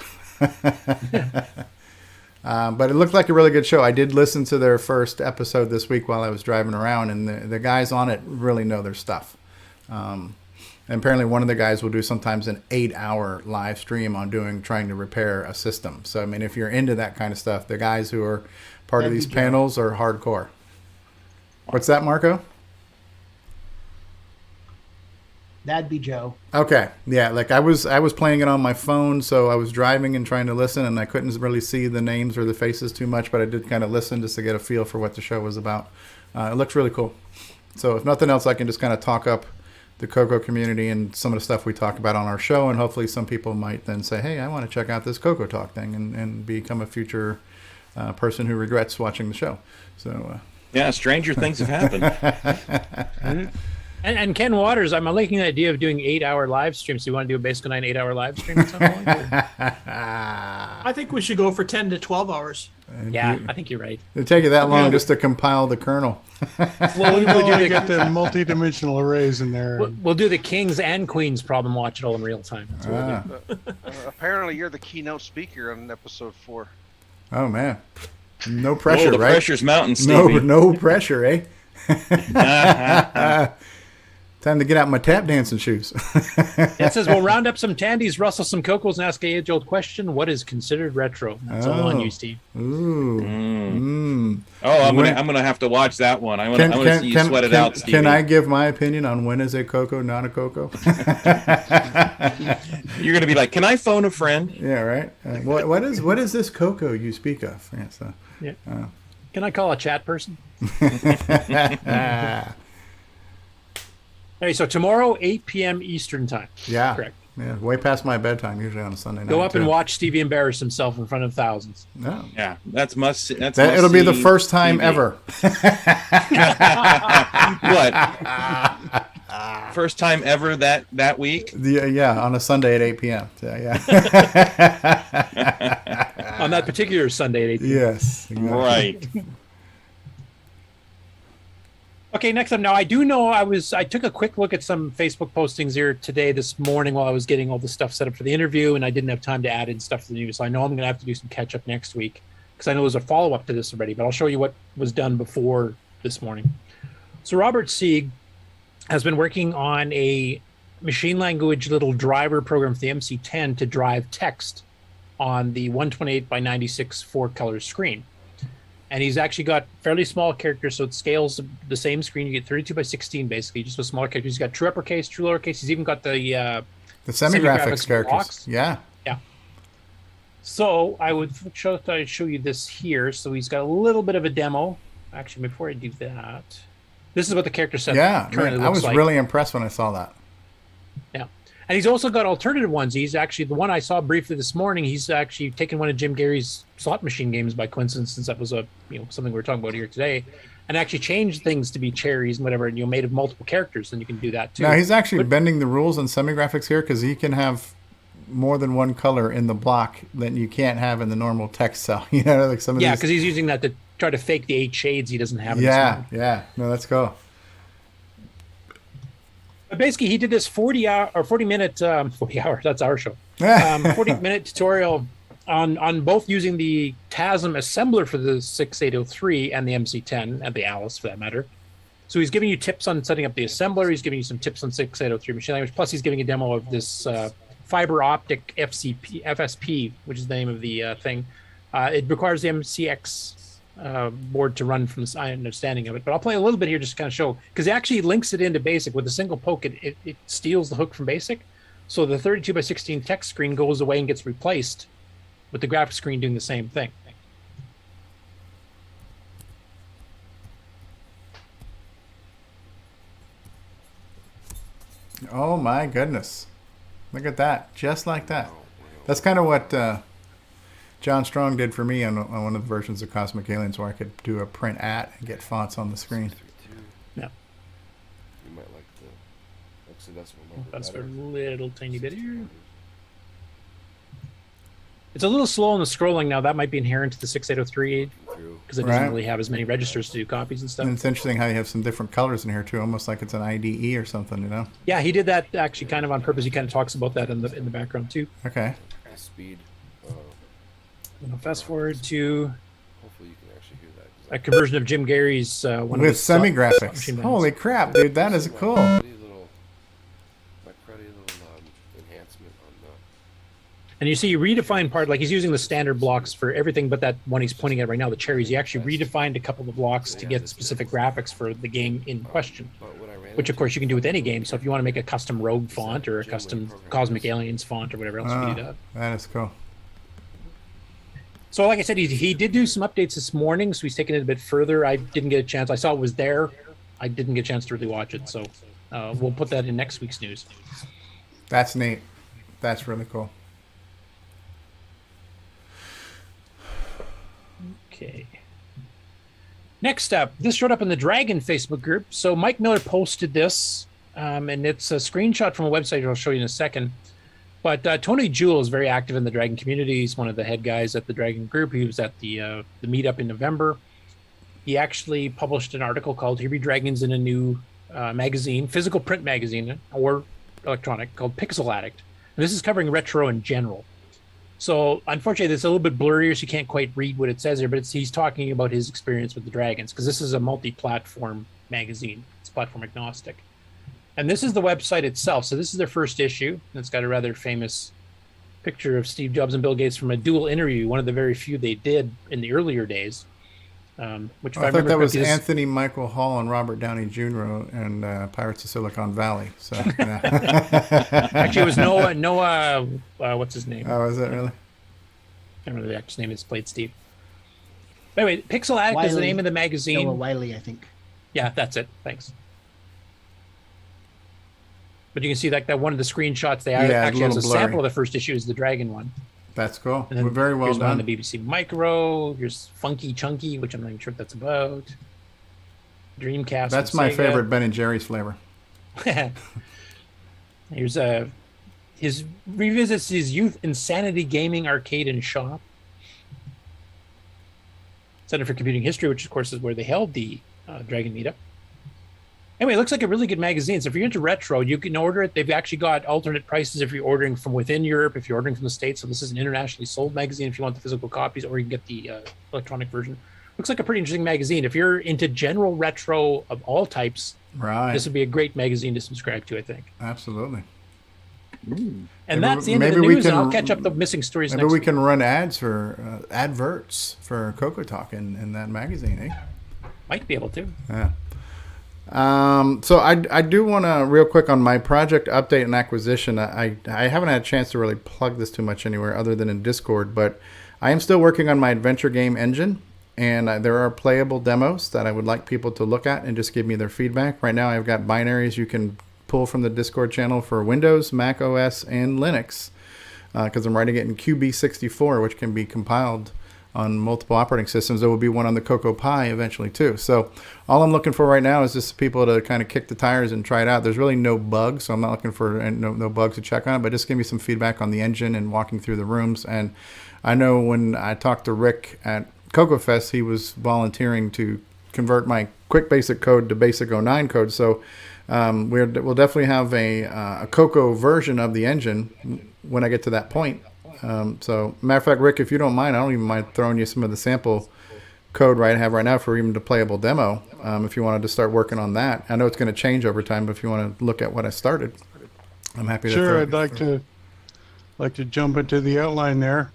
But it looked like a really good show. I did listen to their first episode this week while I was driving around, and the guys on it really know their stuff. And apparently one of the guys will do sometimes an 8-hour live stream on trying to repair a system. So, I mean, if you're into that kind of stuff, the guys who are part of these panels are hardcore. What's that, Marco? That'd be Joe. Okay, yeah, like I was playing it on my phone, so I was driving and trying to listen, and I couldn't really see the names or the faces too much, but I did kind of listen just to get a feel for what the show was about. It looks really cool. So if nothing else, I can just kind of talk up the CoCo community and some of the stuff we talk about on our show, and hopefully some people might then say, hey, I want to check out this CoCoTALK thing and become a future person who regrets watching the show. So yeah, stranger things have happened. And Ken Waters, I'm liking the idea of doing 8-hour live streams. Do you want to do a Basic 9 8-hour live stream at some point? I think we should go for 10 to 12 hours. Yeah, I think you're right. It'd take you that long just to compile the kernel. Well, we'll do get the multi-dimensional arrays in there. We'll do the Kings and Queens problem, watch it all in real time. That's what we'll do. Apparently, you're the keynote speaker on episode 4. Oh man, no pressure, the right? pressure's mounting, Stevie. No pressure, eh? Time to get out my tap dancing shoes. It says we'll round up some Tandies, rustle some Cocos, and ask a age-old question: what is considered retro? That's all on you, Steve. Ooh. Oh, I'm gonna have to watch that one. I want to see you sweat it out, Stevie. Can I give my opinion on when is a CoCo not a CoCo? You're gonna be like, can I phone a friend? Yeah, right. What is this CoCo you speak of? Yeah. So, Can I call a chat person? Hey, so tomorrow, 8 p.m. Eastern time. Yeah. Correct. Yeah, way past my bedtime usually on a Sunday night. Go up and too. watch Stevie embarrass himself in front of thousands. No. Yeah, that's must. That's it'll be the first time ever. What? First time ever that week? Yeah, on a Sunday at 8 p.m. So, yeah. On that particular Sunday at 8 p.m. Yes. Exactly. Right. Okay, next up. Now, I do know I took a quick look at some Facebook postings here this morning while I was getting all the stuff set up for the interview, and I didn't have time to add in stuff to the news. So I know I'm going to have to do some catch up next week because I know there's a follow up to this already, but I'll show you what was done before this morning. So Robert Sieg has been working on a machine language little driver program for the MC10 to drive text on the 128 by 96 4-color screen. And he's actually got fairly small characters, so it scales the same screen. You get 32 by 16, basically, just with smaller characters. He's got true uppercase, true lowercase. He's even got the semi-graphics characters. Blocks. Yeah. Yeah. So I would show you this here. So he's got a little bit of a demo. Actually, before I do that, this is what the character set currently looks like. I was really impressed when I saw that. Yeah. And he's also got alternative ones. He's actually, the one I saw briefly this morning, he's actually taken one of Jim Gerrie's slot machine games by coincidence, since that was something we were talking about here today, and actually changed things to be cherries and whatever, and made of multiple characters, then you can do that too. Now he's actually bending the rules on semi-graphics here because he can have more than one color in the block that you can't have in the normal text cell. You know, like some of these. Because he's using that to try to fake the 8 shades he doesn't have. Yeah. No, let's go. But basically, he did this 40-minute, 40 hours. That's our show. 40-minute tutorial on both using the TASM assembler for the 6803 and the MC10 and the Alice for that matter. So he's giving you tips on setting up the assembler. He's giving you some tips on 6803 machine language. Plus, he's giving a demo of this fiber optic FSP, which is the name of the thing. It requires the MCX board to run from the understanding of it, but I'll play a little bit here just to kind of show, because it actually links it into BASIC with a single poke. It steals the hook from BASIC, so the 32 by 16 text screen goes away and gets replaced with the graphics screen doing the same thing. Oh my goodness, look at that, just like that. That's kind of what John Strong did for me on one of the versions of Cosmic Aliens, where I could do a print at and get fonts on the screen. Yeah. You might like the hexadecimal number. That's for a little tiny bit here. It's a little slow on the scrolling now. That might be inherent to the 6803 because it doesn't really have as many registers to do copies and stuff. And it's interesting how you have some different colors in here too, almost like it's an IDE or something, you know? Yeah, he did that actually kind of on purpose. He kind of talks about that in the background too. Okay. Speed. Fast forward to Hopefully you can actually hear that. a conversion of Jim Gerrie's one with of semi-graphics. Holy crap, dude, that is cool. My cruddy little enhancement on the. And you see, redefine part, like he's using the standard blocks for everything but that one he's pointing at right now, the cherries. He actually redefined a couple of blocks to get specific graphics for the game in question, which of course you can do with any game. So if you want to make a custom Rogue font or a custom Cosmic Aliens font or whatever else, you can do that. That is cool. So like I said, he did do some updates this morning, so he's taking it a bit further. I didn't get a chance. I saw it was there. I didn't get a chance to really watch it, so we'll put that in next week's news. That's neat. That's really cool. Okay. Next up, this showed up in the Dragon Facebook group. So Mike Miller posted this and it's a screenshot from a website I'll show you in a second. But Tony Jewell is very active in the Dragon community. He's one of the head guys at the Dragon group. He was at the meetup in November. He actually published an article called "Here Be Dragons" in a new magazine, physical print magazine or electronic, called Pixel Addict. And this is covering retro in general. So unfortunately, it's a little bit blurrier, so you can't quite read what it says here, but he's talking about his experience with the Dragons, because this is a multi-platform magazine. It's platform agnostic. And this is the website itself. So this is their first issue, and it's got a rather famous picture of Steve Jobs and Bill Gates from a dual interview, one of the very few they did in the earlier days. Which I thought that was Anthony Michael Hall and Robert Downey Jr. and Pirates of Silicon Valley. So yeah. Actually, it was Noah. What's his name? Oh, is it really? I can't remember the actor's name. It's played Steve. But anyway, Pixel Addict is the name of the magazine. Noah Wiley, I think. Yeah, that's it. Thanks. But you can see like that one of the screenshots they actually has a sample of the first issue is the Dragon one. That's cool. And then Very well here's done. One on the BBC Micro. Here's Funky Chunky, which I'm not even sure what that's about. Dreamcast. That's my favorite Ben & Jerry's flavor. Here's his revisits his youth insanity gaming arcade and shop. Center for Computing History, which of course is where they held the Dragon meetup. Anyway, it looks like a really good magazine. So if you're into retro, you can order it. They've actually got alternate prices if you're ordering from within Europe, if you're ordering from the States. So this is an internationally sold magazine if you want the physical copies, or you can get the electronic version. Looks like a pretty interesting magazine. If you're into general retro of all types, right, this would be a great magazine to subscribe to, I think. Absolutely. And that's the end of the news, and I'll catch up the missing stories next Maybe we week. can run ads for adverts for CoCoTALK in that magazine, eh? Might be able to. Yeah. So I do want to real quick on my project update and acquisition. I haven't had a chance to really plug this too much anywhere other than in Discord, but I am still working on my adventure game engine, and there are playable demos that I would like people to look at and just give me their feedback. Right now I've got binaries you can pull from the Discord channel for Windows, Mac OS, and Linux, because I'm writing it in QB64, which can be compiled on multiple operating systems. There will be one on the Cocoa Pi eventually too. So all I'm looking for right now is just people to kind of kick the tires and try it out. There's really no bugs, so I'm not looking for no bugs to check on it, but just give me some feedback on the engine and walking through the rooms. And I know when I talked to Rick at CoCoFest, he was volunteering to convert my quick basic code to basic 09 code. So we'll definitely have a CoCo version of the engine when I get to that point. So matter of fact, Rick, if you don't mind, I don't even mind throwing you some of the sample code I have right now for even the playable demo. If you wanted to start working on that, I know it's going to change over time, but if you want to look at what I started, I'm happy to. Sure, I'd like to jump into the outline there.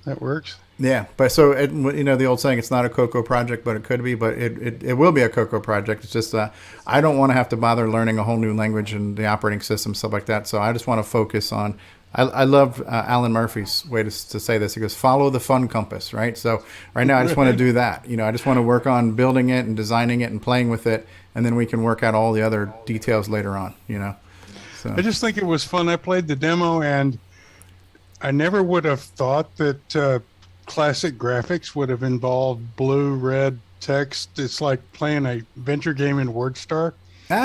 That works. Yeah, but so the old saying, it's not a CoCo project, but it could be. But it will be a CoCo project. It's just I don't want to have to bother learning a whole new language and the operating system, stuff like that. So I just want to focus on. I love Alan Murphy's way to say this. He goes, follow the fun compass, right? So right now I just want to do that. I just want to work on building it and designing it and playing with it, and then we can work out all the other details later on. So I just think it was fun. I played the demo, and I never would have thought that classic graphics would have involved blue, red text. It's like playing a adventure game in WordStar. All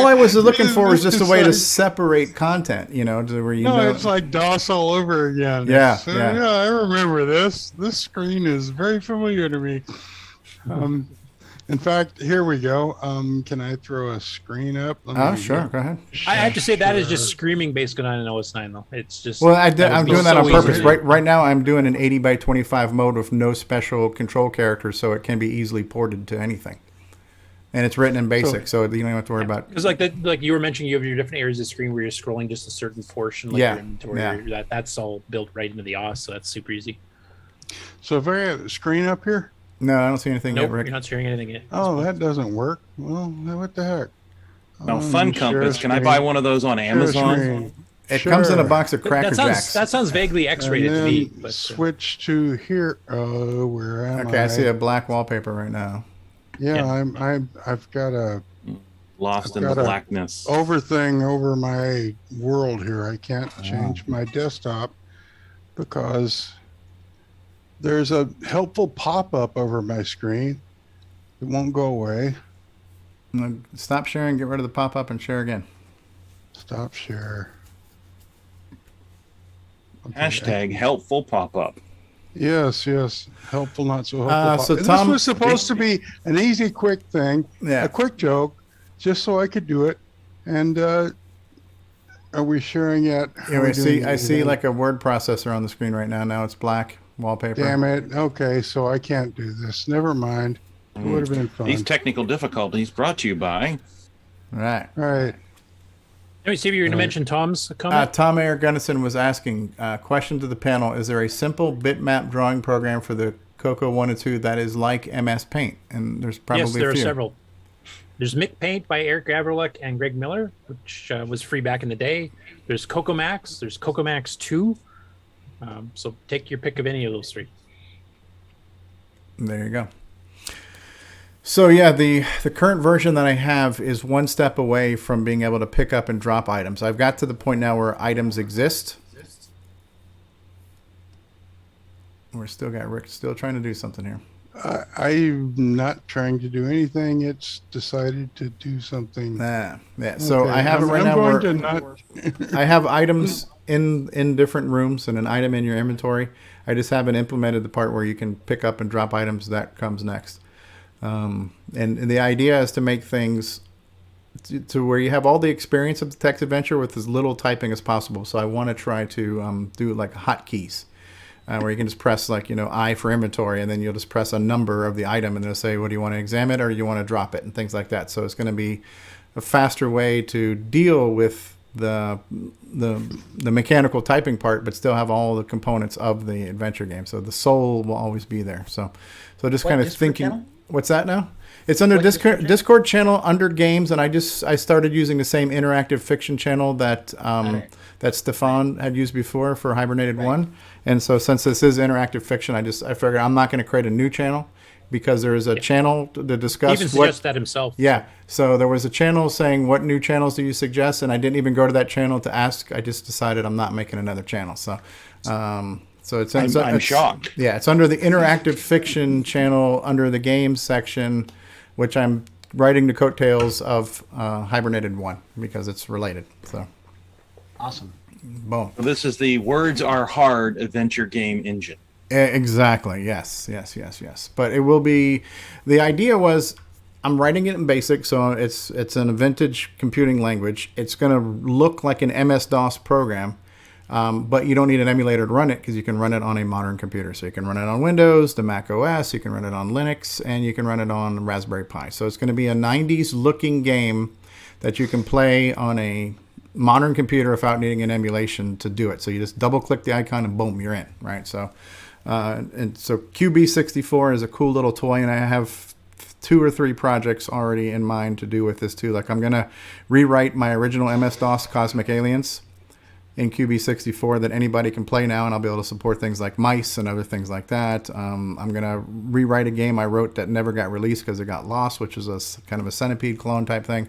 I was looking for was just a way to separate content, to where it's like DOS all over again. Yeah, yeah, I remember this. This screen is very familiar to me. In fact, here we go. Can I throw a screen up? Sure, go ahead. I have to say that is just screaming basic 9 and OS 9 though. It's just I'm doing that on purpose. Right now I'm doing an 80x25 mode with no special control characters, so it can be easily ported to anything. And it's written in BASIC, so you don't have to worry about. Because like you were mentioning, you have your different areas of the screen where you're scrolling just a certain portion, like your inventory. That's all built right into the OS, so that's super easy. So if I have a screen up here? No, I don't see anything yet, Rick. You're not sharing anything yet. Oh, that doesn't work. Well, what the heck? No, Fun Compass. Can I buy one of those on Amazon? It comes in a box of Cracker Jacks. That sounds vaguely X-rated to me. But, switch to here. Oh, where am I? Okay, I see a black wallpaper right now. Yeah, I've got a lost in the blackness thing over my world here. I can't change my desktop because there's a helpful pop-up over my screen. It won't go away. Stop sharing, get rid of the pop-up, and share again. Stop share. Hashtag helpful pop-up. Yes, helpful, not so helpful. So this Tom, was supposed to be an easy, quick thing, yeah, a quick joke, just so I could do it. And are we sharing yet? Yeah, I see like a word processor on the screen right now. Now it's black wallpaper. Damn it. Okay, so I can't do this. Never mind. It would have been fun. These technical difficulties brought to you by. Right. Right. Let me see if you're going to mention Tom's comment. Tom Erik Gunderson was asking, question to the panel, is there a simple bitmap drawing program for the CoCo 1 and 2 that is like MS Paint? And there's probably yes, there a few. are several. There's Mick Paint by Eric Gavreluk and Greg Miller, which was free back in the day. There's CoCo Max. There's CoCo Max 2. So take your pick of any of those three. There you go. So yeah, the current version that I have is one step away from being able to pick up and drop items. I've got to the point now where items exist. We're still got Rick still trying to do something here. I'm not trying to do anything. It's decided to do something. Yeah. So Okay, I have it right now. I'm going to not. I have items in different rooms and an item in your inventory. I just haven't implemented the part where you can pick up and drop items. That comes next. And the idea is to make things to where you have all the experience of the text adventure with as little typing as possible. So I want to try to do like hotkeys, where you can just press like, I for inventory, and then you'll just press a number of the item and it'll say, what do you want to examine or you want to drop it, and things like that. So it's going to be a faster way to deal with the mechanical typing part, but still have all the components of the adventure game. So the soul will always be there. So just kind of thinking. Channel? What's that now? It's under Discord channel under games, and I started using the same interactive fiction channel that that Stefan had used before for Hibernated 1. And so since this is interactive fiction, I figured I'm not going to create a new channel because there is a channel to discuss. He even suggests that himself. Yeah. So there was a channel saying, what new channels do you suggest? And I didn't even go to that channel to ask. I just decided I'm not making another channel. So I'm shocked. Yeah, it's under the interactive fiction channel under the games section, which I'm writing the coattails of Hibernated 1 because it's related. So awesome. Boom. So this is the Words Are Hard adventure game engine. Exactly. Yes. But it will be. The idea was, I'm writing it in BASIC, so it's in a vintage computing language. It's going to look like an MS-DOS program. But you don't need an emulator to run it because you can run it on a modern computer. So you can run it on Windows, the Mac OS, you can run it on Linux, and you can run it on Raspberry Pi. So it's going to be a 90s looking game that you can play on a modern computer without needing an emulation to do it. So you just double click the icon and boom, you're in, right? So QB64 is a cool little toy, and I have 2 or 3 projects already in mind to do with this too. Like I'm going to rewrite my original MS-DOS Cosmic Aliens in QB64 that anybody can play now, and I'll be able to support things like mice and other things like that. I'm going to rewrite a game I wrote that never got released because it got lost, which is a kind of a Centipede clone type thing.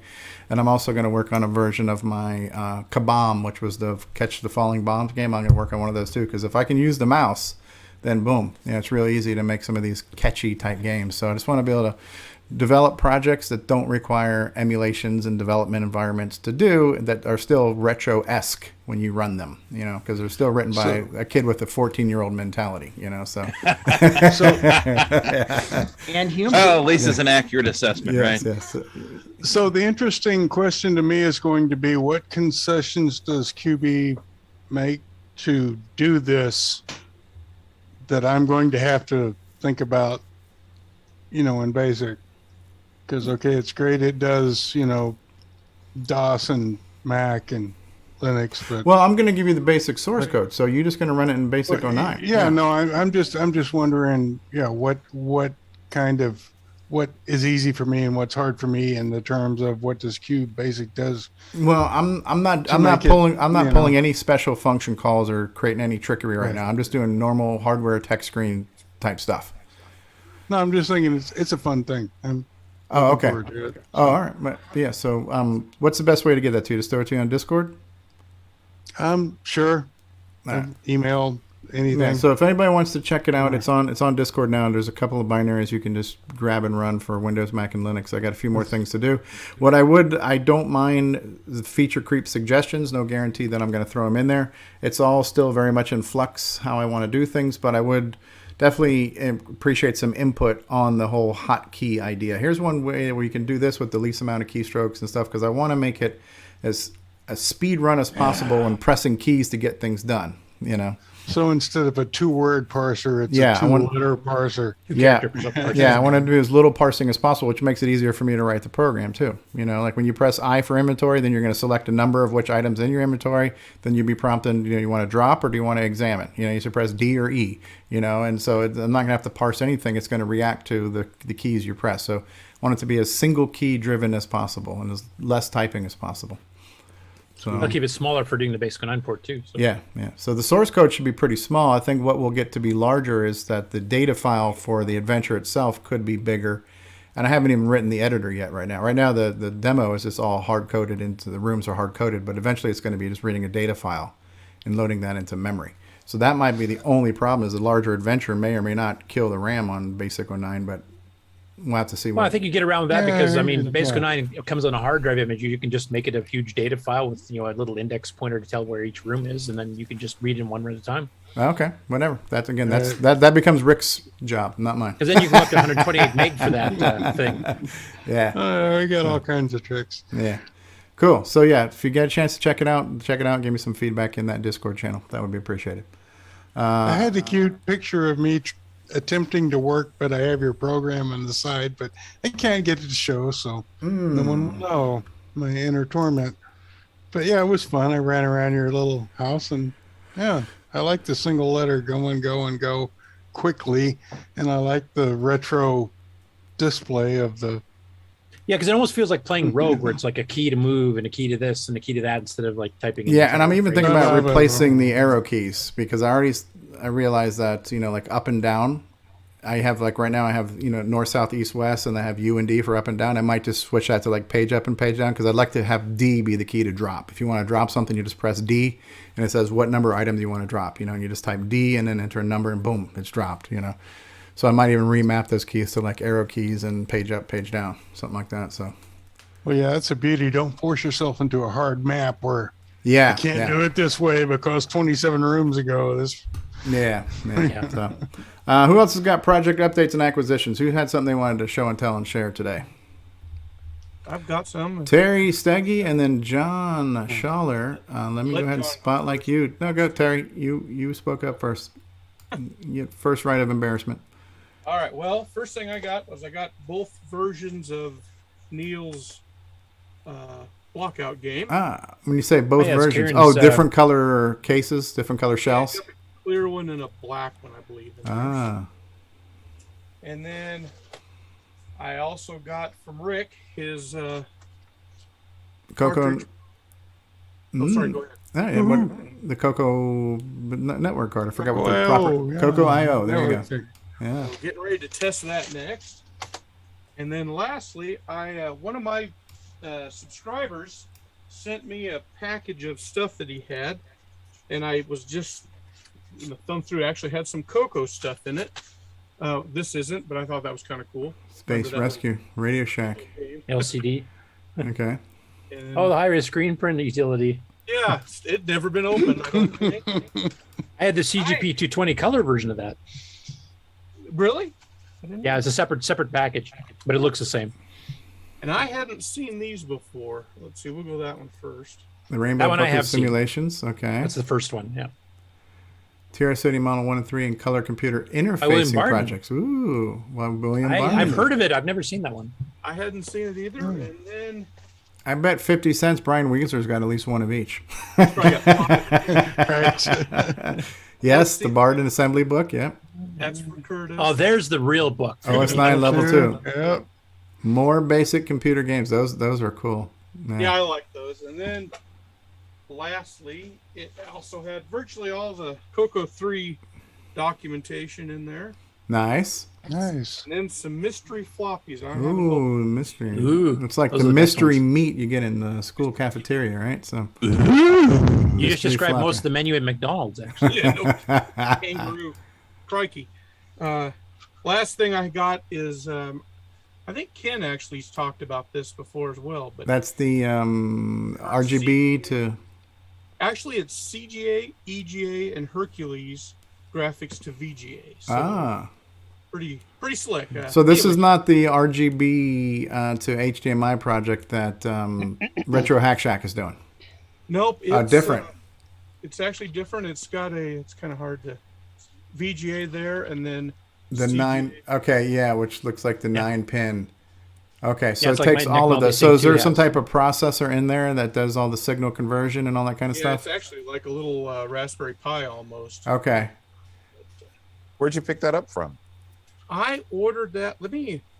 And I'm also going to work on a version of my Kabam, which was the Catch the Falling Bombs game. I'm going to work on one of those too, because if I can use the mouse, then boom, it's really easy to make some of these catchy type games. So I just want to be able to develop projects that don't require emulations and development environments to do, that are still retro-esque when you run them, because they're still written by a kid with a 14-year-old mentality, so. And human. Oh, at least it's an accurate assessment, right? Yes. So the interesting question to me is going to be, what concessions does QB make to do this that I'm going to have to think about, in BASIC? Because, okay, it's great. It does, DOS and Mac and Linux. But well, I'm going to give you the basic source code. So you're just going to run it in BASIC 09. Yeah, no, I'm just wondering, what is easy for me and what's hard for me in the terms of what does QBasic does. Well, I'm not pulling any special function calls or creating any trickery right now. I'm just doing normal hardware text screen type stuff. No, I'm just thinking it's a fun thing. Oh, okay. Oh, all right. But yeah. So, what's the best way to get that to you? Just throw it to you on Discord? Sure. Right. Email anything. Yeah, so if anybody wants to check it out, it's on Discord now. And there's a couple of binaries you can just grab and run for Windows, Mac, and Linux. I got a few more things to do. I don't mind the feature creep suggestions. No guarantee that I'm going to throw them in there. It's all still very much in flux how I want to do things, but I would definitely appreciate some input on the whole hotkey idea. Here's one way where you can do this with the least amount of keystrokes and stuff, because I want to make it as a speed run as possible and pressing keys to get things done, you know. So instead of a 2-word parser, it's a 2-letter parser. I want to do as little parsing as possible, which makes it easier for me to write the program too. You know, like when you press I for inventory, then you're going to select a number of which items in your inventory. Then you'll be prompted, you want to drop or do you want to examine? You know, you should press D or E, you know, and so I'm not going to have to parse anything. It's going to react to the keys you press. So I want it to be as single key driven as possible and as less typing as possible. So I'll keep it smaller for doing the basic 9 port too. So. Yeah. So the source code should be pretty small. I think what will get to be larger is that the data file for the adventure itself could be bigger. And I haven't even written the editor yet right now. Right now the demo is just all hard-coded into the rooms are hard-coded, but eventually it's going to be just reading a data file and loading that into memory. So that might be the only problem is the larger adventure may or may not kill the RAM on Basic 09, but we'll have to see. Well, I think you get around that because Basic 09 comes on a hard drive image. You can just make it a huge data file with a little index pointer to tell where each room is, and then you can just read in one room at a time. Okay, whatever. That's again, that becomes Rick's job, not mine. Because then you can go up to 128 meg for that thing. Yeah, we got all kinds of tricks. Yeah, cool. So yeah, if you get a chance to check it out. Give me some feedback in that Discord channel. That would be appreciated. I had the cute picture of me attempting to work, but I have your program on the side, but I can't get it to show, so no one will know my inner torment. But yeah, it was fun. I ran around your little house, and yeah, I like the single letter go and go quickly, and I like the retro display of the. Yeah, because it almost feels like playing Rogue, where it's like a key to move and a key to this and a key to that instead of like typing. Yeah, and I'm even thinking about replacing the arrow keys because I realize that, like up and down, I have like right now I have, north, south, east, west, and I have U and D for up and down. I might just switch that to like page up and page down because I'd like to have D be the key to drop. If you want to drop something, you just press D and it says what number item do you want to drop, and you just type D and then enter a number and boom, it's dropped, So I might even remap those keys to like arrow keys and page up, page down, something like that. So. Well, yeah, that's a beauty. Don't force yourself into a hard map where you can't do it this way because 27 rooms ago this. Yeah. So, who else has got project updates and acquisitions? Who had something they wanted to show and tell and share today? I've got some. Terry Steggy and then John Schaller. Let me go ahead and spotlight you. No, go Terry. You spoke up first. First right of embarrassment. All right. Well, first thing I got both versions of Neil's blockout game. When you say both versions, different color cases, different color shells. A clear one and a black one, I believe. And then I also got from Rick his CoCo. Sorry, go ahead. The CoCo network card. I forgot what the proper CoCo IO. There you go. Yeah. So getting ready to test that next. And then lastly, one of my subscribers sent me a package of stuff that he had, and I was just thumb through. It actually had some CoCo stuff in it. This isn't, but I thought that was kind of cool. Space Rescue, Radio Shack, LCD. Okay. And, the high-res screen print utility. Yeah, it'd never been opened. I had the CGP 220 color version of that. Really? Yeah, it's a separate package, but it looks the same. And I hadn't seen these before. Let's see, we'll go that one first. The Rainbow Bucket Simulations. Okay. That's the first one, yeah. TR City Model 1 and 3 and Color Computer Interfacing Projects. Ooh, William Barton. I've heard of it. I've never seen that one. I hadn't seen it either. And then I bet 50 cents Brian Wieseler's got at least one of each. Yes, the Barton Assembly book. Yep. That's from Curtis. Oh, there's the real book. OS9 Level 2. Yep. More basic computer games. Those are cool. Yeah, I like those. And then lastly, it also had virtually all the CoCo3 documentation in there. Nice. And then some mystery floppies. Ooh, mystery. Ooh, it's like the mystery meat you get in the school cafeteria, right? So. You just Mystery described flopper. most of the menu at McDonald's, actually. Yeah, no, kangaroo. Crikey. Last thing I got is, I think Ken actually's talked about this before as well. But That's the RGB to. actually, it's CGA, EGA, and Hercules graphics to VGA. So pretty slick. So this is not the RGB to HDMI project that Retro Hack Shack is doing. Nope. It's different. It's actually different. It's got it's kind of hard to VGA there, and then The CGA. 9. Okay, yeah, which looks like the 9-pin. Okay, so Yeah, it it's like takes my all of Nick this. So is Multi-Sync there 2 some has. type of processor in there that does all the signal conversion and all that kind of Yeah, stuff? it's actually like a little Raspberry Pi almost. Okay. Where'd you pick that up from? I ordered that.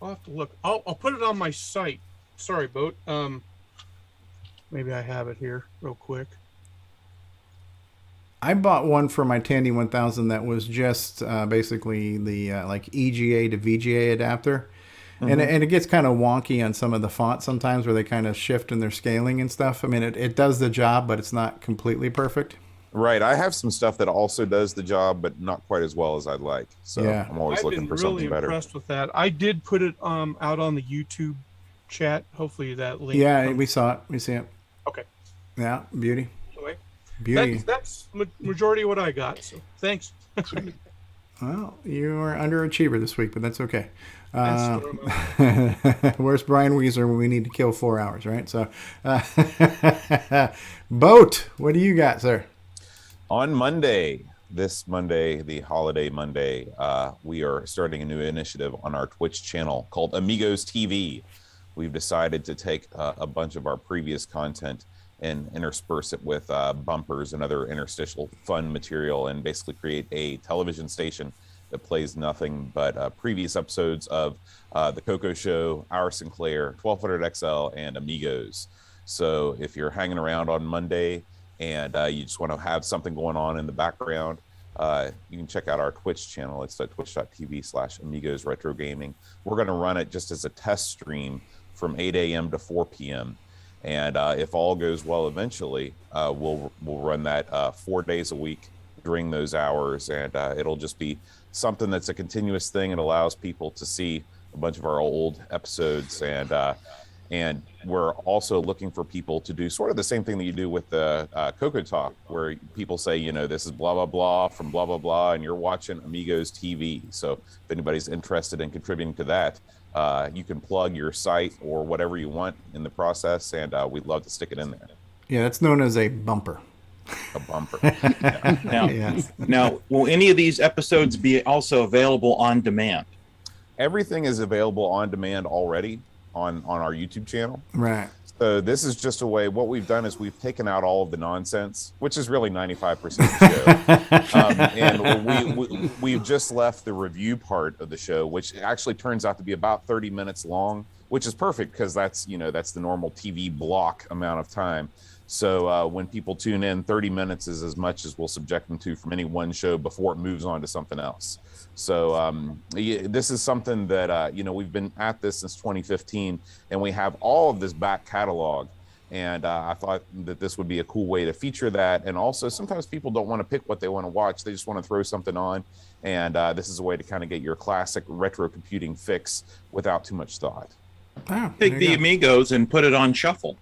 I'll have to look. I'll put it on my site. Sorry, Boat. Maybe I have it here real quick. I bought one for my Tandy 1000 that was just basically the like EGA to VGA adapter. And it gets kind of wonky on some of the fonts sometimes where they kind of shift in their scaling and stuff. I mean, it does the job, but it's not completely perfect. Right. I have some stuff that also does the job, but not quite as well as I'd like. So Yeah. I'm always looking for something better. I've been really impressed with that. I did put it out on the YouTube chat. Hopefully that link. Yeah, comes- we saw it. We see it. Okay. Yeah, beauty. Anyway, Beauty. That's majority of what I got. So thanks. Well, you are underachiever this week, but that's okay. That's Where's Brian Wieseler when we need to kill 4 hours, right? So, Boat, what do you got, sir? On Monday, this Monday, the holiday Monday, we are starting a new initiative on our Twitch channel called Amigos TV. We've decided to take a bunch of our previous content and intersperse it with bumpers and other interstitial fun material and basically create a television station that plays nothing but previous episodes of The CoCo Show, Our Sinclair, 1200 XL, and Amigos. So if you're hanging around on Monday and you just want to have something going on in the background, you can check out our Twitch channel. It's at twitch.tv/Amigos Retro Gaming. We're going to run it just as a test stream from 8 a.m. to 4 p.m. And if all goes well, eventually we'll run that 4 days a week during those hours, and it'll just be something that's a continuous thing. It allows people to see a bunch of our old episodes, and we're also looking for people to do sort of the same thing that you do with the CoCoTALK, where people say, you know, this is blah blah blah from blah blah blah, and you're watching Amigos TV. So if anybody's interested in contributing to that, you can plug your site or whatever you want in the process, and we'd love to stick it in there. Yeah, that's known as a bumper. A bumper. Now, Yes. now, will any of these episodes be also available on demand? Everything is available on demand already on our YouTube channel. Right. So this is just a way, what we've done is we've taken out all of the nonsense, which is really 95% of the show. And we've just left the review part of the show, which actually turns out to be about 30 minutes long, which is perfect because that's the normal TV block amount of time. So when people tune in, 30 minutes is as much as we'll subject them to from any one show before it moves on to something else. So this is something that, we've been at this since 2015, and we have all of this back catalog. And I thought that this would be a cool way to feature that. And also, sometimes people don't want to pick what they want to watch. They just want to throw something on. And this is a way to kind of get your classic retro computing fix without too much thought. Take the Amigos and put it on shuffle.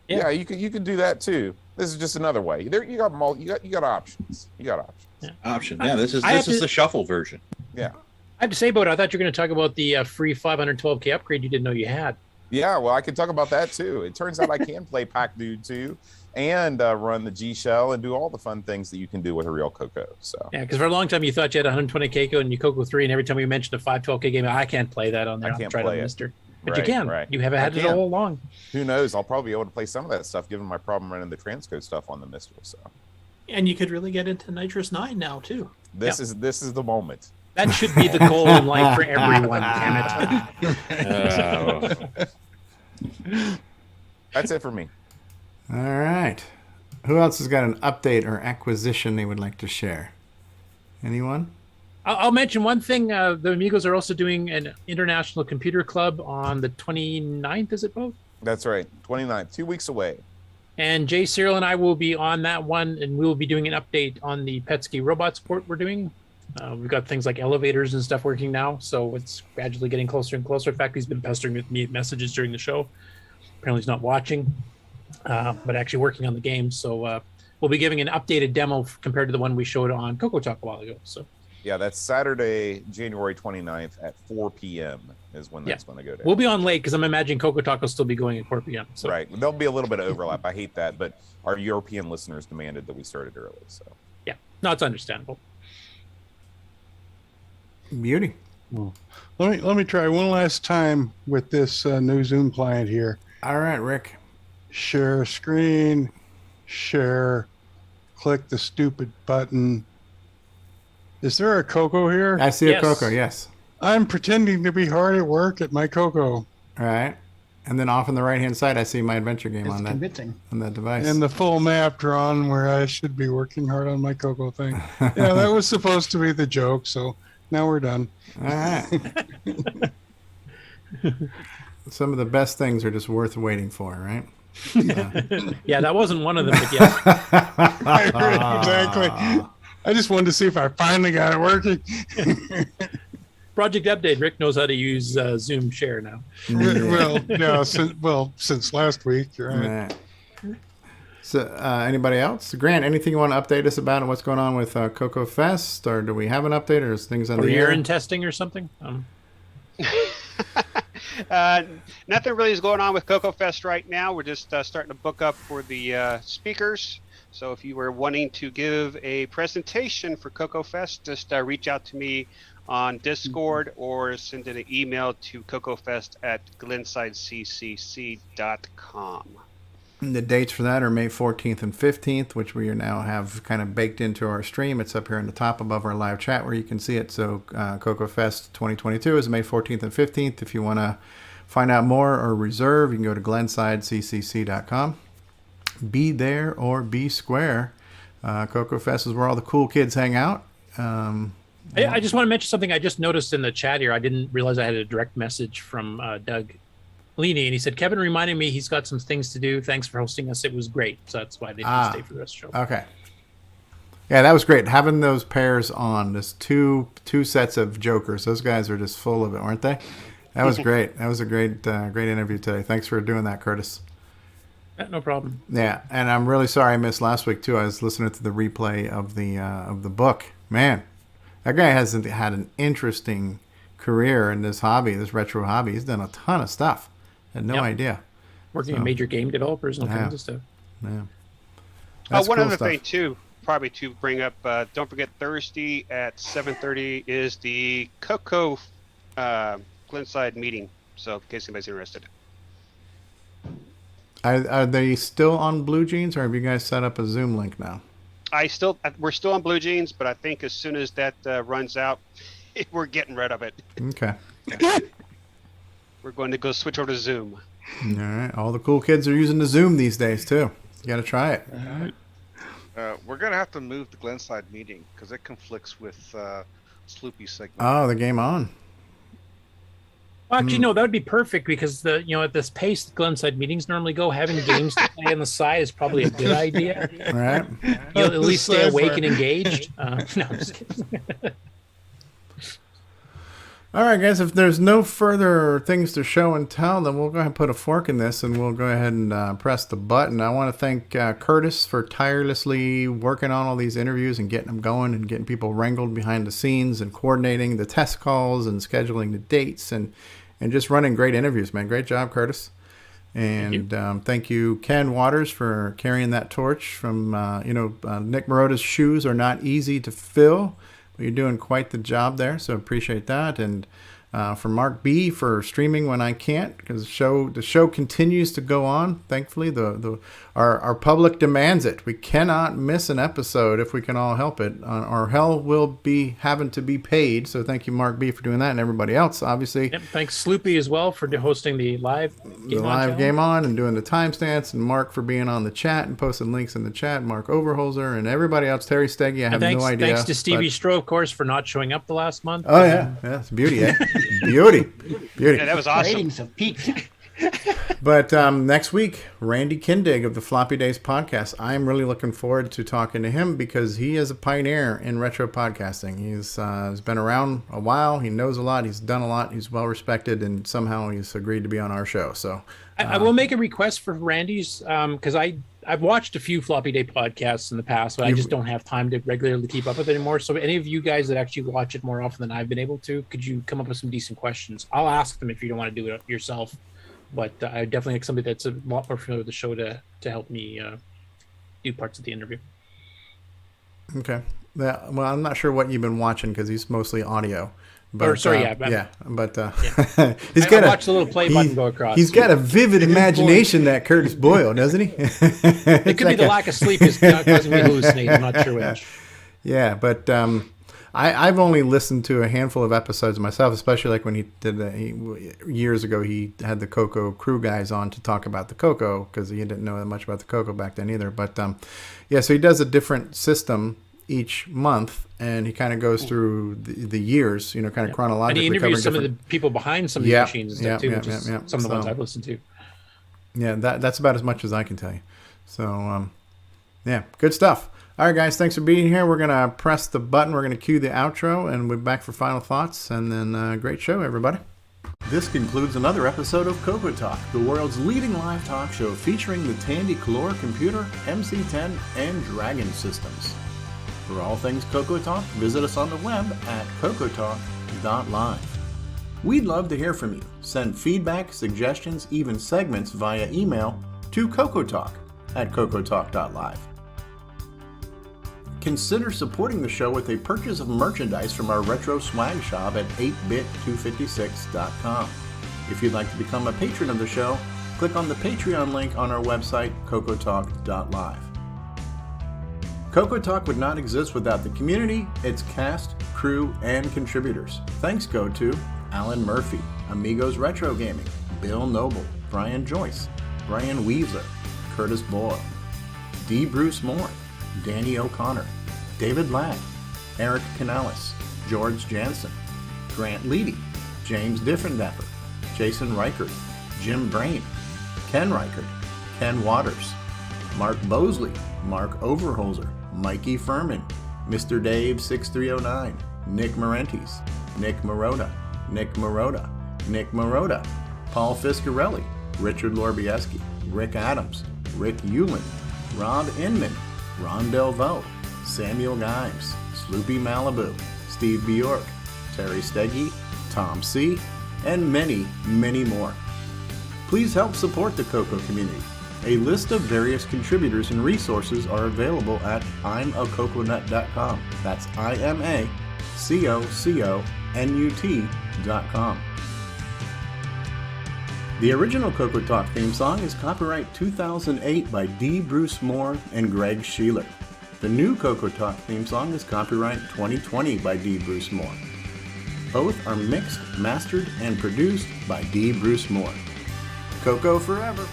Yeah, you could do that too. This is just another way. There you got options. You got options. Option. Yeah, this is the shuffle version. Yeah. I have to say, Boat, I thought you were going to talk about the free 512K upgrade you didn't know you had. Yeah, well, I can talk about that too. It turns out I can play Pac Dude too, and run the G Shell and do all the fun things that you can do with a real CoCo. So Yeah, because for a long time you thought you had 120K code and you CoCo3, and every time we mentioned a 512K game, I can't play that on there. I can't I'll try play to it. Mister. But Right, you can. right. You have had I it can. all along. Who knows? I'll probably be able to play some of that stuff given my problem running the transcode stuff on the Mister. So And you could really get into Nitrous 9 now, too. this is the moment. That should be the goal in life for everyone, damn it. That's it for me. All right. Who else has got an update or acquisition they would like to share? Anyone? I'll mention one thing. The Amigos are also doing an International Computer Club on the 29th, is it, Bo? That's right. 29th, 2 weeks away. And Jay Cyril and I will be on that one, and we will be doing an update on the Petsky robot support we're doing. We've got things like elevators and stuff working now, so it's gradually getting closer and closer. In fact, he's been pestering with me messages during the show. Apparently he's not watching, but actually working on the game. So we'll be giving an updated demo compared to the one we showed on CoCoTALK a while ago. So yeah, that's Saturday, January 29th at 4 p.m. is when that's going to go down. We'll be on late because I'm imagining CoCoTALK will still be going at 4 p.m. So. Right. There'll be a little bit of overlap. I hate that, but our European listeners demanded that we started early. So yeah, no, it's understandable. Beauty. Well, let me try one last time with this new Zoom client here. All right, Rick. Share screen, share, click the stupid button. Is there a CoCo here? I see a CoCo, yes. I'm pretending to be hard at work at my CoCo. All right. And then off on the right-hand side, I see my adventure game on that device. And the full map drawn where I should be working hard on my CoCo thing. Yeah, that was supposed to be the joke, so now we're done. All right. Some of the best things are just worth waiting for, right? Yeah, that wasn't one of them, but yeah. Exactly. I just wanted to see if I finally got it working. Project update. Rick knows how to use Zoom share now. Well, yeah, since last week, right? So, anybody else? Grant, anything you want to update us about what's going on with CoCoFest, or do we have an update, or is things on the air? Urine testing or something? Nothing really is going on with CoCoFest right now. We're just starting to book up for the speakers. So if you were wanting to give a presentation for CoCoFest, just reach out to me on Discord or send an email to cocofest@glensidecc.com. And the dates for that are May 14th and 15th, which we now have kind of baked into our stream. It's up here in the top above our live chat where you can see it. So CoCoFest 2022 is May 14th and 15th. If you want to find out more or reserve, you can go to glensidecc.com. Be there or be square. CoCoFest is where all the cool kids hang out. I just want to mention something I just noticed in the chat here. I didn't realize I had a direct message from Doug Leany, and he said, Kevin reminded me he's got some things to do. Thanks for hosting us. It was great. So that's why they didn't stay for the rest of the show. Okay. Yeah, that was great. Having those pairs on, there's two sets of jokers. Those guys are just full of it, weren't they? That was great. That was a great interview today. Thanks for doing that, Curtis. No problem. Yeah, and I'm really sorry I missed last week too. I was listening to the replay of the book. Man, that guy has had an interesting career in this hobby, this retro hobby. He's done a ton of stuff. I had no idea. Working in major game developers and all kinds of stuff. Yeah. One cool other thing too, probably to bring up. Don't forget Thursday at 7:30 is the CoCo Glenside meeting. So in case anybody's interested. Are they still on Blue Jeans, or have you guys set up a Zoom link now? We're still on Blue Jeans, but I think as soon as that runs out, we're getting rid of it. Okay. We're going to go switch over to Zoom. All right. All the cool kids are using the Zoom these days too. You got to try it. We're gonna have to move the Glenside meeting because it conflicts with Sloopy's segment. Oh, the game on. Well, actually, no, that would be perfect because at this pace the Glenside meetings normally go, having games to play on the side is probably a good idea. Right. You'll at least stay awake and engaged. No, I'm just kidding. All right, guys, if there's no further things to show and tell, then we'll go ahead and put a fork in this and we'll go ahead and press the button. I want to thank Curtis for tirelessly working on all these interviews and getting them going and getting people wrangled behind the scenes and coordinating the test calls and scheduling the dates and just running great interviews, man. Great job, Curtis. And thank you, Ken Waters, for carrying that torch from, Nick Marotta's shoes are not easy to fill. You're doing quite the job there, so appreciate that. And for Mark B for streaming when I can't, because the show continues to go on. Thankfully, our public demands it. We cannot miss an episode if we can all help it, or hell will be having to be paid. So thank you, Mark B, for doing that, and everybody else, obviously. Yep, thanks, Sloopy, as well, for hosting the live game on and doing the timestamps, and Mark for being on the chat and posting links in the chat. Mark Overholzer and everybody else. Terry Steege, I have no idea. Thanks to Stevie Stroh, of course, for not showing up the last month. Oh yeah, it's beauty, eh? Beauty. Yeah, that was awesome. Ratings have peaked. But next week, Randy Kindig of the Floppy Days podcast. I'm really looking forward to talking to him because he is a pioneer in retro podcasting. He's been around a while. He knows a lot. He's done a lot. He's well respected, and somehow he's agreed to be on our show. So I will make a request for Randy's because I've watched a few Floppy Day podcasts in the past, but I just don't have time to regularly keep up with it anymore. So any of you guys that actually watch it more often than I've been able to, could you come up with some decent questions? I'll ask them if you don't want to do it yourself. But I definitely like somebody that's a lot more familiar with the show to help me do parts of the interview. Okay. Well, I'm not sure what you've been watching because he's mostly audio. But, he's got watch the little play button go across. He's got a vivid imagination, that Curtis Boyle, doesn't he? It could be the lack of sleep is causing me to hallucinate. I'm not sure which. Yeah, but I've only listened to a handful of episodes myself, especially like when he did years ago. He had the CoCo crew guys on to talk about the CoCo because he didn't know that much about the CoCo back then either. But so he does a different system each month, and he kind of goes through the years, kind of chronologically. And he interviews some of the people behind some of the machines and stuff too, which is some of the ones I've listened to. Yeah, that's about as much as I can tell you. So, good stuff. All right, guys, thanks for being here. We're going to press the button. We're going to cue the outro, and we're back for final thoughts. And then great show, everybody. This concludes another episode of CoCoTALK, the world's leading live talk show featuring the Tandy Color computer, MC10, and Dragon systems. For all things CoCoTALK, visit us on the web at CoCoTalk.live. We'd love to hear from you. Send feedback, suggestions, even segments via email to CoCoTalk@CoCoTalk.live. Consider supporting the show with a purchase of merchandise from our retro swag shop at 8bit256.com. If you'd like to become a patron of the show, click on the Patreon link on our website, CoCoTalk.live. CoCoTalk would not exist without the community, its cast, crew, and contributors. Thanks go to Alan Murphy, Amigos Retro Gaming, Bill Noble, Brian Joyce, Brian Wieseler, Curtis Boyle, D. Bruce Moore, Danny O'Connor, David Ladd, Eric Canales, George Jansen, Grant Leedy, James Diffendapper, Jason Reichert, Jim Brain, Ken Reichert, Ken Waters, Mark Bosley, Mark Overholzer, Mikey Furman, Mr. Dave 6309, Nick Marentes, Nick Marotta, Nick Marotta, Nick Marotta, Paul Fiscarelli, Richard Lorbieski, Rick Adams, Rick Ulland, Rob Inman, Ron Delvaux, Samuel Gimes, Sloopy Malibu, Steve Bjork, Terry Steggy, Tom C., and many, many more. Please help support the CoCo community. A list of various contributors and resources are available at imacoconut.com. That's imacoconut.com. The original CoCoTalk theme song is copyright 2008 by D. Bruce Moore and Greg Sheeler. The new CoCoTalk theme song is copyright 2020 by D. Bruce Moore. Both are mixed, mastered, and produced by D. Bruce Moore. CoCo forever.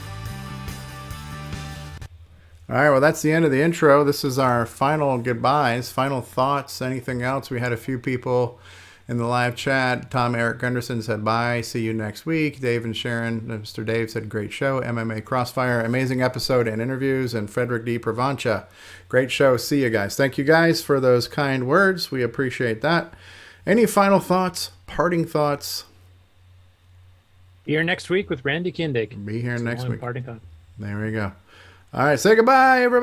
All right, well, that's the end of the intro. This is our final goodbyes, final thoughts, anything else. We had a few people in the live chat. Erik Gunderson said, bye, see you next week. Dave and Sharon, Mr. Dave said, great show. MMA Crossfire, amazing episode and interviews. And Frederick D. Provancha, great show. See you guys. Thank you guys for those kind words. We appreciate that. Any final thoughts, parting thoughts? Be here next week with Randy Kindig. Be here next week. Parting thought. There we go. All right, say goodbye, everybody.